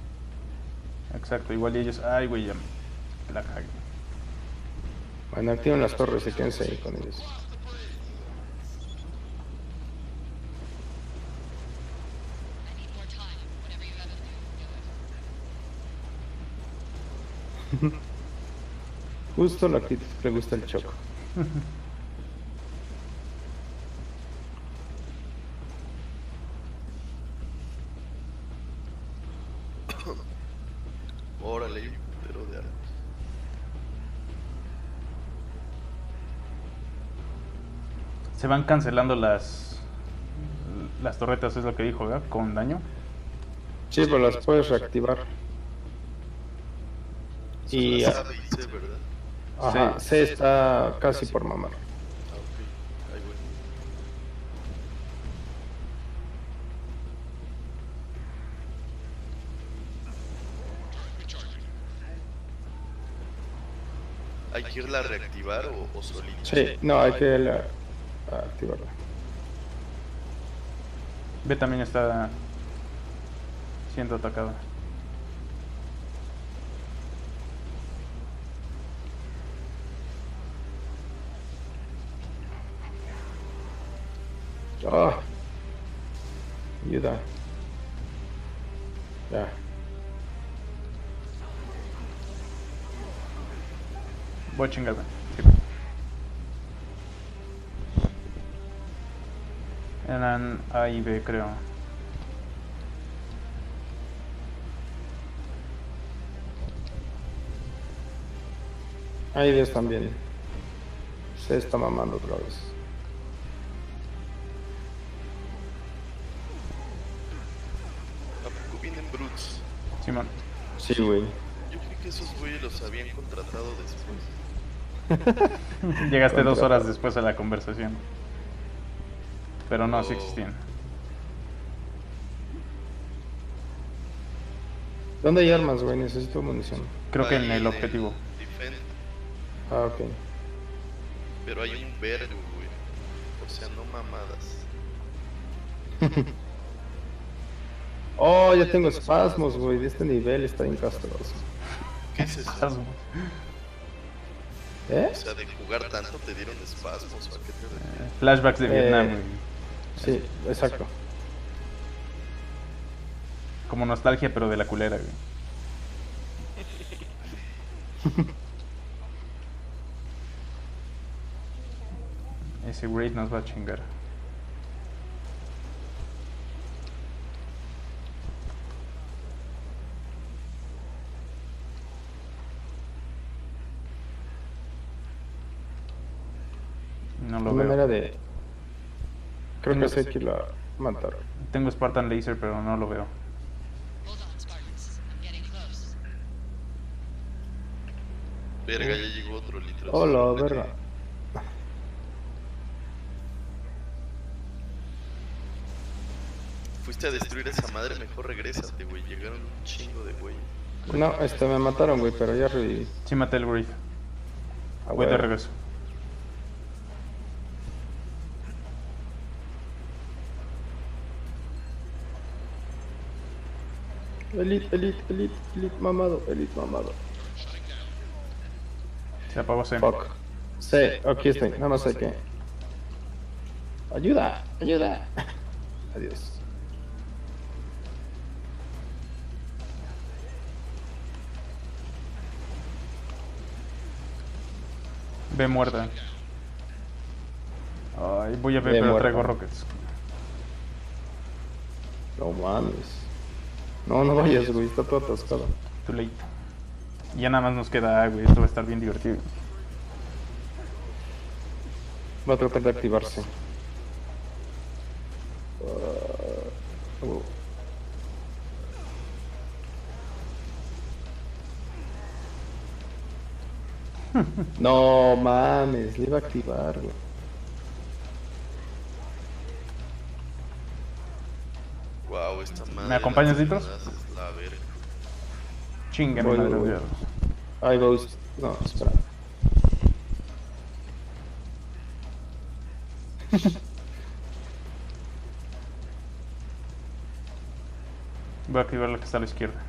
Speaker 1: Exacto, igual y ellos... Ay, güey, ya la cagué.
Speaker 2: Bueno, activen las torres y quédense ahí con ellos. Justo la actitud que le gusta el Choco.
Speaker 14: Órale, hay un putero de armas.
Speaker 1: Se van cancelando las torretas, es lo que dijo, ¿verdad? Con daño.
Speaker 2: Sí, pero las puedes reactivar. Y...
Speaker 14: Son las A, B y C, ¿verdad?
Speaker 2: Ajá, C está casi por mamar.
Speaker 14: Ah, ok. Ahí voy. ¿Hay que irla a reactivar o solito?
Speaker 2: Sí, no, hay que activarla.
Speaker 1: B también está siendo atacada.
Speaker 2: Ah, ayuda. Ya.
Speaker 1: Voy a chingarme. Sí. Eran A y B, creo.
Speaker 2: Ahí ves también. Se está mamando otra vez.
Speaker 14: ¿A poco vienen Brutes?
Speaker 1: Simón.
Speaker 2: Sí, güey.
Speaker 14: Yo creí que esos güeyes los habían contratado después.
Speaker 1: Llegaste 2 horas después a la conversación. Pero no, sí existían.
Speaker 2: ¿Dónde hay armas, güey? Necesito munición.
Speaker 1: Creo que en el objetivo.
Speaker 14: Defend,
Speaker 2: Ah, ok.
Speaker 14: pero hay un vergo, güey. O sea, no mamadas.
Speaker 2: Oh, ya tengo espasmos, güey. De este nivel está bien castroso.
Speaker 14: ¿Qué es eso?
Speaker 2: ¿Eh?
Speaker 14: O sea, de jugar tanto te dieron espasmos, ¿o a qué te refieres?
Speaker 1: Flashbacks de Vietnam, güey.
Speaker 2: Sí, exacto.
Speaker 1: Como nostalgia, pero de la culera, güey. Ese Wraith nos va a chingar. No lo
Speaker 2: Una
Speaker 1: veo.
Speaker 2: manera de... Creo que sé que la mataron.
Speaker 1: Tengo Spartan Laser, pero no lo veo.
Speaker 14: Verga, ya llegó otro litro.
Speaker 2: Hola, verga.
Speaker 14: Fuiste a destruir esa madre, mejor regrésate, güey. Llegaron un chingo de güey.
Speaker 2: No, me mataron, güey, pero ya reviví.
Speaker 1: Sí maté el Wraith.
Speaker 2: Ah,
Speaker 1: Voy de
Speaker 2: bueno.
Speaker 1: regreso.
Speaker 2: Elite mamado, elite mamado.
Speaker 1: Se apagó C.
Speaker 2: Fuck. Sí, aquí estoy, nada más hay que... Ayuda, ayuda. Adiós.
Speaker 1: B muerta. Ay, voy a ver,
Speaker 2: B
Speaker 1: pero
Speaker 2: muerta.
Speaker 1: traigo rockets.
Speaker 2: No mames. No, no vayas, güey, está todo atascado.
Speaker 1: Too late. Y ya nada más nos queda A, güey. Esto va a estar bien divertido.
Speaker 2: Va a tratar de activarse. No mames, le iba a activar, güey.
Speaker 14: Wow, esta madre.
Speaker 1: ¿Me acompañas, Litos?
Speaker 14: Es la verga.
Speaker 1: Chinga, mi
Speaker 2: Voy,
Speaker 1: madre
Speaker 2: voy.
Speaker 1: de Dios.
Speaker 2: Ay, Ghost. No, espera.
Speaker 1: Voy a activar la que está a la izquierda.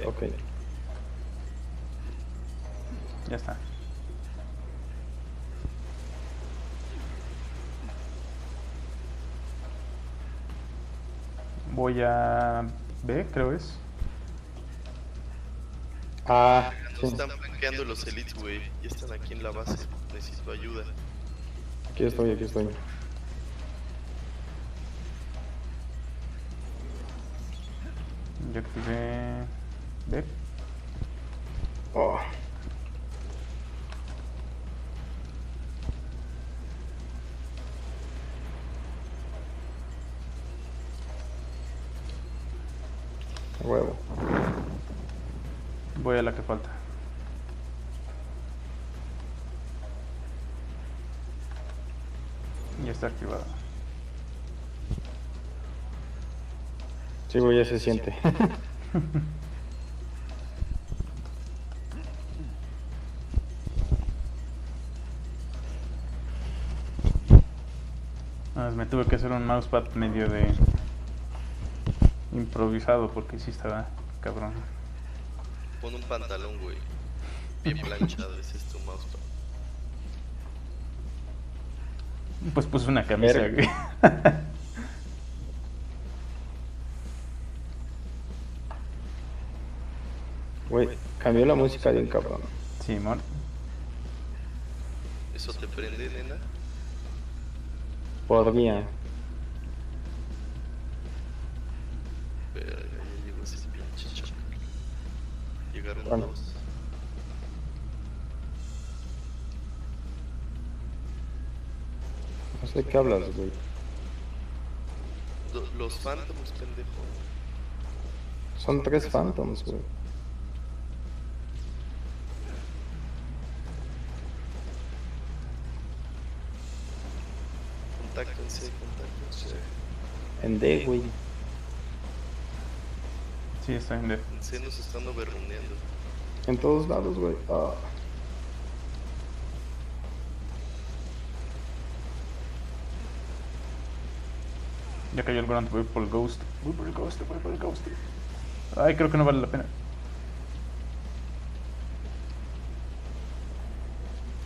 Speaker 2: Ok.
Speaker 1: Ya está. Voy a B, creo es.
Speaker 2: Ah,
Speaker 14: Nos están flanqueando los elites, güey. Y están aquí en la base. Necesito ayuda.
Speaker 2: Aquí estoy.
Speaker 1: Ya activé B.
Speaker 2: Oh. Huevo.
Speaker 1: Voy a la que falta. Ya está activada.
Speaker 2: Sí, güey, ya se siente.
Speaker 1: Me tuve que hacer un mousepad medio de improvisado porque sí estaba cabrón.
Speaker 14: Pon un pantalón, güey. Bien planchado, ese es tu mousepad.
Speaker 1: Pues puse una camisa, güey.
Speaker 2: Güey, cambió la música bien cabrón.
Speaker 1: Sí, amor.
Speaker 14: ¿Eso te prende, nena?
Speaker 2: Podría.
Speaker 14: Verga, ya llegó ese pinche choque. Llegaron
Speaker 2: Bueno.
Speaker 14: dos.
Speaker 2: No sé qué hablas, güey.
Speaker 14: Los Phantoms, pendejo.
Speaker 2: Son 3 Phantoms, güey.
Speaker 14: Contáctense.
Speaker 2: En D, güey.
Speaker 1: Sí, está en D.
Speaker 14: En C nos están overruneando.
Speaker 2: En todos lados, güey. Ah.
Speaker 1: Ya cayó el Grunt, voy por el Ghost. Voy por el Ghost. Ay, creo que no vale la pena.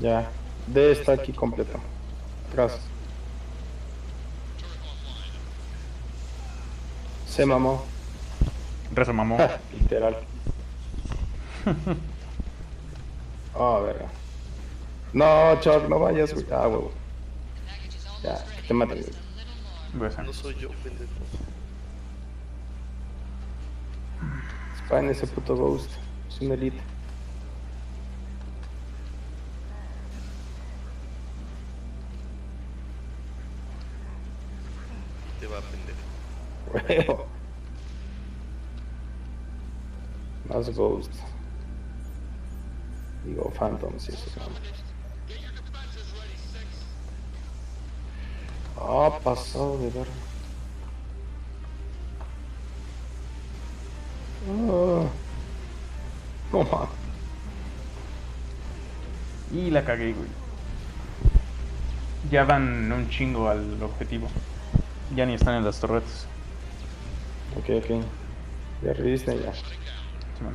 Speaker 2: Ya. D está aquí completo. Atrás. Se mamó.
Speaker 1: Rezo mamó.
Speaker 2: Literal. Ah, verga. No, Chuck, no vayas, güey. Ah, huevo. Ya, que te maten, güey.
Speaker 14: No soy yo, pendejo.
Speaker 2: Spawn ese puto Ghost. Es un elite.
Speaker 14: Te va, pendejo.
Speaker 2: Huevo. Más Ghost. Digo, Phantoms y esos nombres. Ah, pasado de ver. No mames.
Speaker 1: Y la cagué, güey. Ya van un chingo al objetivo. Ya ni están en las torretas.
Speaker 2: Ok. Ya reviste ya.
Speaker 1: Sí, man.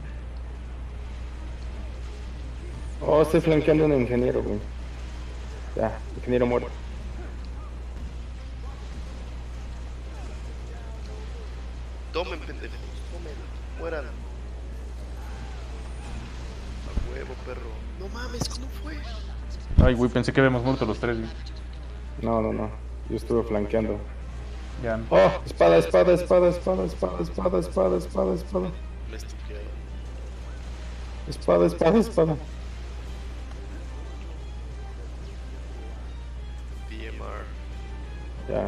Speaker 2: Oh, estoy flanqueando a un ingeniero, güey. Ya, ingeniero muerto.
Speaker 14: Tomen, pendejos. Tomen. Mueran. A huevo, perro. No mames, ¿cómo fue?
Speaker 1: Ay, güey, pensé que habíamos muerto los tres, güey.
Speaker 2: No. Yo estuve flanqueando.
Speaker 1: Ya.
Speaker 2: Oh, espada.
Speaker 14: Me estuquearon.
Speaker 2: Espada.
Speaker 14: DMR.
Speaker 2: Ya.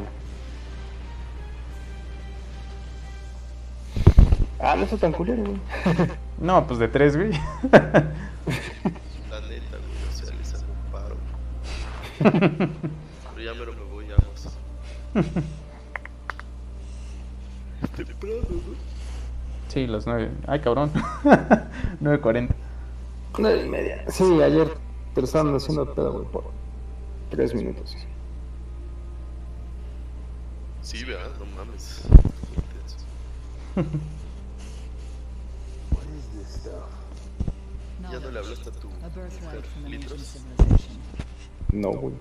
Speaker 2: Ah, no está tan culero, güey.
Speaker 1: No, pues de tres, güey.
Speaker 14: La neta, güey, o sea, les hago un paro. Pero ya me voy, vamos. Temprano, ¿no?
Speaker 1: Sí, las 9. Ay, cabrón. 9:40.
Speaker 2: 9:30. Sí, ayer te lo estaban haciendo pedo, güey, por 3 minutos.
Speaker 14: Sí, ¿verdad? No mames.
Speaker 15: What is this stuff?
Speaker 14: Ya no le hablaste a tu
Speaker 11: A birthright
Speaker 14: mujer,
Speaker 11: from an ancient
Speaker 14: Litros.
Speaker 11: civilization.
Speaker 2: No, güey.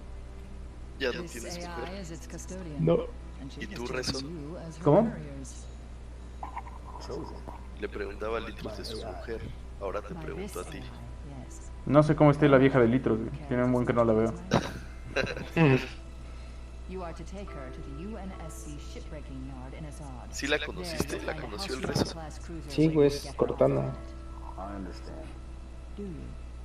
Speaker 14: Ya no
Speaker 11: This
Speaker 14: tienes
Speaker 11: AI
Speaker 14: mujer.
Speaker 11: is its custodian.
Speaker 2: No.
Speaker 11: And she
Speaker 14: ¿Y
Speaker 11: has
Speaker 14: tú,
Speaker 11: chosen
Speaker 14: Rezo?
Speaker 11: you as her
Speaker 1: ¿Cómo?
Speaker 11: warriors.
Speaker 15: Chosen.
Speaker 14: Le preguntaba a Litros de su mujer. Ahora te
Speaker 11: By
Speaker 14: pregunto a
Speaker 11: this
Speaker 14: ti.
Speaker 11: AI, yes.
Speaker 1: No sé cómo esté la vieja de litros, güey. Tiene un buen que no la veo.
Speaker 11: You are to take her to the UNSC shipbreaking yard in Azad.
Speaker 14: ¿Sí la conociste? ¿La conoció el Rezo?
Speaker 2: Sí, güey, es Cortana.
Speaker 15: I understand.
Speaker 11: Do you?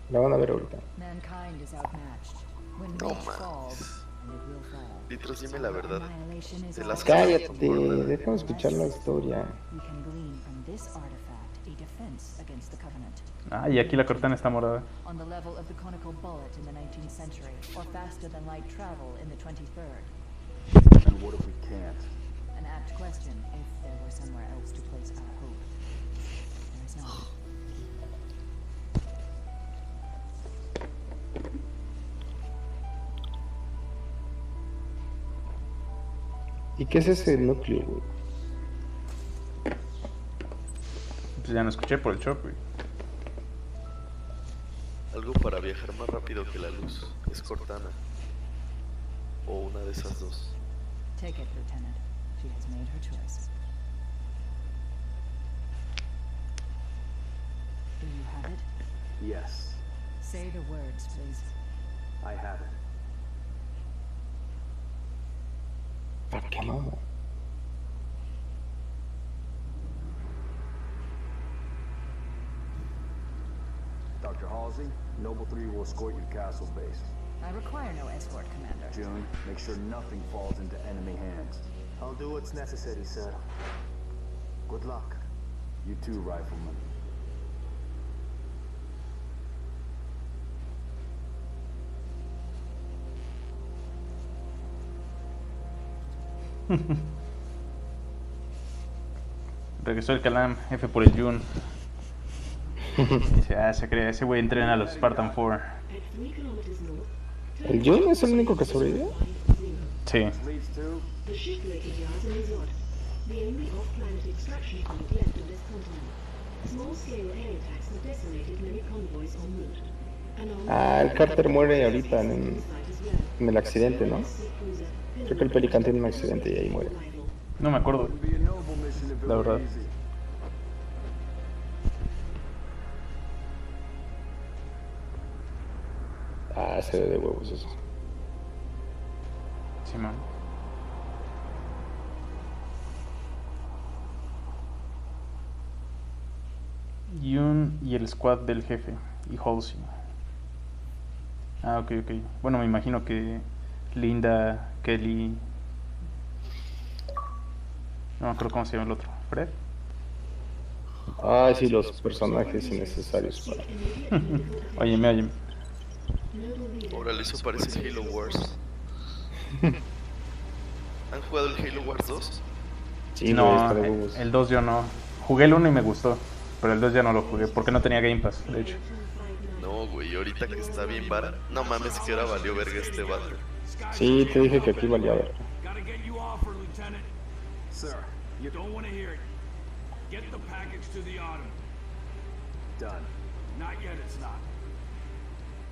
Speaker 2: La van a ver ahorita.
Speaker 11: Mankind is outmatched. When
Speaker 14: No
Speaker 11: Reach
Speaker 14: mames.
Speaker 11: falls, and it will fall.
Speaker 14: Litros, dime la verdad.
Speaker 11: Annihilation is
Speaker 14: De
Speaker 11: all.
Speaker 14: las
Speaker 2: Cállate, déjame escuchar la historia.
Speaker 11: We can glean from this artifact a defense against the Covenant.
Speaker 1: Ah, y aquí la Cortana está morada.
Speaker 11: On the level of the conical bullet in the 19th century, or faster than light travel in the 23rd.
Speaker 15: And what if we can't?
Speaker 11: An apt question if there were somewhere else to place our hope. There is not.
Speaker 2: ¿Y qué es ese núcleo, güey?
Speaker 1: Pues ya no escuché por el shock, güey.
Speaker 14: Algo para viajar más rápido que la luz. Es Cortana. O una de esas dos.
Speaker 11: Take it, Lieutenant. She has made her choice. Do you have it?
Speaker 15: Yes,
Speaker 11: Say the words, please.
Speaker 15: I have it.
Speaker 2: ¿Para qué no?
Speaker 15: Dr. Halsey, Noble 3 will escort you to Castle Base.
Speaker 11: I require no escort, Commander.
Speaker 15: June, make sure nothing falls into enemy hands. I'll do what's necessary, sir. Good luck. You too, Rifleman.
Speaker 1: Regresó el Calam, F por el Jun. Dice, ah, se cree, ese güey entrena a los Spartan 4.
Speaker 2: ¿El Jun es el único que sobrevive?
Speaker 1: Sí.
Speaker 15: Leads to
Speaker 3: The shipbreaking yards in Azod, the only off-planet extraction point left on this continent. Small-scale air attacks have decimated many convoys en route. And on
Speaker 2: Ah, el Carter muere ahorita en el accidente, ¿no? Creo que el Pelican tiene un accidente y ahí muere.
Speaker 1: No me acuerdo,
Speaker 15: be a noble mission if it
Speaker 1: la
Speaker 15: were
Speaker 1: verdad.
Speaker 15: easy.
Speaker 2: Ah, se ve de huevos eso.
Speaker 1: Sí, man. Yun y el squad del jefe. Y Halsey. Ah, ok, ok. Bueno, me imagino que Linda, Kelly... No me acuerdo cómo se llama el otro. ¿Fred?
Speaker 2: Ah, sí, los personajes innecesarios para...
Speaker 1: Óyeme, óyeme.
Speaker 14: Órale, eso parece Halo Wars. ¿Han jugado el Halo Wars 2?
Speaker 2: Sí,
Speaker 1: No,
Speaker 2: güey, está de huevos.
Speaker 1: el 2 yo no. Jugué el 1 y me gustó. Pero el 2 ya no lo jugué porque no tenía Game Pass, de hecho.
Speaker 14: No, güey, ahorita que está bien vara. No mames, que ahora valió verga este vato.
Speaker 2: Sí, te dije que aquí valía ver.
Speaker 4: Gotta get you off her, Lieutenant.
Speaker 15: Sir,
Speaker 4: You don't want to hear it. Get the package to the Autumn.
Speaker 15: done.
Speaker 4: Not yet, it's not.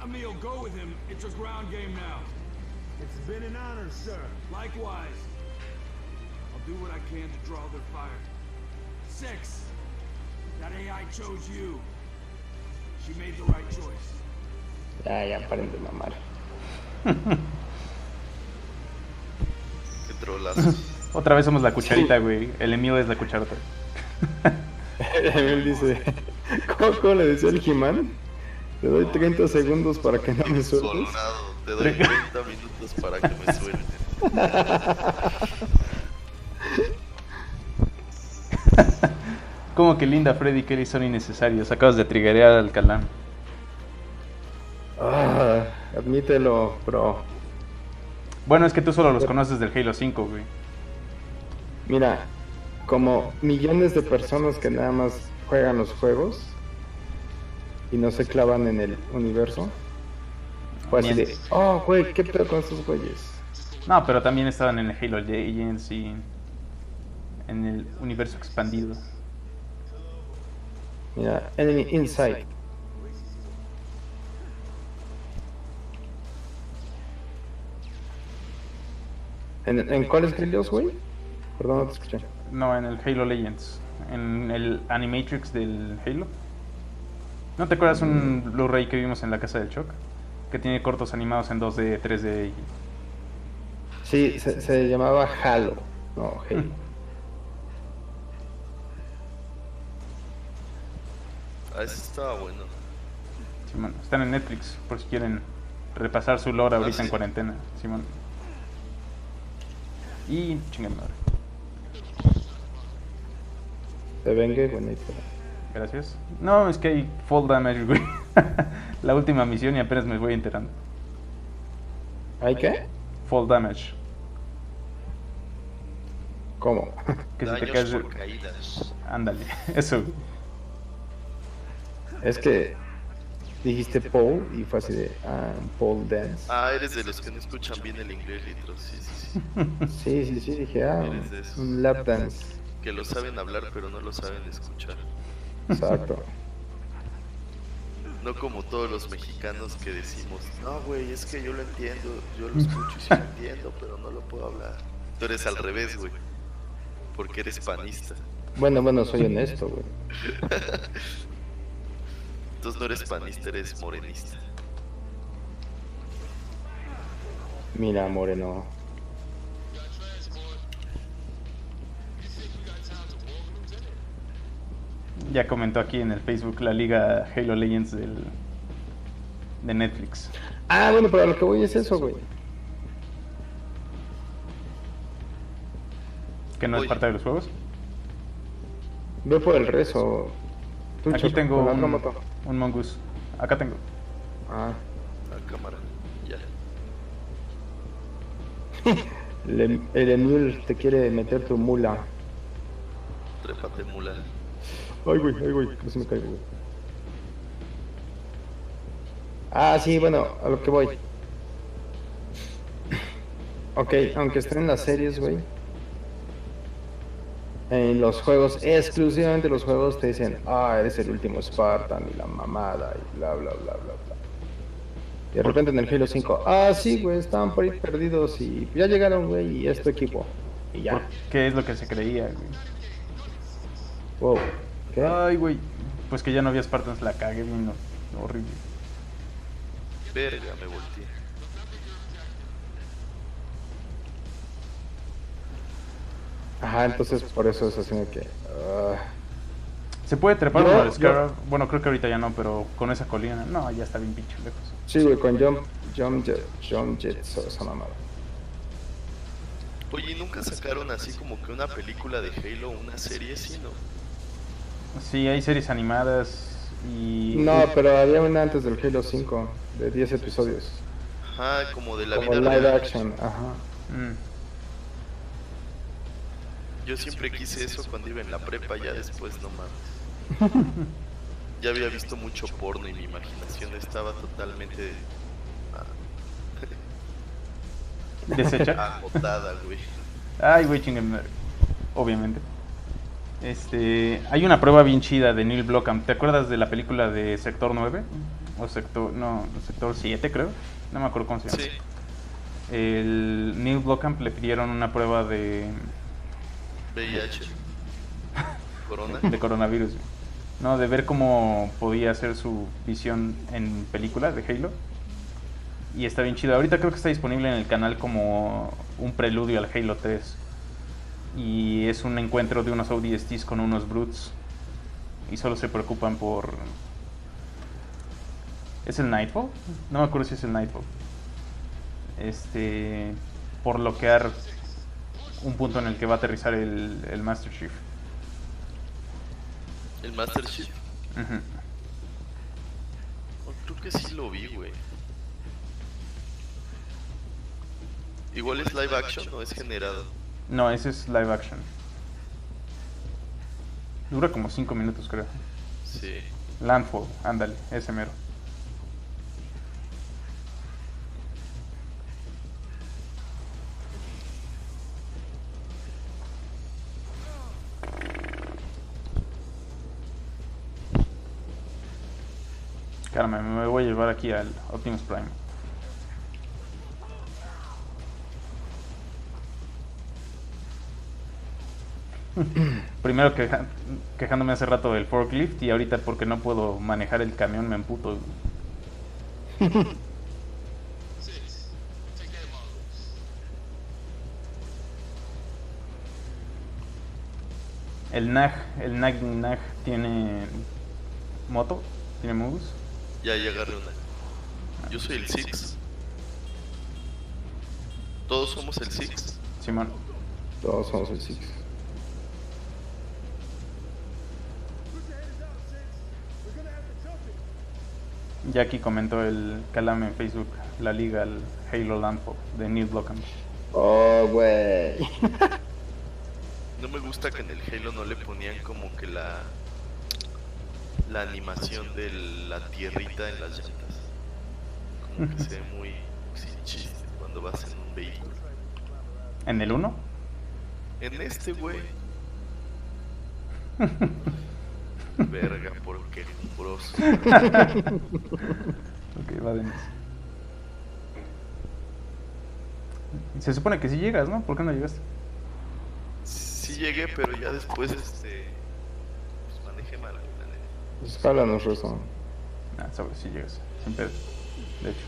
Speaker 4: Emil, go with him. It's a ground game now.
Speaker 15: It's been an honor, sir.
Speaker 4: Likewise. I'll do what I can to draw their fire. 6. That AI chose you. She made the right choice.
Speaker 2: Ya, paren de mamar.
Speaker 14: Qué trolazos.
Speaker 1: Otra vez somos la cucharita, güey. El Emil es la cucharota.
Speaker 2: Él dice, ¿cómo le decía el He-Man? Te doy 30 segundos para que no me sueltes.
Speaker 14: Colorado, te doy 30 minutos para que me sueltes.
Speaker 1: Como que Linda, Freddy y Kelly son innecesarios. Acabas de triggerear al Calam.
Speaker 2: Ah, admítelo, bro.
Speaker 1: Bueno, es que tú solo los conoces del Halo 5, güey.
Speaker 2: Mira, como millones de personas que nada más juegan los juegos y no se clavan en el universo. Fue así de, oh, güey, ¿qué pedo con estos güeyes?
Speaker 1: No, pero también estaban en el Halo Legends y en el universo expandido.
Speaker 2: Mira, Enemy Inside. ¿En cuáles Helios, güey? Perdón, no te escuché.
Speaker 1: No, en el Halo Legends. En el Animatrix del Halo. ¿No te acuerdas un Blu-ray que vimos en la casa del Choc? Que tiene cortos animados en 2D, 3D y...
Speaker 2: Sí, se llamaba Halo. No, Halo.
Speaker 14: Ah, ese estaba bueno.
Speaker 1: Simón, están en Netflix por si quieren repasar su lore ahorita
Speaker 14: sí.
Speaker 1: en cuarentena. Simón. Y chinguen madre.
Speaker 2: Te vengue, bonito.
Speaker 1: Gracias. No, es que hay Fall Damage, güey. La última misión y apenas me voy enterando.
Speaker 2: ¿Hay qué?
Speaker 1: Fall Damage.
Speaker 2: ¿Cómo?
Speaker 1: Que si te
Speaker 14: Daños
Speaker 1: caes...
Speaker 14: por caídas.
Speaker 1: Ándale, eso. Güey.
Speaker 2: Es que dijiste Paul y fue así de Paul Dance.
Speaker 14: Ah, eres de los que no escuchan bien el inglés, Litro. Sí, sí, sí.
Speaker 2: Sí, dije,
Speaker 14: Eres de esos.
Speaker 2: un lap dance.
Speaker 14: Que lo saben hablar, pero no lo saben escuchar.
Speaker 2: Exacto.
Speaker 14: No como todos los mexicanos que decimos, no, güey, es que yo lo entiendo, yo lo escucho y sí lo entiendo, pero no lo puedo hablar. Tú eres al revés, güey. Porque eres panista.
Speaker 2: Bueno, soy honesto, güey.
Speaker 14: Entonces no eres panista, eres morenista.
Speaker 2: Mira, Moreno.
Speaker 1: Ya comentó aquí en el Facebook la liga Halo Legends de Netflix.
Speaker 2: Ah, bueno, pero a lo que voy es eso, güey.
Speaker 1: ¿Que no es parte de los juegos?
Speaker 2: Ve por el rezo. Tú,
Speaker 1: Aquí
Speaker 2: Choco,
Speaker 1: tengo
Speaker 2: con la otra moto.
Speaker 1: un mongoose. Acá tengo.
Speaker 2: Ah.
Speaker 14: A cámara, ya.
Speaker 2: El Emil te quiere meter tu mula.
Speaker 14: Trépate, mula.
Speaker 2: Ay, güey, casi me caigo, güey. Ah, sí, bueno, a lo que voy. Ok, aunque estén en las series, güey. En los juegos, exclusivamente los juegos te dicen, eres el último Spartan y la mamada y bla, bla, bla, bla, bla. Y de repente en el Halo 5, sí, güey, estaban por ahí perdidos y ya llegaron, güey, y es tu equipo. Y ya.
Speaker 1: ¿Qué es lo que se creía, güey?
Speaker 2: Wow. ¿Qué?
Speaker 1: Ay, güey. Pues que ya no había Spartans, la cagué, güey, no, horrible.
Speaker 14: Verga, me volteé.
Speaker 2: Ajá, entonces por eso es así de que...
Speaker 1: ¿Se puede trepar
Speaker 2: Yo-
Speaker 1: con el Scarab? Bueno, creo que ahorita ya no, pero con esa colina. No, ya está bien pinche lejos.
Speaker 2: Sí, güey, con Jump Jets o esa mamada.
Speaker 14: Oye, ¿y nunca sacaron así como que una película de Halo, una serie, sí, no?
Speaker 1: Sí, hay series animadas y...
Speaker 2: No, pero había una antes del Halo 5, de 10 episodios.
Speaker 14: Ajá, como de la
Speaker 2: Como
Speaker 14: vida
Speaker 2: live
Speaker 14: real.
Speaker 2: action, ajá.
Speaker 14: Yo siempre quise eso cuando iba en la prepa, ya después no mames. Ya había visto mucho porno y mi imaginación estaba totalmente
Speaker 1: ¿Deshecha?
Speaker 14: agotada, güey.
Speaker 1: Ay, güey, chinguen, obviamente. Hay una prueba bien chida de Neil Blomkamp. ¿Te acuerdas de la película de Sector 9? O Sector 7, creo. No me acuerdo cómo se llama.
Speaker 14: Sí.
Speaker 1: El Neil Blomkamp le pidieron una prueba de
Speaker 14: VIH. Corona.
Speaker 1: de coronavirus. No, de ver cómo podía hacer su visión en película de Halo. Y está bien chido. Ahorita creo que está disponible en el canal como un preludio al Halo 3. Y es un encuentro de unos ODSTs con unos brutes. Y solo se preocupan por... ¿Es el Nightfall? No me acuerdo si es el Nightfall. Por bloquear un punto en el que va a aterrizar el Master Chief.
Speaker 14: ¿El Master Chief?
Speaker 1: Ujú.
Speaker 14: Oh, creo que sí lo vi, güey. Igual es live action o es generado.
Speaker 1: No, ese es live action. Dura como 5 minutos, creo.
Speaker 14: Sí.
Speaker 1: Landfall, ándale, ese mero. Caramba, me voy a llevar aquí al Optimus Prime. Primero quejándome hace rato del forklift y ahorita porque no puedo manejar el camión me emputo. El Nag tiene moto, tiene moves.
Speaker 14: Ya agarré una. Yo soy el Six. ¿Todos somos el Six?
Speaker 1: Simón.
Speaker 2: Todos somos el Six.
Speaker 1: Jackie comentó el calame en Facebook, la liga, el Halo Landfall de Neil Blomkamp.
Speaker 2: Oh, güey.
Speaker 14: No me gusta que en el Halo no le ponían como que la animación de la tierrita en las llantas. Como que se ve muy sin chiste cuando vas en un vehículo.
Speaker 1: ¿En el 1?
Speaker 14: En este, güey. Verga, porque bros.
Speaker 1: Ok, va de más. Se supone que sí llegas, ¿no? ¿Por qué no llegaste?
Speaker 14: Sí llegué, pero ya después pues manejé mal, la neta.
Speaker 2: Pues jálanos, Rosa.
Speaker 1: Ah, sobre si llegas, sin pedo. De hecho.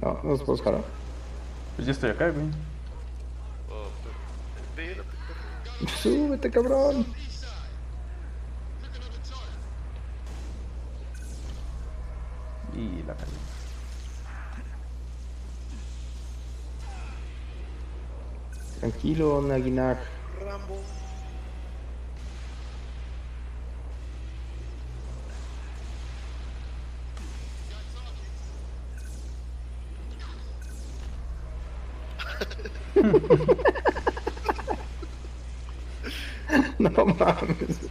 Speaker 2: No, no se puede jalar.
Speaker 1: Pues ya estoy acá, güey.
Speaker 14: Oh, pero espérate.
Speaker 2: Súbete, cabrón.
Speaker 1: Y la calle.
Speaker 2: Tranquilo, Naginar.
Speaker 14: Rambo.
Speaker 2: No mames.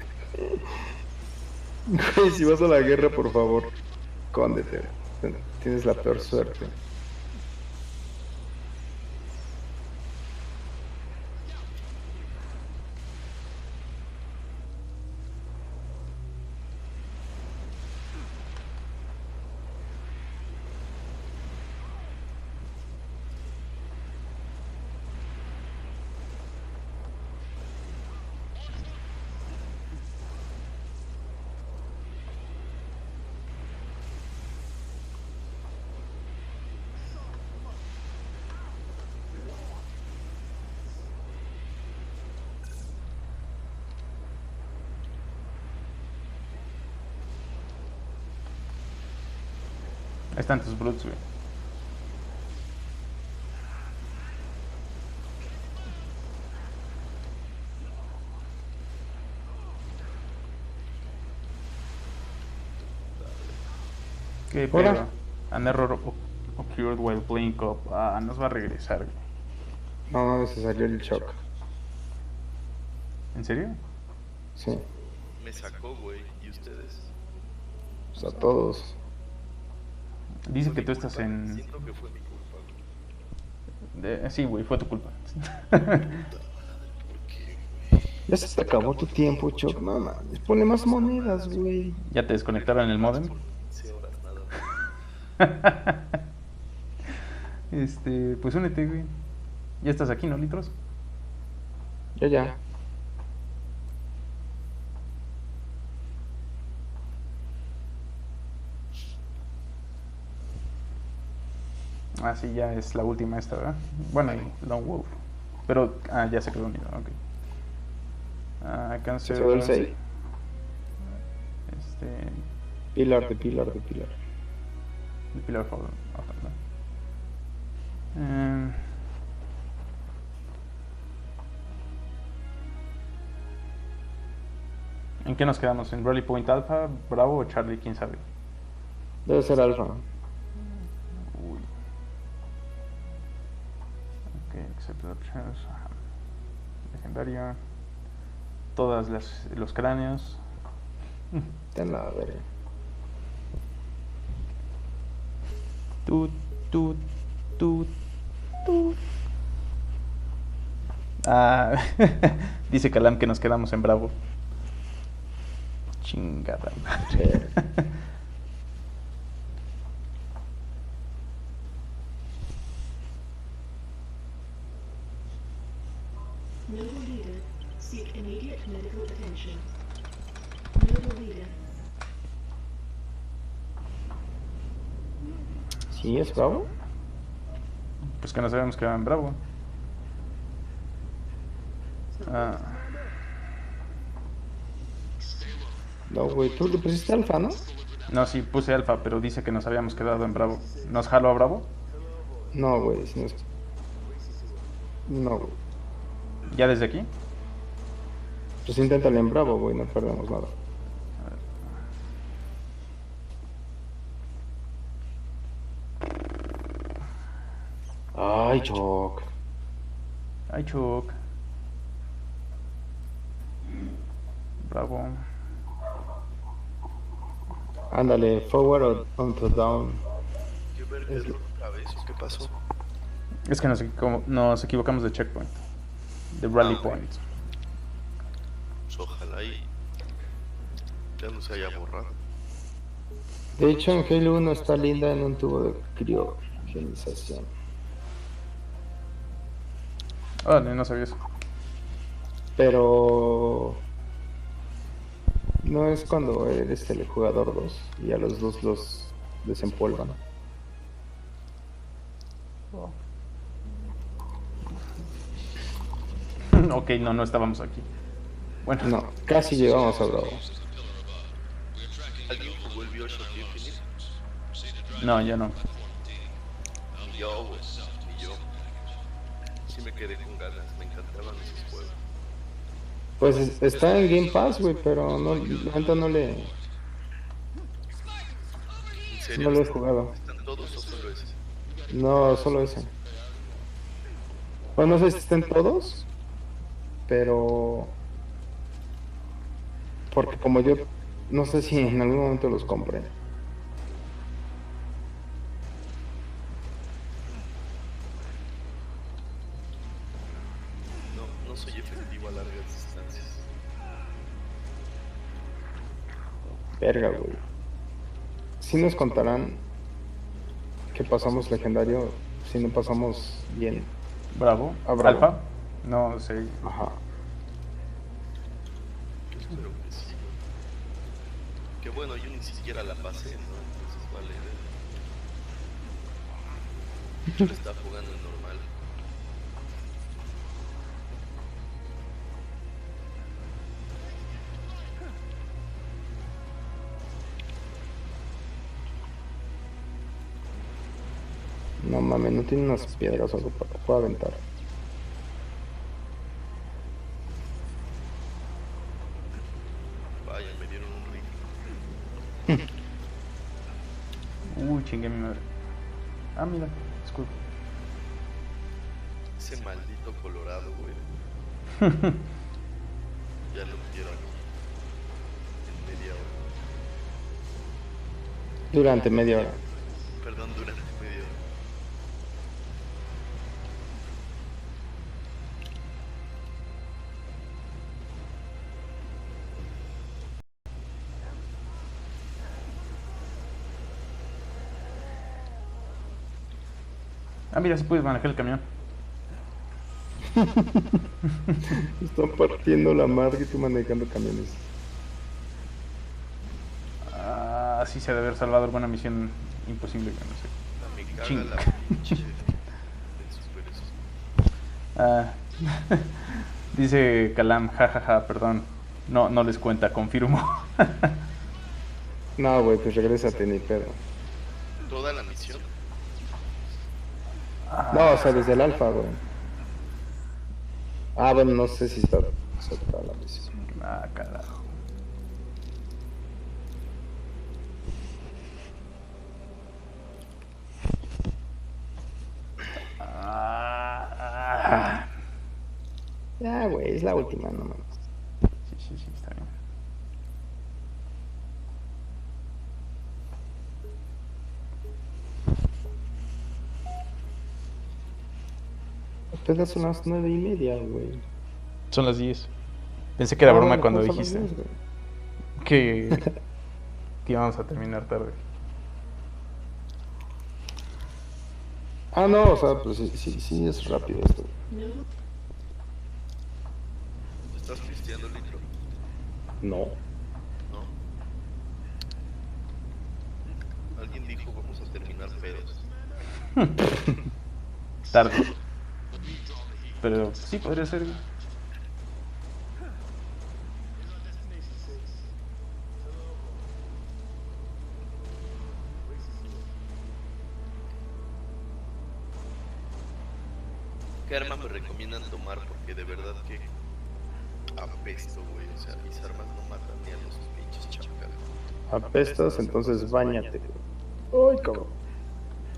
Speaker 2: Güey, si vas a la guerra, por favor, cóndete. Tienes la peor suerte.
Speaker 1: Ahí están tus brutes, güey. ¿Qué
Speaker 2: Hola.
Speaker 1: pedo? An error occurred while playing cop. Ah, nos va a regresar, güey.
Speaker 2: No, se salió el shock.
Speaker 1: ¿En serio?
Speaker 2: Sí,
Speaker 14: Me sacó, güey. ¿Y ustedes?
Speaker 2: pues a todos.
Speaker 1: Dice que tú estás en...
Speaker 14: Siento que fue mi culpa, güey.
Speaker 1: Sí, güey, fue tu culpa.
Speaker 2: Ya se te acabó tu tiempo, Choc. No mames, ponle más monedas, güey.
Speaker 1: ¿Ya te desconectaron el modem?
Speaker 14: 15 horas nada más.
Speaker 1: Pues únete, güey. Ya estás aquí, ¿no, Litros?
Speaker 2: Ya.
Speaker 1: Ah, sí, ya es la última esta, ¿verdad? Bueno, y Lone Wolf. Pero, ya se quedó unido, ok. Cáncer.
Speaker 2: Se quedó el 6.
Speaker 1: Pilar
Speaker 2: De Pilar.
Speaker 1: Fallen. ¿En qué nos quedamos? ¿En Rally Point Alpha, Bravo o Charlie? ¿Quién sabe?
Speaker 2: Debe ser Alfa.
Speaker 1: Uy. Ok, except options. Ajá. Legendario. Todas los cráneos.
Speaker 2: Ten la verga.
Speaker 1: Tut, tut, tut, Ah, dice Calam que nos quedamos en Bravo. Chingada madre.
Speaker 3: Noble leader, seek immediate medical attention. Noble leader.
Speaker 2: ¿Sí es Bravo?
Speaker 1: Pues que no sabemos que va en Bravo. Ah,
Speaker 2: No, güey, tú le pusiste alfa, ¿no?
Speaker 1: no, sí, puse Alfa, pero dice que nos habíamos quedado en Bravo. ¿Nos jalo a Bravo?
Speaker 2: No, güey, si no es... No, güey.
Speaker 1: ¿Ya desde aquí?
Speaker 2: Pues inténtale en Bravo, güey, no perdemos nada. Ay, Choc.
Speaker 1: Ay, Chuck. Bravo.
Speaker 2: Ándale, forward o onto down.
Speaker 14: ¿Qué verga es otra vez o qué pasó?
Speaker 1: Es que nos equivocamos de checkpoint. De rally
Speaker 14: Ah,
Speaker 1: point.
Speaker 14: Pues ojalá y ya no se haya borrado.
Speaker 2: De hecho, en Halo 1 está Linda en un tubo de criogenización.
Speaker 1: Ah, no sabía eso.
Speaker 2: Pero... no es cuando eres telejugador 2 y a los dos los desempolvan.
Speaker 1: Ok, no estábamos aquí. Bueno.
Speaker 2: No, casi llegamos a Bravo.
Speaker 14: ¿Alguien jugó el Bioshock Infinite?
Speaker 1: No, yo no.
Speaker 14: Ni yo, güey, ni yo. Sí me quedé con ganas, me encantaban esos juegos.
Speaker 2: Pues está en Game Pass, güey, pero no, la neta no le...
Speaker 14: ¿En
Speaker 2: No
Speaker 14: serio?
Speaker 2: lo he jugado.
Speaker 14: ¿Están todos o solo ese?
Speaker 2: No, solo ese. Bueno, no sé si estén todos, pero... porque como yo... no sé si en algún momento los compré.
Speaker 14: No soy efectivo a largas distancias.
Speaker 2: Verga, güey. Si nos contarán que pasamos legendario, si no pasamos bien.
Speaker 1: Bravo.
Speaker 2: A Bravo.
Speaker 1: Alfa. No sé.
Speaker 2: Ajá.
Speaker 14: Yo espero que sí. Que bueno, yo ni siquiera la pasé, ¿no? Entonces vale ver. Yo la estaba jugando en normal.
Speaker 2: No mames, no tiene unas piedras o algo para que pueda aventar.
Speaker 14: Vaya, me dieron un ring.
Speaker 1: Uy, chingué mi madre. Ah, mira, escudo.
Speaker 14: Ese maldito Colorado, güey. Ya lo metieron en media hora.
Speaker 2: Durante media hora.
Speaker 14: Perdón, durante media hora.
Speaker 1: Ah, mira, si puedes manejar el camión.
Speaker 2: Están partiendo la madre y tú manejando camiones.
Speaker 1: Ah, sí se ha de haber salvado alguna misión imposible que no sé.
Speaker 14: Me caga
Speaker 1: Chinga.
Speaker 14: la pinche del super eso.
Speaker 1: Ah, dice Calam, jajaja, perdón. No les cuenta, confirmo.
Speaker 2: No, güey, pues regrésate, ni pedo.
Speaker 14: Toda la misión.
Speaker 2: No, o sea, desde el alfa, güey. Ah, bueno, no sé si está toda la misión.
Speaker 1: Ah, carajo.
Speaker 2: Ya, güey, es la última, no mames.
Speaker 1: Sí, está bien.
Speaker 2: Apenas son las 9:30, güey.
Speaker 1: Son las 10. Pensé que era broma
Speaker 2: bueno,
Speaker 1: cuando
Speaker 2: son las
Speaker 1: dijiste
Speaker 2: 10, güey.
Speaker 1: que íbamos a terminar tarde.
Speaker 2: Ah, no, o sea, pues sí, es rápido esto.
Speaker 14: ¿Estás pisteando, Litro?
Speaker 2: No.
Speaker 14: ¿No? Alguien dijo vamos a terminar pedos.
Speaker 1: Tarde. Pero sí podría ser.
Speaker 14: ¿Qué arma me recomiendan tomar? Porque de verdad que apesto, güey. O sea, mis armas no matan ni a los pinches chacales.
Speaker 2: Apestas, entonces bañate, güey. Ay, cabrón.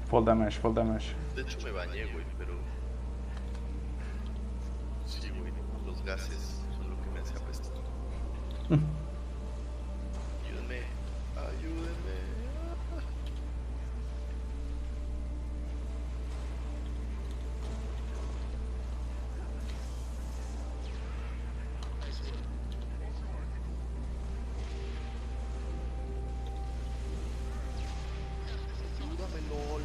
Speaker 1: Fall damage, fall damage.
Speaker 14: De hecho me bañé, güey, pero... Sí, güey, los gases son lo que me hace apestar. Ayúdenme, ayúdenme. Ayúdame, LOL.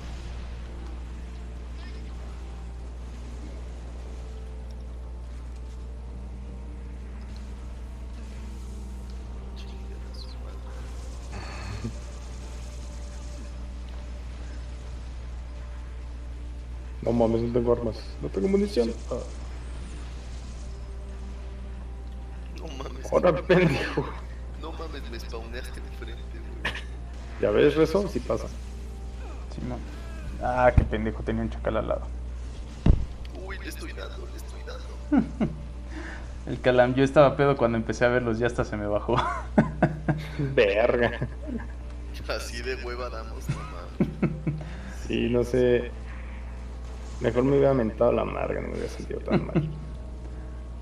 Speaker 2: No mames, no tengo armas. No tengo munición.
Speaker 14: No mames.
Speaker 2: Ahora, pendejo.
Speaker 14: No mames, me spawneaste enfrente, güey.
Speaker 2: ¿Ya ves, Rezo? Sí pasa.
Speaker 1: Sí, no. Ah, qué pendejo, tenía un chacal al lado.
Speaker 14: Uy, le estoy dando.
Speaker 1: El Calam, yo estaba pedo cuando empecé a verlos, ya hasta se me bajó.
Speaker 2: Verga.
Speaker 14: Así de hueva damos, no mames.
Speaker 2: Sí, no sé. Mejor me hubiera mentado la amarga, no me hubiera sentido tan mal.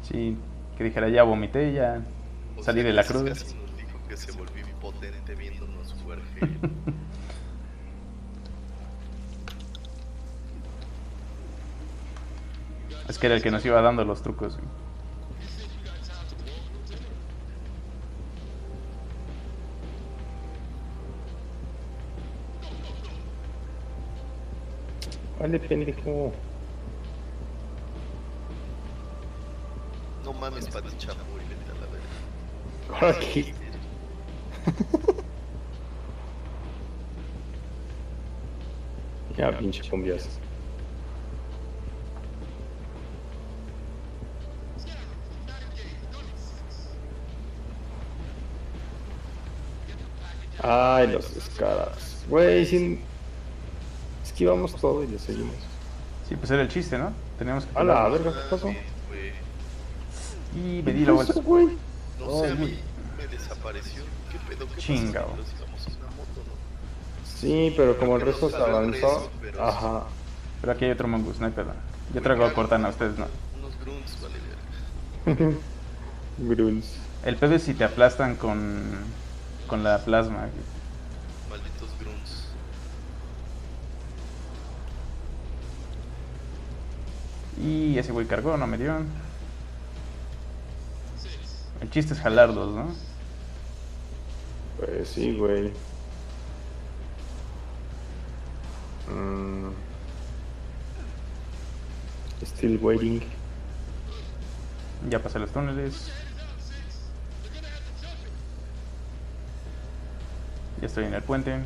Speaker 1: Sí, que dijera ya vomité, ya salí de la cruda.
Speaker 14: Casi nos dijo que se volvió impotente viéndonos jugar
Speaker 1: Es que era el que nos iba dando los trucos.
Speaker 2: Vale, pendejo.
Speaker 14: No mames, Pati Chapo, y vete a la verga.
Speaker 2: Ahora aquí. Ya, pinche cumbias. Ay, los descarados. Güey, sin... esquivamos todo y le seguimos.
Speaker 1: Sí, pues era el chiste, ¿no? Teníamos que...
Speaker 2: A la verga, ¿qué pasó?
Speaker 1: Y me di la vuelta.
Speaker 14: No sé, a mí me desapareció. ¿Qué pedo? ¿Qué
Speaker 1: Chingao.
Speaker 14: pasó? Nos íbamos en una moto, ¿no?
Speaker 2: Sí, pero como el resto se avanzó.
Speaker 14: Pero
Speaker 2: Ajá.
Speaker 1: Pero aquí hay otro mongoose, no hay pedo. Yo traigo a Cortana, ustedes no.
Speaker 14: unos grunts, vale verga.
Speaker 2: Grunts.
Speaker 1: El pedo es si te aplastan con la plasma.
Speaker 14: Malditos grunts.
Speaker 1: Y ese güey cargó, no me dio. El chiste es jalarlos, ¿no?
Speaker 2: Pues sí, güey. Still waiting.
Speaker 1: Ya pasé los túneles. Ya estoy en el puente.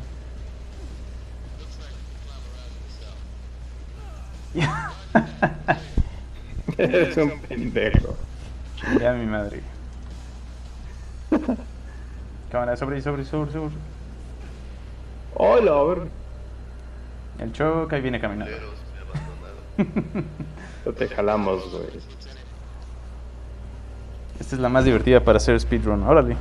Speaker 2: Eres un pendejo.
Speaker 1: Ya mi madre. Cámara, sobre.
Speaker 2: Hola, a ver.
Speaker 1: El choca y viene caminando.
Speaker 2: No te jalamos, güey.
Speaker 1: Esta es la más divertida para hacer speedrun. Órale.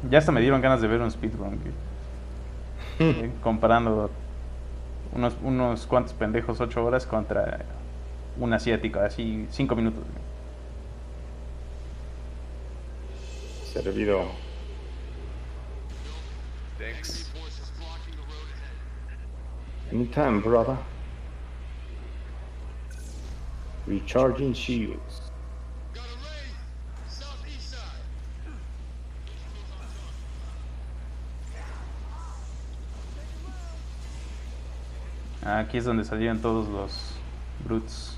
Speaker 1: Ya hasta me dieron ganas de ver un speedrun. Comparando unos cuantos pendejos 8 horas contra un asiático, así 5 minutos.
Speaker 2: Servido.
Speaker 14: Thanks.
Speaker 2: Anytime, brother. Recharging shields.
Speaker 1: Aquí es donde salieron todos los brutes.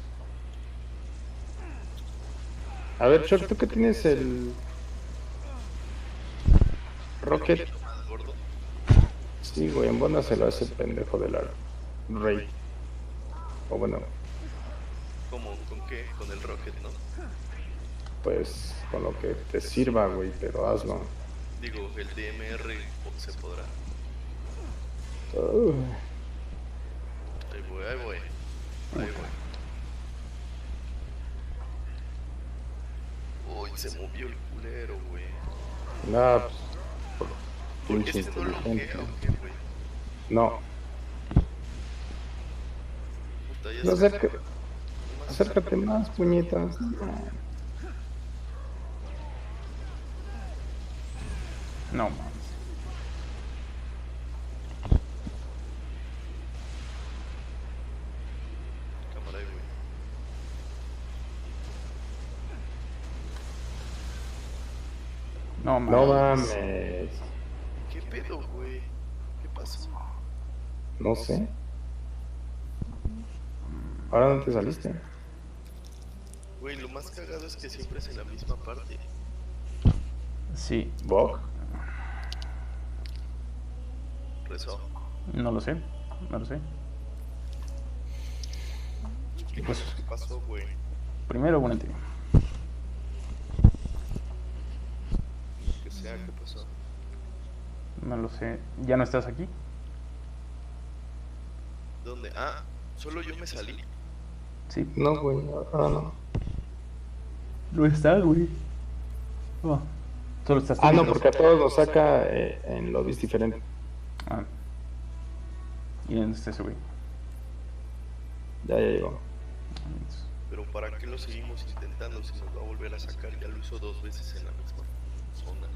Speaker 2: A ver, Chuck, ¿tú qué tienes el Rocket? Sí, güey, en buena se lo hace el pendejo de la Rey. O bueno,
Speaker 14: ¿Cómo? ¿Con qué? Con el Rocket, ¿no?
Speaker 2: pues con lo que te sirva, güey, pero hazlo.
Speaker 14: Digo, el DMR se podrá. Ahí voy, ahí voy. Ahí voy. Uy, se movió el culero, güey.
Speaker 2: Nada, pues,
Speaker 14: ¿Por
Speaker 2: pinche
Speaker 14: qué este no lo
Speaker 2: inteligente.
Speaker 14: bloquea o qué, güey?
Speaker 2: No,
Speaker 14: Puta, ya
Speaker 2: no,
Speaker 14: se-
Speaker 2: acércate más, puñetas.
Speaker 1: No, mames.
Speaker 14: Cámara ahí, güey.
Speaker 1: No mames.
Speaker 2: No mames.
Speaker 14: ¿Qué pedo, güey? ¿Qué pasó?
Speaker 2: No sé. Ahora no te saliste.
Speaker 14: Güey, lo más cagado es que siempre es en la misma parte.
Speaker 1: Sí.
Speaker 2: ¿Bog?
Speaker 14: Rezó.
Speaker 1: No lo sé. No lo sé. Pues,
Speaker 14: ¿Qué pasó, güey?
Speaker 1: primero, únete.
Speaker 14: Que sea, ¿qué pasó?
Speaker 1: No lo sé. ¿Ya no estás aquí?
Speaker 14: ¿Dónde? Ah, solo yo me salí.
Speaker 1: Sí.
Speaker 2: No, güey, ahora no.
Speaker 1: No estás, güey. Oh. Solo estás tú.
Speaker 2: Ah, no, porque a todos nos saca en lobbies diferentes.
Speaker 1: Ah. ¿Y dónde está ese güey?
Speaker 2: Ya llegó.
Speaker 14: Pero ¿para qué lo seguimos intentando si nos va a volver a sacar? Ya lo hizo 2 veces en la misma zona.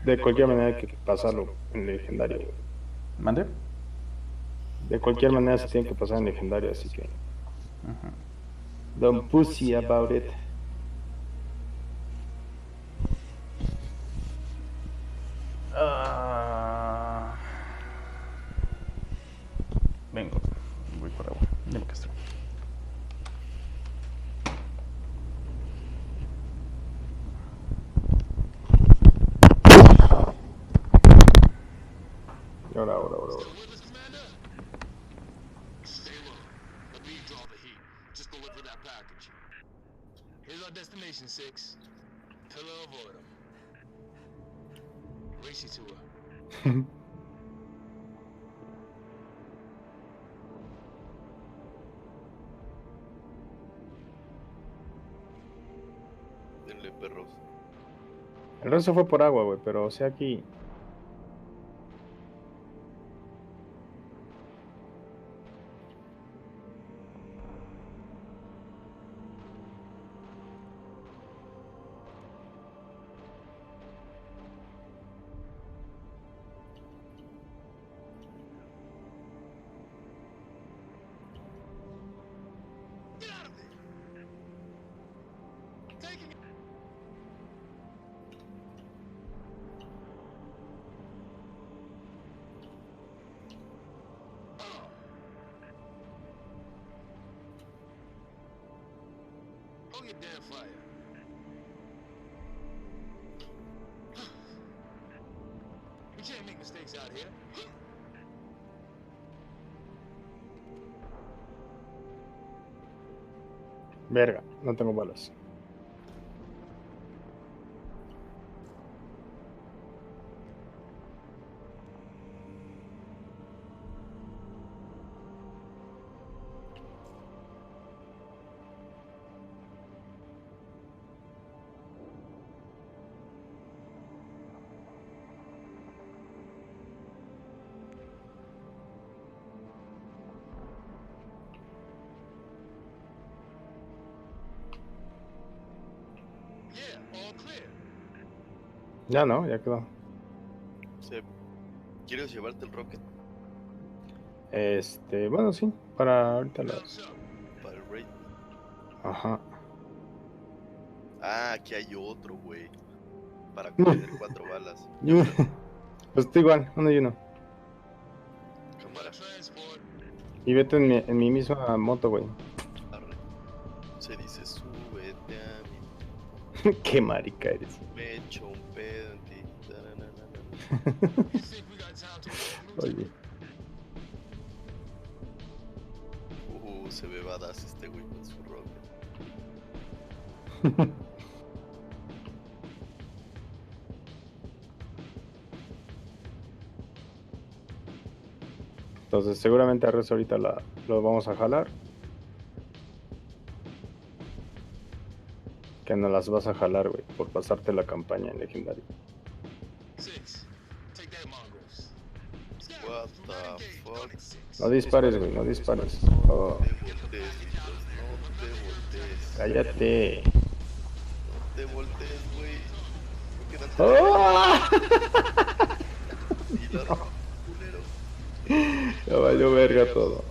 Speaker 2: De cualquier manera hay que pasarlo en legendario, güey.
Speaker 1: ¿Mande?
Speaker 2: De cualquier manera se tiene que pasar en legendario, así que
Speaker 1: Ajá.
Speaker 2: don't pussy about it.
Speaker 1: Vengo. Voy por agua. Dime, Castro.
Speaker 2: Y ahora.
Speaker 13: Stay low. Let me draw the heat. Just deliver that package. Here's our destination, 6. Pillar of Autumn. Race you to her.
Speaker 14: Denle, perros.
Speaker 2: El resto fue por agua, güey, pero o sea aquí.
Speaker 13: Hold your damn fire. We can't make mistakes out here.
Speaker 2: Verga, no tengo balas.
Speaker 13: Yeah, all clear.
Speaker 2: Ya no, ya quedó.
Speaker 14: ¿Quieres llevarte el Rocket?
Speaker 2: Bueno, sí, para ahorita las...
Speaker 14: Para el raid.
Speaker 2: Ajá.
Speaker 14: Ah, aquí hay otro, güey. Para tener 4 balas.
Speaker 2: Pues está igual, uno y uno.
Speaker 14: Cámara.
Speaker 2: Y vete en mi misma moto, güey.
Speaker 14: Arre. Se dice súbete a mí.
Speaker 2: Qué marica eres.
Speaker 14: Me echo un pedo en ti.
Speaker 2: Oye.
Speaker 14: Se ve badass este güey con su rock.
Speaker 2: Entonces seguramente a Res ahorita lo vamos a jalar. Que no las vas a jalar, güey, por pasarte la campaña en legendario.
Speaker 14: What the fuck?
Speaker 2: No dispares, güey, no dispares. Oh.
Speaker 14: No te voltees.
Speaker 2: Cállate.
Speaker 14: No te voltees, güey.
Speaker 2: ¡Oh!
Speaker 14: Y la culero.
Speaker 2: Ya valió verga todo.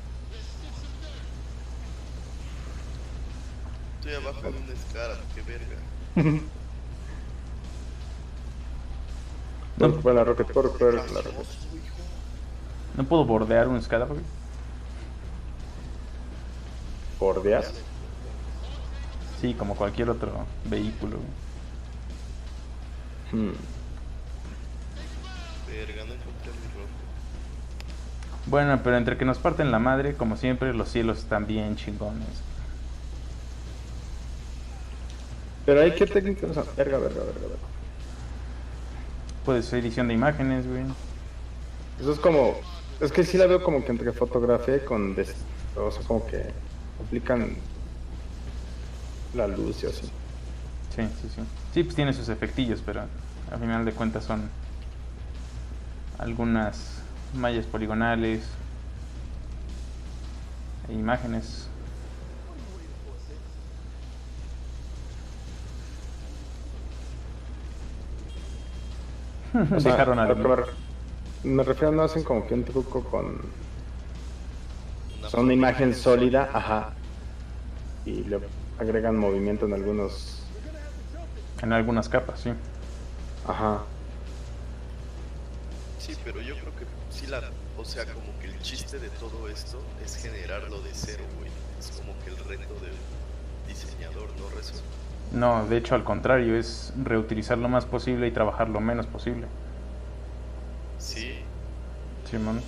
Speaker 14: Estoy abajo de una escala, qué verga.
Speaker 2: No, bueno, la roca, te puedo recuperar la roca.
Speaker 1: No puedo bordear una escala, güey.
Speaker 2: ¿Bordear?
Speaker 1: Sí, como cualquier otro vehículo, güey.
Speaker 14: Verga, no encontré mi roca.
Speaker 1: Bueno, pero entre que nos parten la madre, como siempre, los cielos están bien chingones.
Speaker 2: Pero hay que técnicas, o sea, verga.
Speaker 1: Puede ser edición de imágenes, güey.
Speaker 2: Eso es como, es que sí la veo como que entre fotografía y con, o sea, como que aplican la luz y así.
Speaker 1: Sí. Sí, pues tiene sus efectillos, pero al final de cuentas son algunas mallas poligonales e imágenes.
Speaker 2: O sea,
Speaker 1: Dejaron algo.
Speaker 2: Me refiero, no hacen como que un truco con... Son una imagen sólida, ajá. Y le agregan movimiento en algunos...
Speaker 1: En algunas capas, sí.
Speaker 2: Ajá.
Speaker 14: Sí, pero yo creo que sí o sea, como que el chiste de todo esto es generarlo de cero, güey. Es como que el reto del diseñador, ¿no, Rezo?
Speaker 1: No, de hecho al contrario, es reutilizar lo más posible y trabajar lo menos posible.
Speaker 14: Sí.
Speaker 1: Simón.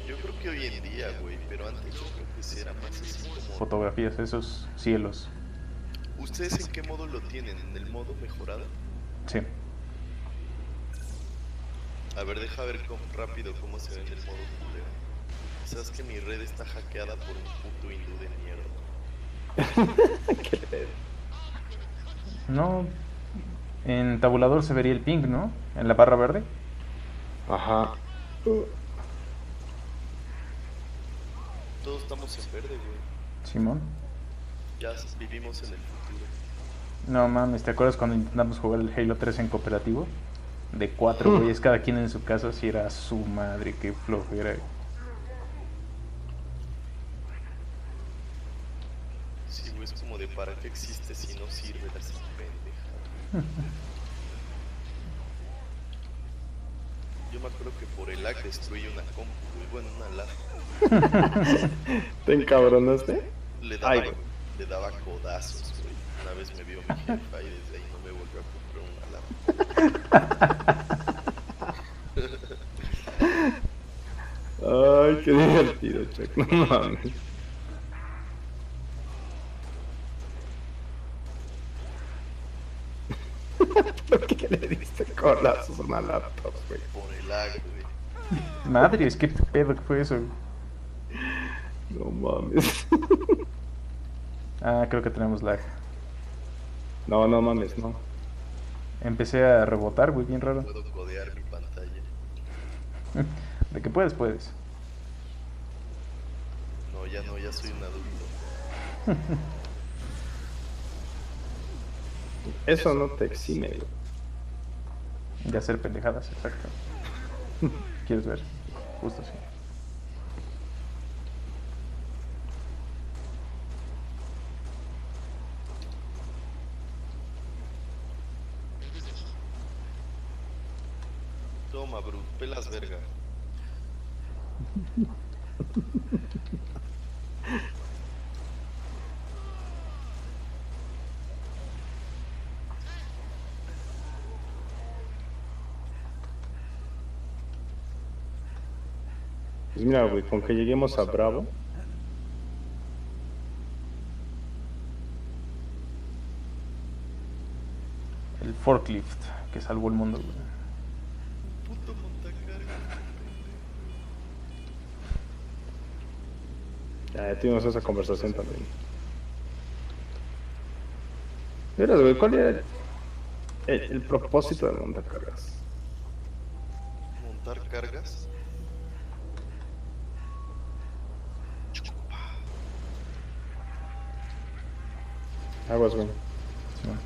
Speaker 14: Yo creo que hoy en día, güey, pero antes yo creo que sí era más así como...
Speaker 1: Fotografías, esos cielos.
Speaker 14: ¿Ustedes en qué modo lo tienen? ¿En el modo mejorado?
Speaker 1: Sí.
Speaker 14: A ver, deja ver rápido cómo se ve en el modo culero. ¿Sabes que mi red está hackeada por un puto hindú de mierda?
Speaker 2: Qué pedo.
Speaker 1: No, en tabulador se vería el ping, ¿no? En la barra verde.
Speaker 2: Ajá.
Speaker 14: Todos estamos en verde, güey.
Speaker 1: Simón.
Speaker 14: Ya vivimos en el futuro.
Speaker 1: No mames, ¿te acuerdas cuando intentamos jugar el Halo 3 en cooperativo? De 4 güeyes, cada quien en su casa, si era su madre, qué flojera.
Speaker 14: Sí, güey, es como de para qué existe si no sirve la pendeja. Yo me acuerdo que por el lag destruí una compu, güey, bueno, una lap.
Speaker 2: ¿Te encabronaste?
Speaker 14: Le daba codazos, güey. Una vez me vio mi jefa y desde ahí no me volvió a comprar una lap.
Speaker 2: Ay, qué divertido, Chuck, no mames. ¿Por qué le diste colazos a una laptop, güey?
Speaker 14: Por el lag, güey.
Speaker 1: Madre, es que pedo que fue eso.
Speaker 2: No mames.
Speaker 1: Ah, creo que tenemos lag.
Speaker 2: No mames, no.
Speaker 1: Empecé a rebotar, güey, bien raro.
Speaker 14: Puedo codear mi pantalla.
Speaker 1: De que puedes.
Speaker 14: No, ya soy un adulto.
Speaker 2: Eso no te exime, güey.
Speaker 1: De hacer pendejadas, exacto. ¿Quieres ver? Justo así.
Speaker 14: pelas verga.
Speaker 2: Pues mira, güey, con que lleguemos a Bravo.
Speaker 1: El forklift que salvó el mundo, güey.
Speaker 14: Puto montacarga.
Speaker 2: Ya tuvimos esa conversación también. Verás, güey, ¿cuál era el propósito de montar cargas?
Speaker 14: Montar cargas.
Speaker 2: Aguas, güey.
Speaker 1: Sí, bueno.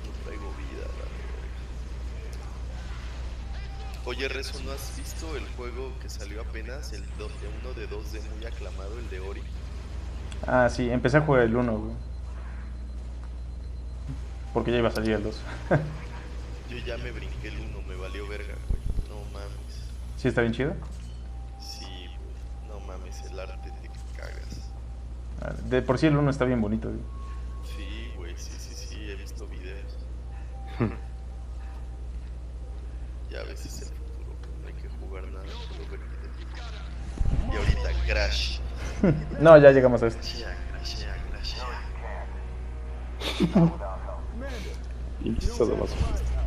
Speaker 14: No traigo vida, la verga. Oye, Rezo, ¿no has visto el juego que salió apenas? El uno de 2D muy aclamado, el de Ori.
Speaker 1: Ah, sí, empecé a jugar el 1, güey. Porque ya iba a salir el 2.
Speaker 14: Yo ya me brinqué el 1, me valió verga, güey. No mames.
Speaker 1: ¿Sí está bien chido?
Speaker 14: Sí, güey. No mames, el arte te cagas.
Speaker 1: De por sí el 1 está bien bonito, güey.
Speaker 14: Sí, güey, sí, he visto videos. Ya ves, es el futuro, no hay que jugar nada, solo ver videos. Y ahorita Crash.
Speaker 1: No, ya llegamos a esto.
Speaker 2: Pinche sadomasoquista.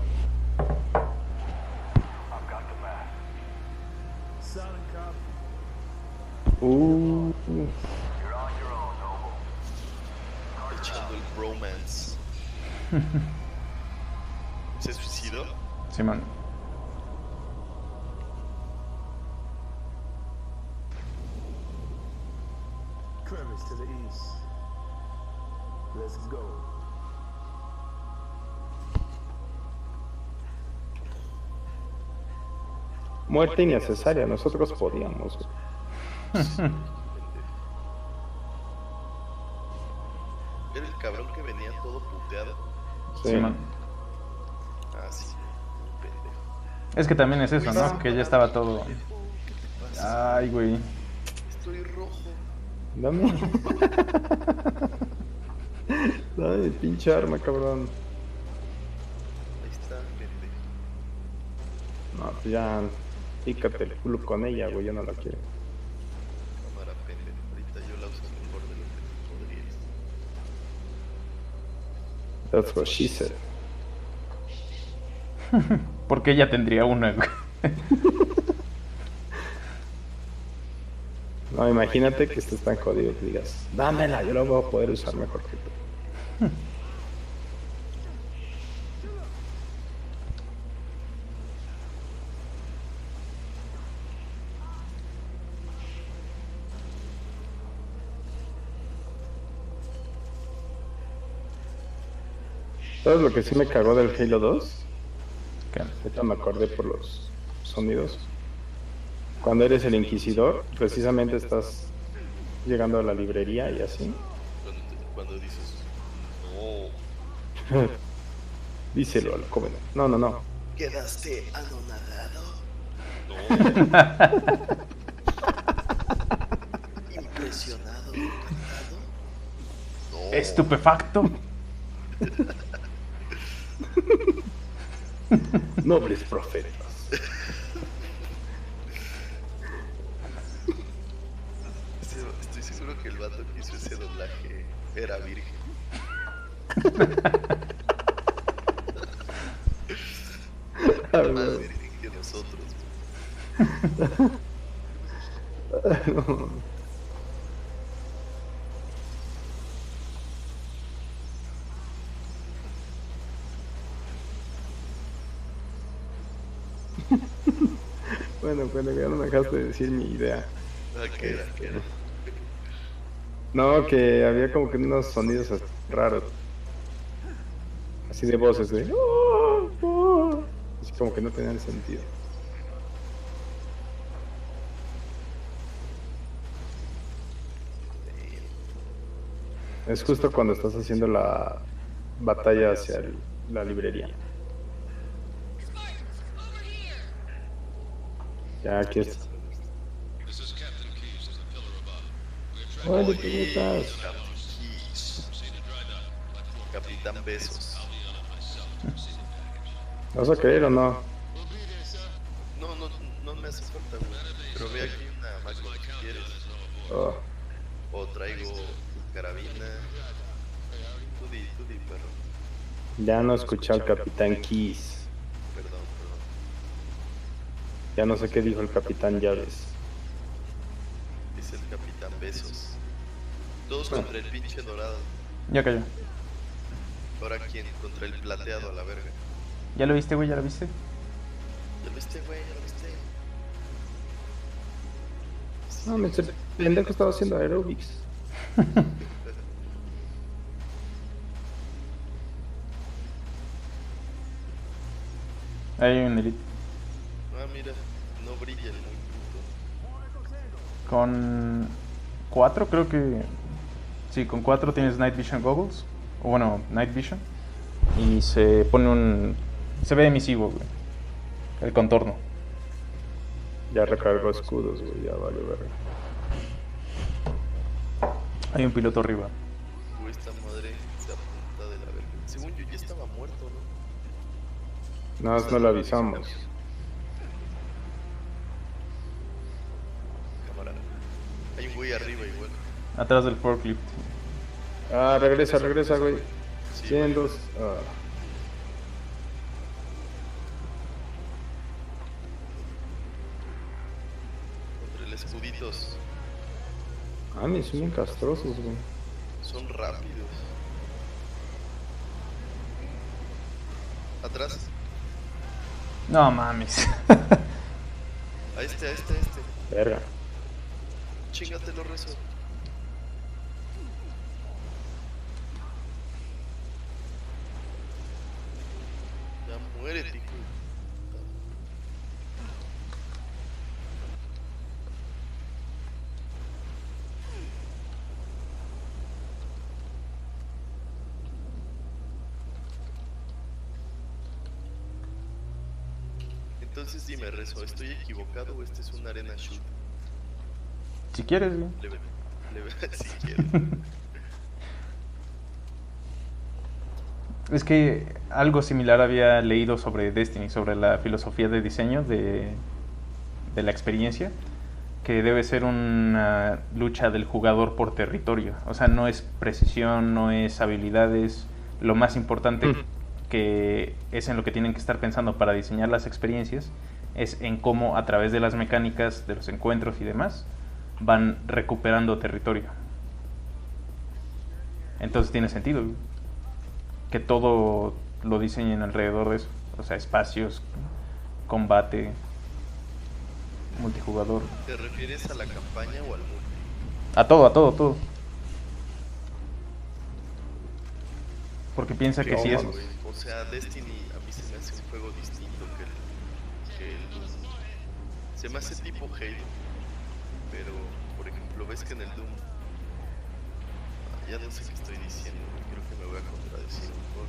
Speaker 14: Echando el bromance. ¿Se suicidó?
Speaker 1: Sí, man.
Speaker 15: Travis to the east. Let's go.
Speaker 2: Muerte innecesaria, nosotros podíamos, güey.
Speaker 14: Era el cabrón que venía todo puteado.
Speaker 1: Sí, man.
Speaker 14: Ah, sí, un pendejo.
Speaker 1: Es que también es eso, ¿no? Que ya estaba todo... Ay, güey.
Speaker 14: Estoy rojo.
Speaker 2: Dame. Dame mi pinche arma, cabrón.
Speaker 14: Ahí está, pendejo.
Speaker 2: No, pues ya. Pícate el culo con ella, güey, yo no la quiero.
Speaker 14: Cámara, pendejo. Ahorita yo la uso mejor de lo que podrías.
Speaker 2: That's what she said.
Speaker 1: Porque ella tendría una, güey.
Speaker 2: No, imagínate que estés tan jodido que digas, dámela, yo la voy a poder usar mejor que tú. ¿Sabes lo que sí me cagó del Halo 2?
Speaker 1: ¿Qué?
Speaker 2: Ahorita me acordé por los sonidos. Cuando eres el Inquisidor, precisamente estás llegando a la librería y así.
Speaker 14: Cuando dices, no.
Speaker 2: Díselo al joven. No, no, no.
Speaker 14: ¿Quedaste anonadado? No. ¿Impresionado? ¿Encantado? No.
Speaker 1: ¿Estupefacto?
Speaker 2: Nobles profetas.
Speaker 14: Estoy seguro que el vato que hizo ese doblaje era virgen. Más virgen que nosotros.
Speaker 2: Bueno, ya no me dejaste de decir mi idea.
Speaker 14: ¿Qué era?
Speaker 2: No, que había como que unos sonidos raros. Así de voces, de... Así como que no tenían sentido. Es justo cuando estás haciendo la batalla hacia la librería. Ya, aquí está.
Speaker 13: This is Captain Keyes to the pillar above. We are tracking
Speaker 2: Oye,
Speaker 13: the
Speaker 2: puñetas.
Speaker 14: Capitán Besos.
Speaker 2: ¿Vas a creer o no?
Speaker 14: No me hace falta, güey. Pero ve aquí una máquina si quieres.
Speaker 2: Oh.
Speaker 14: O traigo carabina. Tú di, perro.
Speaker 2: Ya no escuché al Capitán Keys.
Speaker 14: Perdón.
Speaker 2: Ya no sé qué dijo el Capitán Llaves.
Speaker 14: Es el Capitán Besos. Todos contra el pinche dorado.
Speaker 1: Ya cayó.
Speaker 14: Ahora quién, contra el plateado a la verga.
Speaker 1: ¿Ya lo viste, güey? ¿Ya lo viste?
Speaker 14: ¿Ya lo viste, güey? ¿Ya lo viste?
Speaker 2: No, ese pendejo estaba haciendo aerobics.
Speaker 1: Ahí hay un elite.
Speaker 14: Ah, mira, no brilla el muy puto.
Speaker 1: Con 4 creo que... Sí, con 4 tienes Night Vision Goggles. O bueno, Night Vision. Y se pone un... Se ve emisivo, güey. El contorno.
Speaker 2: Ya recargó escudos, güey, ya vale verga.
Speaker 1: Hay un piloto arriba.
Speaker 14: Güey, esta madre se apunta de la verga. Según yo ya estaba muerto, ¿no?
Speaker 2: Nada más no lo avisamos.
Speaker 14: Cámara. Hay un güey arriba igual.
Speaker 1: Atrás del forklift.
Speaker 2: Ah, regresa, güey.
Speaker 14: Sí,
Speaker 2: 102.
Speaker 14: Contra el escuditos.
Speaker 2: Ah, me son bien castrosos, güey.
Speaker 14: Son rápidos. Atrás.
Speaker 1: No mames.
Speaker 14: A este.
Speaker 2: Verga.
Speaker 14: Chingatelo, rezo. Ya muérete, hijo. Entonces dime, rezo, ¿estoy equivocado o este es un arena shoot?
Speaker 1: Si quieres, güey.
Speaker 14: Si quieres.
Speaker 1: Es que algo similar había leído sobre Destiny, sobre la filosofía de diseño de la experiencia, que debe ser una lucha del jugador por territorio. O sea, no es precisión, no es habilidades. Lo más importante que es en lo que tienen que estar pensando para diseñar las experiencias es en cómo a través de las mecánicas, de los encuentros y demás, van recuperando territorio. Entonces tiene sentido que todo lo diseñen alrededor de eso. O sea, espacios, combate, multijugador.
Speaker 14: ¿Te refieres a la campaña o al multi?
Speaker 1: A todo. Porque piensa que si es...
Speaker 14: O sea, Destiny a mí se me hace un juego distinto que el Doom. Se me hace tipo Halo. Pero, por ejemplo, ves que en el Doom... ya no sé qué estoy diciendo. Creo que me voy a contradecir mejor.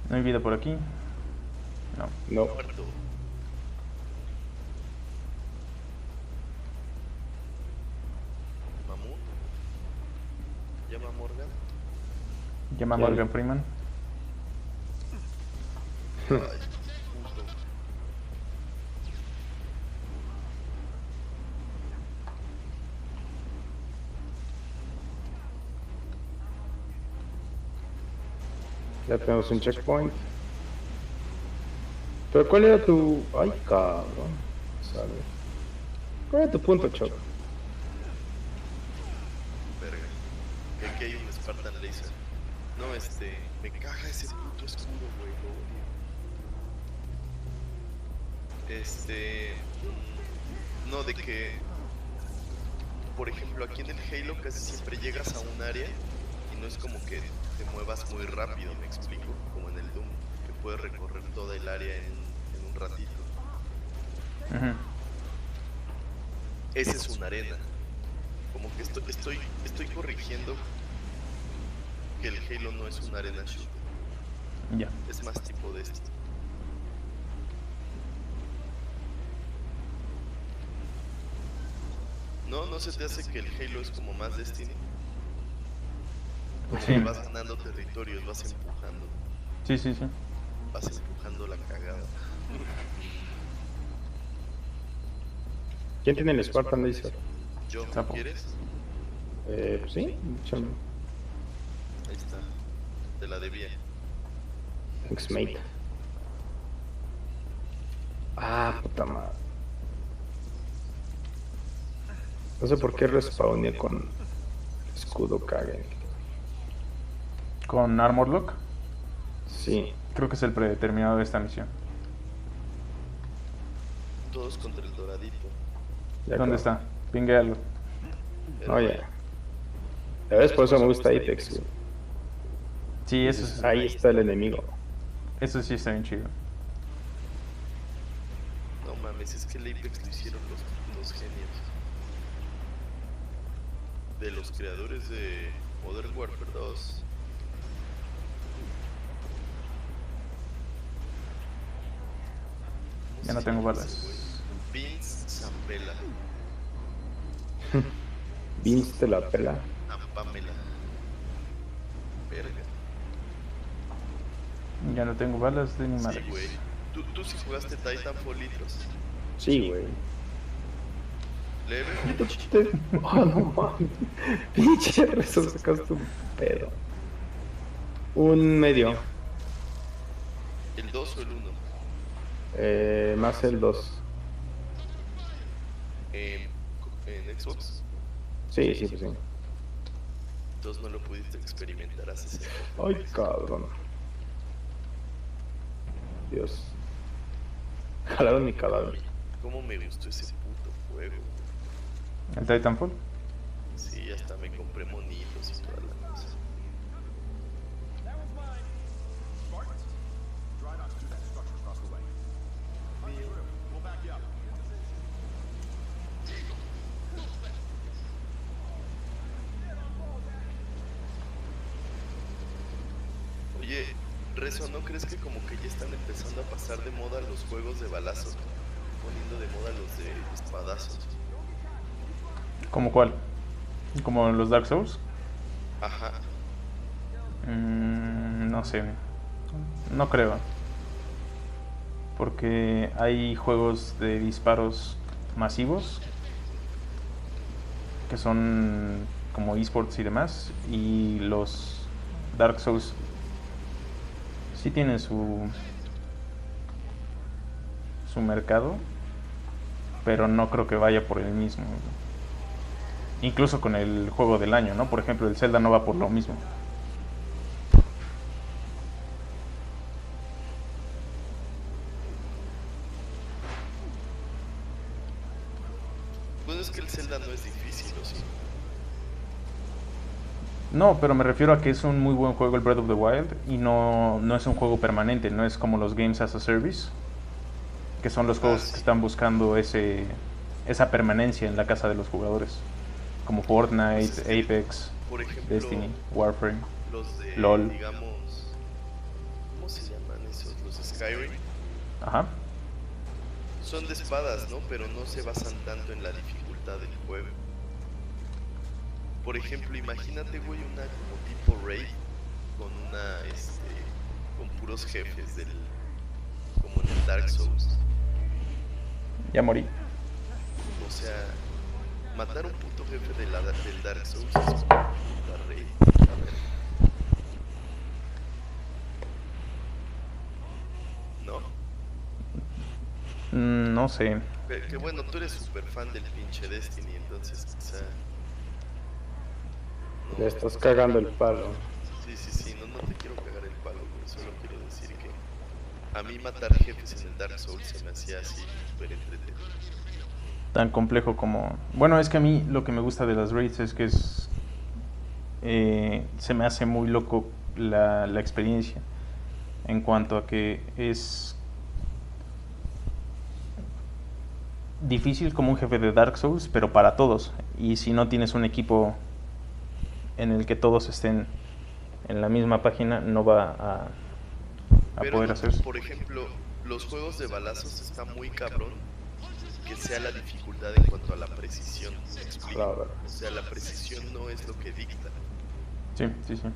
Speaker 1: ¿No hay vida por aquí? No.
Speaker 14: Muerto. ¿Mamut? ¿Llama a Morgan?
Speaker 1: Llama a Morgan Freeman.
Speaker 14: Ay, puto.
Speaker 2: Ya tenemos un checkpoint. Pero ¿cuál era tu...? Ay, cabrón. ¿Sabes? ¿Cuál era tu punto, Choc?
Speaker 14: Verga. Que aquí hay un Spartan Laser. No, me caga ese puto escudo, güey. Lo odio. No, de que... Por ejemplo, aquí en el Halo casi siempre llegas a un área y no es como que te muevas muy rápido, me explico, como en el Doom, que puedes recorrer toda el área en un ratito. Esa es una arena. Como que estoy corrigiendo que el Halo no es una arena shoot.
Speaker 1: Ya.
Speaker 14: Es más tipo de esto. ¿No se te hace que el Halo es como más Destiny? Como
Speaker 1: Sí.
Speaker 14: que vas ganando territorios, vas empujando.
Speaker 1: Sí, sí, sí.
Speaker 14: Vas empujando la cagada.
Speaker 2: ¿Quién tiene el Spartan Laser?
Speaker 14: ¿Yo?
Speaker 1: Sapo.
Speaker 14: ¿Quieres?
Speaker 2: Pues sí, échame.
Speaker 14: Ahí está. Te la debía.
Speaker 2: Thanks, mate. Ah, puta madre. No sé por qué respawné con escudo Kagen.
Speaker 1: ¿Con Armor Lock?
Speaker 2: Sí.
Speaker 1: Creo que es el predeterminado de esta misión.
Speaker 14: Todos contra el doradito.
Speaker 2: Ya
Speaker 1: ¿Dónde
Speaker 2: acabo.
Speaker 1: está? Pinguéalo.
Speaker 2: Oye. Ya ves, por eso me gusta Apex, güey.
Speaker 1: Sí, eso es,
Speaker 2: Ahí está el enemigo.
Speaker 1: eso sí está bien chido.
Speaker 14: No mames, es que el Apex lo hicieron los genios. De los creadores de Modern Warfare 2.
Speaker 1: Ya no tengo balas.
Speaker 14: Vince Zampella.
Speaker 2: Vince te la pela.
Speaker 14: Pamela. Verga.
Speaker 1: Ya no tengo balas de mi madre.
Speaker 14: Sí, güey. ¿Tú sí jugaste Titanfall litros?
Speaker 2: Sí, güey.
Speaker 14: ¿Leve?
Speaker 2: Oh, no mames. Pinche rezo, sacaste un pedo. Un medio.
Speaker 14: ¿El 2 o el 1?
Speaker 2: Más el 2.
Speaker 14: ¿En Xbox?
Speaker 2: Sí, sí, pues sí.
Speaker 14: Entonces no lo pudiste experimentar hace poco.
Speaker 2: Ay, cabrón. Dios. Jalaron mi cadáver.
Speaker 14: ¿Cómo me gustó ese puto juego?
Speaker 1: ¿El Titanfall?
Speaker 14: Sí, hasta me compré monitos y toda la cosa. Oye, Rezo, ¿no crees que como que ya están empezando a pasar de moda los juegos de balazos? Poniendo de moda los de espadazos.
Speaker 1: ¿Cómo cuál? ¿Como los Dark Souls?
Speaker 14: Ajá.
Speaker 1: No sé. No creo. Porque hay juegos de disparos masivos que son como esports y demás. Y los Dark Souls sí tienen su mercado, pero no creo que vaya por el mismo. Incluso con el juego del año, ¿no? Por ejemplo, el Zelda no va por lo mismo.
Speaker 14: Bueno, es que el Zelda no es difícil, ¿o sí?
Speaker 1: No, pero me refiero a que es un muy buen juego el Breath of the Wild y no es un juego permanente, no es como los Games as a Service, que son los juegos que están buscando esa permanencia en la casa de los jugadores, como Fortnite,
Speaker 14: Pues es que,
Speaker 1: Apex,
Speaker 14: por ejemplo,
Speaker 1: Destiny, Warframe,
Speaker 14: Los de,
Speaker 1: LOL.
Speaker 14: digamos, ¿cómo se llaman esos? Los Skyrim.
Speaker 1: Ajá.
Speaker 14: Son de espadas, ¿no? Pero no se basan tanto en la dificultad del juego. Por ejemplo, imagínate, güey, una como tipo raid con con puros jefes como en el Dark Souls.
Speaker 1: Ya morí.
Speaker 14: O sea, matar un puto jefe del Dark Souls es una puta raid. A ver. ¿No?
Speaker 1: No sé.
Speaker 14: Que bueno, tú eres súper fan del pinche Destiny, entonces quizá...
Speaker 2: Le estás cagando el palo.
Speaker 14: Sí, no te quiero cagar el palo, güey. Solo quiero decir que a mí matar jefes en el Dark Souls se me hacía así súper entretenido.
Speaker 1: Tan complejo como... Bueno, es que a mí lo que me gusta de las raids es que se me hace muy loco la experiencia en cuanto a que es difícil como un jefe de Dark Souls, pero para todos. Y si no tienes un equipo en el que todos estén en la misma página, no va a
Speaker 14: Pero
Speaker 1: poder
Speaker 14: no,
Speaker 1: hacer eso.
Speaker 14: por ejemplo, los juegos de balazos está muy cabrón que sea la dificultad en cuanto a la precisión. ¿Me explico?
Speaker 2: Claro.
Speaker 14: O sea, la precisión no es lo que dicta.
Speaker 1: Sí, sí, sí.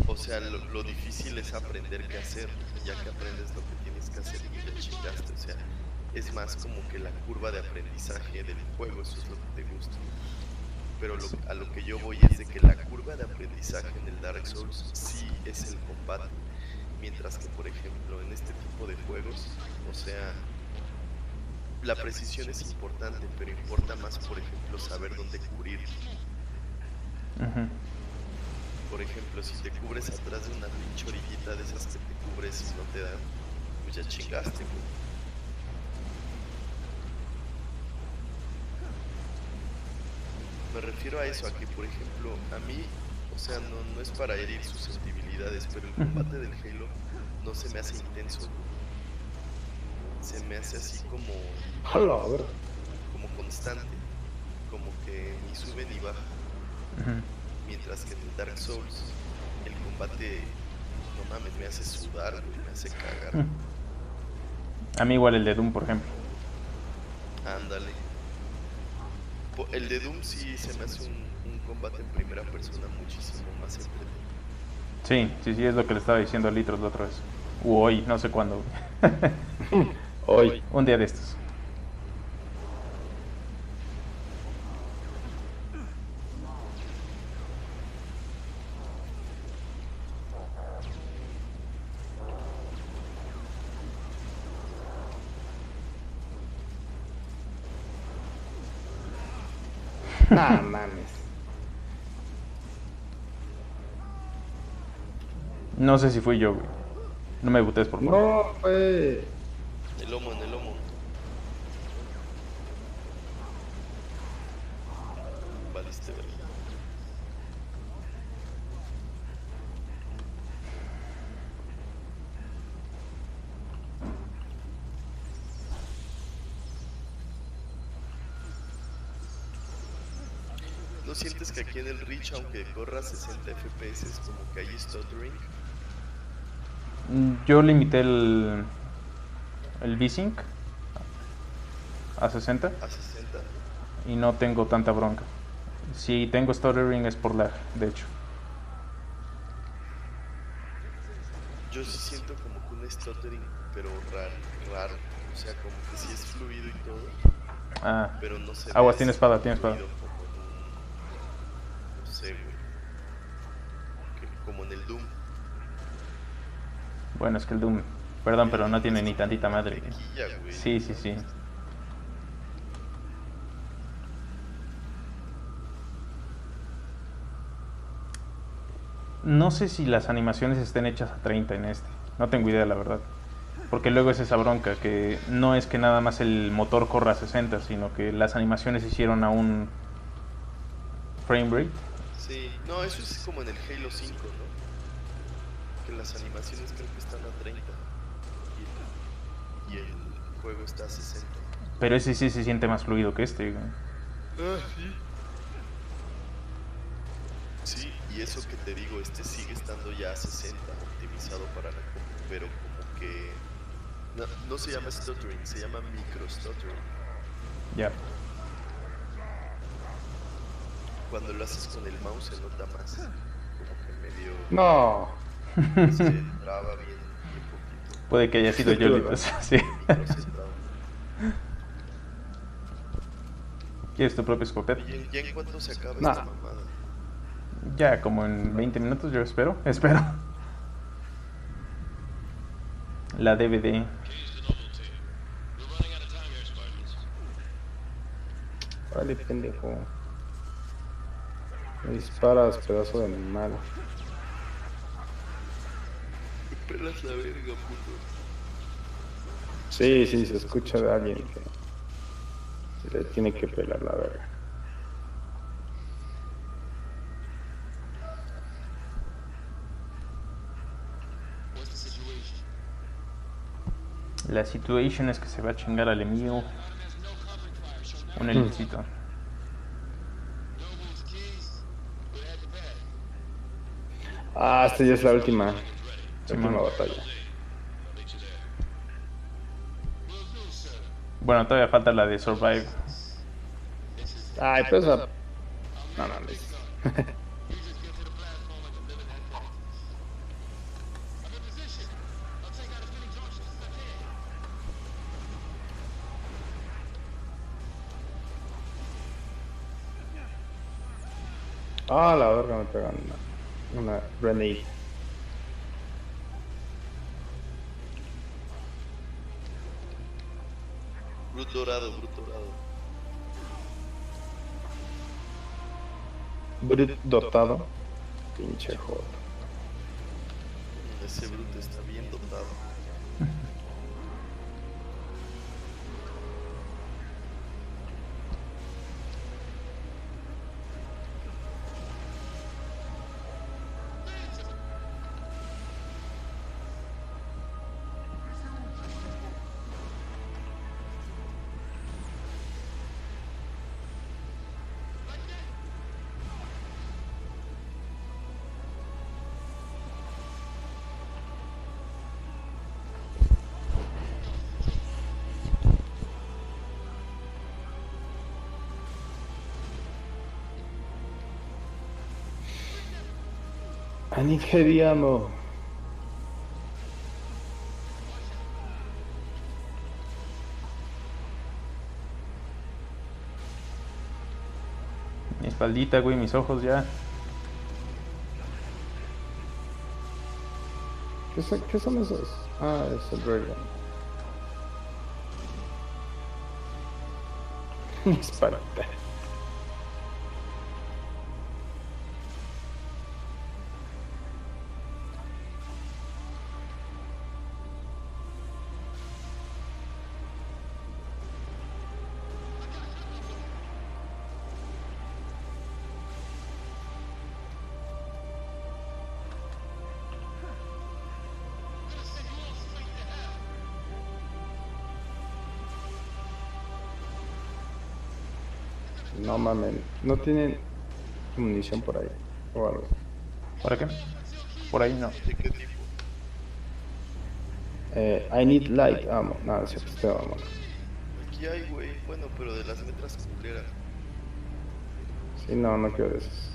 Speaker 14: O sea, lo difícil es aprender qué hacer. Ya que aprendes lo que tienes que hacer y te chingaste. O sea, es más como que la curva de aprendizaje del juego, eso es lo que te gusta. Pero a lo que yo voy es de que la curva de aprendizaje en el Dark Souls sí es el combate. Mientras que, por ejemplo, en este tipo de juegos, o sea, la precisión es importante, pero importa más, por ejemplo, saber dónde cubrir.
Speaker 1: Ujú.
Speaker 14: Por ejemplo, si te cubres atrás de una pinche orillita de esas que te cubres y no te dan, pues ya chingaste, güey. Me refiero a eso, a que, por ejemplo, a mí, o sea, no es para herir susceptibilidades, pero el combate del Halo no se me hace intenso. Se me hace así como...
Speaker 2: Hola, a ver.
Speaker 14: Como constante. Como que ni sube ni baja.
Speaker 1: Ujú.
Speaker 14: Mientras que en el Dark Souls, el combate, no mames, me hace sudar, güey, me hace cagar.
Speaker 1: A mí igual el de Doom, por ejemplo.
Speaker 14: Ándale. El de Doom sí se me hace un combate en primera persona muchísimo más entretenido.
Speaker 1: Sí, es lo que le estaba diciendo a Litros la otra vez. Hoy, no sé cuándo.
Speaker 2: Hoy.
Speaker 1: Un día de estos.
Speaker 2: Ah, mames.
Speaker 1: No sé si fui yo, güey. No me butés, por favor.
Speaker 2: No, fue...
Speaker 14: El lomo, en el lomo. Valiste, verga. ¿No sientes que aquí en el Reach, aunque corra 60 FPS, es como que hay stuttering?
Speaker 1: Yo limité el V-Sync a 60
Speaker 14: A 60.
Speaker 1: y no tengo tanta bronca. Si tengo stuttering es por lag, de hecho.
Speaker 14: Yo sí siento como que un stuttering, pero raro. O sea, como que sí es fluido y todo.
Speaker 1: Ah,
Speaker 14: Pero no se
Speaker 1: aguas,
Speaker 14: ve
Speaker 1: tiene
Speaker 14: así
Speaker 1: espada, tiene espada.
Speaker 14: fluido como en un... No sé, güey. Como en el Doom.
Speaker 1: Bueno, es que el Doom, perdón, pero no tiene ni tantita madre.
Speaker 14: Mantequilla, güey.
Speaker 1: Sí. No sé si las animaciones estén hechas a 30 en este. No tengo idea, la verdad. Porque luego es esa bronca, que no es que nada más el motor corra a 60, sino que las animaciones se hicieron a un frame rate.
Speaker 14: Sí, no, eso es como en el Halo 5, ¿no? Que las animaciones creo que están a 30 y el juego está a 60.
Speaker 1: Pero ese sí se siente más fluido que este, güey.
Speaker 14: Ah, sí. Sí, y eso que te digo, este sigue estando ya a 60, optimizado para la compu, pero como que... No se llama stuttering, se llama micro stuttering.
Speaker 1: Ya.
Speaker 14: Cuando lo haces con el mouse se nota más, como que medio...
Speaker 2: No.
Speaker 14: Se traba bien poquito.
Speaker 1: Puede que haya sido yo, Litos. Sí.
Speaker 14: Micro se traba.
Speaker 1: ¿Quieres tu propio escopeta?
Speaker 14: ¿Y en cuánto se acaba
Speaker 2: Nah.
Speaker 14: esta mamada?
Speaker 1: Ya, como en 20 minutos, yo espero. La DVD.
Speaker 2: Vale, pendejo. Me disparas, pedazo de animal.
Speaker 14: Me pelas la verga, puto.
Speaker 2: Sí, se escucha de alguien que se le tiene que pelar la verga.
Speaker 1: La situación es que se va a chingar al enemigo. Un elincito.
Speaker 2: Ah, esta ya es la última. La
Speaker 1: Sí,
Speaker 2: última
Speaker 1: man.
Speaker 2: batalla.
Speaker 1: Bueno, todavía falta la de Survive.
Speaker 2: Ay, pues esa... No mames. Ah, la verga, me pegan una grenade.
Speaker 14: Brut dorado, brut dorado.
Speaker 2: Brut dotado. Pinche joder.
Speaker 14: Ese brut está bien dotado.
Speaker 2: I need heavy ammo.
Speaker 1: Mi espaldita, güey, mis ojos ya.
Speaker 2: ¿Qué son esos? Ah, es el Dragon. Espérate. No mames, no tienen munición por ahí o algo.
Speaker 1: ¿Para qué? Por ahí no.
Speaker 14: ¿De qué tipo?
Speaker 2: I need light ammo. No, se te vamos.
Speaker 14: Aquí hay, güey. Bueno, pero de las metras culeras.
Speaker 2: Sí, no quiero de esos.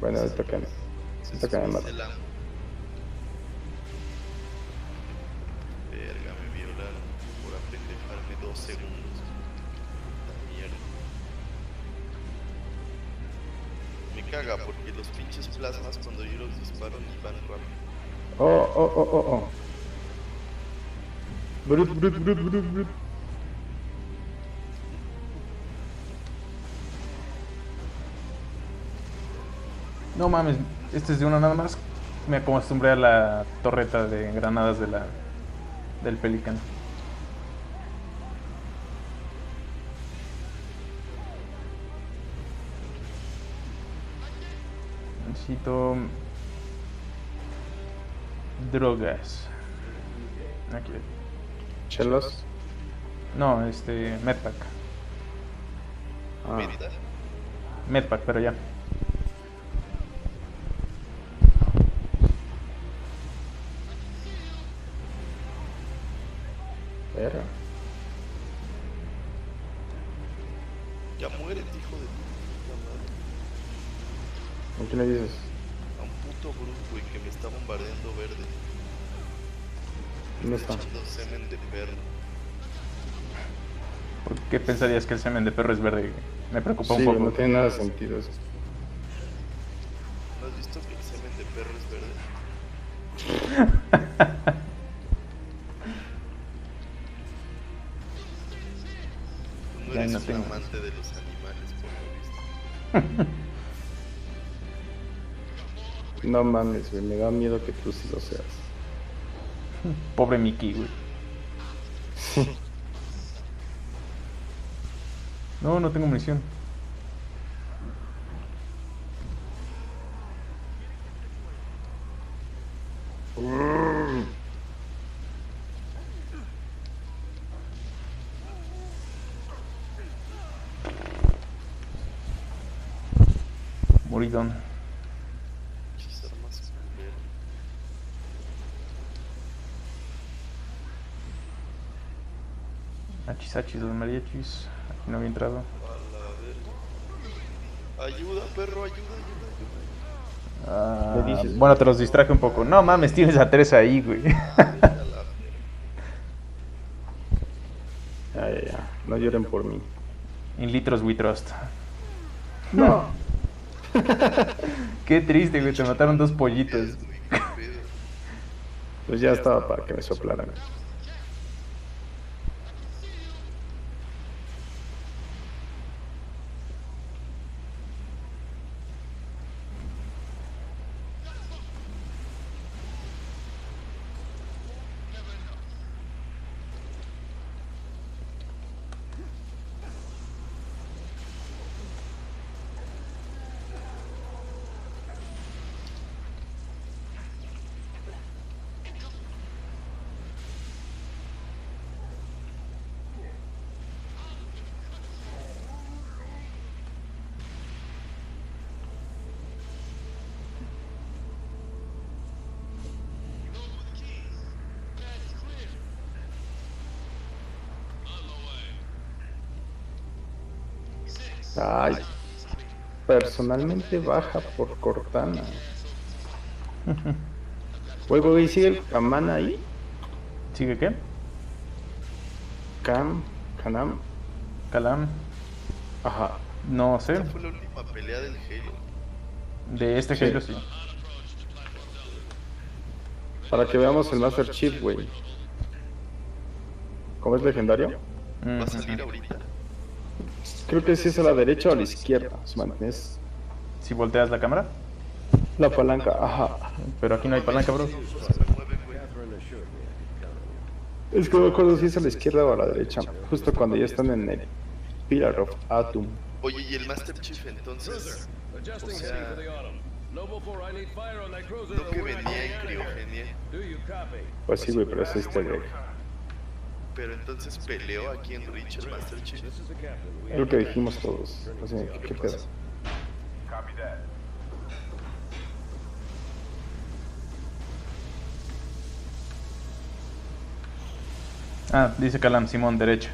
Speaker 2: Bueno, ahorita que me mato.
Speaker 14: Verga, me violaron por apendejarme 2 segundos. Puta mierda. Me caga porque los pinches plasmas cuando yo los disparo ni van rápido.
Speaker 2: Oh. Brut.
Speaker 1: No mames, este es de una nada más. Me acostumbré a la torreta de granadas del Pelican. Necesito drogas. Aquí.
Speaker 2: ¿Chelos?
Speaker 1: No, medpack.
Speaker 2: Ah.
Speaker 1: Medpack, pero ya.
Speaker 2: Verga.
Speaker 14: Ya muérete, hijo de tu puta madre.
Speaker 2: ¿A quién le dices?
Speaker 14: A un puto brut, güey, que me está bombardeando verde.
Speaker 2: ¿Dónde está?
Speaker 14: Echando semen de perro.
Speaker 1: ¿Por qué pensarías que el semen de perro es verde? Me preocupa un
Speaker 2: Sí,
Speaker 1: poco.
Speaker 2: no tiene nada de sentido eso.
Speaker 14: ¿No has visto que el semen de perro es verde? Tú no
Speaker 1: Ya
Speaker 14: eres
Speaker 1: no
Speaker 14: un
Speaker 1: tengo.
Speaker 14: amante de los animales, por lo visto.
Speaker 2: No mames, güey, me da miedo que tú sí lo seas.
Speaker 1: Pobre Mickey, güey.
Speaker 2: Sí.
Speaker 1: No tengo munición. Moridón.
Speaker 14: Pinches armas culeras.
Speaker 1: Achis, los mariachis. Aquí no había entrado.
Speaker 14: Ayuda, perro, ayuda.
Speaker 1: Ah, bueno, te los distraje un poco. No mames, tienes a 3 ahí, güey.
Speaker 2: Ya. No lloren por mí.
Speaker 1: In litros we trust.
Speaker 2: No.
Speaker 1: Qué triste, güey. Te mataron 2 pollitos.
Speaker 2: Pues ya estaba para que me soplaran. Ay, personalmente baja por Cortana. Güey, ¿sigue el Kaman ahí?
Speaker 1: ¿Sigue qué?
Speaker 2: Kanam.
Speaker 1: Kalam.
Speaker 2: Ajá.
Speaker 1: No sé.
Speaker 14: Esta fue la última pelea del Halo.
Speaker 1: De este
Speaker 2: Sí.
Speaker 1: Halo sí.
Speaker 2: Para que veamos el Master Chief, güey. ¿Cómo es legendario?
Speaker 14: ¿Va a salir ahorita?
Speaker 2: Creo que sí es a la derecha o a la izquierda. Si mantienes
Speaker 1: Si volteas la cámara.
Speaker 2: la palanca, ajá.
Speaker 1: Pero aquí no hay palanca, bro.
Speaker 2: Es que no me acuerdo si es a la izquierda o a la derecha. Justo cuando ya están en el Pillar of Atom.
Speaker 14: Oye, ¿y el Master Chief entonces? O sea, no que venía en criogenia.
Speaker 2: Pues sí, güey, pero es este güey.
Speaker 14: Pero entonces peleó aquí en Reach el Master Chief.
Speaker 2: Es lo que dijimos todos. O sea, ¿qué pedo?
Speaker 8: Copy that.
Speaker 1: Ah, dice Kalam, Simón, derecha.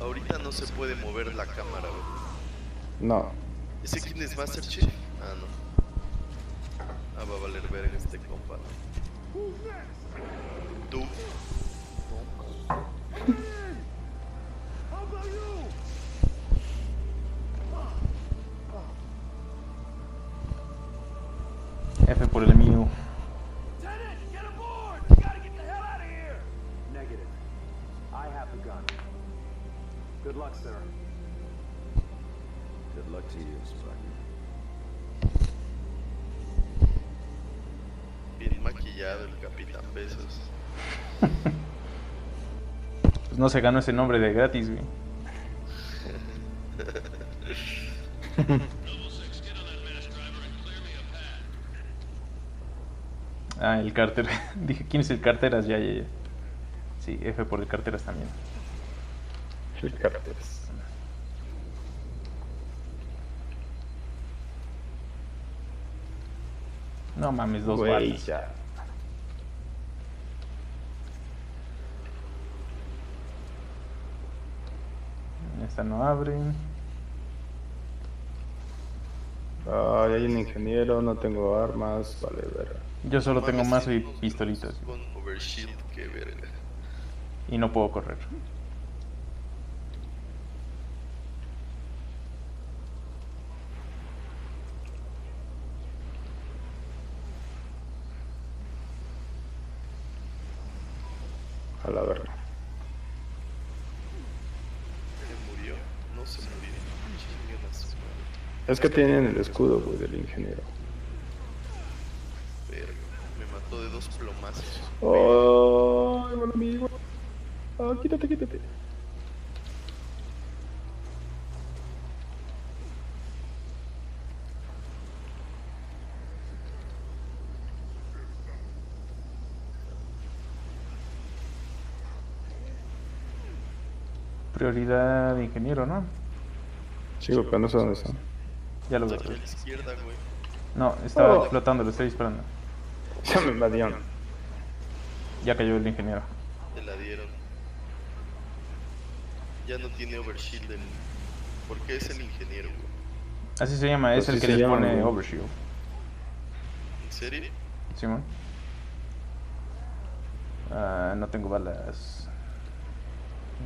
Speaker 14: Ahorita no se puede mover la cámara, güey.
Speaker 2: No.
Speaker 14: ¿Ese quién es Master Chief? Ah, no. Ah, va a valer verga este compa. Tú.
Speaker 1: F por el mío.
Speaker 15: Negative. I have the gun. Good luck, sir.
Speaker 12: Good luck to you, Sparky.
Speaker 14: Bien maquillado el Capitán Besos.
Speaker 1: Pues no se ganó ese nombre de gratis, güey. Ah, el Carter. Dije, ¿quién es el Carteras? Ya. Sí, F por el Carteras también.
Speaker 2: El Carteras.
Speaker 1: No mames, 2
Speaker 2: Güey,
Speaker 1: balas.
Speaker 2: ya.
Speaker 1: Esta no abre.
Speaker 2: Ay, hay un ingeniero, no tengo armas, vale, verga.
Speaker 1: Yo solo tengo mazo y pistolitas.
Speaker 14: Con Overshield, qué verga.
Speaker 1: Y no puedo correr.
Speaker 2: A la verga.
Speaker 14: ¿Se murió? No se murió. Chinguen a su madre.
Speaker 2: Es que tienen el escudo, güey, del ingeniero.
Speaker 14: Verga. Me mató de 2 plomazos.
Speaker 2: Ay, buen amigo. Ah, quítate.
Speaker 1: Prioridad de ingeniero, ¿no?
Speaker 2: Sí, güey, pero no sé dónde están.
Speaker 1: Ya lo veo.
Speaker 14: Aquí a la izquierda, güey.
Speaker 1: No, estaba
Speaker 2: Oh.
Speaker 1: flotando, lo estoy disparando.
Speaker 2: Ya me invadieron.
Speaker 1: Ya cayó el ingeniero.
Speaker 14: Te la dieron. Ya no tiene overshield el... ¿Por qué es el ingeniero, güey?
Speaker 1: Así se llama, es
Speaker 2: Así
Speaker 1: el que
Speaker 2: se
Speaker 1: les
Speaker 2: llama,
Speaker 1: pone
Speaker 2: güey.
Speaker 1: overshield.
Speaker 14: ¿En serio?
Speaker 1: Simón. No tengo balas.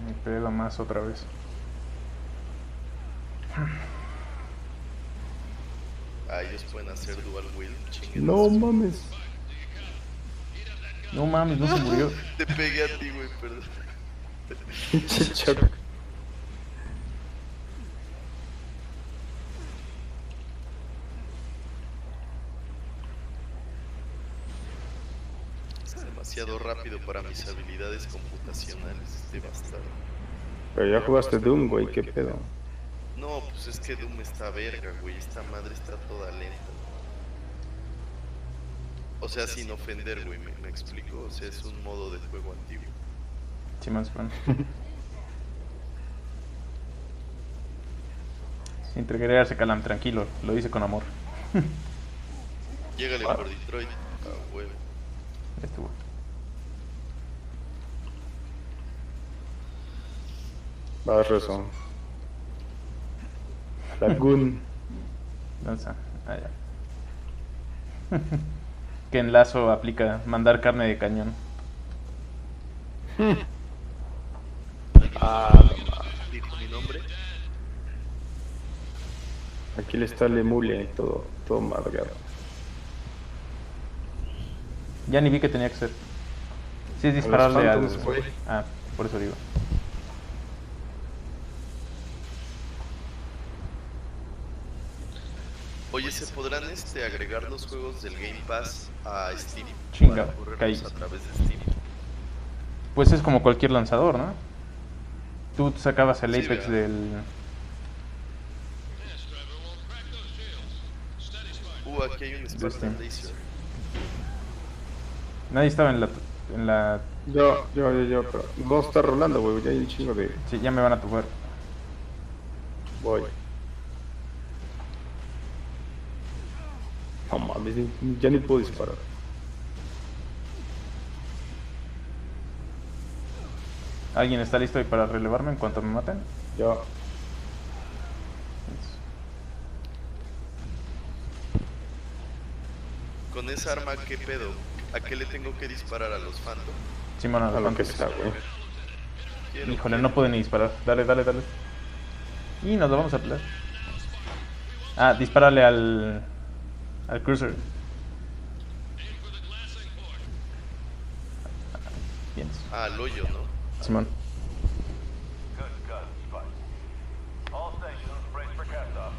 Speaker 1: Me pega más otra vez.
Speaker 14: Ah, ellos pueden hacer dual wield. Chinguen
Speaker 2: No
Speaker 14: a su-
Speaker 2: mames.
Speaker 1: No mames, no se murió.
Speaker 14: Te pegué a ti, güey, perdón.
Speaker 2: Pinche Chuck.
Speaker 14: Es demasiado rápido para mis habilidades computacionales, este bastardo.
Speaker 2: Pero ya jugaste Doom, güey, qué pedo.
Speaker 14: No, pues es que Doom está verga, güey. Esta madre está toda lenta. O sea, sin ofender, güey, me explico. O sea, es un modo de juego antiguo.
Speaker 1: Simón, Simón. Sin triggerarse, Calam, tranquilo. Lo hice con amor.
Speaker 14: Llégale por Detroit. Ah, huevo.
Speaker 1: Ya estuvo.
Speaker 2: Vas razón. Lagoon.
Speaker 1: Lanza. Ah, ya. Que en Lazo aplica mandar carne de cañón.
Speaker 14: ¿Dijo mi nombre?
Speaker 2: Aquí le está Lemule, todo madreado.
Speaker 1: Ya ni vi que tenía que ser. Sí, es
Speaker 2: A los
Speaker 1: dispararle al...
Speaker 2: Phantoms, güey.
Speaker 1: Ah, por eso digo.
Speaker 14: Oye, ¿se podrán agregar los juegos del Game Pass a Steam?
Speaker 1: Chinga,
Speaker 14: Para correrlos
Speaker 1: caí.
Speaker 14: a través de Steam.
Speaker 1: Pues es como cualquier lanzador, ¿no? Tú sacabas el
Speaker 14: Sí,
Speaker 1: Apex
Speaker 14: ¿verdad?
Speaker 1: del...
Speaker 14: Aquí hay un Spartan Laser.
Speaker 1: Nadie estaba en la...
Speaker 2: Yo, pero no está rolando, güey, ya hay un chingo de...
Speaker 1: Sí, ya me van a tocar.
Speaker 2: Voy. No mames, ya ni puedo disparar.
Speaker 1: ¿Alguien está listo ahí para relevarme en cuanto me maten?
Speaker 2: Yo.
Speaker 14: Con esa arma, ¿qué pedo? ¿A qué le tengo que disparar? ¿A los Phantom?
Speaker 1: Simón, a
Speaker 2: A
Speaker 1: los
Speaker 2: lo que
Speaker 1: Phantoms.
Speaker 2: sea, güey.
Speaker 1: Híjole, no puede ni disparar. Dale. Y nos lo vamos a pelear. Ah, dispárale al cruiser. Bien.
Speaker 14: Ah, al hoyo, ¿no?
Speaker 1: Simón.
Speaker 8: All stations, brace for cast-off.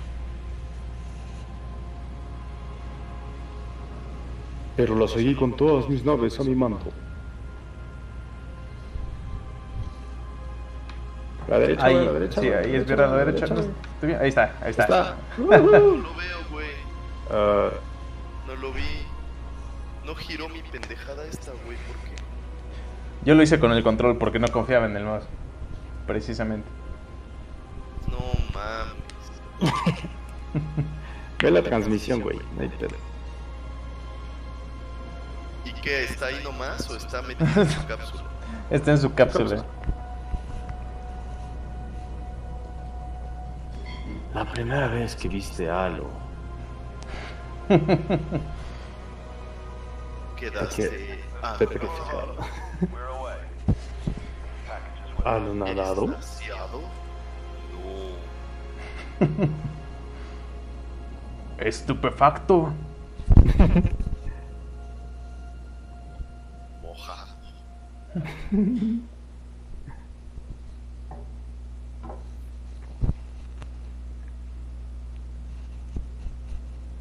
Speaker 2: Pero lo seguí con todas mis naves a mi mando. La derecha,
Speaker 1: Ahí,
Speaker 2: güey, la derecha.
Speaker 1: sí,
Speaker 2: güey,
Speaker 1: ahí es ver a la derecha.
Speaker 2: güey.
Speaker 1: ¿Estoy bien? Ahí está.
Speaker 2: Está.
Speaker 14: No lo veo, güey.
Speaker 2: Ah,
Speaker 14: No lo vi. No giró mi pendejada esta, güey. ¿Por qué?
Speaker 1: Yo lo hice con el control porque no confiaba en el mouse. Precisamente.
Speaker 14: No mames.
Speaker 2: ve la transmisión, güey. No hay pedo.
Speaker 14: ¿Y qué? ¿Está ahí nomás o está metido en su cápsula?
Speaker 1: Está en su cápsula.
Speaker 2: La primera vez que viste Halo.
Speaker 14: Quedaste
Speaker 2: petrificado. ¿Halo nadado?
Speaker 14: ¿Extasiado? No.
Speaker 1: Estupefacto.
Speaker 14: Mojado.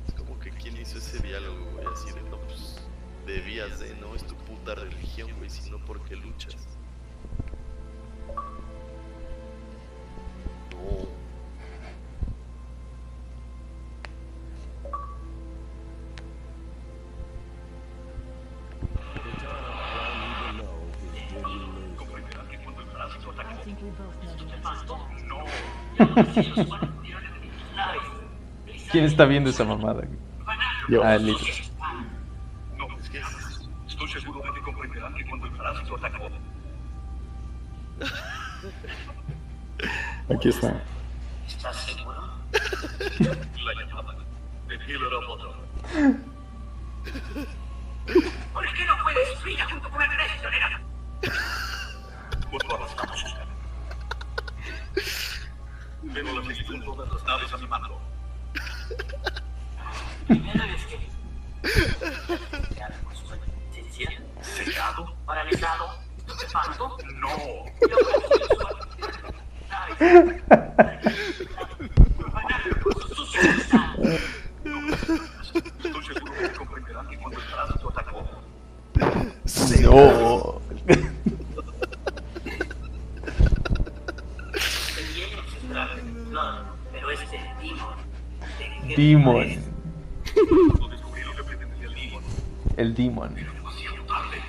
Speaker 14: Es como que quién hizo ese diálogo, güey, así de no, pues debías de, no es tu puta religión, güey, sino porque luchas. No.
Speaker 11: I think we both know
Speaker 1: ¿Quién está viendo esa mamada?
Speaker 2: Yo.
Speaker 1: Ah, listo.
Speaker 14: Es que
Speaker 8: Estoy seguro de que comprenderán que cuando el parásito atacó...
Speaker 2: Aquí está.
Speaker 8: ¿Estás seguro? La llamaban The Killer Roboto. ¿Por qué no puedes fría junto con el resto, nena? Pues lo arrastramos. Tengo las listas de todas las naves a mi mano. Primera vez que... ¿Sellado? ¿Paralizado? ¿Estupefacto? No. Estoy seguro que comprenderán que cuando el parásito atacó...
Speaker 1: No.
Speaker 8: Pero este Demon...
Speaker 1: Demon.
Speaker 8: No descubrí lo que pretendía el Demon.
Speaker 1: El Demon.
Speaker 8: Demasiado tarde.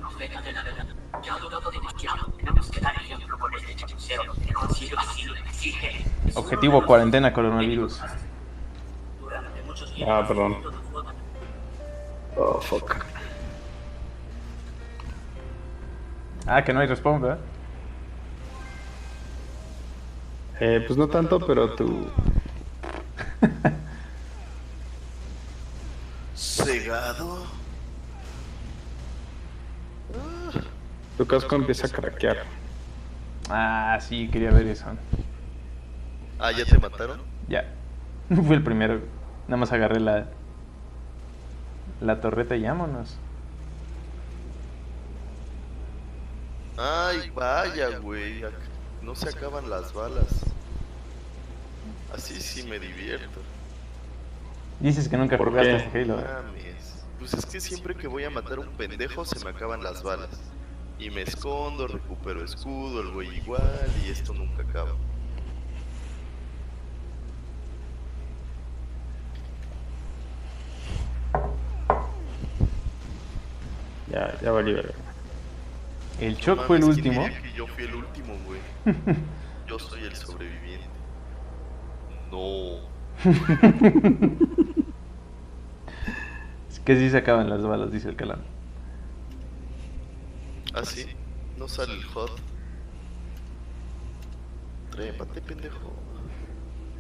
Speaker 8: Profeta de la verdad, ya ha durado demasiado. Tenemos que dar ejemplo con este hechicero que consigue así lo que exige.
Speaker 1: Objetivo cuarentena coronavirus.
Speaker 8: Durante muchos días...
Speaker 2: Ah, perdón. Oh, fuck.
Speaker 1: Ah, que no hay respawn, ¿verdad?
Speaker 2: Pues no tanto, pero tu...
Speaker 14: ¿Cegado?
Speaker 2: Tu casco empieza a craquear.
Speaker 1: Ah, sí, quería ver eso.
Speaker 14: Ah, ¿ya te mataron?
Speaker 1: Ya. Fue el primero. Nada más agarré la torreta y vámonos.
Speaker 14: Ay, vaya, güey. No se acaban las balas. Así sí me divierto.
Speaker 1: Dices que nunca
Speaker 2: ¿Por
Speaker 1: jugaste
Speaker 2: qué?
Speaker 1: este Halo.
Speaker 14: Mames. Pues es que siempre que voy a matar a un pendejo se me acaban las balas. Y me escondo, recupero escudo, el güey igual, y esto nunca acaba.
Speaker 2: Ya valí verga.
Speaker 1: El Choc
Speaker 14: No
Speaker 1: fue el
Speaker 14: mames, ¿quién
Speaker 1: último.
Speaker 14: diría que yo fui el último, güey. Yo soy el sobreviviente. No.
Speaker 1: Es que sí se acaban las balas, dice el Calán.
Speaker 14: ¿Ah, sí? No sale el hot. Trépate, pendejo.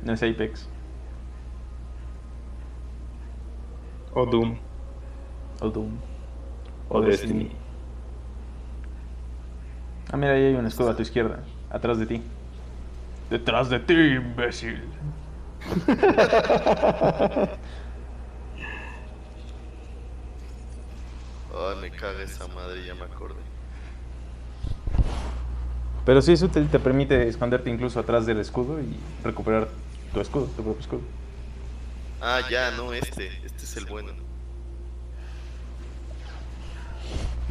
Speaker 1: No es Apex.
Speaker 2: O Doom.
Speaker 1: O Doom.
Speaker 2: O Destiny.
Speaker 1: Ah, mira, ahí hay un escudo a tu izquierda. Atrás de ti. Detrás de ti, imbécil.
Speaker 14: Ay, me caga esa madre, ya me acordé.
Speaker 1: Pero sí, eso te permite esconderte incluso atrás del escudo y recuperar tu escudo, tu propio escudo.
Speaker 14: Ah, ya, no, este es el bueno.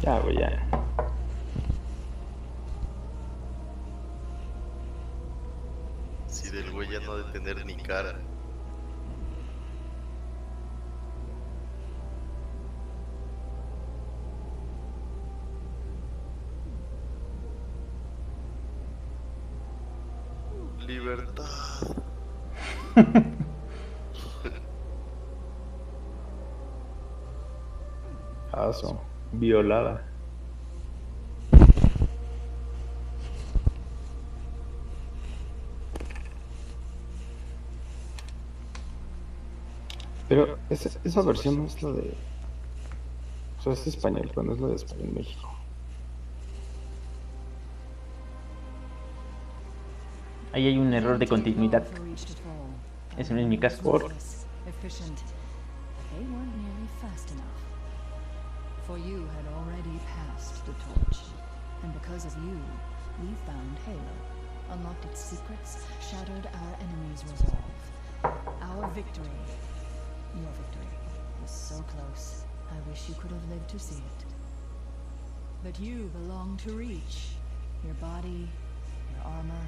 Speaker 2: Ya, güey, ya.
Speaker 14: Si del güey ya no ha de tener ni cara. Libertad.
Speaker 2: Paso. Violada. Pero esa versión no es la de... O sea, es español, pero no es la de España en México.
Speaker 1: Ahí hay un error de continuidad. Ese no es mi caso.
Speaker 11: Efficient. They weren't nearly fast enough. For you had already passed the torch. And because of you, we found Halo. Unlocked its secrets, shattered our enemy's resolve. Our victory, your victory, was so close. I wish you could have lived to see it. But you belong to Reach. Your body, your armor.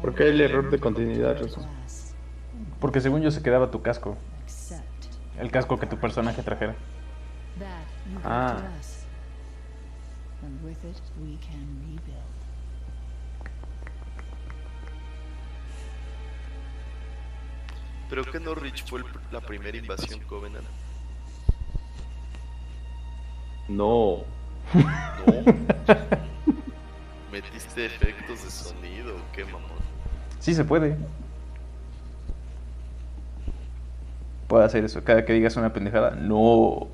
Speaker 2: ¿Por qué el error de continuidad, Rosa?
Speaker 1: Porque según yo se quedaba tu casco.
Speaker 11: Accept.
Speaker 1: El casco que tu personaje trajera.
Speaker 11: That you gave
Speaker 1: Ah.
Speaker 11: to us. And with it, we can rebuild.
Speaker 14: Pero que no Reach fue la primera invasión Covenant.
Speaker 2: No.
Speaker 14: No. ¿Metiste efectos de sonido o qué, mamón?
Speaker 1: Sí se puede. Puedo hacer eso. Cada que digas una pendejada, no.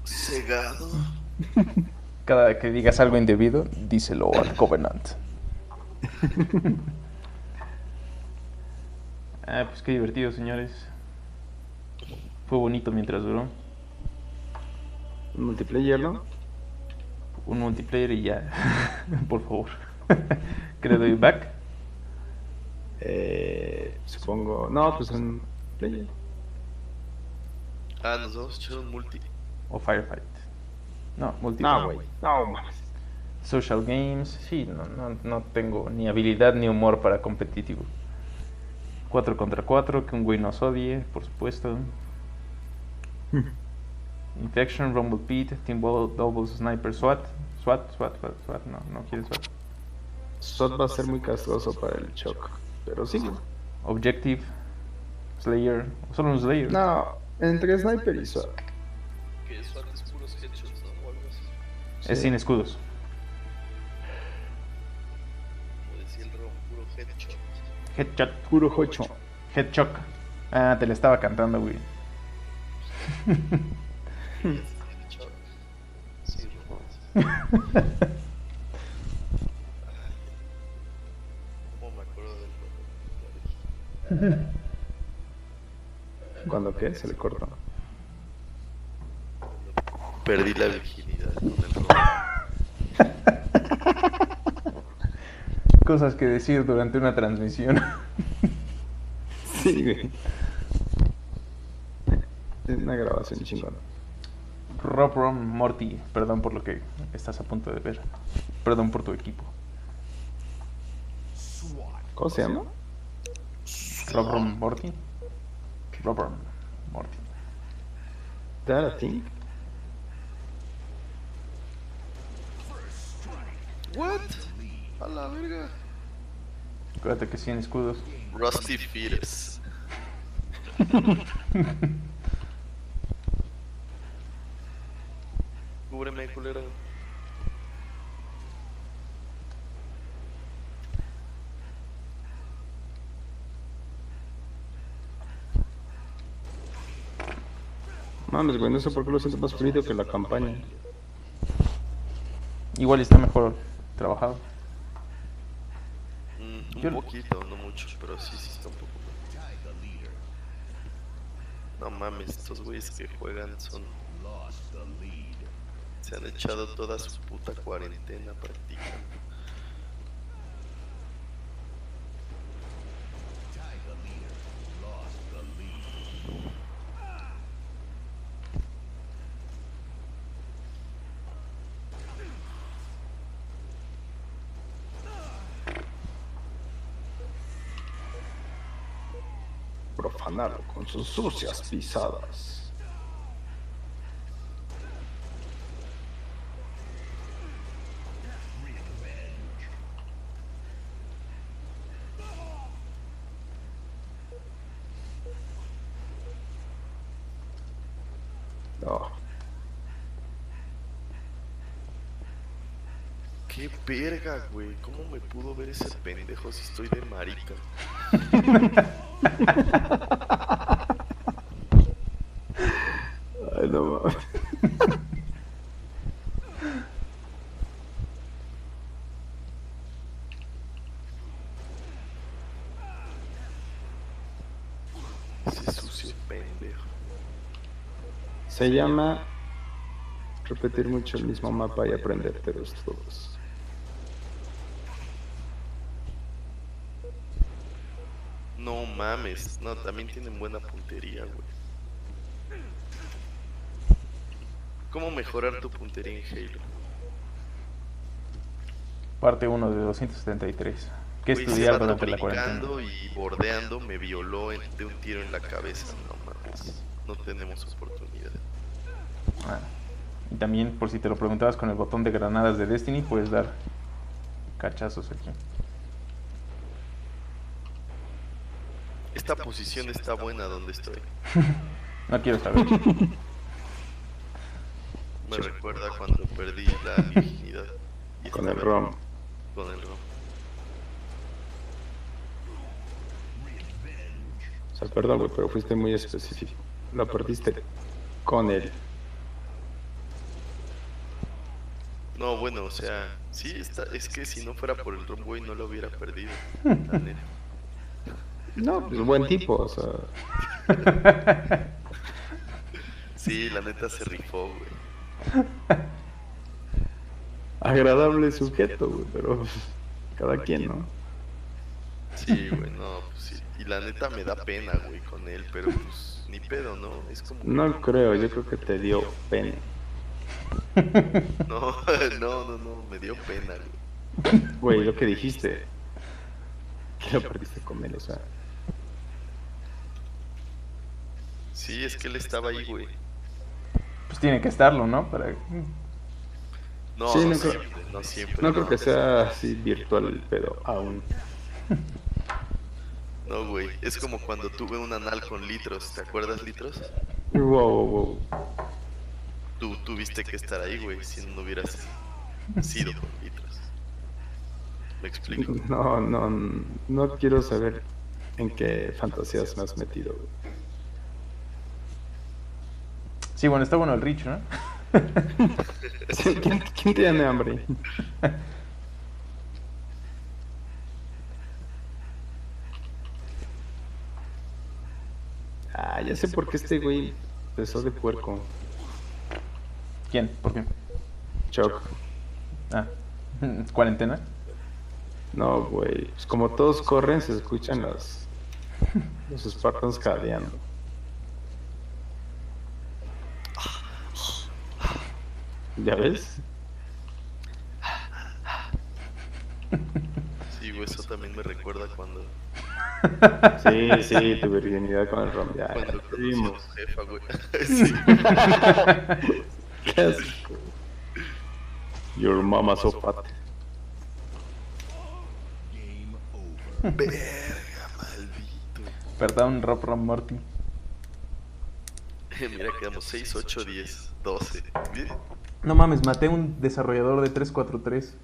Speaker 14: Cegado.
Speaker 1: Cada que digas algo indebido, díselo al Covenant. Ah, pues qué divertido, señores. Fue bonito mientras duró.
Speaker 2: ¿Un multiplayer, no?
Speaker 1: Un multiplayer y ya. Por favor. ¿Qué le doy back?
Speaker 2: Supongo. No, pues un player.
Speaker 14: Ah, nos vamos a echar un multi.
Speaker 1: O Firefight. No, multi.
Speaker 2: No, güey. No, mames.
Speaker 1: Social games. Sí, no tengo ni habilidad ni humor para competitivo. 4 contra 4, que un güey nos odie, por supuesto. Infection, Rumble Pit, Team Doubles, Sniper, SWAT. SWAT, no quiere SWAT.
Speaker 2: SWAT va a ser muy castroso para el Choc, pero sí.
Speaker 1: Objective, Slayer, solo un Slayer.
Speaker 2: No, entre Sniper y SWAT.
Speaker 14: Que SWAT es puros headshots, ¿no? O algo así.
Speaker 1: Es sin escudos.
Speaker 14: Como decía el Ron, puro headshot.
Speaker 1: Headshot.
Speaker 2: Puro hocho.
Speaker 1: Headshot. Ah, te le estaba cantando, güey.
Speaker 14: Headshot. Sí, Ron. ¿Cómo me acuerdo del nombre?
Speaker 2: ¿Cuándo qué? Se le cortó.
Speaker 14: Perdí la virginidad con el Ron.
Speaker 1: Cosas que decir durante una transmisión.
Speaker 2: Sí, güey. Es una grabación chingona.
Speaker 1: Rob Morty, perdón por lo que estás a punto de ver. Perdón por tu equipo.
Speaker 2: ¿Cómo se llama?
Speaker 1: Rob Morty. Rob Morty.
Speaker 2: ¿That a thing?
Speaker 14: What? A la verga.
Speaker 1: Acuérdate que 100 escudos.
Speaker 14: Rusty Fetus. Cúbreme, culero.
Speaker 2: Mames, güey, no sé por qué lo siento más fluido que la campaña.
Speaker 1: Igual está mejor trabajado.
Speaker 14: Un poquito, no mucho, pero sí está un poco. No mames, estos güeyes que juegan son... Se han echado toda su puta cuarentena practicando.
Speaker 2: Profanarlo con sus sucias pisadas. No.
Speaker 14: Qué verga, güey. ¿Cómo me pudo ver ese pendejo si estoy de marica?
Speaker 2: Ay, no mames.
Speaker 14: Ese sucio pendejo.
Speaker 2: Se llama repetir mucho el mismo mapa y aprendértelos todos.
Speaker 14: No mames. No, también tienen buena puntería, güey. ¿Cómo mejorar tu puntería en Halo?
Speaker 1: Parte 1 de 273. ¿Qué
Speaker 14: Güey,
Speaker 1: estudiar
Speaker 14: ese vato
Speaker 1: durante la cuarentena?
Speaker 14: brincando y bordeando me violó de un tiro en la cabeza. No mames. No tenemos oportunidad.
Speaker 1: Ah, y también, por si te lo preguntabas, con el botón de granadas de Destiny puedes dar cachazos aquí.
Speaker 14: Esta posición está buena donde estoy.
Speaker 1: No quiero saber.
Speaker 14: Me recuerda cuando perdí la virginidad. Y
Speaker 2: Con el
Speaker 14: estaba-
Speaker 2: rom.
Speaker 14: Con el rom.
Speaker 2: O sea, perdón, güey, pero fuiste muy específico. Lo perdiste con él.
Speaker 14: No, bueno, o sea, sí, es que si no fuera por el rom, güey, no lo hubiera perdido. La neta.
Speaker 2: No, pues buen tipo, o sea.
Speaker 14: Sí, la neta se rifó, güey.
Speaker 2: Agradable sujeto, güey, pero pues, cada quien, ¿no?
Speaker 14: Sí, güey, no, pues sí. Y la neta me da pena, güey, con él, pero pues ni pedo, ¿no? Es como... que-
Speaker 2: No creo, yo creo que te dio pene.
Speaker 14: No, no, me dio pena, güey.
Speaker 2: Güey, lo que dijiste. Que lo perdiste con él, o sea.
Speaker 14: Sí, es que él estaba ahí, güey.
Speaker 1: Pues tiene que estarlo, ¿no? Para...
Speaker 14: No,
Speaker 2: Sí,
Speaker 14: no,
Speaker 2: no creo-
Speaker 14: siempre, no siempre.
Speaker 2: No creo que sea así virtual el pedo aún.
Speaker 14: No, güey, es como cuando tuve un anal con litros, ¿te acuerdas, litros?
Speaker 2: Wow.
Speaker 14: Tú tuviste que estar ahí, güey, si no hubieras sido con litros. ¿Me explico?
Speaker 2: No quiero saber en qué fantasías me has metido, güey.
Speaker 1: Sí, bueno, está bueno el Rich, ¿no?
Speaker 2: ¿Quién tiene hambre? Ah, ya sé por qué este güey empezó de puerco.
Speaker 1: ¿Quién? ¿Por qué?
Speaker 2: Choc.
Speaker 1: Ah, ¿cuarentena?
Speaker 2: No, güey. Pues como todos corren, se escuchan los Spartans jadeando. ¿Ya ves?
Speaker 14: Sí, güey, eso también me recuerda cuando...
Speaker 2: Sí, tu virginidad con el rom. Ya,
Speaker 14: Cuando
Speaker 2: te
Speaker 14: conocí a
Speaker 2: vimos.
Speaker 14: tu jefa, güey. Sí.
Speaker 2: Qué asco. Your mama so fat.
Speaker 14: Verga, maldito.
Speaker 1: Perdón, Rob Morty.
Speaker 14: Mira, quedamos 6, 8, 10, 12. Bien.
Speaker 1: No mames, maté a un desarrollador de 343.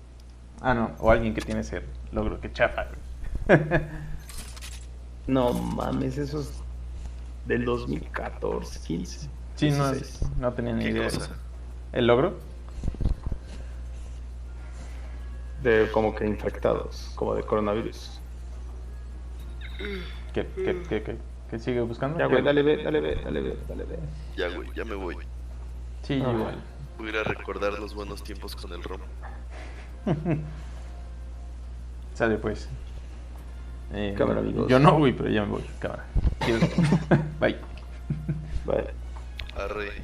Speaker 1: Ah, no, o alguien que tiene ese logro, que chafa.
Speaker 2: No mames, eso es del 2014, 15.
Speaker 1: Sí,
Speaker 2: 16.
Speaker 1: no tenía ni
Speaker 14: ¿Qué
Speaker 1: idea.
Speaker 14: cosa?
Speaker 1: ¿El logro?
Speaker 2: De como que infectados, como de coronavirus.
Speaker 1: ¿Qué sigue buscando?
Speaker 2: Ya,
Speaker 1: ¿Qué?
Speaker 2: güey, dale, ve.
Speaker 14: Ya, güey, ya me voy.
Speaker 1: Sí, igual.
Speaker 14: Voy a ir a recordar los buenos tiempos con el rom.
Speaker 1: Sale pues.
Speaker 2: Cámara, amigos.
Speaker 1: Yo no, güey, pero ya me voy. Cámara. Bye.
Speaker 2: Bye.
Speaker 14: Arre.